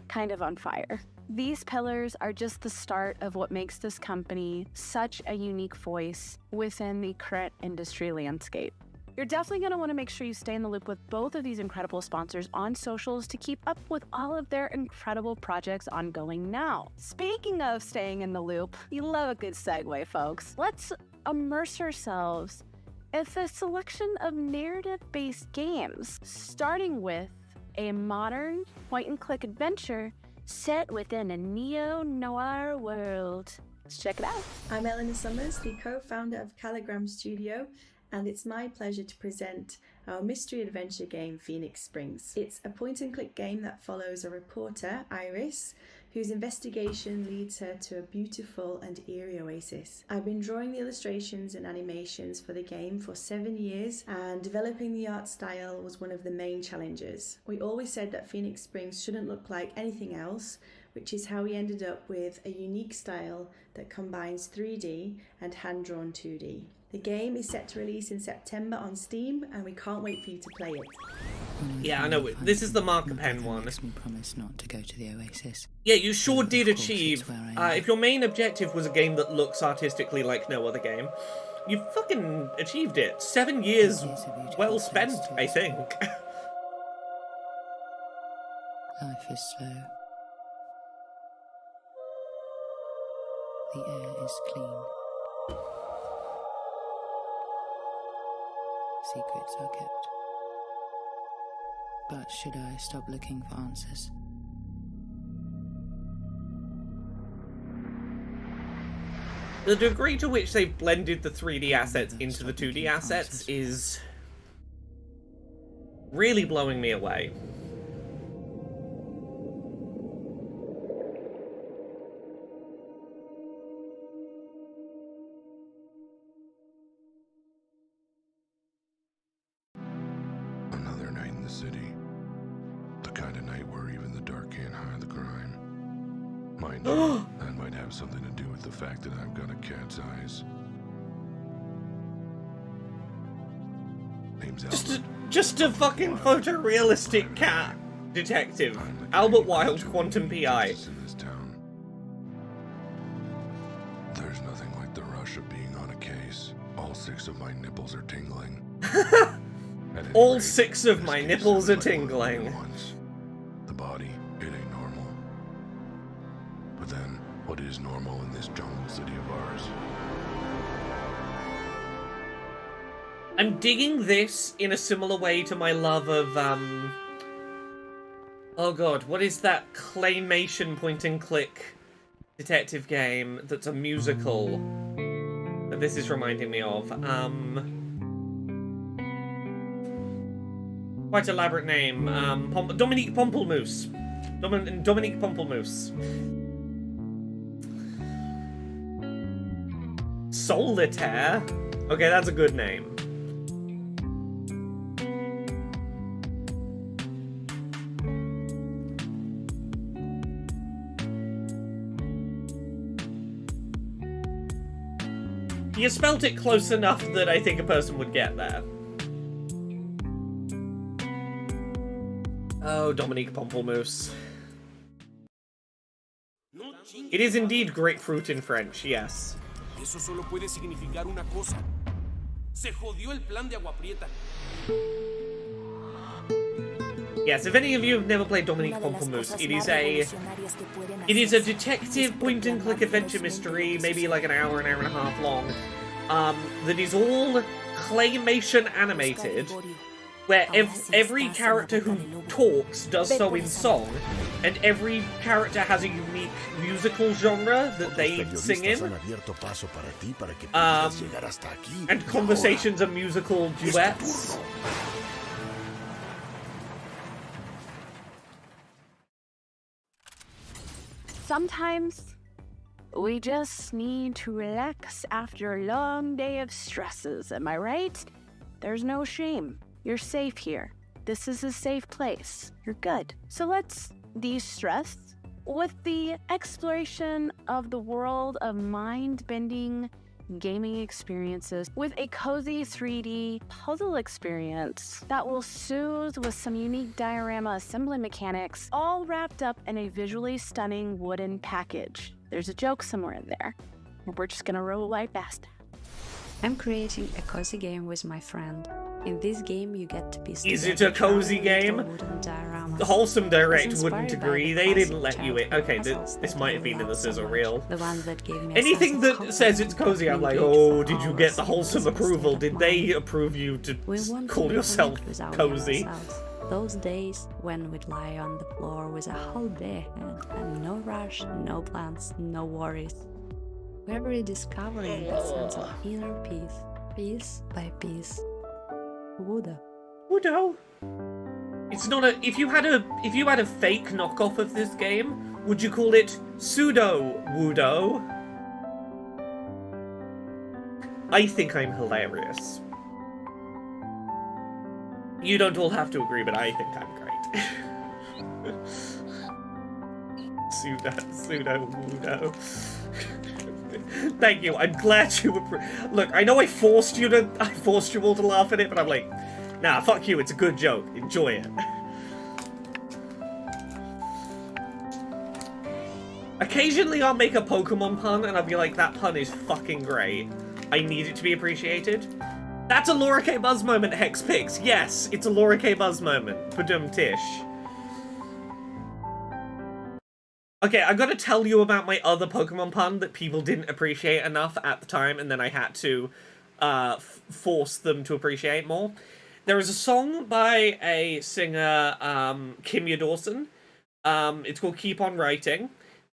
kind of on fire. These pillars are just the start of what makes this company such a unique voice within the current industry landscape. You're definitely going to want to make sure you stay in the loop with both of these incredible sponsors on socials to keep up with all of their incredible projects ongoing now. Speaking of staying in the loop, you love a good segue, folks. Let's immerse ourselves in a selection of narrative-based games, starting with a modern point-and-click adventure set within a neo-noir world. Let's check it out. I'm Eleanor Summers, the co-founder of Caligram Studio, and it's my pleasure to present our mystery adventure game, Phoenix Springs. It's a point-and-click game that follows a reporter, Iris, whose investigation leads her to a beautiful and eerie oasis. I've been drawing the illustrations and animations for the game for 7 years, and developing the art style was one of the main challenges. We always said that Phoenix Springs shouldn't look like anything else, which is how we ended up with a unique style that combines 3D and hand-drawn 2D. The game is set to release in September on Steam, and we can't wait for you to play it. Yeah, I know. This is the marker pen one. Makes me promise not to go to the Oasis. Yeah, you sure did achieve. If your main objective was a game that looks artistically like no other game, you fucking achieved it. 7 years well spent, I think. Life is slow. The air is clean. Secrets are kept. But should I stop looking for answers? The degree to which they've blended the 3D assets into the 2D assets is really blowing me away. Another night in the city. The kind of night where even the dark can't hide the crime. Mind you, that might have something to do with the fact that I've got a cat's eyes. Name's Albert. Just a fucking photorealistic cat detective. Albert Wilde, Quantum PI. In this town. There's nothing like the rush of being on a case. All 6 of my nipples are tingling. All 6 of my nipples are tingling. The body, it ain't normal. But then, what is normal in this jungle city of ours? I'm digging this in a similar way to my love of, oh god, what is that claymation point-and-click detective game that's a musical that this is reminding me of? Quite elaborate name. Dominique Pomplemoose. Dominique Pomplemoose. Solitaire? Okay, that's a good name. You spelt it close enough that I think a person would get there. Oh, Dominique Pomplemoose. It is indeed grapefruit in French, yes. Eso solo puede significar una cosa. Se jodió el plan de Agua Prieta. Yes, if any of you have never played Dominique Pomplemoose, it is a detective point-and-click adventure mystery, maybe like an hour and a half long, that is all claymation animated, where every character who talks does so in song, and every character has a unique musical genre that they sing in, and conversations are musical duets. Sometimes we just need to relax after a long day of stresses, am I right? There's no shame. You're safe here. This is a safe place. You're good. So let's de-stress with the exploration of the world of mind-bending gaming experiences with a cozy 3D puzzle experience that will soothe with some unique diorama assembly mechanics, all wrapped up in a visually stunning wooden package. There's a joke somewhere in there. We're just gonna roll right past that. I'm creating a cozy game with my friend. In this game, you get to be. Is it a cozy game? The Wholesome Direct wouldn't agree. They didn't let you in. Okay, this might have been in the sizzle reel. The one that gave me anything that says it's cozy, I'm like, oh, did you get the Wholesome approval? Did they approve you to call yourself cozy? Those days when we'd lie on the floor with a whole day and no rush, no plans, no worries. We're rediscovering that sense of inner peace, piece by piece. Woodo. It's not a. If you had a fake knockoff of this game, would you call it pseudo Woodo? I think I'm hilarious. You don't all have to agree, but I think I'm great. Pseudo-Wudo. Thank you. I'm glad you were. Look, I know I forced you all to laugh at it, but I'm like, nah, fuck you. It's a good joke. Enjoy it. Occasionally, I'll make a Pokemon pun, and I'll be like, that pun is fucking great. I need it to be appreciated. That's a Laura K. Buzz moment, Hexpix. Yes, it's a Laura K. Buzz moment. Padum Tish. Okay, I gotta tell you about my other Pokemon pun that people didn't appreciate enough at the time, and then I had to force them to appreciate more. There is a song by a singer, Kimya Dawson. It's called Keep On Writing.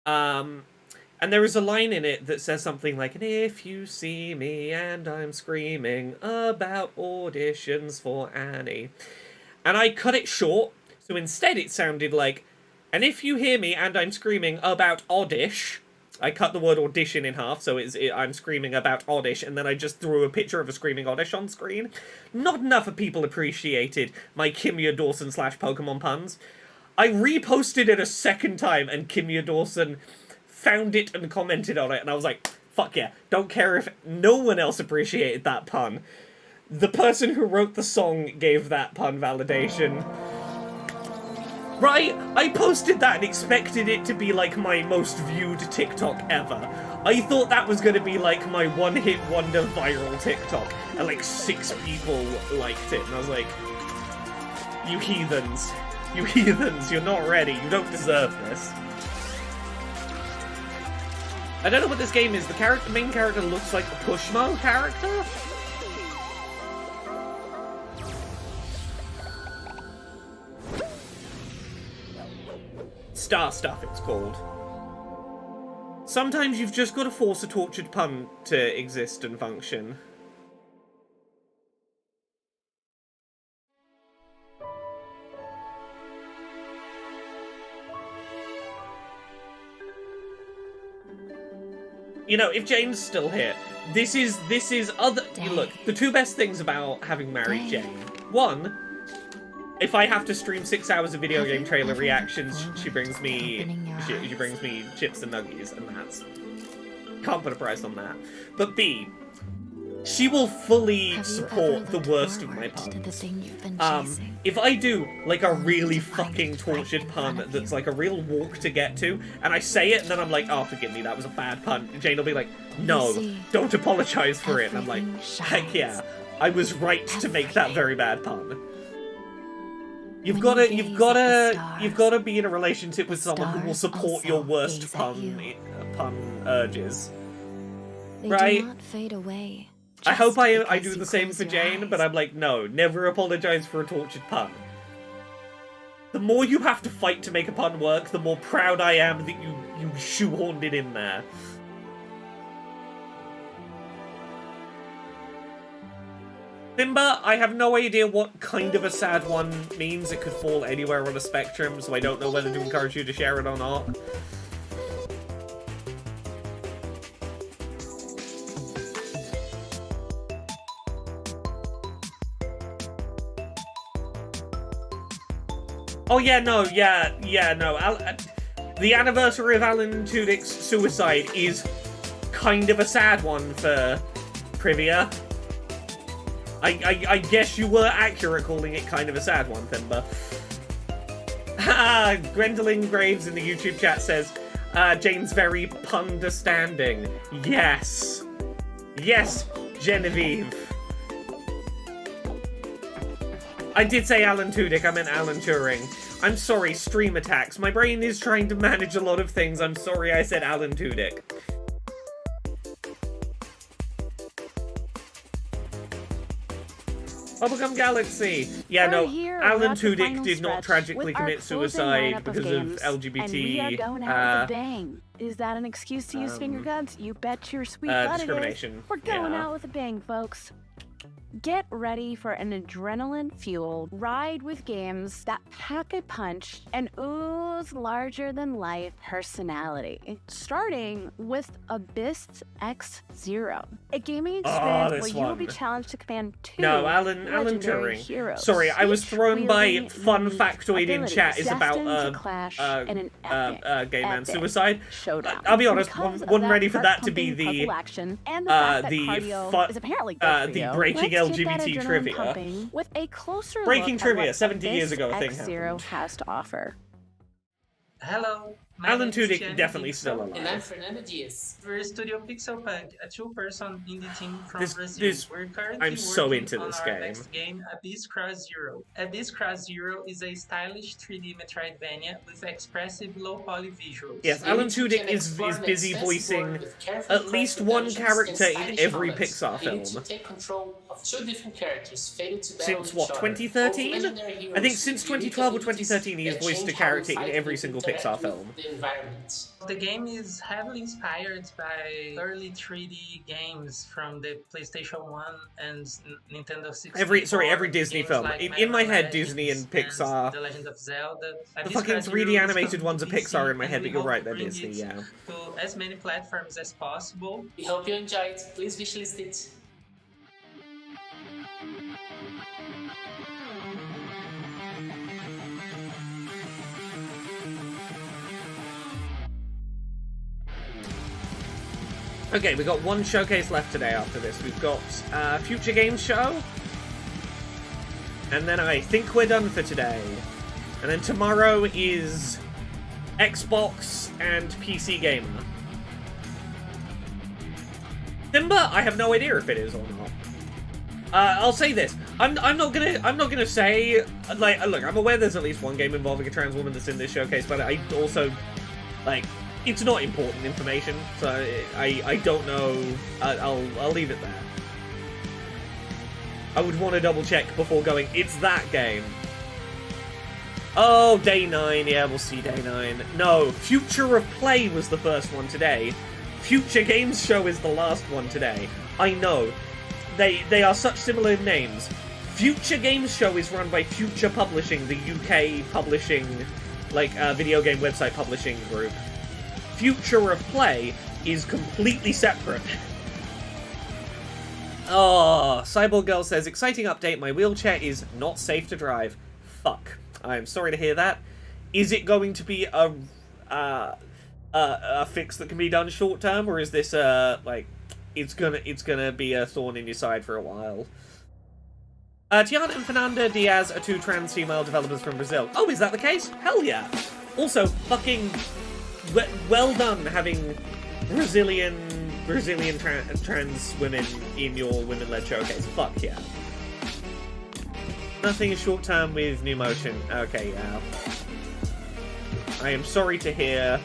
And there is a line in it that says something like, "And if you see me and I'm screaming about auditions for Annie." And I cut it short, so instead it sounded like, "And if you hear me and I'm screaming about Oddish," I cut the word audition in half, so I'm screaming about Oddish, and then I just threw a picture of a screaming Oddish on screen. Not enough of people appreciated my Kimya Dawson / Pokemon puns. I reposted it a second time, and Kimya Dawson found it and commented on it, and I was like, fuck yeah, don't care if no one else appreciated that pun. The person who wrote the song gave that pun validation. Right? I posted that and expected it to be like my most viewed TikTok ever. I thought that was going to be like my one-hit wonder viral TikTok, and like 6 people liked it, and I was like, you heathens. You heathens, you're not ready. You don't deserve this. I don't know what this game is. The main character looks like a Pushmo character? Star Stuff, it's called. Sometimes you've just got to force a tortured pun to exist and function. You know, if Jane's still here, this is other. Look, the 2 best things about having married Jane. 1, if I have to stream 6 hours of video game trailer reactions, she brings me chips and nuggies, and that's, can't put a price on that. But B, she will fully support the worst of my puns. If I do, like, a really fucking tortured pun that's, like, a real walk to get to, and I say it, and then I'm like, oh, forgive me, that was a bad pun, Jane will be like, no, don't apologize for it, and I'm like, heck yeah, I was right to make that very bad pun. You've gotta be in a relationship with someone who will support your worst pun urges. Right? Fade away. I hope I do the same for Jane, but I'm like, no, never apologize for a tortured pun. The more you have to fight to make a pun work, the more proud I am that you shoehorned it in there. Simba, I have no idea what kind of a sad one means. It could fall anywhere on a spectrum, so I don't know whether to encourage you to share it or not. Oh yeah, no. The anniversary of Alan Tudyk's suicide is kind of a sad one for Privia. I guess you were accurate calling it kind of a sad one, Thimba. Gwendolyn Graves in the YouTube chat says, Jane's very punderstanding. Yes. Yes, Genevieve. I did say Alan Tudyk, I meant Alan Turing. I'm sorry, stream attacks. My brain is trying to manage a lot of things. I'm sorry I said Alan Tudyk. Bubblegum Galaxy! Yeah, no, Alan Tudyk did not tragically commit suicide because of LGBT... And we are going out with a bang. Is that an excuse to use finger guns? You bet your sweet butt it is. Discrimination. We're going out with a bang, folks. Get ready for an adrenaline-fueled ride with games that pack a punch and ooze larger-than-life personality. Starting with Abyss X Zero, a gaming experience where you will be challenged to command two Alan legendary Turing. heroes. Sorry, I was thrown by Switch-wielding fun factoid in chat is about destined to clash in an gay man epic suicide. showdown. I'll be honest, Because of wasn't ready for that to heart-pumping be the puzzle action and the fact that cardio is apparently good for the you. breaking Let's get that LGBT adrenaline trivia. pumping with a closer Breaking look trivia, at what 70 years Abyss ago a thing X Zero happened. has to offer. Hello, my Alan name is Tudyk Gianni definitely Pixel, still and I'm alive. Fernando Diaz. We're Studio Pixel Punk, a two-person indie team from Brazil. This, We're currently I'm so working into on this our game. next game, Abyss Cross Zero. Abyss Cross Zero is a stylish 3D Metroidvania with expressive low-poly visuals. Yes, Alan Tudyk is busy voicing at least one character in every Pixar film. Take control of two different characters fated to battle Since what, each other. 2013? Both legendary I think heroes since with unique 2012 or abilities 2013 he has that voiced a change how character we in fight every and single interact Pixar with film. the environment. The game is heavily inspired by early 3D games from the PlayStation 1 and Nintendo 64. Every Disney games film. like In my head, Legends Disney and Pixar. The Legend of Zelda. The Abyss fucking Cross 3D Zero is animated coming ones are to PC, Pixar in my and head, we but you're hope right, to they're bring Disney, it yeah. to as many platforms as possible. We hope you enjoy it. Please wishlist it. Okay, we got one showcase left today after this. We've got Future Games Show. And then I think we're done for today. And then tomorrow is Xbox and PC Gamer. Timber, I have no idea if it is or not. I'll say this: I'm not gonna say like look. I'm aware there's at least one game involving a trans woman that's in this showcase, but I also like it's not important information, so I don't know. I'll leave it there. I would want to double check before going. It's that game. Oh, Day 9. Yeah, we'll see Day 9. No, Future of Play was the first one today. Future Games Show is the last one today. I know. They are such similar names. Future Games Show is run by Future Publishing, the UK publishing, like, video game website publishing group. Future of Play is completely separate. Oh, Cyborg Girl says, exciting update, my wheelchair is not safe to drive. Fuck. I'm sorry to hear that. Is it going to be a fix that can be done short term, or is this like it's gonna be a thorn in your side for a while? Tiana and Fernanda Diaz are two trans female developers from Brazil. Oh, is that the case? Hell yeah! Also, fucking well done having Brazilian trans women in your women-led showcase. Fuck yeah. Nothing is short-term with New Motion. Okay, yeah. I am sorry to hear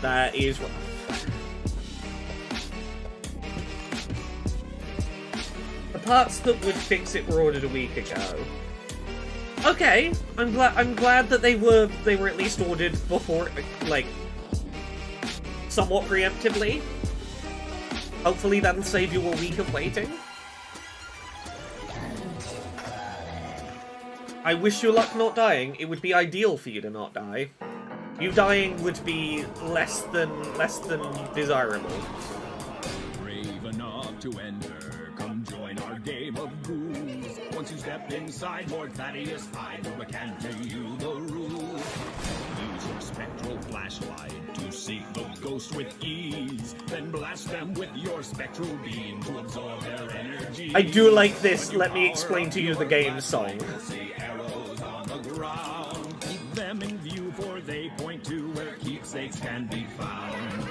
that is rough. The parts that would fix it were ordered a week ago. Okay, I'm glad that they were at least ordered before, like, somewhat preemptively. Hopefully that'll save you a week of waiting. I wish you luck not dying. It would be ideal for you to not die. You dying would be less than desirable. Brave enough to enter, come join our game of ghouls. Once you step inside, Lord Thaddeus Hyde will recant to you the rules. Use your spectral flashlight to seek the ghost with ease. Then blast them with your spectral beam to absorb their energy. I do like this. Let me explain to you the game song. Keep them in view, for they point to where keepsakes can be found.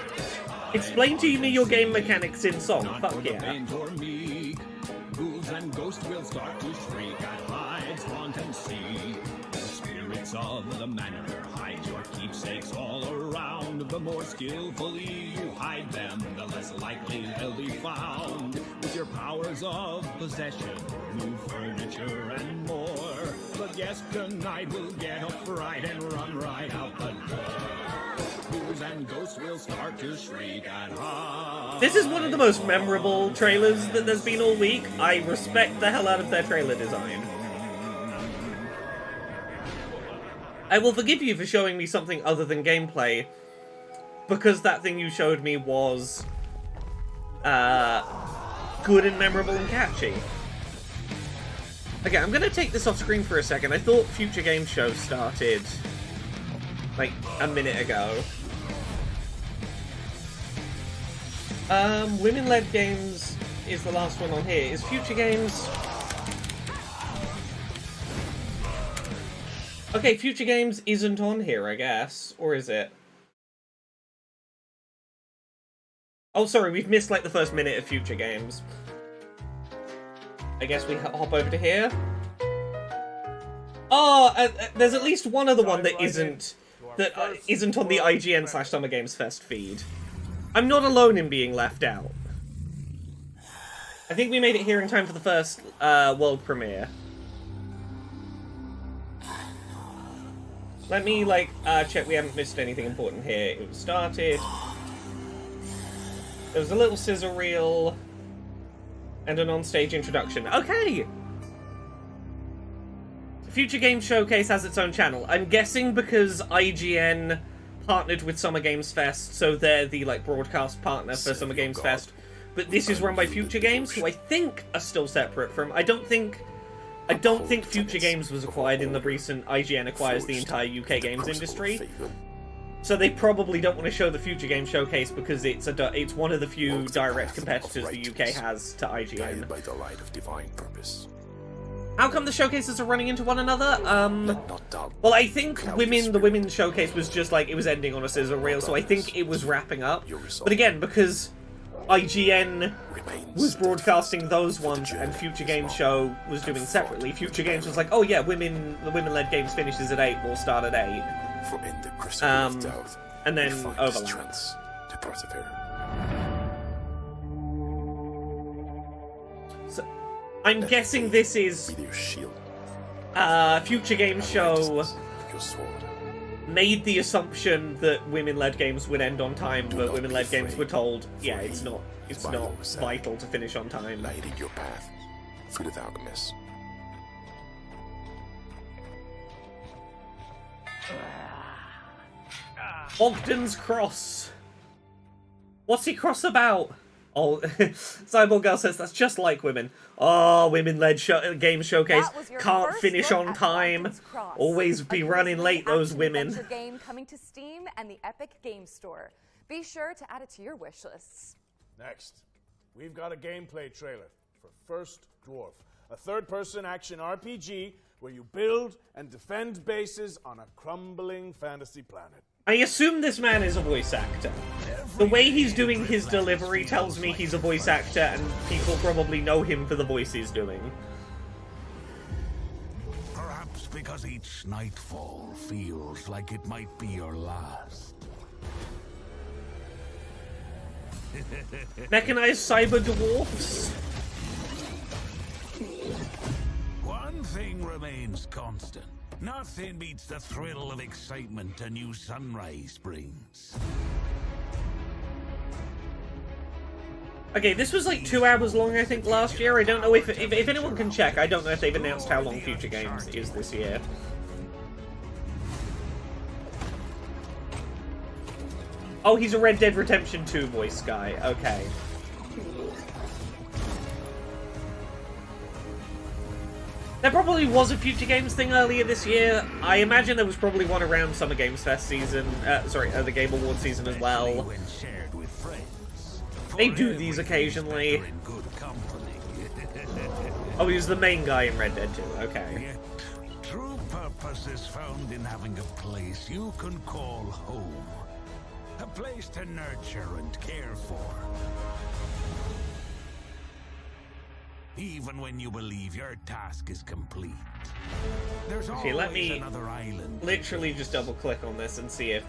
Explain to me your game mechanics in song. Fuck yeah. Ghouls and ghosts will start to shriek at hides, haunt and seek. The spirits of the manor hide your keepsakes all around. The more skillfully you hide them, the less likely they'll be found. With your powers of possession, move furniture and more. The guest tonight will get a fright and run right out the door. Ghouls and ghosts ghosts will start to shriek and hide. This is one of the most memorable trailers that there's been all week. I respect the hell out of their trailer design. I will forgive you for showing me something other than gameplay, because that thing you showed me was good and memorable and catchy. Okay, I'm gonna take this off screen for a second. I thought Future Games Show started like a minute ago. Women-led games is the last one on here. Is Future Games... Okay, Future Games isn't on here, I guess. Or is it? Oh, sorry, we've missed, like, the first minute of Future Games. I guess we hop over to here. Oh, there's at least one other one that isn't on the IGN/Summer Games Fest feed. I'm not alone in being left out. I think we made it here in time for the first world premiere. Let me, like, check we haven't missed anything important here. It was started. There was a little scissor reel. And an on-stage introduction. Okay! Future Games Showcase has its own channel. I'm guessing because IGN partnered with Summer Games Fest, so they're the, like, broadcast partner for Summer Games Fest. But this is run by Future Games, who I think are still separate from... I don't think Future Games was acquired in the recent IGN acquires the entire UK games industry. So they probably don't want to show the Future Games Showcase because it's one of the few direct competitors the UK has to IGN. By the light of divine purpose. How come the showcases are running into one another? Well, I think the women's showcase was just like, it was ending on a scissor reel, so I think it was wrapping up. But again, because IGN was broadcasting those ones and Future Games Show was doing separately, Future Games was like, oh yeah, the women-led games finishes at 8, we'll start at 8. For in the crucible of doubt, and then overlap. To persevere. So, I'm guessing this is Future Games Show made the assumption that women-led games would end on time, but women-led games were told, yeah, it's not vital to finish on time. Lighting your path through the darkness. Ogden's Cross. What's he cross about? Oh, Cyborg Girl says that's just like women. Oh, women-led game showcase. Can't finish on time. Always be running late, those women. Game coming to Steam and the Epic Game Store. Be sure to add it to your wish lists. Next, we've got a gameplay trailer for First Dwarf, a third-person action RPG where you build and defend bases on a crumbling fantasy planet. I assume this man is a voice actor. The way he's doing his delivery tells me he's a voice actor, and people probably know him for the voice he's doing. Perhaps because each nightfall feels like it might be your last. Mechanized cyber dwarfs? One thing remains constant. Nothing beats the thrill of excitement a new sunrise brings. Okay, this was like 2 hours long, I think, last year. I don't know if anyone can check. I don't know if they've announced how long Future Games is this year. Oh, he's a Red Dead Redemption 2 voice guy. Okay. There probably was a Future Games thing earlier this year. I imagine there was probably one around Summer Games Fest season, the Game Awards season as well. They do these occasionally. Oh, he was the main guy in Red Dead 2, okay. True purpose is found in having a place you can call home. A place to nurture and care for. Even when you believe your task is complete. There's okay, let me literally just double click on this and see if...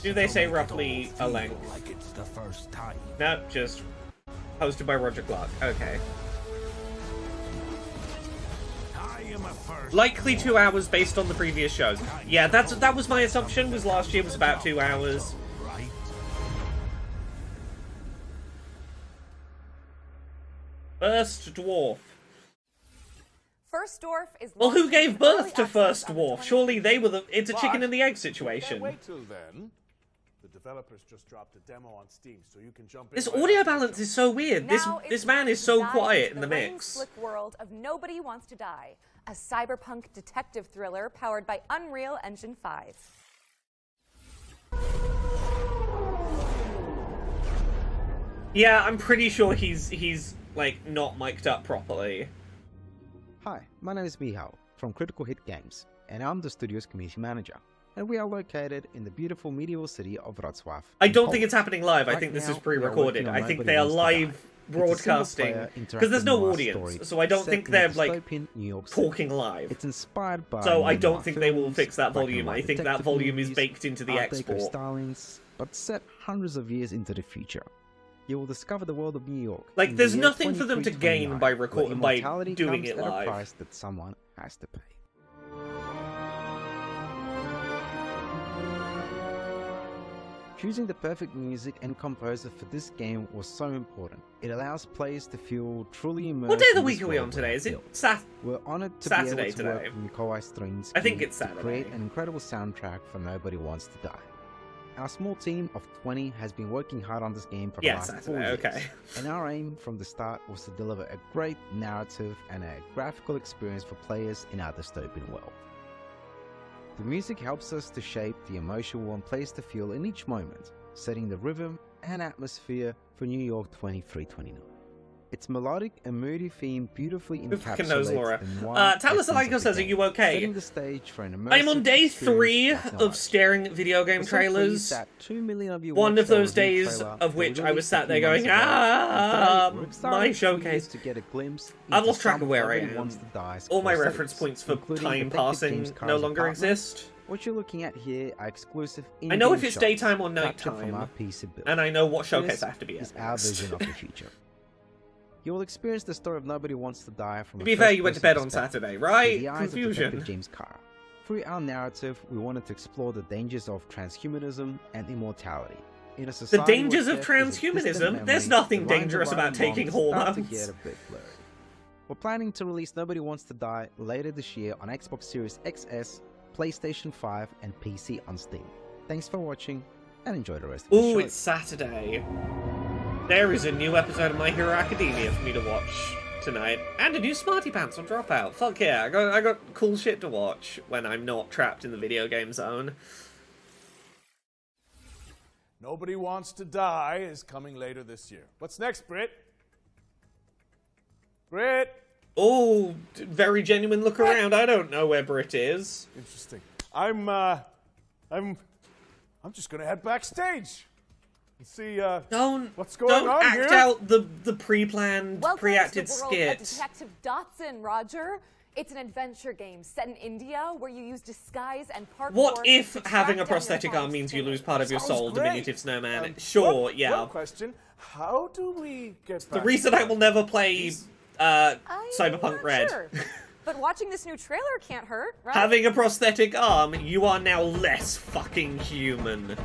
Do they say roughly a length? Like it's the first time. Nope, just hosted by Roger Clark. Okay. Likely 2 hours based on the previous shows. Yeah, that was my assumption, was last year was about 2 hours. First Dwarf. First Dwarf is. Well, who gave birth to early First access Dwarf? Surely they were the. It's a chicken and the egg situation. Wait till then. The developers just dropped a demo on Steam, so you can jump in. This audio balance is so weird. Now This man is so dive quiet into in the running mix. Slick world of Nobody Wants to Die, a cyberpunk detective thriller powered by Unreal Engine 5. Yeah, I'm pretty sure he's like not mic'd up properly. Hi, my name is Mihao from Critical Hit Games, and I'm the studio's community manager. And we are located in the beautiful medieval city of Wrocław. I don't think it's happening live. I think this is pre-recorded. I think they are live broadcasting because there's no audience, so I don't think they're like talking live. It's inspired by. So I don't think they will fix that volume. I think that volume is baked into the export. Stylings, but set hundreds of years into the future. You will discover the world of New York. Like, there's nothing for them to gain by recording by doing it at a live. price that someone has to pay. Choosing the perfect music and composer for this game was so important. It allows players to feel truly immersed. What day of the in week this are we on world today? Is it We're honored to Saturday be able to today? work with Nikolai Strinski I think it's Saturday. to create an incredible soundtrack for Nobody Wants to Die. Our small team of 20 has been working hard on this game for the last 4 Saturday, years. okay. And our aim from the start was to deliver a great narrative and a graphical experience for players in our dystopian world. The music helps us to shape the emotion we want players to feel in each moment, setting the rhythm and atmosphere for New York 2329. Its melodic and moody theme beautifully Who fucking knows, encapsulates Laura? the noir essence of Talasalaiko the says, are game, you okay? setting the stage for an I'm on immersive day experience 3 like no of other. staring at video game We're so pleased trailers. that 2 million of you One watched of those our review days trailer of that which we I was released sat a there few going, months ago. And today, we're my excited for you showcase. to get a glimpse I've into lost track some of where I Nobody am. Wants to Die's All my core reference settings, points for including time Detective passing James no Carr's longer apartment. exist. What you're looking at here are exclusive I know if in-game it's shots daytime or captured from nighttime, our PC build. and I know what showcase This I have to be at is our next. vision of the future. You will experience the story of Nobody Wants to Die from To a be fair, you went to bed first-person on perspective, Saturday, right? through the eyes of Confusion. Detective James Carr. Through our narrative, we wanted to explore the dangers of transhumanism and immortality. In a The society dangers where of death is a distant transhumanism? memory, There's nothing the lines dangerous of about right and taking wrong start hormones. to get a bit blurry. We're planning to release Nobody Wants to Die later this year on Xbox Series XS, PlayStation 5, and PC on Steam. Thanks for watching, and enjoy the rest of the show. Ooh, it's Saturday. There is a new episode of My Hero Academia for me to watch tonight, and a new Smarty Pants on Dropout. Fuck yeah, I got cool shit to watch when I'm not trapped in the video game zone. Nobody Wants to Die is coming later this year. What's next, Britt? Britt! Oh, very genuine look around. I don't know where Britt is. Interesting. I'm just gonna head backstage and see what's going Don't on act here. out the pre-planned, Welcome pre-acted to the world skit. of Detective Dotson, Roger. It's an adventure game set in India where you use disguise and parkour. What if to track having a down your prosthetic arm crimes means you killer. lose part of your Sounds soul, great. diminutive snowman? Sure, One yeah. question: how do we get The back reason to I will never play Cyberpunk Red. Sure. But watching this new trailer can't hurt, right? Having a prosthetic arm, you are now less fucking human.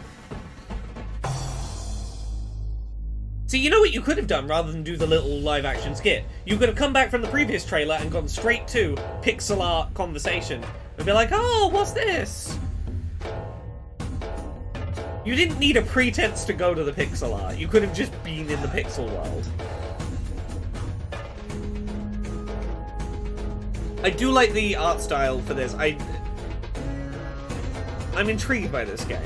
See, you know what you could have done rather than do the little live-action skit? You could have come back from the previous trailer and gone straight to pixel art conversation. And be like, oh, what's this? You didn't need a pretense to go to the pixel art. You could have just been in the pixel world. I do like the art style for this. I'm intrigued by this game.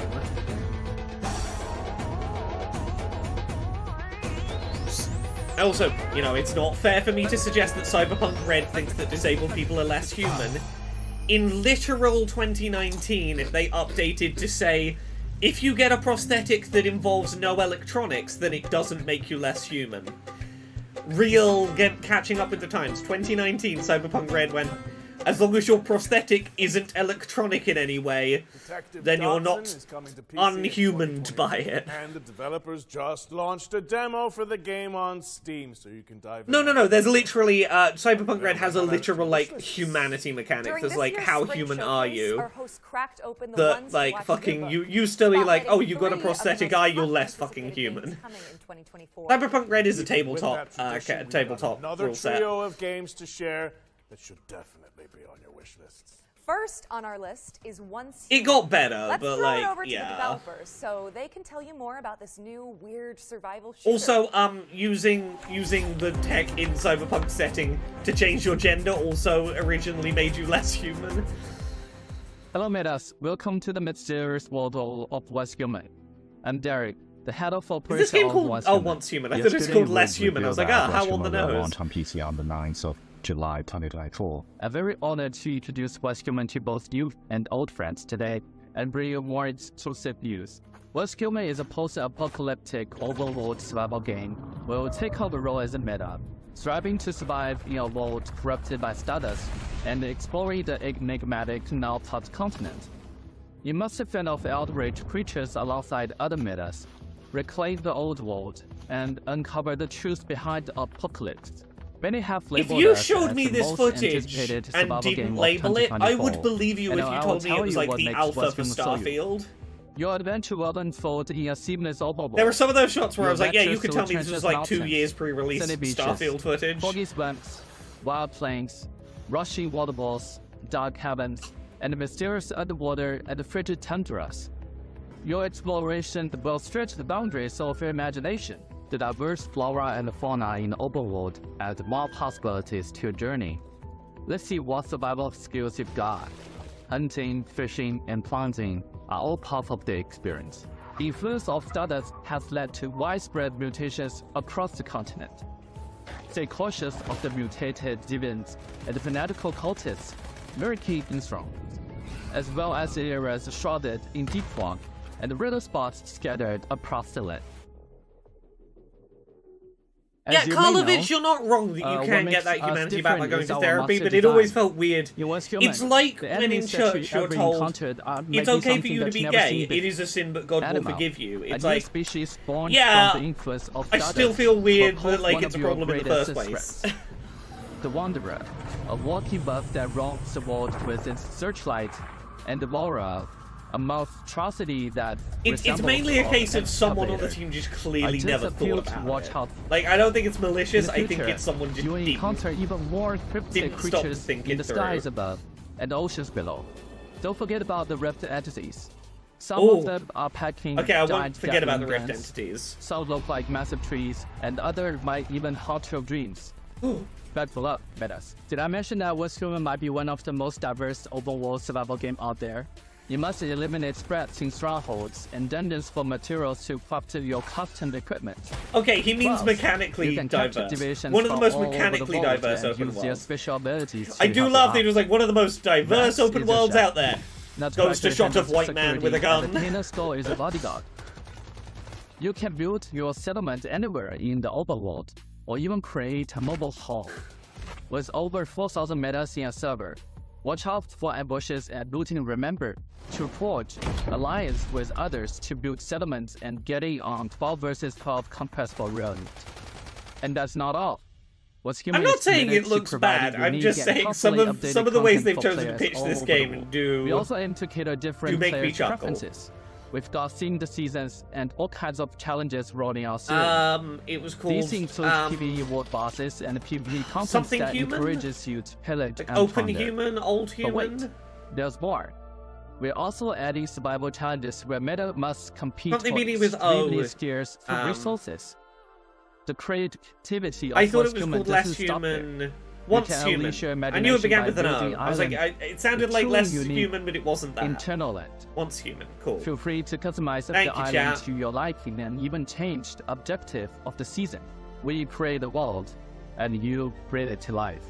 Also, you know, it's not fair for me to suggest that Cyberpunk Red thinks that disabled people are less human. In literal 2019, they updated to say, if you get a prosthetic that involves no electronics, then it doesn't make you less human. Catching up with the times. 2019, Cyberpunk Red went, As long as your prosthetic isn't electronic in any way, then you're not unhumaned by it. And the developers just launched a demo for the game on Steam, so you can dive in. No, there's literally, Cyberpunk Red has a literal, like, humanity mechanic. During There's, this like, year's how Spring human Showcase, are you? Our host cracked open the That, ones like, watch fucking, your you book. used to be like, oh, you got a Spotlighting 3 of the prosthetic most eye, you're hot less fucking anticipated human. games coming in 2024. Cyberpunk Red is a With tabletop, that tradition, we've got tabletop another rule set. trio of games to share that should definitely be on your wish lists. First on our list is Once It got better, Let's but, throw like, it over to yeah. the developers so they can tell you more about this new weird survival shooter. Also, using the tech in Cyberpunk setting to change your gender also originally made you less human. Hello, Metas. Welcome to the mysterious world of Once Human. I'm Derek, the head of Is operation this game of called Once Once Human? I thought it was called Less Human. I was like, how on the nose? Launch on PC on the 9th of July 2024. I'm very honored to introduce Once Human to both new and old friends today and bring you more exclusive news. Once Human is a post-apocalyptic open-world survival game where you'll take on the role as a meta, striving to survive in a world corrupted by stardust and exploring the enigmatic now-taught continent. You must fend off outraged creatures alongside other metas, reclaim the old world, and uncover the truth behind the apocalypse. Many have If labeled you us showed as me the this most footage anticipated and survival game didn't of label it, I would 2024. believe you And if you I will told me tell it was you like what the makes alpha Once for Human so unique. Starfield. Your adventure will unfold in a seamless open world. There were some of those shots where I was like, yeah, you could tell me this Adventures was through like 2 mountains, years pre-release sunny beaches, Starfield footage. foggy swamps, wild plains, rushing waterfalls, dark caverns, and the mysterious underwater and the frigid tundras. Your exploration will stretch the boundaries of your imagination. The diverse flora and fauna in the open world add more possibilities to your journey. Let's see what survival skills you've got. Hunting, fishing, and planting are all part of the experience. The influence of stardust has led to widespread mutations across the continent. Stay cautious of the mutated deviants and the fanatical cultists lurking in strongholds, as well as the areas shrouded in deep fog and the riddle spots scattered across the land. Yeah, Karlovich, you're not wrong that you can get that humanity back by going to therapy, but it always felt weird. It's like when in church you're told, it's okay for you to be gay, it is a sin but God will forgive you. It's like, yeah, I still feel weird that like it's a problem in the first place. The Wanderer, a walking buff that roams the world with its searchlight, and the Laura, a monstrosity that it's mainly a case of someone on the team just clearly never thought about it. Like, I don't think it's malicious, I think it's someone just you encounter even more cryptic creatures in the skies above and the oceans below. Don't forget about the rift entities. Some of them are packing I won't giant forget about the Gatling rift guns. entities. Some look like massive trees, and others might even haunt your dreams. Bad luck, Metas. Did I mention that Once Human might be one of the most diverse open-world survival game out there? You must eliminate spreads in strongholds and dungeons for materials to craft your custom equipment. Okay, he means Plus, mechanically you can capture diverse. divisions One of the from most all over the mechanically world diverse and open use their worlds. special abilities I to do help love you that it was like one of the most diverse That open is a worlds chef. out there. Not Goes to quite shot of handles white man with a security, and gun. The Tina Skull is a bodyguard. You can build your settlement anywhere in the open world, or even create a mobile home. With over 4,000 metas in a server, watch out for ambushes and looting. Remember to forge alliance with others to build settlements and get in on 12 versus 12 compressible round. And that's not all. I'm not saying it looks bad. I'm just saying some of the ways they've chosen to pitch this game We also aim to cater different make me players' chuckle. preferences. We've got themed seasons and all kinds of challenges rolling out soon. It was called These include PvE world bosses and PvE content something that human? encourages you to pillage and open plunder. human, old But human. wait, there's more. We're also adding survival challenges where meta must compete Something for beginning with extremely O, scarce resources. The creativity of I thought Once it was Human called Less doesn't stop there. Human. You Once can Human. unleash your I knew it began with imagination an by O. building I was like, island it sounded with like truly Less unique Human, but it wasn't that. Internal land. Once Human, cool. Feel free to customize Thank the you, island chat. to your liking and even change the objective of the season. We create the world, and you bring it to life.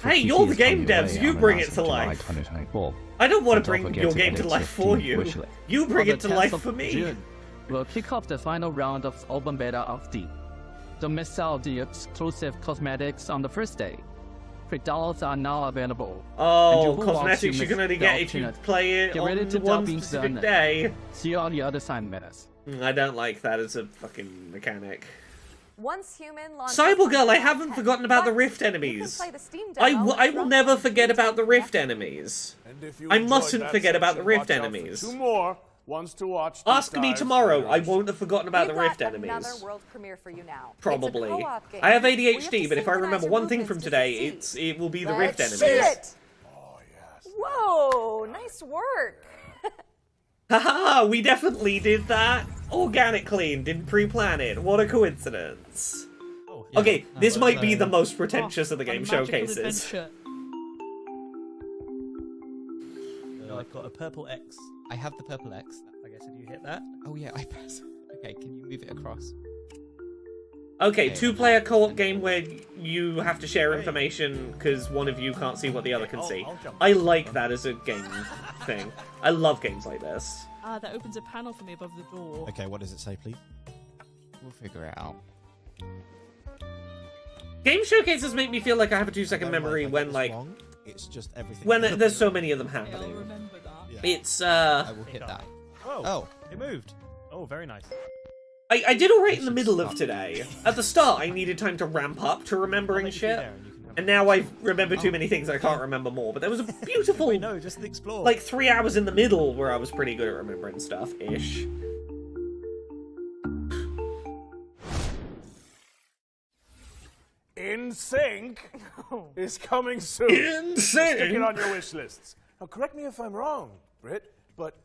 Hey, you're the game devs. You bring it to life. 2024. I don't want And to bring forget your to game add to it life for Steam you. wish list. You bring On it the to 10th life of for me. June, we'll kick off the final round of open beta of Steam. Don't miss out the exclusive cosmetics on the first day. $3 are now available. Oh, cosmetics you can only get if you play it on one specific day. See you on the other side, Menace. I don't like that as a fucking mechanic. Once human Cybergirl, I haven't forgotten about the Rift enemies. I will never forget about the Rift enemies. I mustn't forget about the Rift enemies. 2 more ones to watch. Ask me tomorrow. I won't have forgotten about the Rift enemies. Another world premiere for you now. Probably. It's a co-op game I have where you have ADHD, to but if I remember synchronize one your thing from movements to today, succeed. it will be the Rift Let's enemies. see it. Whoa, nice work. Haha, we definitely did that organically and didn't pre-plan it. What a coincidence. Yeah. Okay, this might be the most pretentious of the game showcases. No, I've got a purple X. I have the purple X. I guess if you hit that. Oh yeah, I press. Okay, can you move it across? Okay, 2-player co-op game where you have to share information because one of you can't see what the other can see. I like that as a game thing. I love games like this. That opens a panel for me above the door. Okay, what does it say, please? We'll figure it out. Game showcases make me feel like I have a 2-second memory when, like, it's just everything. when there's so many of them happening. Yeah. It's, I will hit that. Oh, it moved. Oh, very nice. I did alright in the middle of today. At the start, I needed time to ramp up to remembering shit. And now I've remembered too many things I can't remember more. But there was a beautiful, Wait, no, just explore. like, 3 hours in the middle where I was pretty good at remembering stuff-ish. In Sync is coming soon. In Sync? Stick it on your wish lists. Now, correct me if I'm wrong, Britt, but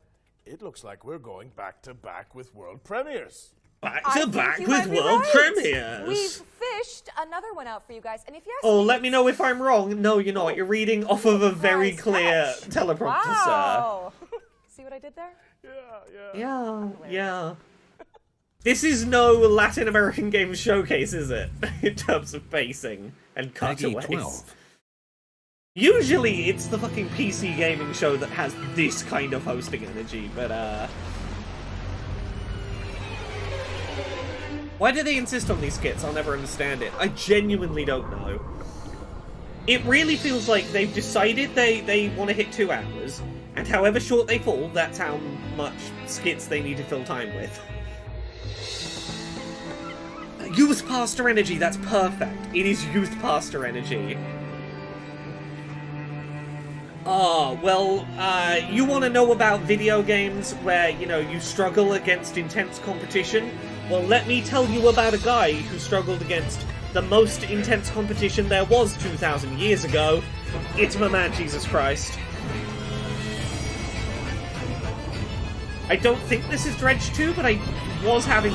it looks like we're going back to back with world premieres. Back to back with world premieres. We've fished another one out for you guys, and if you ask Oh, me, let me know if I'm wrong. No, you're not. You're reading off of a very clear teleprompter, wow. See what I did there? sir. Yeah. This is no Latin American game showcase, is it? In terms of pacing and cutaways. 12. Usually it's the fucking PC gaming show that has this kind of hosting energy, but why do they insist on these skits? I'll never understand it. I genuinely don't know. It really feels like they've decided they want to hit 2 hours, and however short they fall, that's how much skits they need to fill time with. Youth Pastor energy, that's perfect. It is Youth Pastor energy. Oh, well, you want to know about video games where, you know, you struggle against intense competition? Well, let me tell you about a guy who struggled against the most intense competition there was 2,000 years ago. It's my man, Jesus Christ. I don't think this is Dredge 2, but I was having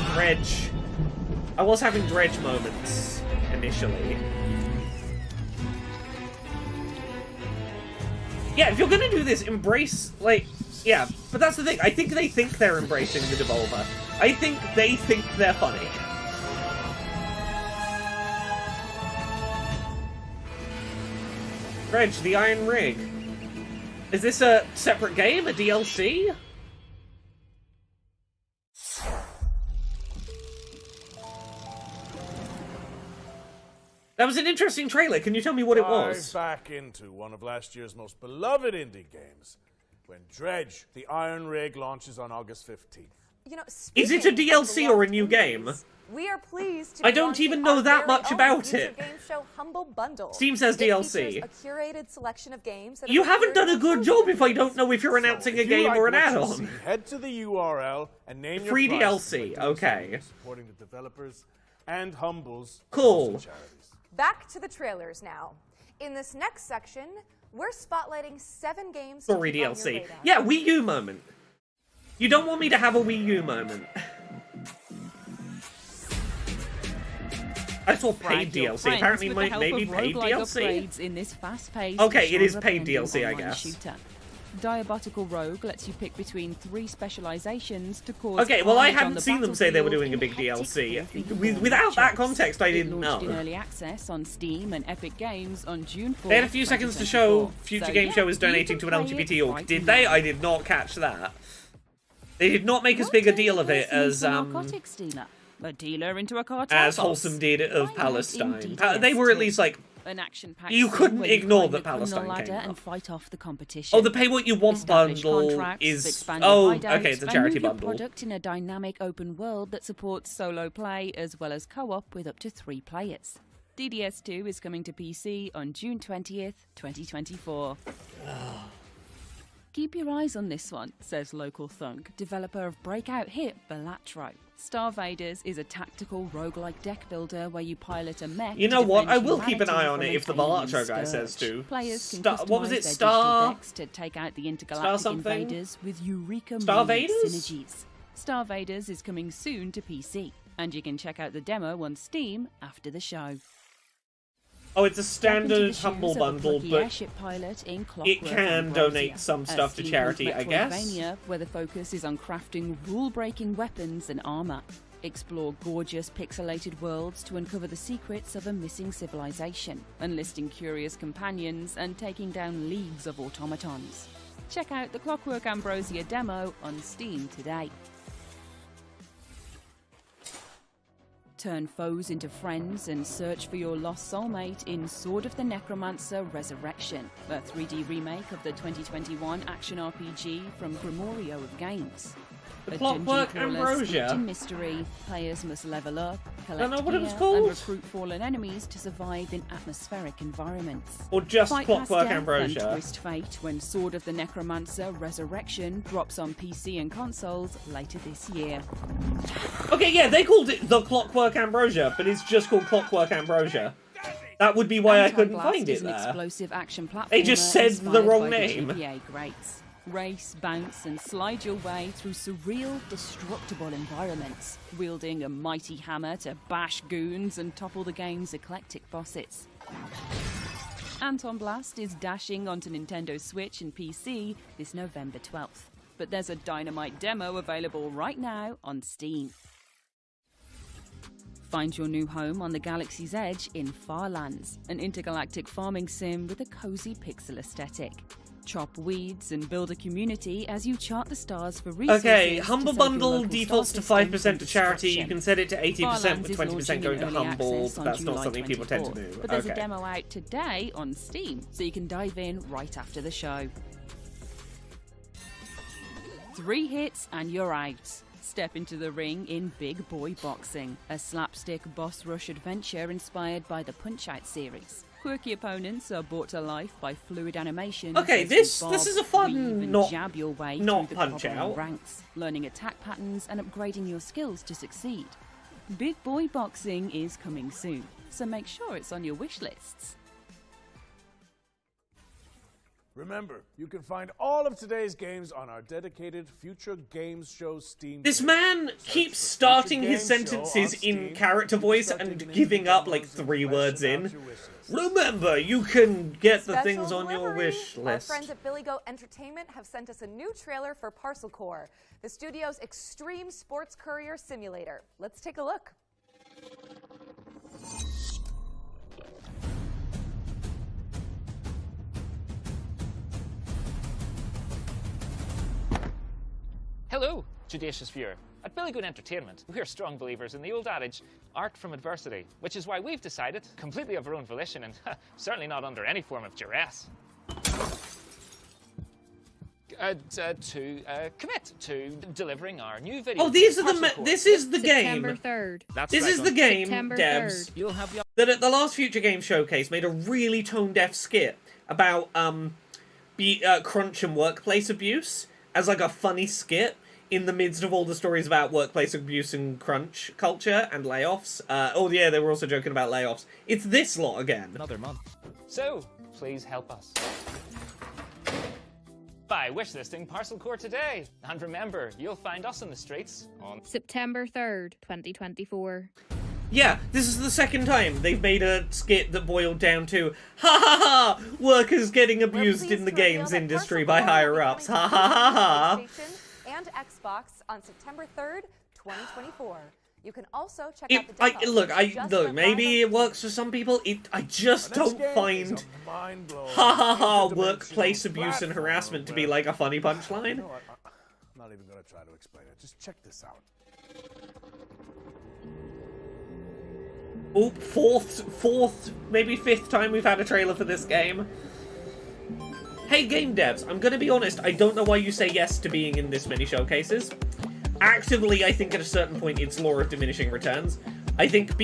Dredge moments initially. Yeah, if you're gonna do this, embrace, like, yeah, but that's the thing. I think they think they're embracing the Devolver. I think they think they're funny. Dredge, the Iron Rig. Is this a separate game, a DLC? That was an interesting trailer. Can you tell me what it was? Dive back into one of last year's most beloved indie games when Dredge, the Iron Rig, launches on August 15th. You know, Is it a DLC or a new game? we are pleased to I be don't launching even know our that very much own about future it. Game show Humble Bundle. Steam says It DLC. features a curated selection of games that You have haven't done a appeared good job if I don't know if you're announcing a If you game like or an what you add-on. see, head to the URL and name your Free price DLC, by doing okay. something supporting the developers and Humble's Cool. awesome charities. Back to the trailers now. In this next section, we're spotlighting 7 games. Story to keep on your DLC. radar. Yeah, Wii U moment. You don't want me to have a Wii U moment. I saw paid DLC. Apparently, maybe paid DLC. In this fast-paced, Okay, it is paid genre-bending DLC, I online guess. Shooter. Diabotical Rogue lets you pick between 3 specializations to cause. Okay, well, I carnage on hadn't the seen them say they were battlefield doing a in big hectic DLC. 4v4 Without that matchups. context, I It didn't launched know. in early access on Steam and Epic Games on June 4th. They had a few seconds to show 2024. Future So, Game yeah, Show is you donating can to an play LGBT it org. right Did they? now. I did not catch that. They did not make as big a deal of it as narcotics dealer. A dealer into a cartel as boss. Wholesome did of Why not Palestine. in They were at DTS2? least like An action-packed You sim couldn't where you ignore climb that the criminal Palestine ladder came and up. fight off the competition. Oh, the pay what you want Establish bundle contracts, is... expand your Oh, hideouts, okay, it's a and charity move your bundle. product in a dynamic open world that supports solo play as well as co-op with up to 3 players. DDS2 is coming to PC on June 20th, 2024. Keep your eyes on this one, says Local Thunk, developer of breakout hit Balatro. Star Vaders is a tactical roguelike deck builder where you pilot a mech. You know to what? I defend will keep an humanity eye on from it if the an alien Balatro guy scourge. says to. Players can Star- what was customize it? their Star- digital decks to take out the Star intergalactic something? invaders with Eureka Star Movement Vaders? synergies. Star Vaders is coming soon to PC, and you can check out the demo on Steam after the show. Oh, it's a Step into the standard shoes Humble of a bundle, plucky but airship pilot in it Clockwork can Ambrosia, donate some a stuff to steampunk charity, I guess. Metroidvania where the focus is on crafting rule-breaking weapons and armor. Explore gorgeous pixelated worlds to uncover the secrets of a missing civilization, enlisting curious companions and taking down leagues of automatons. Check out the Clockwork Ambrosia demo on Steam today. Turn foes into friends and search for your lost soulmate in Sword of the Necromancer Resurrection, a 3D remake of the 2021 action RPG from Grimorio of Games. The A Clockwork dungeon crawler steeped Ambrosia? in mystery, players must level up, don't collect know what it was gear, called. and recruit fallen enemies to survive in atmospheric environments. Or just Fight past Clockwork death Ambrosia. And twist fate when Sword of the Necromancer Resurrection drops on PC and consoles later this year. Okay, yeah, they called it the Clockwork Ambrosia, but it's just called Clockwork Ambrosia. That would be why I couldn't Anti-Blast find it is an there. explosive action platformer They just said the inspired wrong by name. The GPA greats. Race, bounce, and slide your way through surreal, destructible environments, wielding a mighty hammer to bash goons and topple the game's eclectic bosses. Anton Blast is dashing onto Nintendo Switch and PC this November 12th, but there's a dynamite demo available right now on Steam. Find your new home on the galaxy's edge in Farlands, an intergalactic farming sim with a cozy pixel aesthetic. Chop weeds and build a community as you chart the stars for resources. Okay, to Humble save your Bundle local defaults to star system 5% to charity. You from can set it to 80% Farlands with is 20% launching going in to early Humble, access but on that's not July something people tend to 24th. do. But there's a Okay. demo out today on Steam, so you can dive in right after the show. 3 hits and you're out. Step into the ring in Big Boy Boxing, a slapstick boss rush adventure inspired by the Punch-Out series. Quirky opponents are brought to life by fluid animation. Okay, as this you is a bob, fun, weave, and not- jab your way not through the Punch-Out. quadrant ranks, learning attack patterns and upgrading your skills to succeed. Big Boy Boxing is coming soon, so make sure it's on your wish lists. Remember, you can find all of today's games on our dedicated Future Games Show Steam. This page. man Search keeps for starting Future his Games Show on sentences in Steam. character voice Start and digging giving into up like downloads and 3 words fleshing in. out your wish list. Remember, you can get the Special things on your delivery. wish Our list. friends at Billy Goat Entertainment have sent us a new trailer for Parcel Core, the studio's extreme sports courier simulator. Let's take a look. Hello, judicious viewer. At Billy Goat Entertainment, we're strong believers in the old adage, art from adversity, which is why we've decided, completely of our own volition and certainly not under any form of duress, to commit to delivering our new video. Oh, these are Parcel the. Core. This is the game. September 3rd. That's This right, is the on game, September Debs. 3rd. You'll have the That at the last Future Game Showcase made a really tone-deaf skit about crunch and workplace abuse as like a funny skit in the midst of all the stories about workplace abuse and crunch culture and layoffs. Oh yeah, they were also joking about layoffs. It's this lot again. another month. So, please help us by wishlisting Parcel Core today. And remember, you'll find us in the streets on September 3rd, 2024. Yeah, this is the second time they've made a skit that boiled down to ha ha ha, workers getting abused in the games industry by higher ups. Ha ha ha ha. PlayStation and Xbox on September 3rd, 2024. You can also check out the demo. Look, maybe it works for some people. I just don't find ha ha ha workplace abuse and harassment to be like a funny punchline. You know what? I'm not even going to try to explain it. Just check this out. Oh, fourth, maybe fifth time we've had a trailer for this game. Hey, game devs, I'm gonna be honest, I don't know why you say yes to being in this many showcases. Actively, I think at a certain point it's law of diminishing returns. I think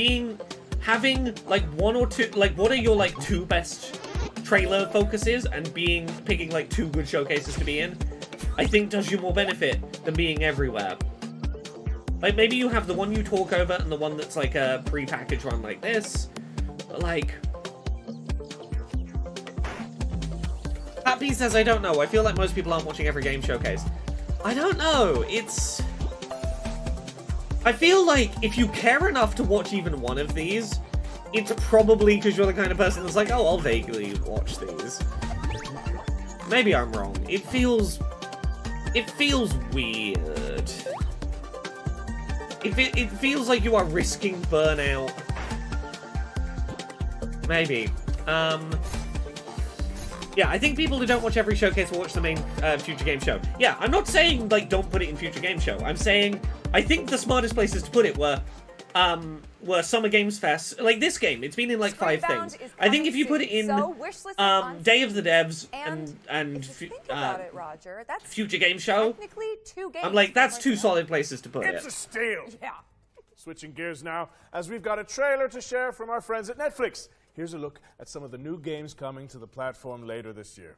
having, like, one or two, like, what are your, like, two best trailer focuses and picking, like, two good showcases to be in, I think does you more benefit than being everywhere. Like, maybe you have the one you talk over and the one that's, like, a pre-packaged run like this. But, like... Happy says, I don't know. I feel like most people aren't watching every game showcase. I don't know. It's... I feel like if you care enough to watch even one of these, it's probably because you're the kind of person that's like, oh, I'll vaguely watch these. Maybe I'm wrong. It feels weird. It feels like you are risking burnout. Maybe. Yeah, I think people who don't watch every showcase will watch the main Future Game Show. Yeah, I'm not saying, like, don't put it in Future Game Show. I'm saying, I think the smartest places to put it were Summer Games Fest. Like, this game, it's been in, like, 5 things. I think if you put it in Day of the Devs and Roger, that's Future Game Show, two games. I'm like, that's 2 solid places to put it. It's a steal. Yeah. Switching gears now, as we've got a trailer to share from our friends at Netflix. Here's a look at some of the new games coming to the platform later this year.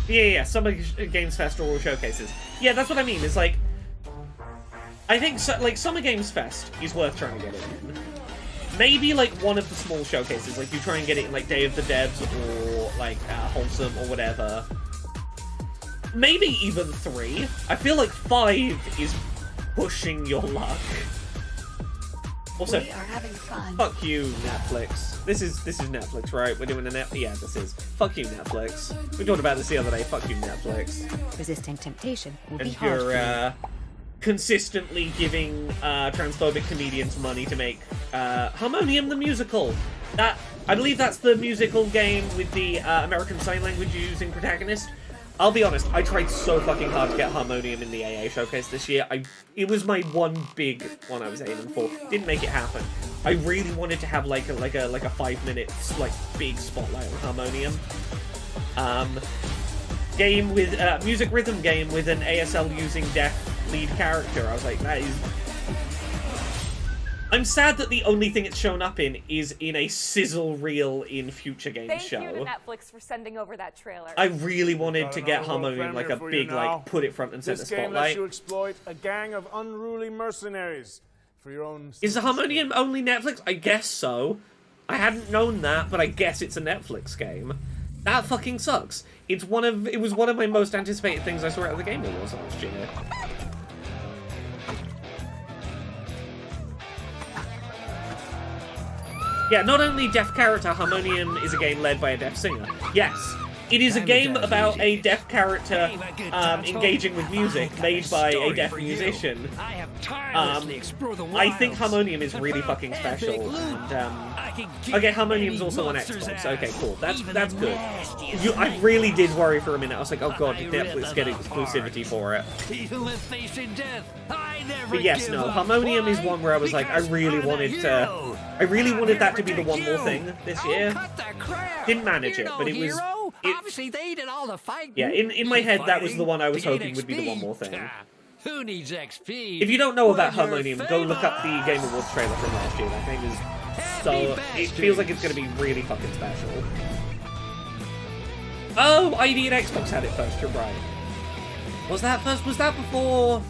Yeah, Summer Games Fest or all showcases. Yeah, that's what I mean. It's like, I think like Summer Games Fest is worth trying to get it in. Maybe like one of the small showcases, like you try and get it in like Day of the Devs or like Wholesome or whatever. Maybe even 3. I feel like 5 is pushing your luck. Also, we are having fun. Fuck you, Netflix. This is Netflix, right? We're doing a yeah, this is. Fuck you, Netflix. We talked about this the other day. Fuck you, Netflix. Resisting temptation will be And hard for you're consistently giving transphobic comedians money to make Harmonium the Musical. That I believe that's the musical game with the American Sign Language using protagonist. I'll be honest, I tried so fucking hard to get Harmonium in the AA showcase this year. It was my one big one I was aiming for. Didn't make it happen. I really wanted to have like a 5 minutes like big spotlight on Harmonium. Game with music rhythm game with an ASL using deaf lead character. I was like, that is. I'm sad that the only thing it's shown up in is in a sizzle reel in Future Game Show. Thank you to Netflix for sending over that trailer. I really wanted to get Harmonium like a big, like, put it front and center spotlight. This game lets you exploit a gang of unruly mercenaries for your own... Is the Harmonium only Netflix? I guess so. I hadn't known that, but I guess it's a Netflix game. That fucking sucks. It was one of my most anticipated things I saw at the Game Awards last year. Yeah, not only deaf character, Harmonium is a game led by a deaf singer. Yes, it is a game about a deaf character engaging with music made by a deaf musician. I think Harmonium is really fucking special. And, okay, Harmonium's also on Xbox. Okay, cool. That's good. I really did worry for a minute. I was like, oh god, did Netflix get exclusivity for it? But yes, no, Harmonium is one where I was like, I really wanted that to be the one more thing this year. Didn't manage it, but it was... Obviously, they did all the fighting. Yeah, in my head, that was the one I was hoping would be the one more thing. Who needs XP? If you don't know about Harmonium, go look up the Game Awards trailer from last year. That game is so... It feels like it's going to be really fucking special. Oh, ID and Xbox had it first, you're right. Was that first? Was that before...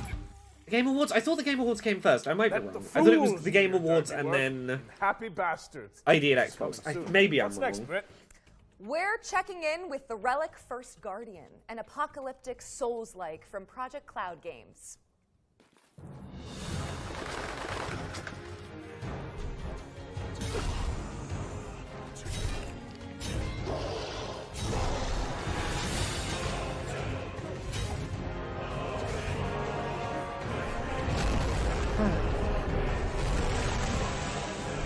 Game Awards? I thought the Game Awards came first. I might be wrong. I thought it was the Game Awards and then... Happy bastards. ID and Xbox. Maybe I'm wrong. Next, Britt? We're checking in with the Relic First Guardian, an apocalyptic Souls-like from Project Cloud Games.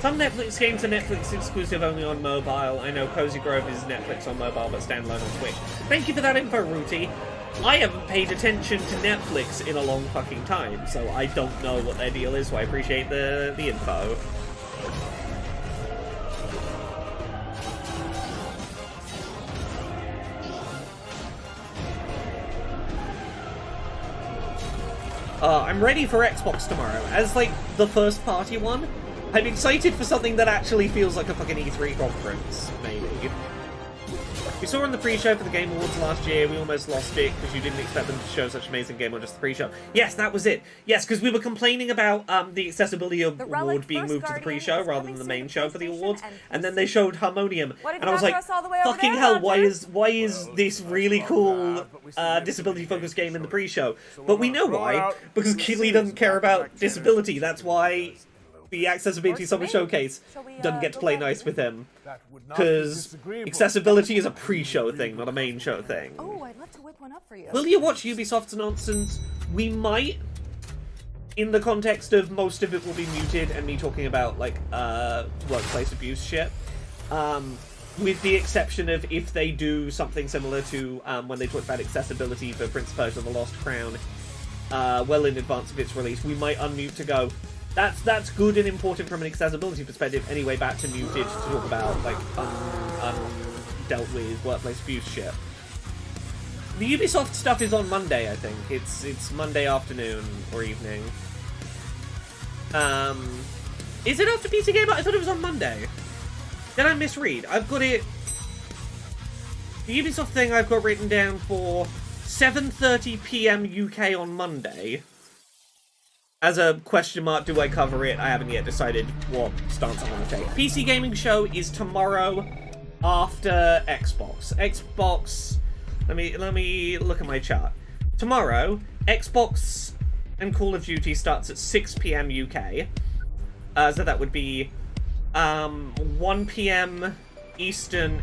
Some Netflix games are Netflix exclusive only on mobile. I know Cozy Grove is Netflix on mobile but standalone on Switch. Thank you for that info, Rooty. I haven't paid attention to Netflix in a long fucking time, so I don't know what their deal is, so I appreciate the info. I'm ready for Xbox tomorrow. As, like, the first party one, I'm excited for something that actually feels like a fucking E3 conference, maybe. We saw on the pre-show for the Game Awards last year, we almost lost it because you didn't expect them to show such an amazing game on just the pre-show. Yes, that was it. Yes, because we were complaining about the accessibility award being moved to the pre-show rather than the main show for the awards, and then they showed Harmonium, and I was like, fucking hell, why is this really cool disability-focused game in the pre-show? But we know why, because Keighley doesn't care about disability. That's why the Accessibility Summer Showcase doesn't get to play nice with him. Because accessibility is a pre-show thing, not a main show thing. Oh, I'd love to whip one up for you. Will you watch Ubisoft's nonsense? We might, in the context of most of it will be muted and me talking about, like, workplace abuse shit. With the exception of if they do something similar to when they talked about accessibility for Prince of Persia: The Lost Crown, well in advance of its release, we might unmute to go, that's good and important from an accessibility perspective. Anyway, back to muted to talk about, like, dealt with workplace abuse shit. The Ubisoft stuff is on Monday, I think. It's Monday afternoon or evening. Is it after PC Gamer? I thought it was on Monday. Did I misread? I've got it... The Ubisoft thing I've got written down for 7:30 PM UK on Monday. As a question mark, do I cover it? I haven't yet decided what stance I want to take. PC Gaming Show is tomorrow after Xbox. Xbox... Let me look at my chart. Tomorrow, Xbox and Call of Duty starts at 6 PM UK. So that would be 1 PM Eastern,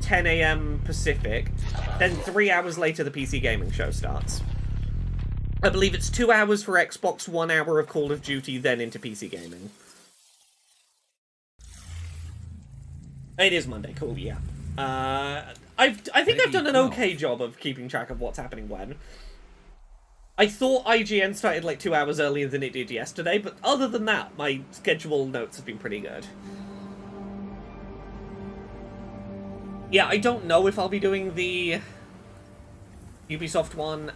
10 AM Pacific. Then 3 hours later, the PC Gaming Show starts. I believe it's 2 hours for Xbox, 1 hour of Call of Duty, then into PC Gaming. It is Monday, cool, yeah. I think I've done an okay job of keeping track of what's happening when. I thought IGN started like 2 hours earlier than it did yesterday, but other than that, my schedule notes have been pretty good. Yeah, I don't know if I'll be doing the Ubisoft one.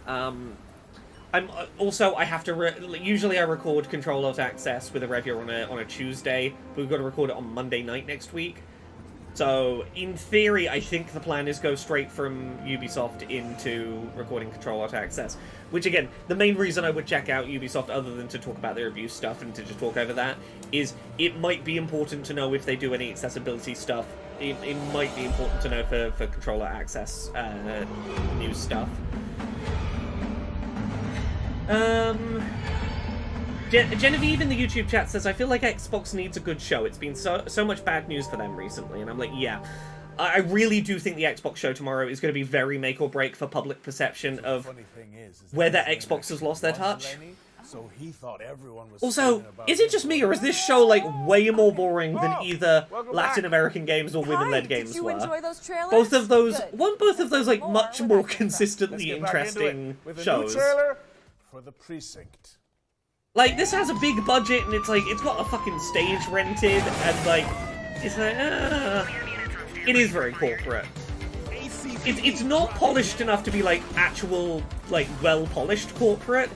I have to usually I record Control Alt Access with a review on a Tuesday, but we've got to record it on Monday night next week. So, in theory, I think the plan is go straight from Ubisoft into recording Control Alt Access. Which, again, the main reason I would check out Ubisoft, other than to talk about their abuse stuff and to just talk over that, is it might be important to know if they do any accessibility stuff. It might be important to know for Control Alt Access news stuff. Genevieve in the YouTube chat says, I feel like Xbox needs a good show. It's been so much bad news for them recently. And I'm like, yeah. I really do think the Xbox show tomorrow is going to be very make or break for public perception of whether Xbox has lost their touch. So he thought everyone was also, is it just me, or is this show, like, way more boring than either Latin American games or women-led games were? Enjoy those trailers? Both of those, like, much more consistently interesting shows. Trailer for the Precinct. Like, this has a big budget, and it's like, it's got a fucking stage rented, and like, it's like, it is very corporate. It's not polished enough to be, like, actual, like, well-polished corporate,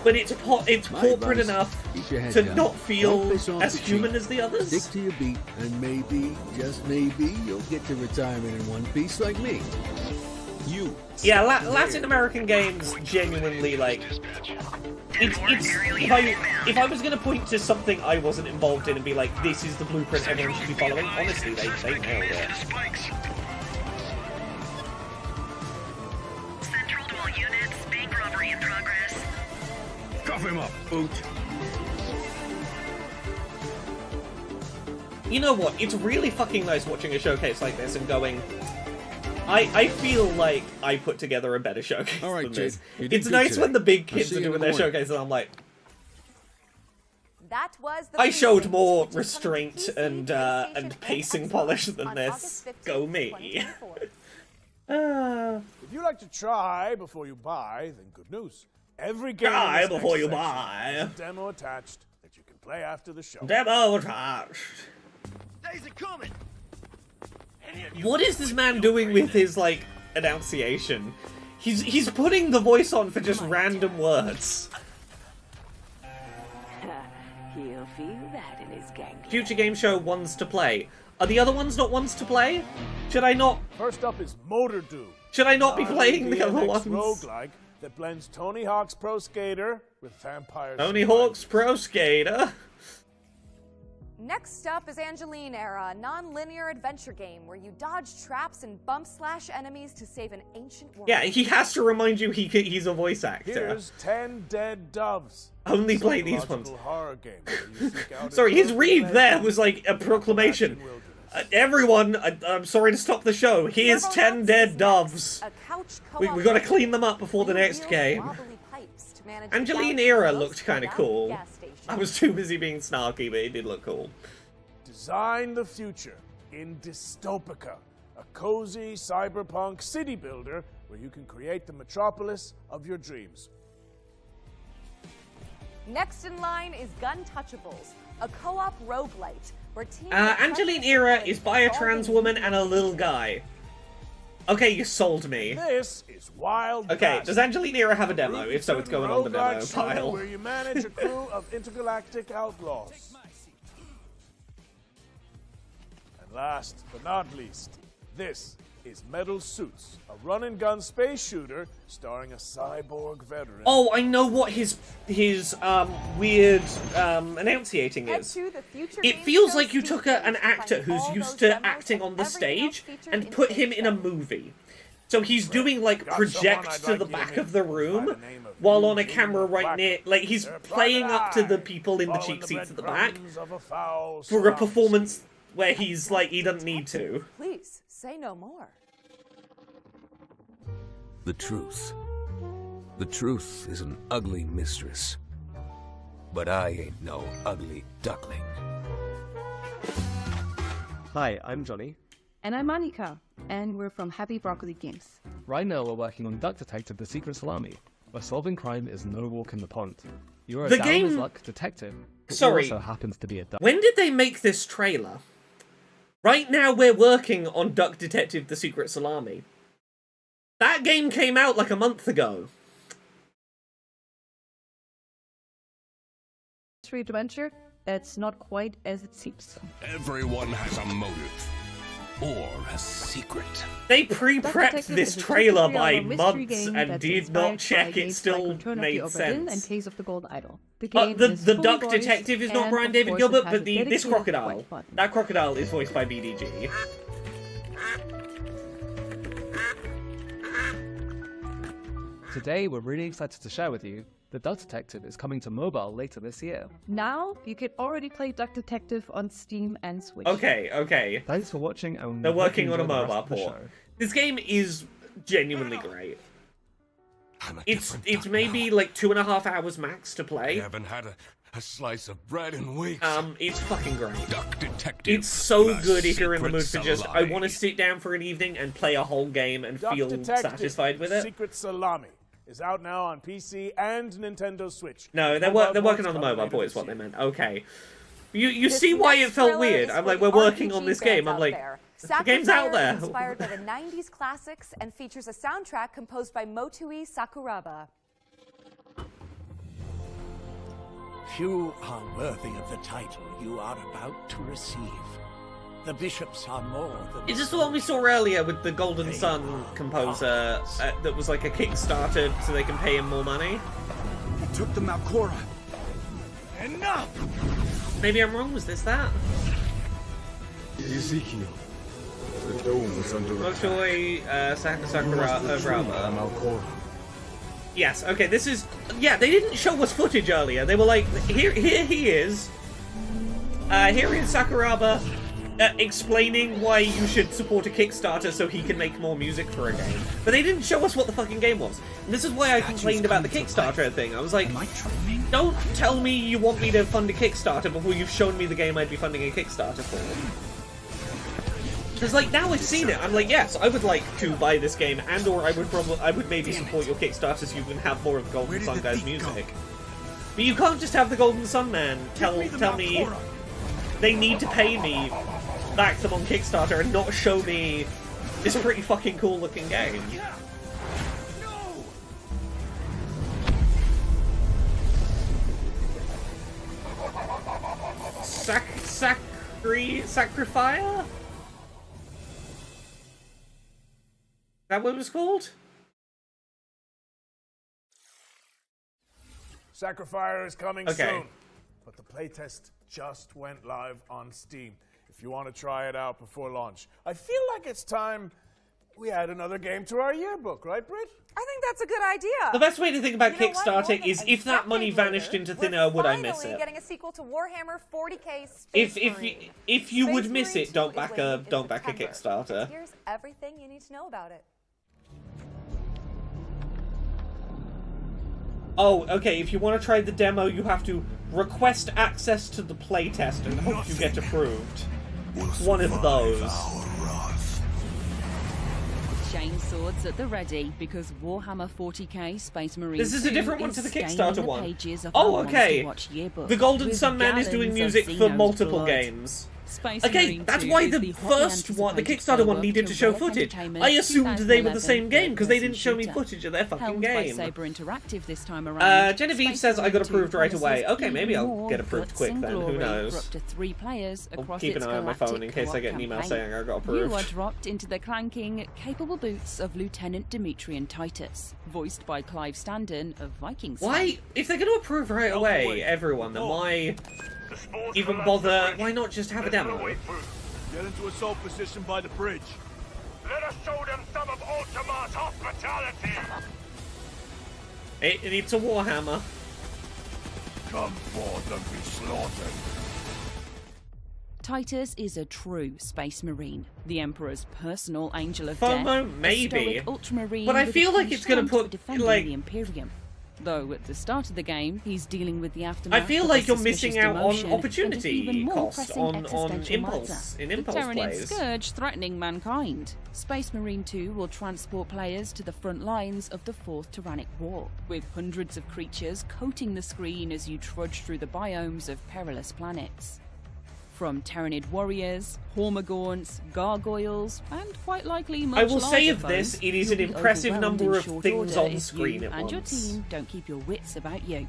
but it's corporate enough to not feel as human as the others. Stick to your beat, and maybe, just maybe, you'll get to retirement in one piece like me. Yeah, Latin American games genuinely, like, if I was going to point to something I wasn't involved in and be like, this is the blueprint everyone should be following, honestly, they nailed it. Central to all units, bank robbery in progress. Cuff him up, boot. You know what? It's really fucking nice watching a showcase like this and going, I feel like I put together a better showcase than this. It's nice when the big kids are doing their showcase and I'm like, that was the I showed more restraint and pacing polish than this. Go me. If you like to try before you buy, then good news. Every game Try in this before next you section buy. has a demo attached that you can play after the show. Demo attached. Days are coming. What is this man doing with his, like, enunciation? He's putting the voice on for just random words. He'll feel that in his gang. Future Game Show ones to play. Are the other ones not ones to play? Should I not? First up is Motor Doom. Should I not be playing the other ones? Roguelike that blends Tony Hawk's Pro Skater with Vampire Tony Hawk's Pro Skater. Next up is Angeline Era, a non-linear adventure game where you dodge traps and bump slash enemies to save an ancient world. Yeah, he has to remind you he's a voice actor. Here's 10 Dead Doves. Only play these ones. Horror game where you seek out Sorry, his a read there was like a proclamation. Everyone, I'm sorry to stop the show. Here's 10 dead doves. We gotta clean them up before the next game. Angeline Era looked kind of cool. I was too busy being snarky, but it did look cool. Design the future in Dystopica, a cozy cyberpunk city builder where you can create the metropolis of your dreams. Next in line is Gun Touchables, a co-op roguelite where teams... Angeline Era is by a trans woman and a little guy. Okay, you sold me. This is Wild Okay, Bastard. does Angeline Era have a demo? If so, it's going on the demo Roguelike shooter pile. where you manage a crew of intergalactic outlaws. And last but not least, this is Metal Suits, a run-and-gun space shooter starring a cyborg veteran. Oh, I know what his weird enunciating is. It feels like you took an actor who's used to acting on the stage and put him in a movie. So he's doing like project to the back of the room while on a camera right near, like he's playing up to the people in the cheap seats at the back for a performance where he's like, he doesn't need to. Please, say no more. The truth. The truth is an ugly mistress. But I ain't no ugly duckling. Hi, I'm Johnny. And I'm Annika, and we're from Happy Broccoli Games. Right now we're working on Duck Detective The Secret Salami, where solving crime is no walk in the pond. You're a The down as game- luck detective, who Sorry. also happens to be a duck. When did they make this trailer? Right now we're working on Duck Detective The Secret Salami. That game came out like a month ago. Street adventure, it's not quite as it seems. Everyone has a motive. Or a secret. They pre-prepped Detective this is a trailer two-to-three-hour by mystery months game and that's did not inspired check by it games still like Return of the made Obra Dinn sense. and Tales of the Gold Idol. The game The is fully Duck voiced Detective is not and, Brian of David course, Gilbert, it has but a this dedicated crocodile. white button. That crocodile is voiced by BDG. Today we're really excited to share with you the Duck Detective is coming to mobile later this year. Now, you can already play Duck Detective on Steam and Switch. Okay. Thanks for watching, and They're we hope you working on a enjoy the rest mobile of the port. show. This game is genuinely great. It's maybe like 2.5 hours max to play. I haven't had a slice of bread in weeks. It's fucking great. Duck Detective. It's so The good if you're in the mood Secret for just, I Salami. want to sit down for an evening and play a whole game and Duck feel Detective, satisfied with it. Secret Salami is out now on PC and Nintendo Switch. No, they're Mobile working on the ports mobile coming port later is what they this meant. Okay. You This see why it next felt thriller weird? is I'm for like, the we're working RPG on this fans game. I'm out like, there. the game's out there. is inspired by the 90s classics and features a soundtrack composed by Motui Sakuraba. Few are worthy of the title you are about to receive. The bishops are more than... Is this the one we saw earlier with the Golden Sun composer that was like a Kickstarter so they can pay him more money? It took the Malkora. Enough! Maybe I'm wrong, was this that? Ezekiel. The dome was under Motoi Sakuraba. Malkora. Yes, okay, this is... Yeah, they didn't show us footage earlier. They were like, here he is. Here is Sakuraba explaining why you should support a Kickstarter so he can make more music for a game. But they didn't show us what the fucking game was. And this is why I complained about the Kickstarter thing. I was like, don't tell me you want me to fund a Kickstarter before you've shown me the game I'd be funding a Kickstarter for. Because like now I've seen it, I'm like, yes, I would like to buy this game, and or I would maybe support your Kickstarter so you can have more of the Golden Sun guys' music. But you can't just have the Golden Sun man tell me they need to pay me, back them on Kickstarter, and not show me this pretty fucking cool looking game. Sacrifier? Is that what it was called? Sacrifier is coming Okay. soon, but the playtest just went live on Steam. If you want to try it out before launch, I feel like it's time we add another game to our yearbook, right, Britt? I think that's a good idea. The best way to think about You know what? More Kickstarter than is a if that money decade vanished later, into thin air, would I miss finally it? getting a sequel to Warhammer 40K Space Marine. If you would Space miss Marine it, don't 2 back is a waiting in Kickstarter. September. Here's everything you need to know about it. Oh, okay, if you want to try the demo, you have to request access to the playtest and hope you get approved. One of those. Chainswords at the ready, because Warhammer 40k Space Marine This is a 2 different one to the staying in Kickstarter one. pages of Oh, our okay. Monster Watch yearbook, The Golden with Sun Man is doing gallons music of for Xenos multiple blood. games. Space Okay, Marine that's 2 why is the hotly first one, the anticipated Kickstarter one, follow-up needed to to show Relic footage. Entertainment's I assumed they were the same 2011 game because they didn't third-person show me shooter. footage of their fucking Helmed by game. Saber Interactive this time around. Genevieve Space says I got Marine 2 approved right promises away. Okay, even maybe I'll more get approved guts quick and then. Who glory knows? For up to 3 players I'll across keep its an eye on my phone in galactic case I co-op get an email campaign. saying I got approved. You are dropped into the clanking, capable boots of Lieutenant Demetrian Titus, voiced by Clive Standen of Vikings. Why, if they're going to approve right away, everyone, then why even bother? Why not just have a demo? Get into assault position by the bridge. Let us show them some of Ultima's hospitality. It's a Warhammer. Come forth and be slaughtered. Titus is a true space marine, the Emperor's personal angel of FOMO, death, maybe. a stoic ultramarine But I with feel a like it's gonna penchant for put, defending like- the Imperium. Though at the start of the game, he's dealing with the aftermath. I feel of like a you're suspicious missing out on demotion and an opportunity even more cost pressing on existential impulse matter. in The impulse Tyranid plays. Scourge threatening mankind. Space Marine 2 will transport players to the front lines of the Fourth Tyrannic War, with hundreds of creatures coating the screen as you trudge through the biomes of perilous planets. From Tyranid warriors, Hormagaunts, gargoyles, and quite likely much I will say larger of this, foes, it is an you'll be impressive overwhelmed number in of short things order on if screen you at and your once. team don't keep your wits about you.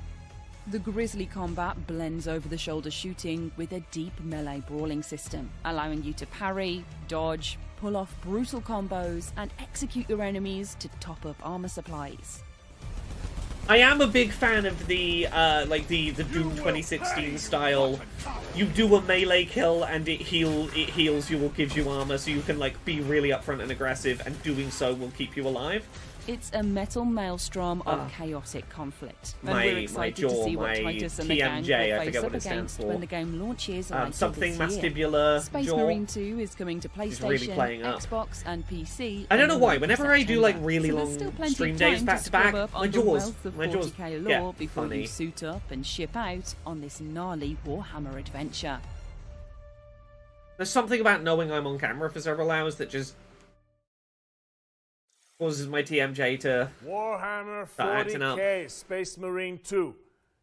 The grisly combat blends over-the-shoulder shooting with a deep melee brawling system, allowing you to parry, dodge, pull off brutal combos, and execute your enemies to top up armor supplies. I am a big fan of the the Doom 2016 style. You do a melee kill and it heals you or gives you armor, so you can like be really upfront and aggressive, and doing so will keep you alive. It's a metal maelstrom of chaotic conflict, and My- we're my excited jaw, to see what my Titus and the gang TMJ, will I face forget up what it stands against for. when the game launches later Something this year. mastibular Space jaw. Marine 2 is coming to He's really PlayStation, playing up. Xbox, and PC. I don't know on why. the Whenever I do like September. really So there's long still plenty stream of days time back to to back, scrub up my on the jaws wealth of 40k lore get before funny. you suit up and ship out on this gnarly Warhammer adventure. There's something about knowing I'm on camera for several hours that just causes my TMJ to Warhammer start acting up. 40k Space Marine 2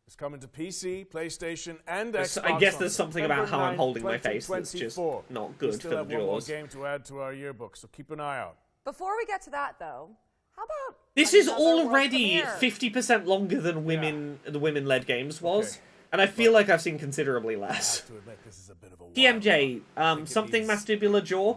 is coming to PC, PlayStation, and Xbox. I guess on there's something September about how I'm 9th, holding my face that's just 2024. not We good still for the have one more jaws. game to add to our yearbook, so keep an eye out. Before we get to that, though, how about This is another world already premiere? 50% longer than the women-led games was, and I feel like I've seen considerably less. TMJ, something mastibular jaw.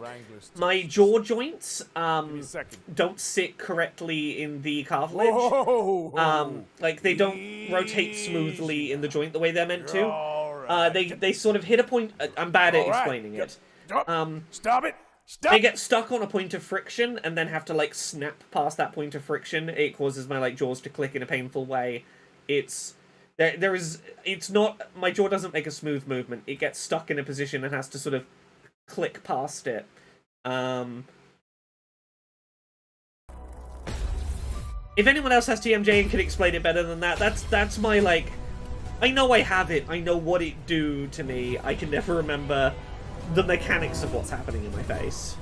My jaw joints don't sit correctly in the cartilage. Like they don't rotate smoothly in the joint the way they're meant to. They sort of hit a point. I'm bad at explaining it. Stop it! Stop! They get stuck on a point of friction and then have to like snap past that point of friction. It causes my like jaws to click in a painful way. It's not, my jaw doesn't make a smooth movement. It gets stuck in a position and has to sort of click past it. If anyone else has TMJ and can explain it better than that, that's my like, I know I have it. I know what it do to me. I can never remember the mechanics of what's happening in my face.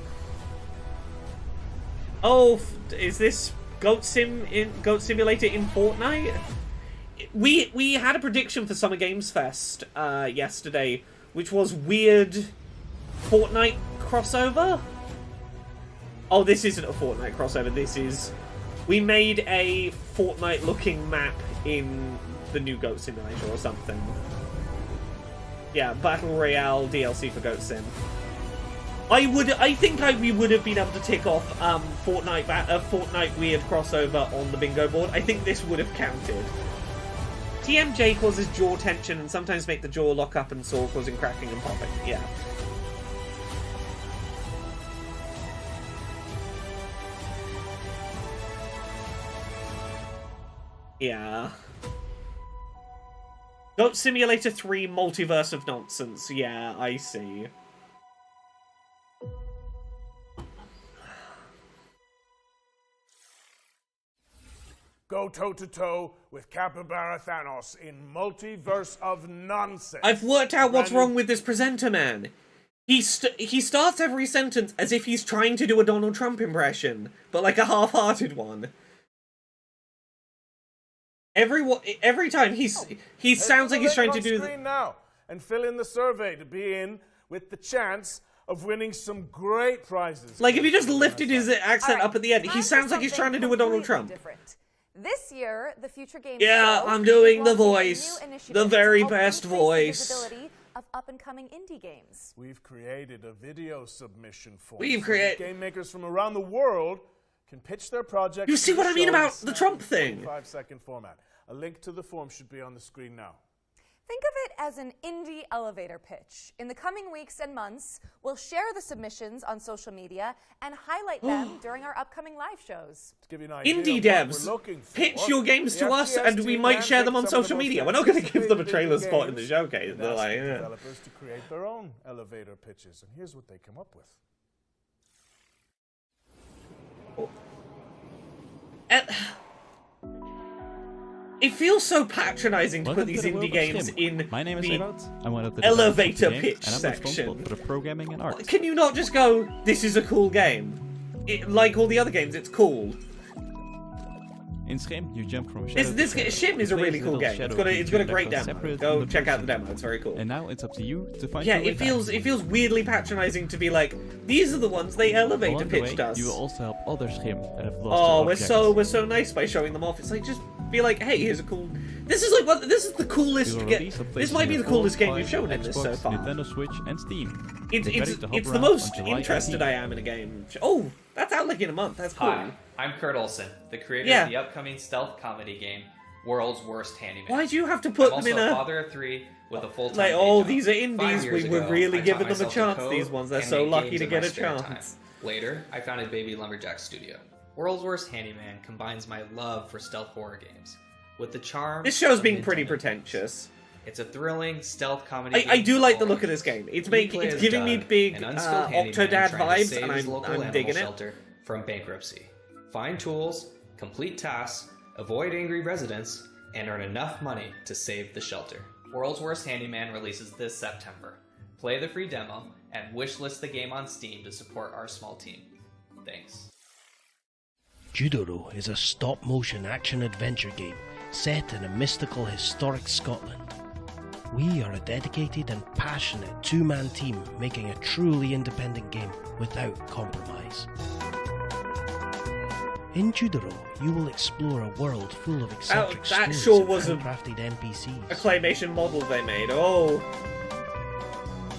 Oh, is this Goat Simulator in Fortnite? We had a prediction for Summer Games Fest yesterday, which was weird Fortnite crossover. Oh, this isn't a Fortnite crossover. This is... We made a Fortnite-looking map in the new Goat Simulator or something. Yeah, Battle Royale DLC for Goat Sim. I think we would have been able to tick off Fortnite weird crossover on the bingo board. I think this would have counted. TMJ causes jaw tension and sometimes make the jaw lock up and sore, causing cracking and popping. Yeah. Yeah. Goat Simulator 3 Multiverse of Nonsense. Yeah, I see. Go toe-to-toe with Capybara Thanos in Multiverse of Nonsense. I've worked out what's wrong with this presenter, man. He starts every sentence as if he's trying to do a Donald Trump impression, but like a half-hearted one. Every time he sounds like he's trying to do screen now and fill in the survey to be in with the chance of winning some great prizes. Like if he just lifted his accent up at the end, he sounds like he's trying to do a Donald Trump. Different. This year, the Future Games Yeah, Show I'm doing the launched a new voice. initiative The to very help best increase the voice. visibility of up-and-coming indie games. We've created a video submission form. We've so created... that game makers from around the world can pitch their project. You see what I mean about the Trump thing? 5-second format. A link to the form should be on the screen now. Think of it as an indie elevator pitch. In the coming weeks and months, we'll share the submissions on social media and highlight them during our upcoming live shows. To give you an idea Indie of what devs, we're looking for, pitch your games the to us FGS and we team might share them on handpicked some of social the media. most We're not going to give them a anticipated trailer indie spot in the games showcase. and They're asked like, the yeah. developers to create their own elevator pitches. And here's what they come up with. It feels so patronizing to put these indie games in My name is the Ewout. I'm one of the elevator developers of the game, pitch and I'm responsible section. for the programming and art. Can you not just go, this is a cool game? Like all the other games, it's cool. In Schim, you jump from shadow This to shadow. Shim is a Plays really cool little game. shadow It's got a creature great that goes demo. separate Go from the check out the person. demo. It's very cool. And now it's up to you to find Yeah, your way it feels weirdly patronizing to be like, these are the ones they elevator Along the way, pitched us. you will also help other Schim that have lost Oh, their we're so nice by showing them off. It's like just be like, hey, here's a cool. This is the coolest. This might be the coolest game we've shown in this so far. Nintendo Switch and Steam. It's the around most on July interested 18th. I am in a game. Oh, that's out like in a month. That's cool. Hi, I'm Kurt Olson, the creator Yeah. of the upcoming stealth comedy game, World's Worst Handyman. Why'd you have to put I'm them in also a father of 3 with a full-time like? day Oh, job. these are 5 indies. years We were ago, really I giving taught them a myself to chance. code These ones, they're and so make lucky games to in get my a spare chance. time. Later, I founded Baby Lumberjack Studio. World's Worst Handyman combines my love for stealth horror games with the charm. This show's of being pretty Nintendo. pretentious. It's a thrilling stealth comedy. I game do for like the all look of this ages. game. It's You play as giving me Doug, big an unskilled handyman Octodad trying to vibes, save and his local I'm animal digging it. shelter from bankruptcy. Find tools, complete tasks, avoid angry residents, and earn enough money to save the shelter. World's Worst Handyman releases this September. Play the free demo and wishlist the game on Steam to support our small team. Thanks. Judoro is a stop-motion action-adventure game set in a mystical historic Scotland. We are a dedicated and passionate two-man team making a truly independent game without compromise. In Judoro, you will explore a world full of eccentric That stories sure and was a handcrafted NPCs. claymation model they made. Oh.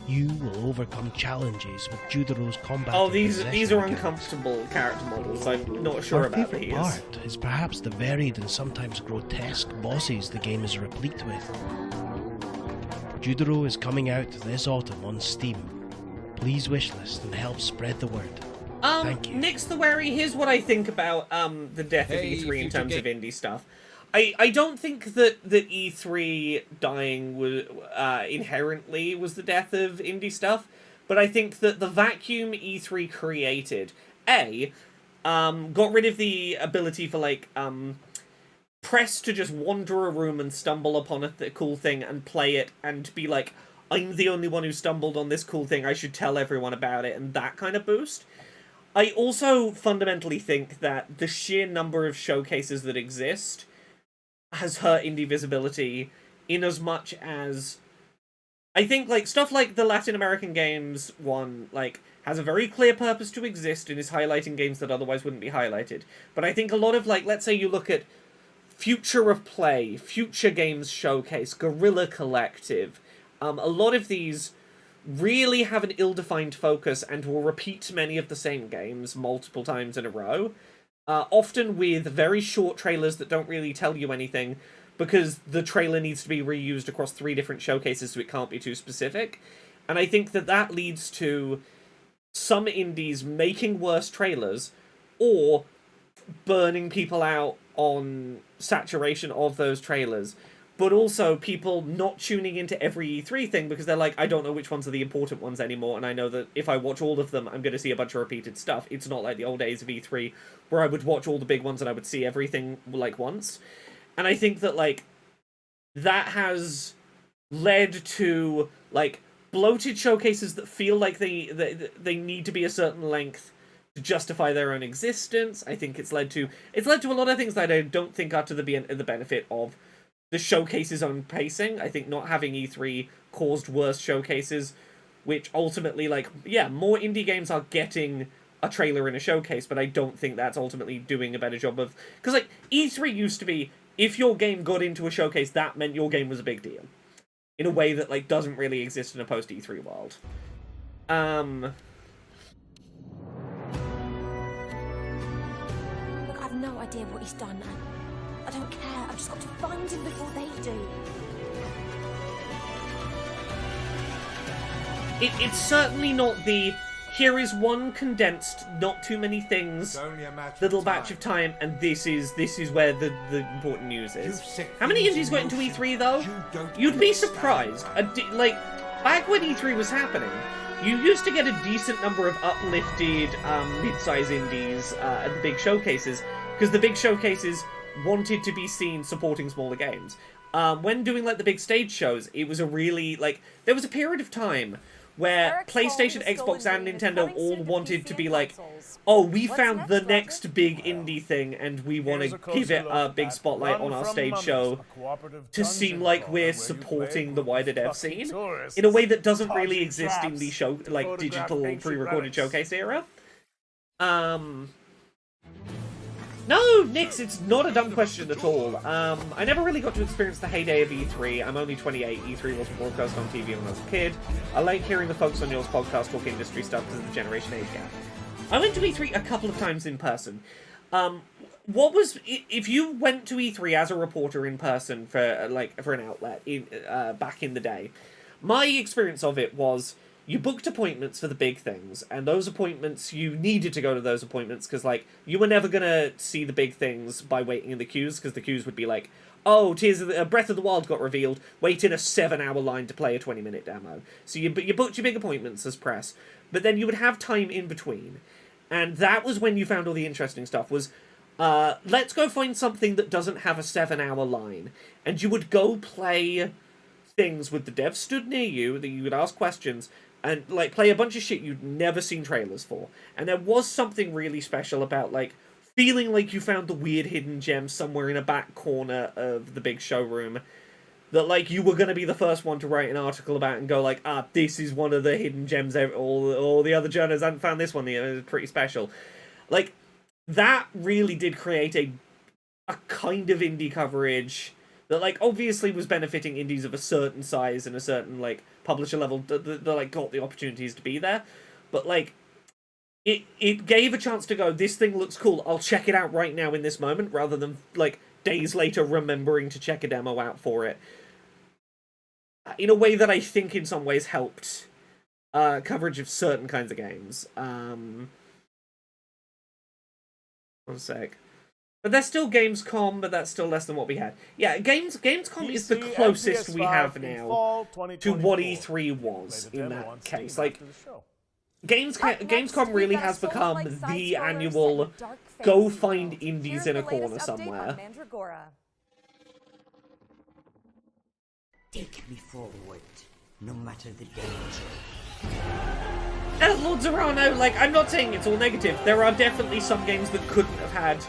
You will overcome challenges with Judoro's combat. Oh, and these possession are mechanics. uncomfortable character models. I'm not sure Our about favourite these. part is perhaps the varied and sometimes grotesque bosses the game is replete with. Judoro is coming out this autumn on Steam. Please wishlist and help spread the word. Thank you. Nix the Wary, here's what I think about the death Hey, of E3 in future terms of indie stuff. I don't think that E3 dying was inherently was the death of indie stuff, but I think that the vacuum E3 created, got rid of the ability for like press to just wander a room and stumble upon a cool thing and play it and be like, I'm the only one who stumbled on this cool thing, I should tell everyone about it, and that kind of boost. I also fundamentally think that the sheer number of showcases that exist has hurt indie visibility in as much as I think, like, stuff like the Latin American Games one, like, has a very clear purpose to exist and is highlighting games that otherwise wouldn't be highlighted. But I think a lot of, like, let's say you look at Future of Play, Future Games Showcase, Guerrilla Collective, a lot of these really have an ill-defined focus and will repeat many of the same games multiple times in a row, often with very short trailers that don't really tell you anything, because the trailer needs to be reused across 3 different showcases so it can't be too specific. And I think that that leads to some indies making worse trailers, or burning people out on saturation of those trailers, but also people not tuning into every E3 thing because they're like, I don't know which ones are the important ones anymore, and I know that if I watch all of them, I'm going to see a bunch of repeated stuff. It's not like the old days of E3, where I would watch all the big ones and I would see everything, like, once. And I think that, like, that has led to, like, bloated showcases that feel like they need to be a certain length to justify their own existence. I think it's led to a lot of things that I don't think are to the benefit of the showcase's own pacing. I think not having E3 caused worse showcases, which ultimately, like, yeah, more indie games are getting a trailer in a showcase, but I don't think that's ultimately doing a better job of... Because, like, E3 used to be, if your game got into a showcase, that meant your game was a big deal. In a way that, like, doesn't really exist in a post-E3 world. Look, I've no idea what he's done, and I don't care. I've just got to find him before they do. It's certainly not the... Here is one condensed, not too many things, little batch of time, and this is where the important news is. How many indies got into E3, though? You'd be surprised. Like, back when E3 was happening, you used to get a decent number of uplifted mid-size indies at the big showcases, because the big showcases wanted to be seen supporting smaller games. When doing, like, the big stage shows, it was a really, like, there was a period of time where PlayStation, Xbox, and Nintendo all wanted to be like, oh, we found the next big indie thing, and we want to give it a big spotlight on our stage show to seem like we're supporting the wider dev scene in a way that doesn't really exist in the show, like, digital pre-recorded showcase era. No, Nix, it's not a dumb question at all. I never really got to experience the heyday of E3. I'm only 28. E3 wasn't broadcast on TV when I was a kid. I like hearing the folks on yours podcast talk industry stuff because of the generation age gap. I went to E3 a couple of times in person. If you went to E3 as a reporter in person for an outlet back in the day, my experience of it was, you booked appointments for the big things, and those appointments, you needed to go to those appointments, because, like, you were never going to see the big things by waiting in the queues, because the queues would be like, oh, Breath of the Wild got revealed, wait in a 7-hour line to play a 20-minute demo. So you booked your big appointments as press, but then you would have time in between. And that was when you found all the interesting stuff, was, let's go find something that doesn't have a 7-hour line. And you would go play things with the devs stood near you, that you would ask questions, and, like, play a bunch of shit you'd never seen trailers for. And there was something really special about, like, feeling like you found the weird hidden gem somewhere in a back corner of the big showroom that, like, you were going to be the first one to write an article about and go, like, this is one of the hidden gems, all the other journalists hadn't found this one yet, it was pretty special. Like, that really did create a kind of indie coverage that, like, obviously was benefiting indies of a certain size and a certain, like, publisher level that like, got the opportunities to be there. But, like, it gave a chance to go, this thing looks cool, I'll check it out right now in this moment, rather than, like, days later remembering to check a demo out for it. In a way that I think in some ways helped coverage of certain kinds of games. One sec. But there's still Gamescom, but that's still less than what we had. Yeah, Gamescom is the closest we have now to what E3 was in that case. Like, Gamescom really has become the annual go find indies in a corner somewhere. Take me forward. no matter the danger. Lord Zerano, like, I'm not saying it's all negative. There are definitely some games that couldn't have had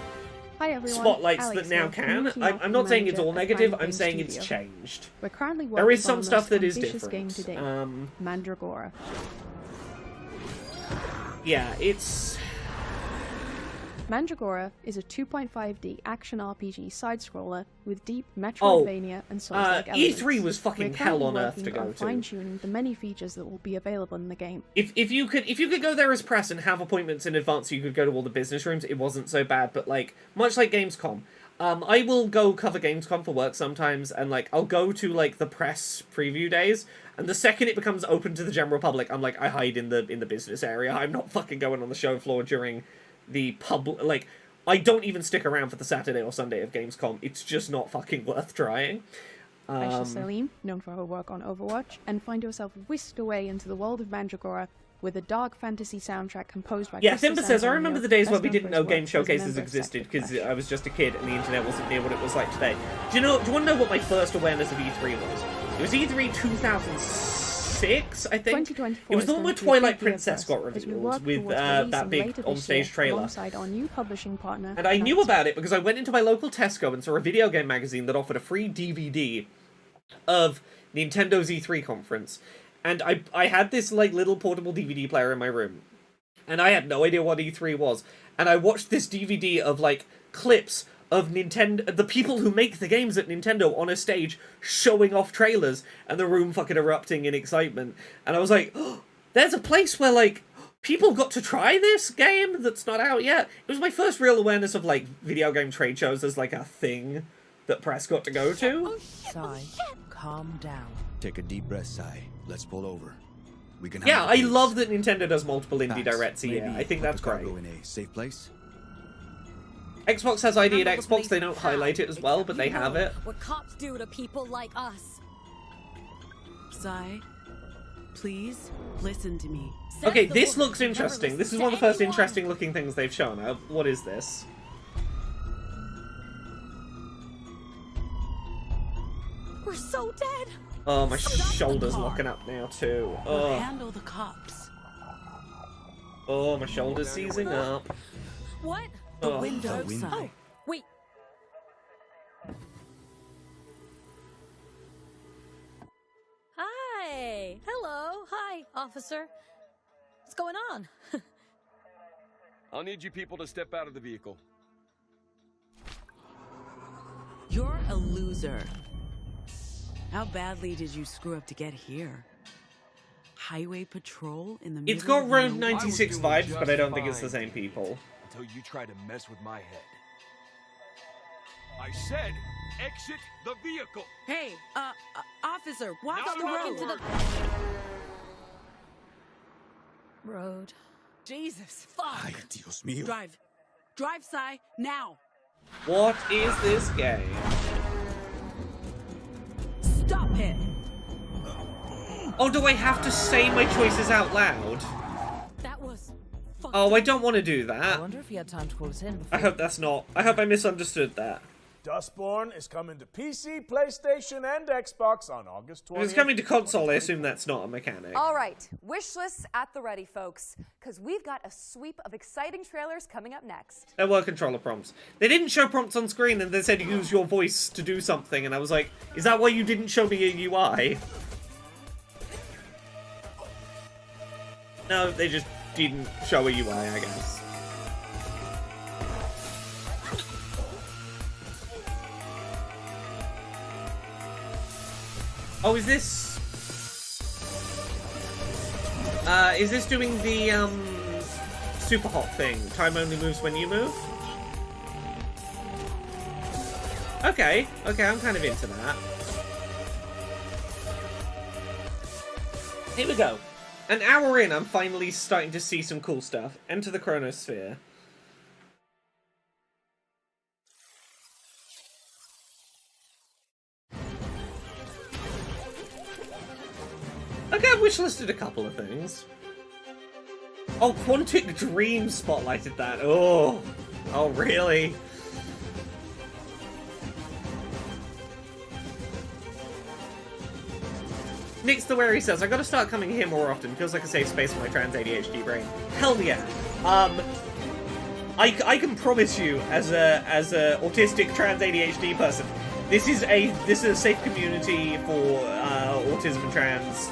Hi everyone, spotlights Alex that now here, can. community I'm not saying it's all manager at negative, Fine I'm Games saying it's Studio. changed. We're currently working There is some on the stuff most that is ambitious different. game to date, Mandragora. Yeah, it's... Mandragora is a 2.5D action RPG side-scroller with deep Metroidvania and Souls-like elements. E3 was fucking We're hell on currently earth to working go on to. fine-tuning the many features that will be available in the game. If you could go there as press and have appointments in advance so you could go to all the business rooms, it wasn't so bad, but like, much like Gamescom, I will go cover Gamescom for work sometimes, and like, I'll go to like the press preview days, and the second it becomes open to the general public, I'm like, I hide in the business area. I'm not fucking going on the show floor during the public, like, I don't even stick around for the Saturday or Sunday of Gamescom. It's just not fucking worth trying. Aisha Salim, known for her work on Overwatch, and find yourself whisked away into the world of Mandragora with a dark fantasy soundtrack composed by Yeah, Crystal Simba says, I Santonio, remember the days where best we known didn't for know his game work as a showcases member of existed Sector because Flash. I was just a kid and the internet wasn't near what it was like today. Do you want to know what my first awareness of E3 was? It was E3 2006, I think. It was the one where Twilight Princess got revealed with that big on-stage trailer. Alongside our new publishing partner. And I knew about it because I went into my local Tesco and saw a video game magazine that offered a free DVD of Nintendo's E3 conference. And I had this like little portable DVD player in my room. And I had no idea what E3 was. And I watched this DVD of like clips of Nintendo, the people who make the games at Nintendo on a stage showing off trailers and the room fucking erupting in excitement. And I was like, oh, there's a place where like people got to try this game that's not out yet. It was my first real awareness of like video game trade shows as like a thing that press got to go to. Sai, calm down. Take a deep breath, Sai. Let's pull over. We can. Yeah, I love that Nintendo does multiple indie directs a year. Maybe I think put that's the cargo great. in a safe place. Xbox has ID at Handle the Xbox. police They don't with power. highlight it as well, but they You have know it. What cops do to people like us. Sai, please listen to me. Okay, this looks interesting. This is one of the first interesting looking things they've shown. What is this? We're so dead. Oh, my shoulder's locking up now too. We'll Oh, handle the cops. oh, my shoulder's seizing up. What? The Oh. window, The window. Sai. Wait. Hi. Hello. Hi, officer. What's going on? I'll need you people to step out of the vehicle. You're a loser. How badly did you screw up to get here? Highway patrol in the middle It's got of Road nowhere? 96 vibes, but I don't think it's the same people. Until you try to mess with my head. I said, exit the vehicle. Hey, officer, watch Not the enough road. work. Road. Jesus, fuck. Ay, Dios mío. Drive. Drive, Sai, now. What is this game? Stop it. Oh, do I have to say my choices out loud? That was. Oh, I don't want to do I that. wonder if he had time to call us in. I hope that's not. I hope I misunderstood that. Dustborn is coming to PC, PlayStation, and Xbox on August 20th. If it's coming to console, I assume that's not a mechanic. All right, wish lists at the ready, folks, because we've got a sweep of exciting trailers coming up next. There were controller prompts. They didn't show prompts on screen, and they said use your voice to do something, and I was like, is that why you didn't show me a UI? No, they just didn't show a UI, I guess. Oh, is this doing the, super hot thing? Time only moves when you move? Okay, I'm kind of into that. Here we go. An hour in, I'm finally starting to see some cool stuff. Enter the Chronosphere. Okay, I wishlisted a couple of things. Oh, Quantic Dream spotlighted that. Oh, really? Nick's the where he says, I gotta start coming here more often. Feels like a safe space for my trans ADHD brain. Hell yeah. I can promise you, as a autistic trans ADHD person, this is a safe community for autism and trans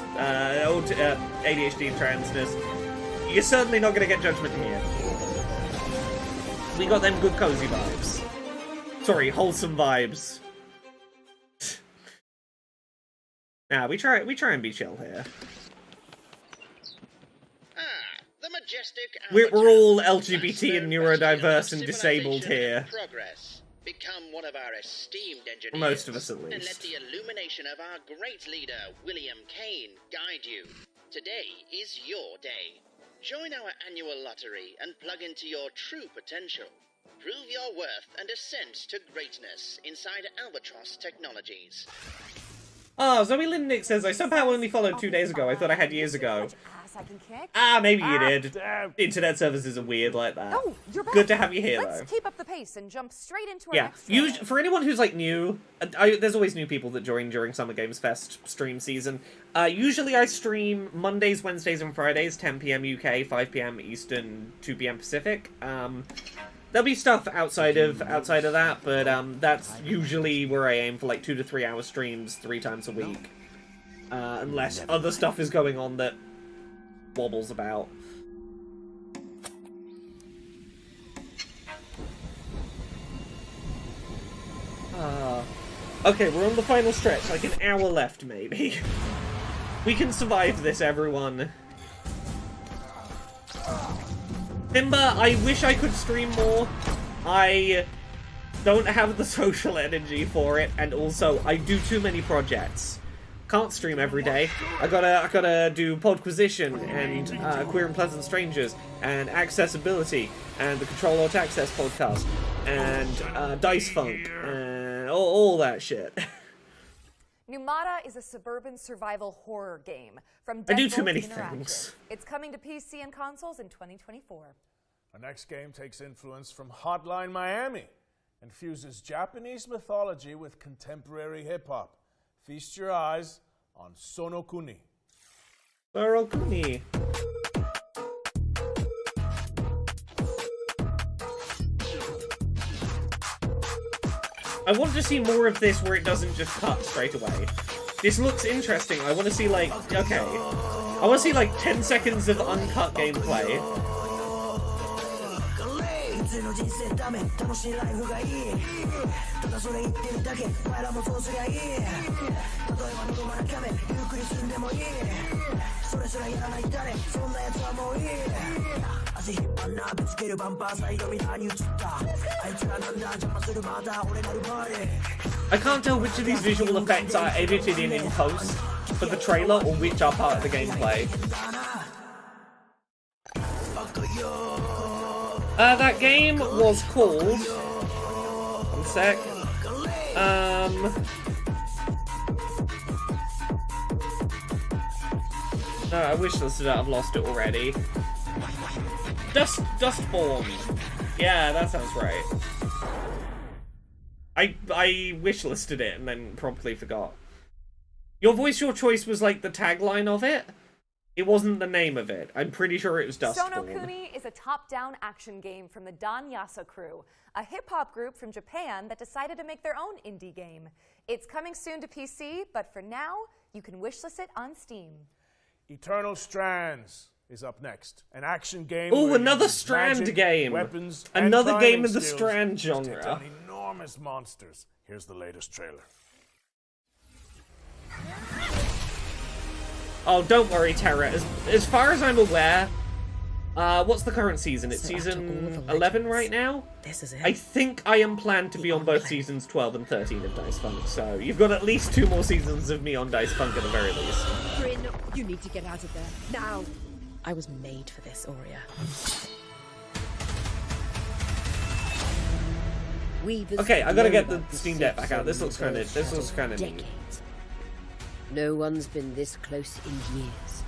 ADHD and transness. You're certainly not gonna get judgment here. We got them good cozy vibes. Sorry, wholesome vibes. Nah, we try and be chill here. The majestic We're all LGBT and neurodiverse and disabled here. Progress. Become one of our esteemed engineers. Most of us, at And let least. the illumination of our great leader, William Kane, guide you. Today is your day. Join our annual lottery and plug into your true potential. Prove your worth and ascend to greatness inside Albatross Technologies. Oh, Zoe Lindick says, I somehow only followed 2 days ago. I thought I had years ago. Ass I can kick. Maybe you did. Internet services are weird like that. Oh, you're back. Good to have you here, Let's though. keep up the pace and jump straight into our Yeah, next trailer. for anyone who's like new, there's always new people that join during Summer Games Fest stream season. Usually I stream Mondays, Wednesdays, and Fridays, 10 PM UK, 5 PM Eastern, 2 PM Pacific. There'll be stuff outside of that, but that's usually where I aim for, like 2 to 3 hour streams 3 times a week, unless other stuff is going on that wobbles about. Okay, we're on the final stretch, like an hour left, maybe. We can survive this, everyone. Timber, I wish I could stream more. I don't have the social energy for it, and also, I do too many projects. Can't stream every day. I gotta do Podquisition, and Queer and Pleasant Strangers, and Accessibility, and the Control Alt Access podcast, and Dice Funk, and all that shit. Numata is a suburban survival horror game from I do too Deadbolt many Interactive. things. It's coming to PC and consoles in 2024. Our next game takes influence from Hotline Miami and fuses Japanese mythology with contemporary hip-hop. Feast your eyes on Sonokuni. Sonokuni. I want to see more of this where it doesn't just cut straight away. This looks interesting. I want to see, like, okay. I want to see, like, 10 seconds of uncut gameplay. I can't tell which of these visual effects are edited in post for the trailer or which are part of the gameplay. That game was called... One sec. No, I wishlisted it. I've lost it already. Dustborn. Yeah, that sounds right. I wishlisted it and then promptly forgot. Your Voice, Your Choice was like the tagline of it. It wasn't the name of it. I'm pretty sure it was Dustborn. Sonokuni is a top-down action game from the Don Yasa crew, a hip-hop group from Japan that decided to make their own indie game. It's coming soon to PC, but for now, you can wishlist it on Steam. Eternal Strands is up next. An action game. Oh, where another you use Strand magic, game. Weapons, Another and game of the skills Strand to take genre. down enormous monsters. Here's the latest trailer. Oh, don't worry, Terra. As far as I'm aware, what's the current season? It's season 11 right now? This is it. I think I am planned to be on both seasons 12 and 13 of Dice Funk, so you've got at least 2 more seasons of me on Dice Funk at the very least. Bryn, you need to get out of there. Now! I was made for this, Aurea. Okay, I gotta get the Steam Deck back out. This looks kinda neat. No one's been this close in years.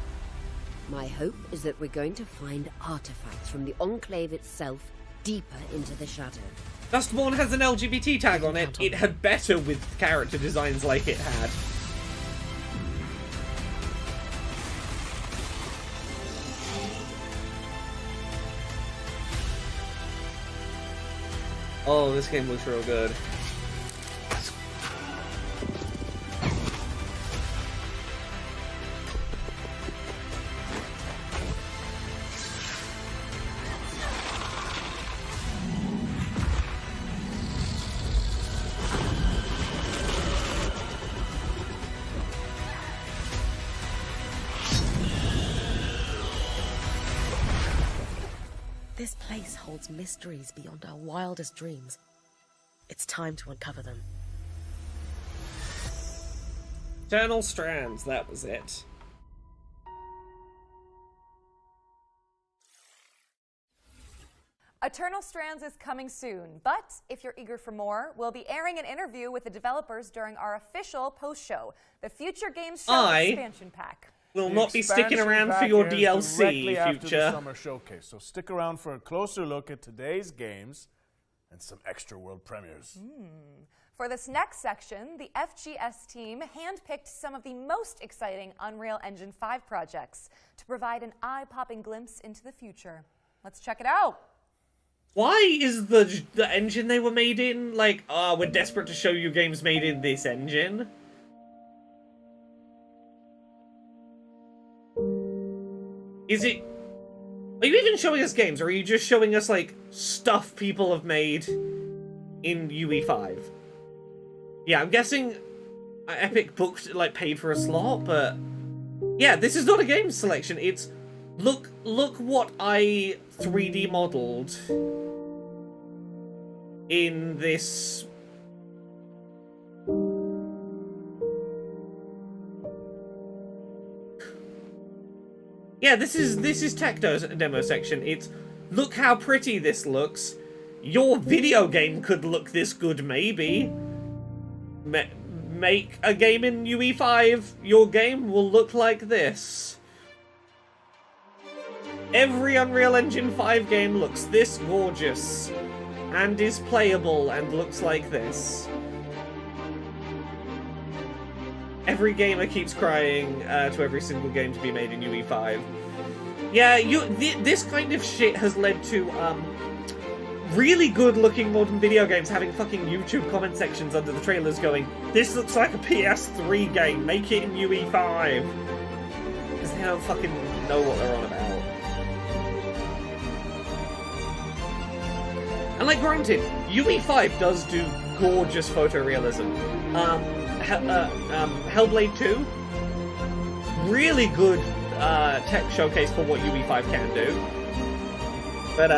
My hope is that we're going to find artifacts from the Enclave itself deeper into the shadow. Dustborn has an LGBT tag on it. It had better with character designs like it had. Oh, this game looks real good. This place holds mysteries beyond our wildest dreams. It's time to uncover them. Eternal Strands, that was it. Eternal Strands is coming soon, but if you're eager for more, we'll be airing an interview with the developers during our official post-show, the Future Games Show expansion pack. Will not be sticking around for your DLC, after Future. the summer showcase, so stick around for a closer look at today's games and some extra world premieres. For this next section, the FGS team handpicked some of the most exciting Unreal Engine 5 projects to provide an eye-popping glimpse into the future. Let's check it out. Why is the engine they were made in like, we're desperate to show you games made in this engine? Is it... Are you even showing us games, or are you just showing us, like, stuff people have made in UE5? Yeah, I'm guessing Epic booked, like, paid for a slot, but... Yeah, this is not a game selection, it's... Look what I 3D modeled in this... Yeah, this is tech demo section. It's, look how pretty this looks. Your video game could look this good, maybe. Make a game in UE5, your game will look like this. Every Unreal Engine 5 game looks this gorgeous, and is playable, and looks like this. Every gamer keeps crying to every single game to be made in UE5. Yeah, this kind of shit has led to really good-looking modern video games having fucking YouTube comment sections under the trailers going, "This looks like a PS3 game, make it in UE5." Because they don't fucking know what they're on about. And like, granted, UE5 does do gorgeous photorealism. Hellblade 2, really good tech showcase for what UE5 can do. But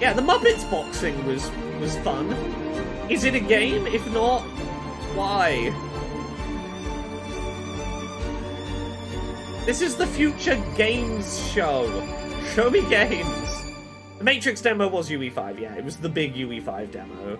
yeah, the Muppets boxing was fun. Is it a game? If not, why? This is the Future Games show. Show me games. The Matrix demo was UE5, yeah, it was the big UE5 demo.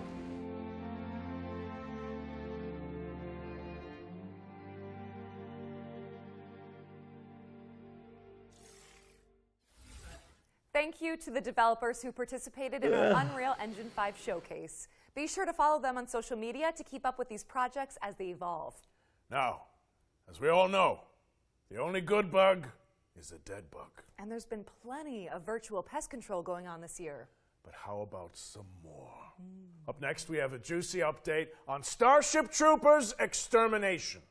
Thank you to the developers who participated in our Unreal Engine 5 showcase. Be sure to follow them on social media to keep up with these projects as they evolve. Now, as we all know, the only good bug is a dead bug. And there's been plenty of virtual pest control going on this year. But how about some more? Up next, we have a juicy update on Starship Troopers Extermination.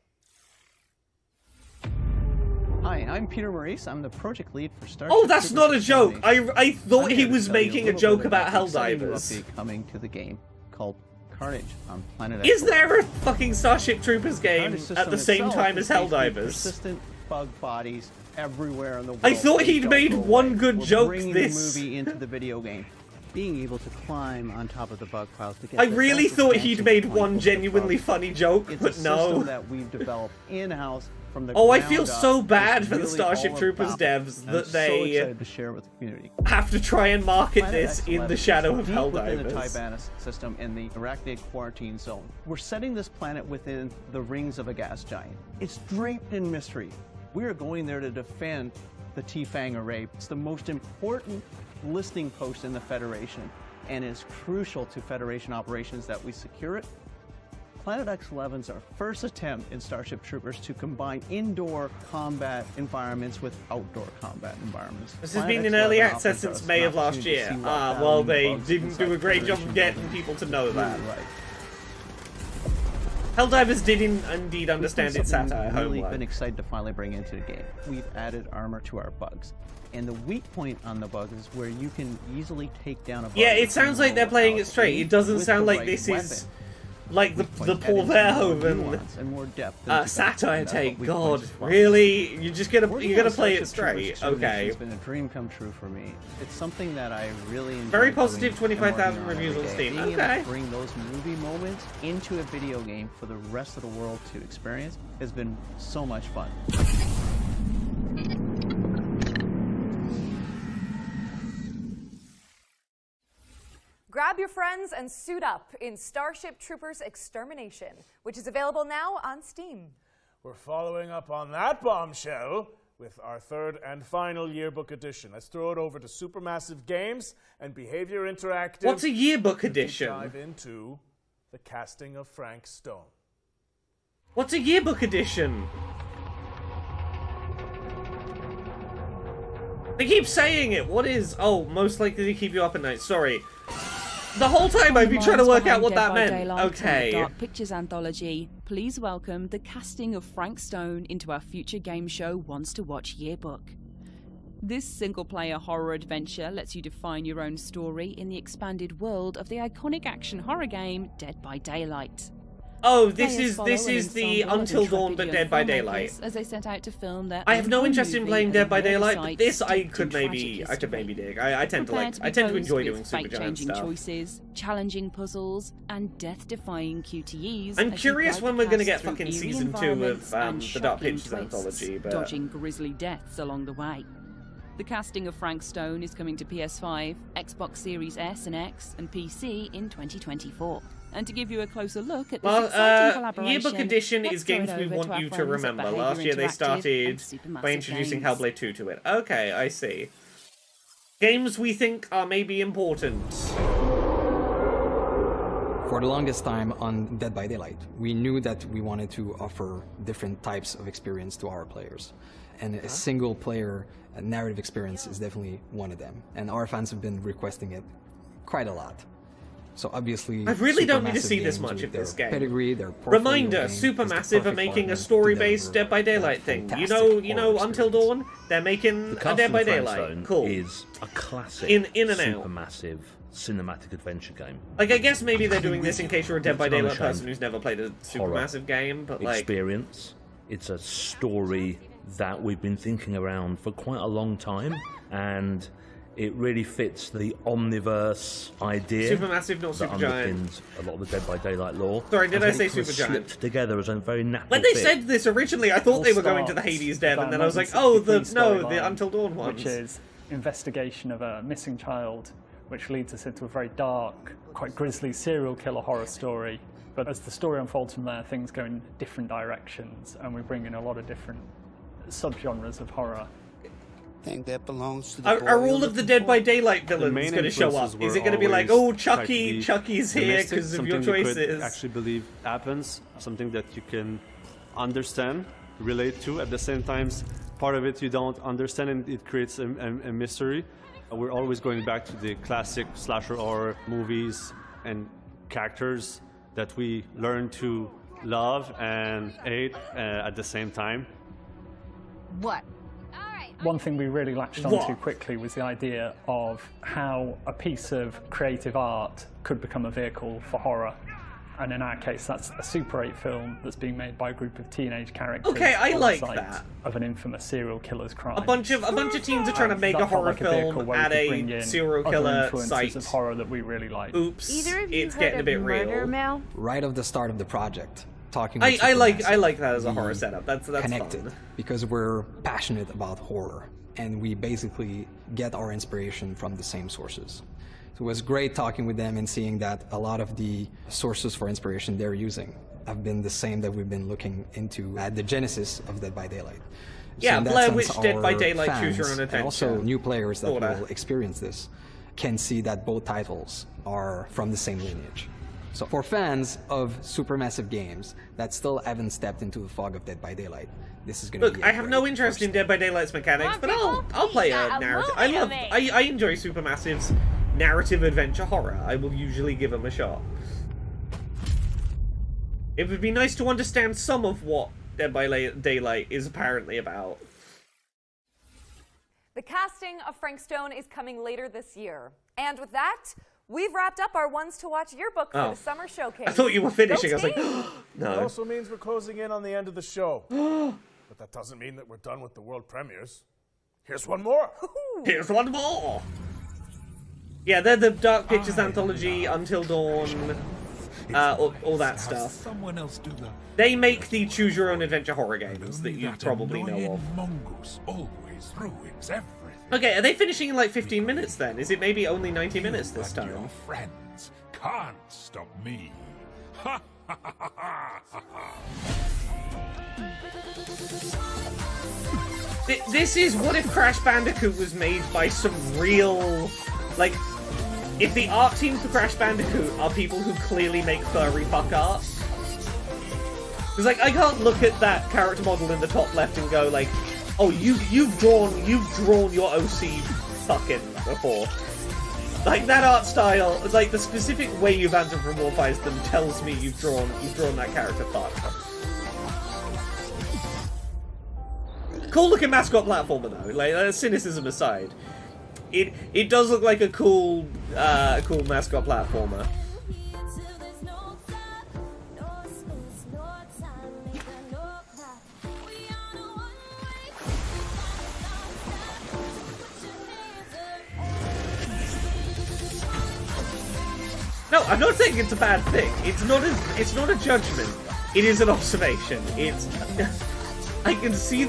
Hi, I'm Peter Maurice. I'm the project lead for Starship Oh, that's Troopers not a joke. I thought he was I'm here to making tell a you joke little about bit an exciting Helldivers. update coming to the game called Carnage on Planet Is X4. there a fucking Starship Troopers game Carnage system at the same itself time is as basically Helldivers? Persistent bug bodies everywhere in the world. I thought that he'd don't made go one away. good We're joke bringing this. the movie into the video game. Being able to climb on top of the bug piles to get I the really best thought expansion he'd made point one of the genuinely bug. funny joke, It's but a no. system that we've developed in-house from the Oh, I ground feel up. so bad It's for the really Starship all Troopers about devs it. I'm that so they excited to share it with the community. have to try and market Planet this X in the 11 shadow is of deep within the Helldivers. Tibanus system in the arachnid quarantine zone. We're setting this planet within the rings of a gas giant. It's draped in mystery. We are going there to defend the T-Fang array. It's the most important listening post in the Federation, and it's crucial to Federation operations that we secure it Planet X-11's our first attempt in Starship Troopers to combine indoor combat environments with outdoor combat environments. This has been in early access since May of last year. Well, they didn't do a great job of getting people to know that. Helldivers did indeed understand its satire We've really homework. been excited to finally bring into the game. We've added armor to our bugs. And the weak point on the bugs is where you can easily take down a bug. Yeah, it sounds like they're playing it straight. It doesn't sound like this is like the Paul Verhoeven satire take. God, really? You gotta play it straight. Okay. It's been a dream come true for me. It's something that I really enjoy. Very positive. doing and 25,000 working on reviews on every day. Steam. Being able Okay. to bring those movie moments into a video game for the rest of the world to experience has been so much fun. Grab your friends and suit up in Starship Troopers Extermination, which is available now on Steam. We're following up on that bombshell with our third and final yearbook edition. Let's throw it over to Supermassive Games and Behavior Interactive. What's a yearbook edition? To dive into the casting of Frank Stone. What's a yearbook edition? They keep saying it. What is? Oh, most likely to keep you up at night. Sorry. The whole time I've been trying to work out what that meant. Okay. Dark Pictures Anthology. Please welcome the casting of Frank Stone into our future game show Wants to Watch Yearbook. This single-player horror adventure lets you define your own story in the expanded world of the iconic action horror game Dead by Daylight. Oh, this is the Until Dawn but Dead by Daylight. As they set out to film their I have no interest in playing Dead by Daylight, but this I could maybe dig. I tend to enjoy doing Supergiant stuff. Choices, challenging puzzles, and death-defying QTEs. I'm curious when we're going to get fucking season 2 of the Dark Pictures Anthology, but dodging grisly deaths along the way. The casting of Frank Stone is coming to PS5, Xbox Series S and X, and PC in 2024. And to give you a closer look at this exciting collaboration, Yearbook Edition let's is throw games it we over want to our you to friends at remember. Behaviour Last year they Interactive started and Supermassive by introducing Games. Hellblade 2 to it. Okay, I see. Games we think are maybe important. For the longest time on Dead by Daylight, we knew that we wanted to offer different types of experience to our players. And a single player narrative experience is definitely one of them. And our fans have been requesting it quite a lot. So obviously, I really don't need to Supermassive see this games much with of this their game. Pedigree, their portfolio Reminder: game is the Supermassive are perfect making partner a to story-based deliver Dead by that Daylight thing. You fantastic know, Until Dawn. They're making a Dead by Daylight. Cool. Is a classic in and out. Supermassive cinematic adventure game. Like, I guess maybe they're doing this in case you're a Dead by It's Daylight unashamed person who's never played a horror Supermassive game, but like, experience. It's a story that we've been thinking around for quite a long time, and it really fits the omniverse idea. Supermassive, not that Supergiant. underpins a lot of the Dead by Daylight lore. Sorry, did And I say it kind of Supergiant? slipped together as a very natural When they fit. said this originally, I thought they were going to the Hades dev, and then I was like, oh, the Until Dawn ones. Which is investigation of a missing child, which leads us into a very dark, quite grisly serial killer horror story. But as the story unfolds from there, things go in different directions, and we bring in a lot of different subgenres of horror. Think that belongs to the Are all of the Dead by Daylight villains going to show up? Is it going to be like, oh, Chucky's here because of your choices? You could actually believe happens, something that you can understand, relate to. At the same time, part of it you don't understand, and it creates a mystery. We're always going back to the classic slasher horror movies and characters that we learn to love and hate at the same time. What? One thing we really latched onto quickly was the idea of how a piece of creative art could become a vehicle for horror. And in our case, that's a Super 8 film that's being made by a group of teenage characters. Okay, I on the like site that. Of an infamous serial killer's crime. A bunch of teens are trying to make a horror film at a serial killer site. Of horror that we really like. Oops, it's getting a bit real. Right off the start of the project, talking. I like that as a horror setup. That's connected fun. Because we're passionate about horror, and we basically get our inspiration from the same sources. So it was great talking with them and seeing that a lot of the sources for inspiration they're using have been the same that we've been looking into at the genesis of Dead by Daylight. Yeah, in that Blair sense, Witch, Dead by our Daylight, Choose Your fans, Own Adventure. and also new players that Sorta. will experience this can see that both titles are from the same lineage. So for fans of supermassive games that still haven't stepped into the fog of Dead by Daylight, this is going to Look, be I have no interest in Dead by Daylight's mechanics, but I'll play a narrative. I enjoy Supermassive's narrative adventure horror. I will usually give them a shot. It would be nice to understand some of what Dead by Daylight is apparently about. The casting of Frank Stone is coming later this year. And with that, we've wrapped up our Ones to Watch yearbook for the summer showcase. I thought you were finishing. I was like, It no. also means we're closing in on the end of the show. But that doesn't mean that we're done with the world premieres. Here's one more. Here's one more. Yeah, they're the Dark Pictures anthology, Until Dawn, all that stuff. Someone else do that. They make the choose your own adventure horror games that you probably know of. Mongoose always ruins everything. Okay, are they finishing in like 15 minutes then? Is it maybe only 90 minutes this time? Your friends can't stop me. Ha ha ha ha ha ha. This is what if Crash Bandicoot was made by some real, like, if the art team for Crash Bandicoot are people who clearly make furry fuck art. Because, like, I can't look at that character model in the top left and go, like, oh, you've drawn your OC fucking before. Like, that art style, like, the specific way you've anthropomorphized them tells me you've drawn that character fuck. Cool looking mascot platformer though, like cynicism aside. It does look like a cool mascot platformer. No, I'm not saying it's a bad thing. It's not a judgment. It is an observation. It's I can see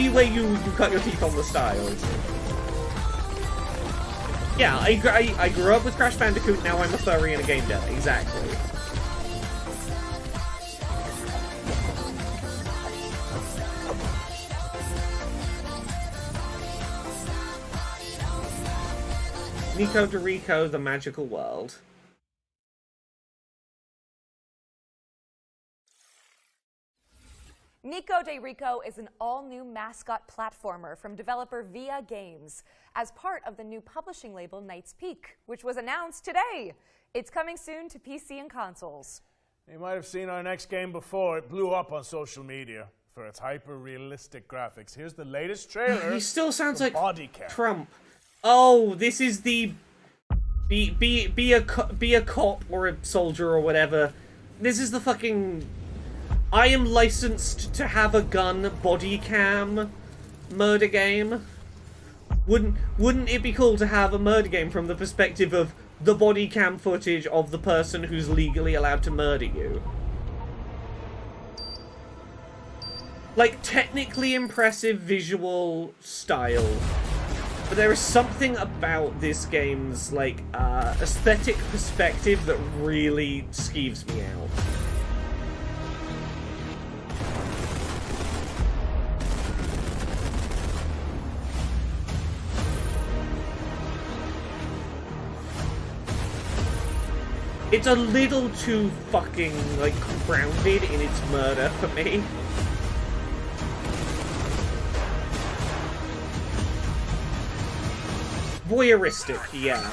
where you cut your teeth on the styles. Yeah, I grew up with Crash Bandicoot, now I'm a furry in a game dev. Exactly. Nico DeRico, The Magical World. Nico de Rico is an all-new mascot platformer from developer Via Games as part of the new publishing label Knight's Peak, which was announced today. It's coming soon to PC and consoles. You might have seen our next game before. It blew up on social media for its hyper-realistic graphics. Here's the latest trailer. He still sounds like Bodycam. Trump. Oh, this is the be a cop or a soldier or whatever. This is the fucking I am licensed to have a gun body cam murder game. Wouldn't it be cool to have a murder game from the perspective of the body cam footage of the person who's legally allowed to murder you? Like, technically impressive visual style, but there is something about this game's, like, aesthetic perspective that really skeeves me out. It's a little too fucking, like, grounded in its murder for me. Voyeuristic, yeah.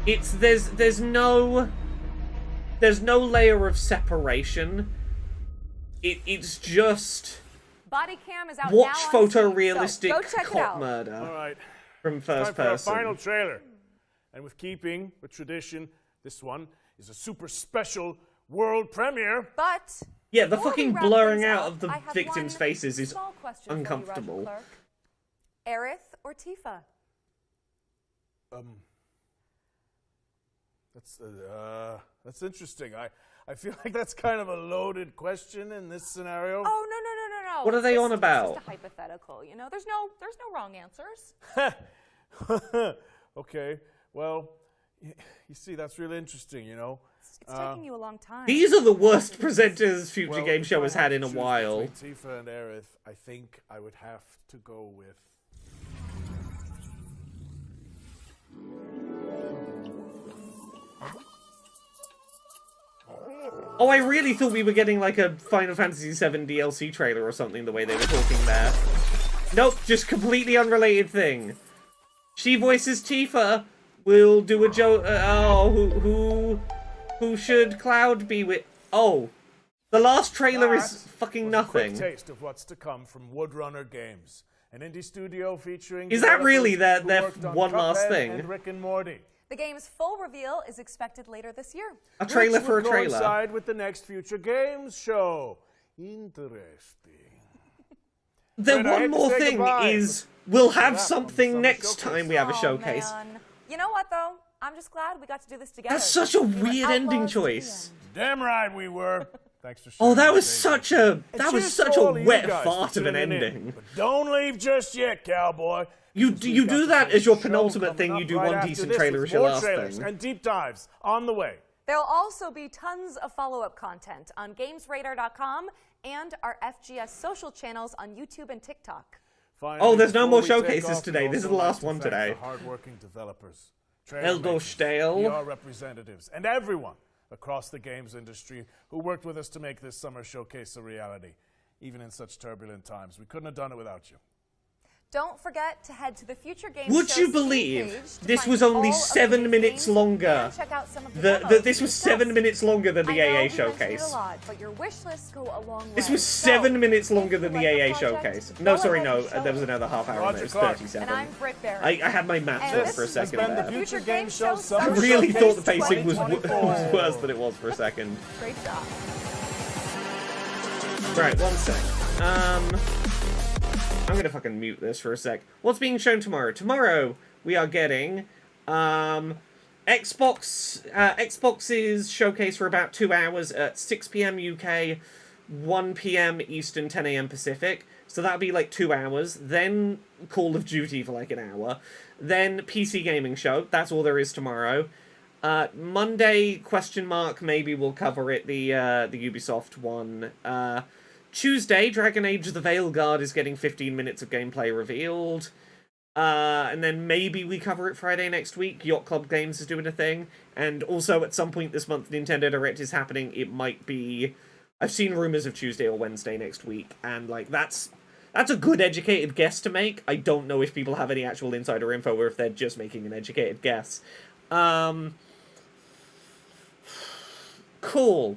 It's there's no layer of separation. It's just Body cam is out watch now on photorealistic Steam, so go check it cop out. murder. All right. From first Time for our person. final trailer. And with keeping with tradition, this one is a super special world premiere. But Yeah, the before we fucking wrap blurring things out up, of the I have victims' one faces is small question for you, Roger uncomfortable. Clark. Aerith or Tifa? That's interesting. I feel like that's kind of a loaded question in this scenario. Oh, no. What are they on It's about? just a hypothetical, you know? There's no wrong answers. Okay, well, you see, that's really interesting, you know? It's taking you a long time. These are the worst presenters Future Well, Game if Show I has had had to in a choose while. between Tifa and Aerith, I think I would have to go with Oh, I really thought we were getting like a Final Fantasy VII DLC trailer or something, the way they were talking there. Nope, just completely unrelated thing. She voices Tifa. We'll do a joke. Who should Cloud be with? Oh, the last trailer is fucking nothing. A quick taste of what's to come from Woodrunner Games, an indie studio featuring. Is that really their on one last Cuphead thing? And Rick and Morty. The game's full reveal is expected later this year. A trailer for a trailer. Coincide with the next Future Games show. Interesting. The one more thing is we'll have something next time we have a showcase. Man. You know what though? I'm just glad we got to do this together. That's such a weird ending choice. Damn right we were. Thanks for sharing. Oh, that was such a wet guys fart for of an tuning in. ending. But don't leave just yet, cowboy. You do that as your penultimate thing. You do Right one after decent this trailer with as your more last trailers thing. and deep dives on the way. There'll also be tons of follow-up content on GamesRadar.com and our FGS social channels on YouTube and TikTok. Oh, there's no more Before we take showcases off, today. we'd This is also the last like to one thank today. the hardworking developers, Eldo Stale. PR representatives, and everyone across the games industry who worked with us to make this summer showcase a reality. Even in such turbulent times, we couldn't have done it without you. Don't forget to head to the Future Games Would Show you Steam believe page to this find was only all of 7 the minutes games longer? and check out some of the demos This we was 7 minutes longer than the I know AA we mentioned it showcase. a lot, but your wish lists go a long way. This was So, 7 minutes longer than the like the AA project, showcase. go No, sorry, ahead no. and show There was it. another half hour in Roger there. It was Clark. 37. And I'm Britt Barrett. I had my maps And up this for a has second been the there. Future Game Game Show Show I Summer really Showcase thought the pacing was 2024. worse than it was for a second. Great job. Right, one sec. I'm gonna fucking mute this for a sec. What's being shown tomorrow? Tomorrow we are getting Xbox's showcase for about 2 hours at 6 PM UK, 1 PM Eastern, 10 AM Pacific. So that'll be like 2 hours. Then Call of Duty for like an hour. Then PC Gaming Show. That's all there is tomorrow. Monday, ? Maybe we'll cover it, the Ubisoft one. Tuesday, Dragon Age The Veilguard is getting 15 minutes of gameplay revealed. And then maybe we cover it Friday next week. Yacht Club Games is doing a thing. And also at some point this month, Nintendo Direct is happening. It might be... I've seen rumors of Tuesday or Wednesday next week. And, like, that's a good educated guess to make. I don't know if people have any actual insider info or if they're just making an educated guess. Cool.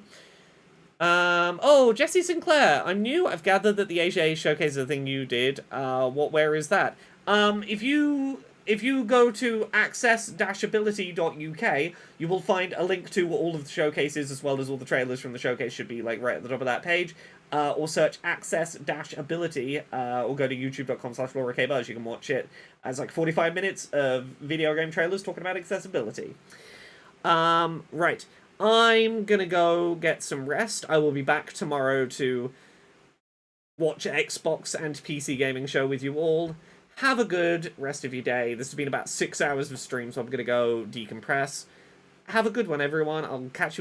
Oh, Jesse Sinclair, I'm new. I've gathered that the AGA showcase is the thing you did. Where is that? If you go to access-ability.uk, you will find a link to all of the showcases as well as all the trailers from the showcase should be like right at the top of that page. Or search access-ability, or go to youtube.com/LauraKBuzz. You can watch it as like 45 minutes of video game trailers talking about accessibility. Right. I'm gonna go get some rest. I will be back tomorrow to watch Xbox and PC Gaming Show with you all. Have a good rest of your day. This has been about 6 hours of stream, so I'm gonna go decompress. Have a good one, everyone. I'll catch you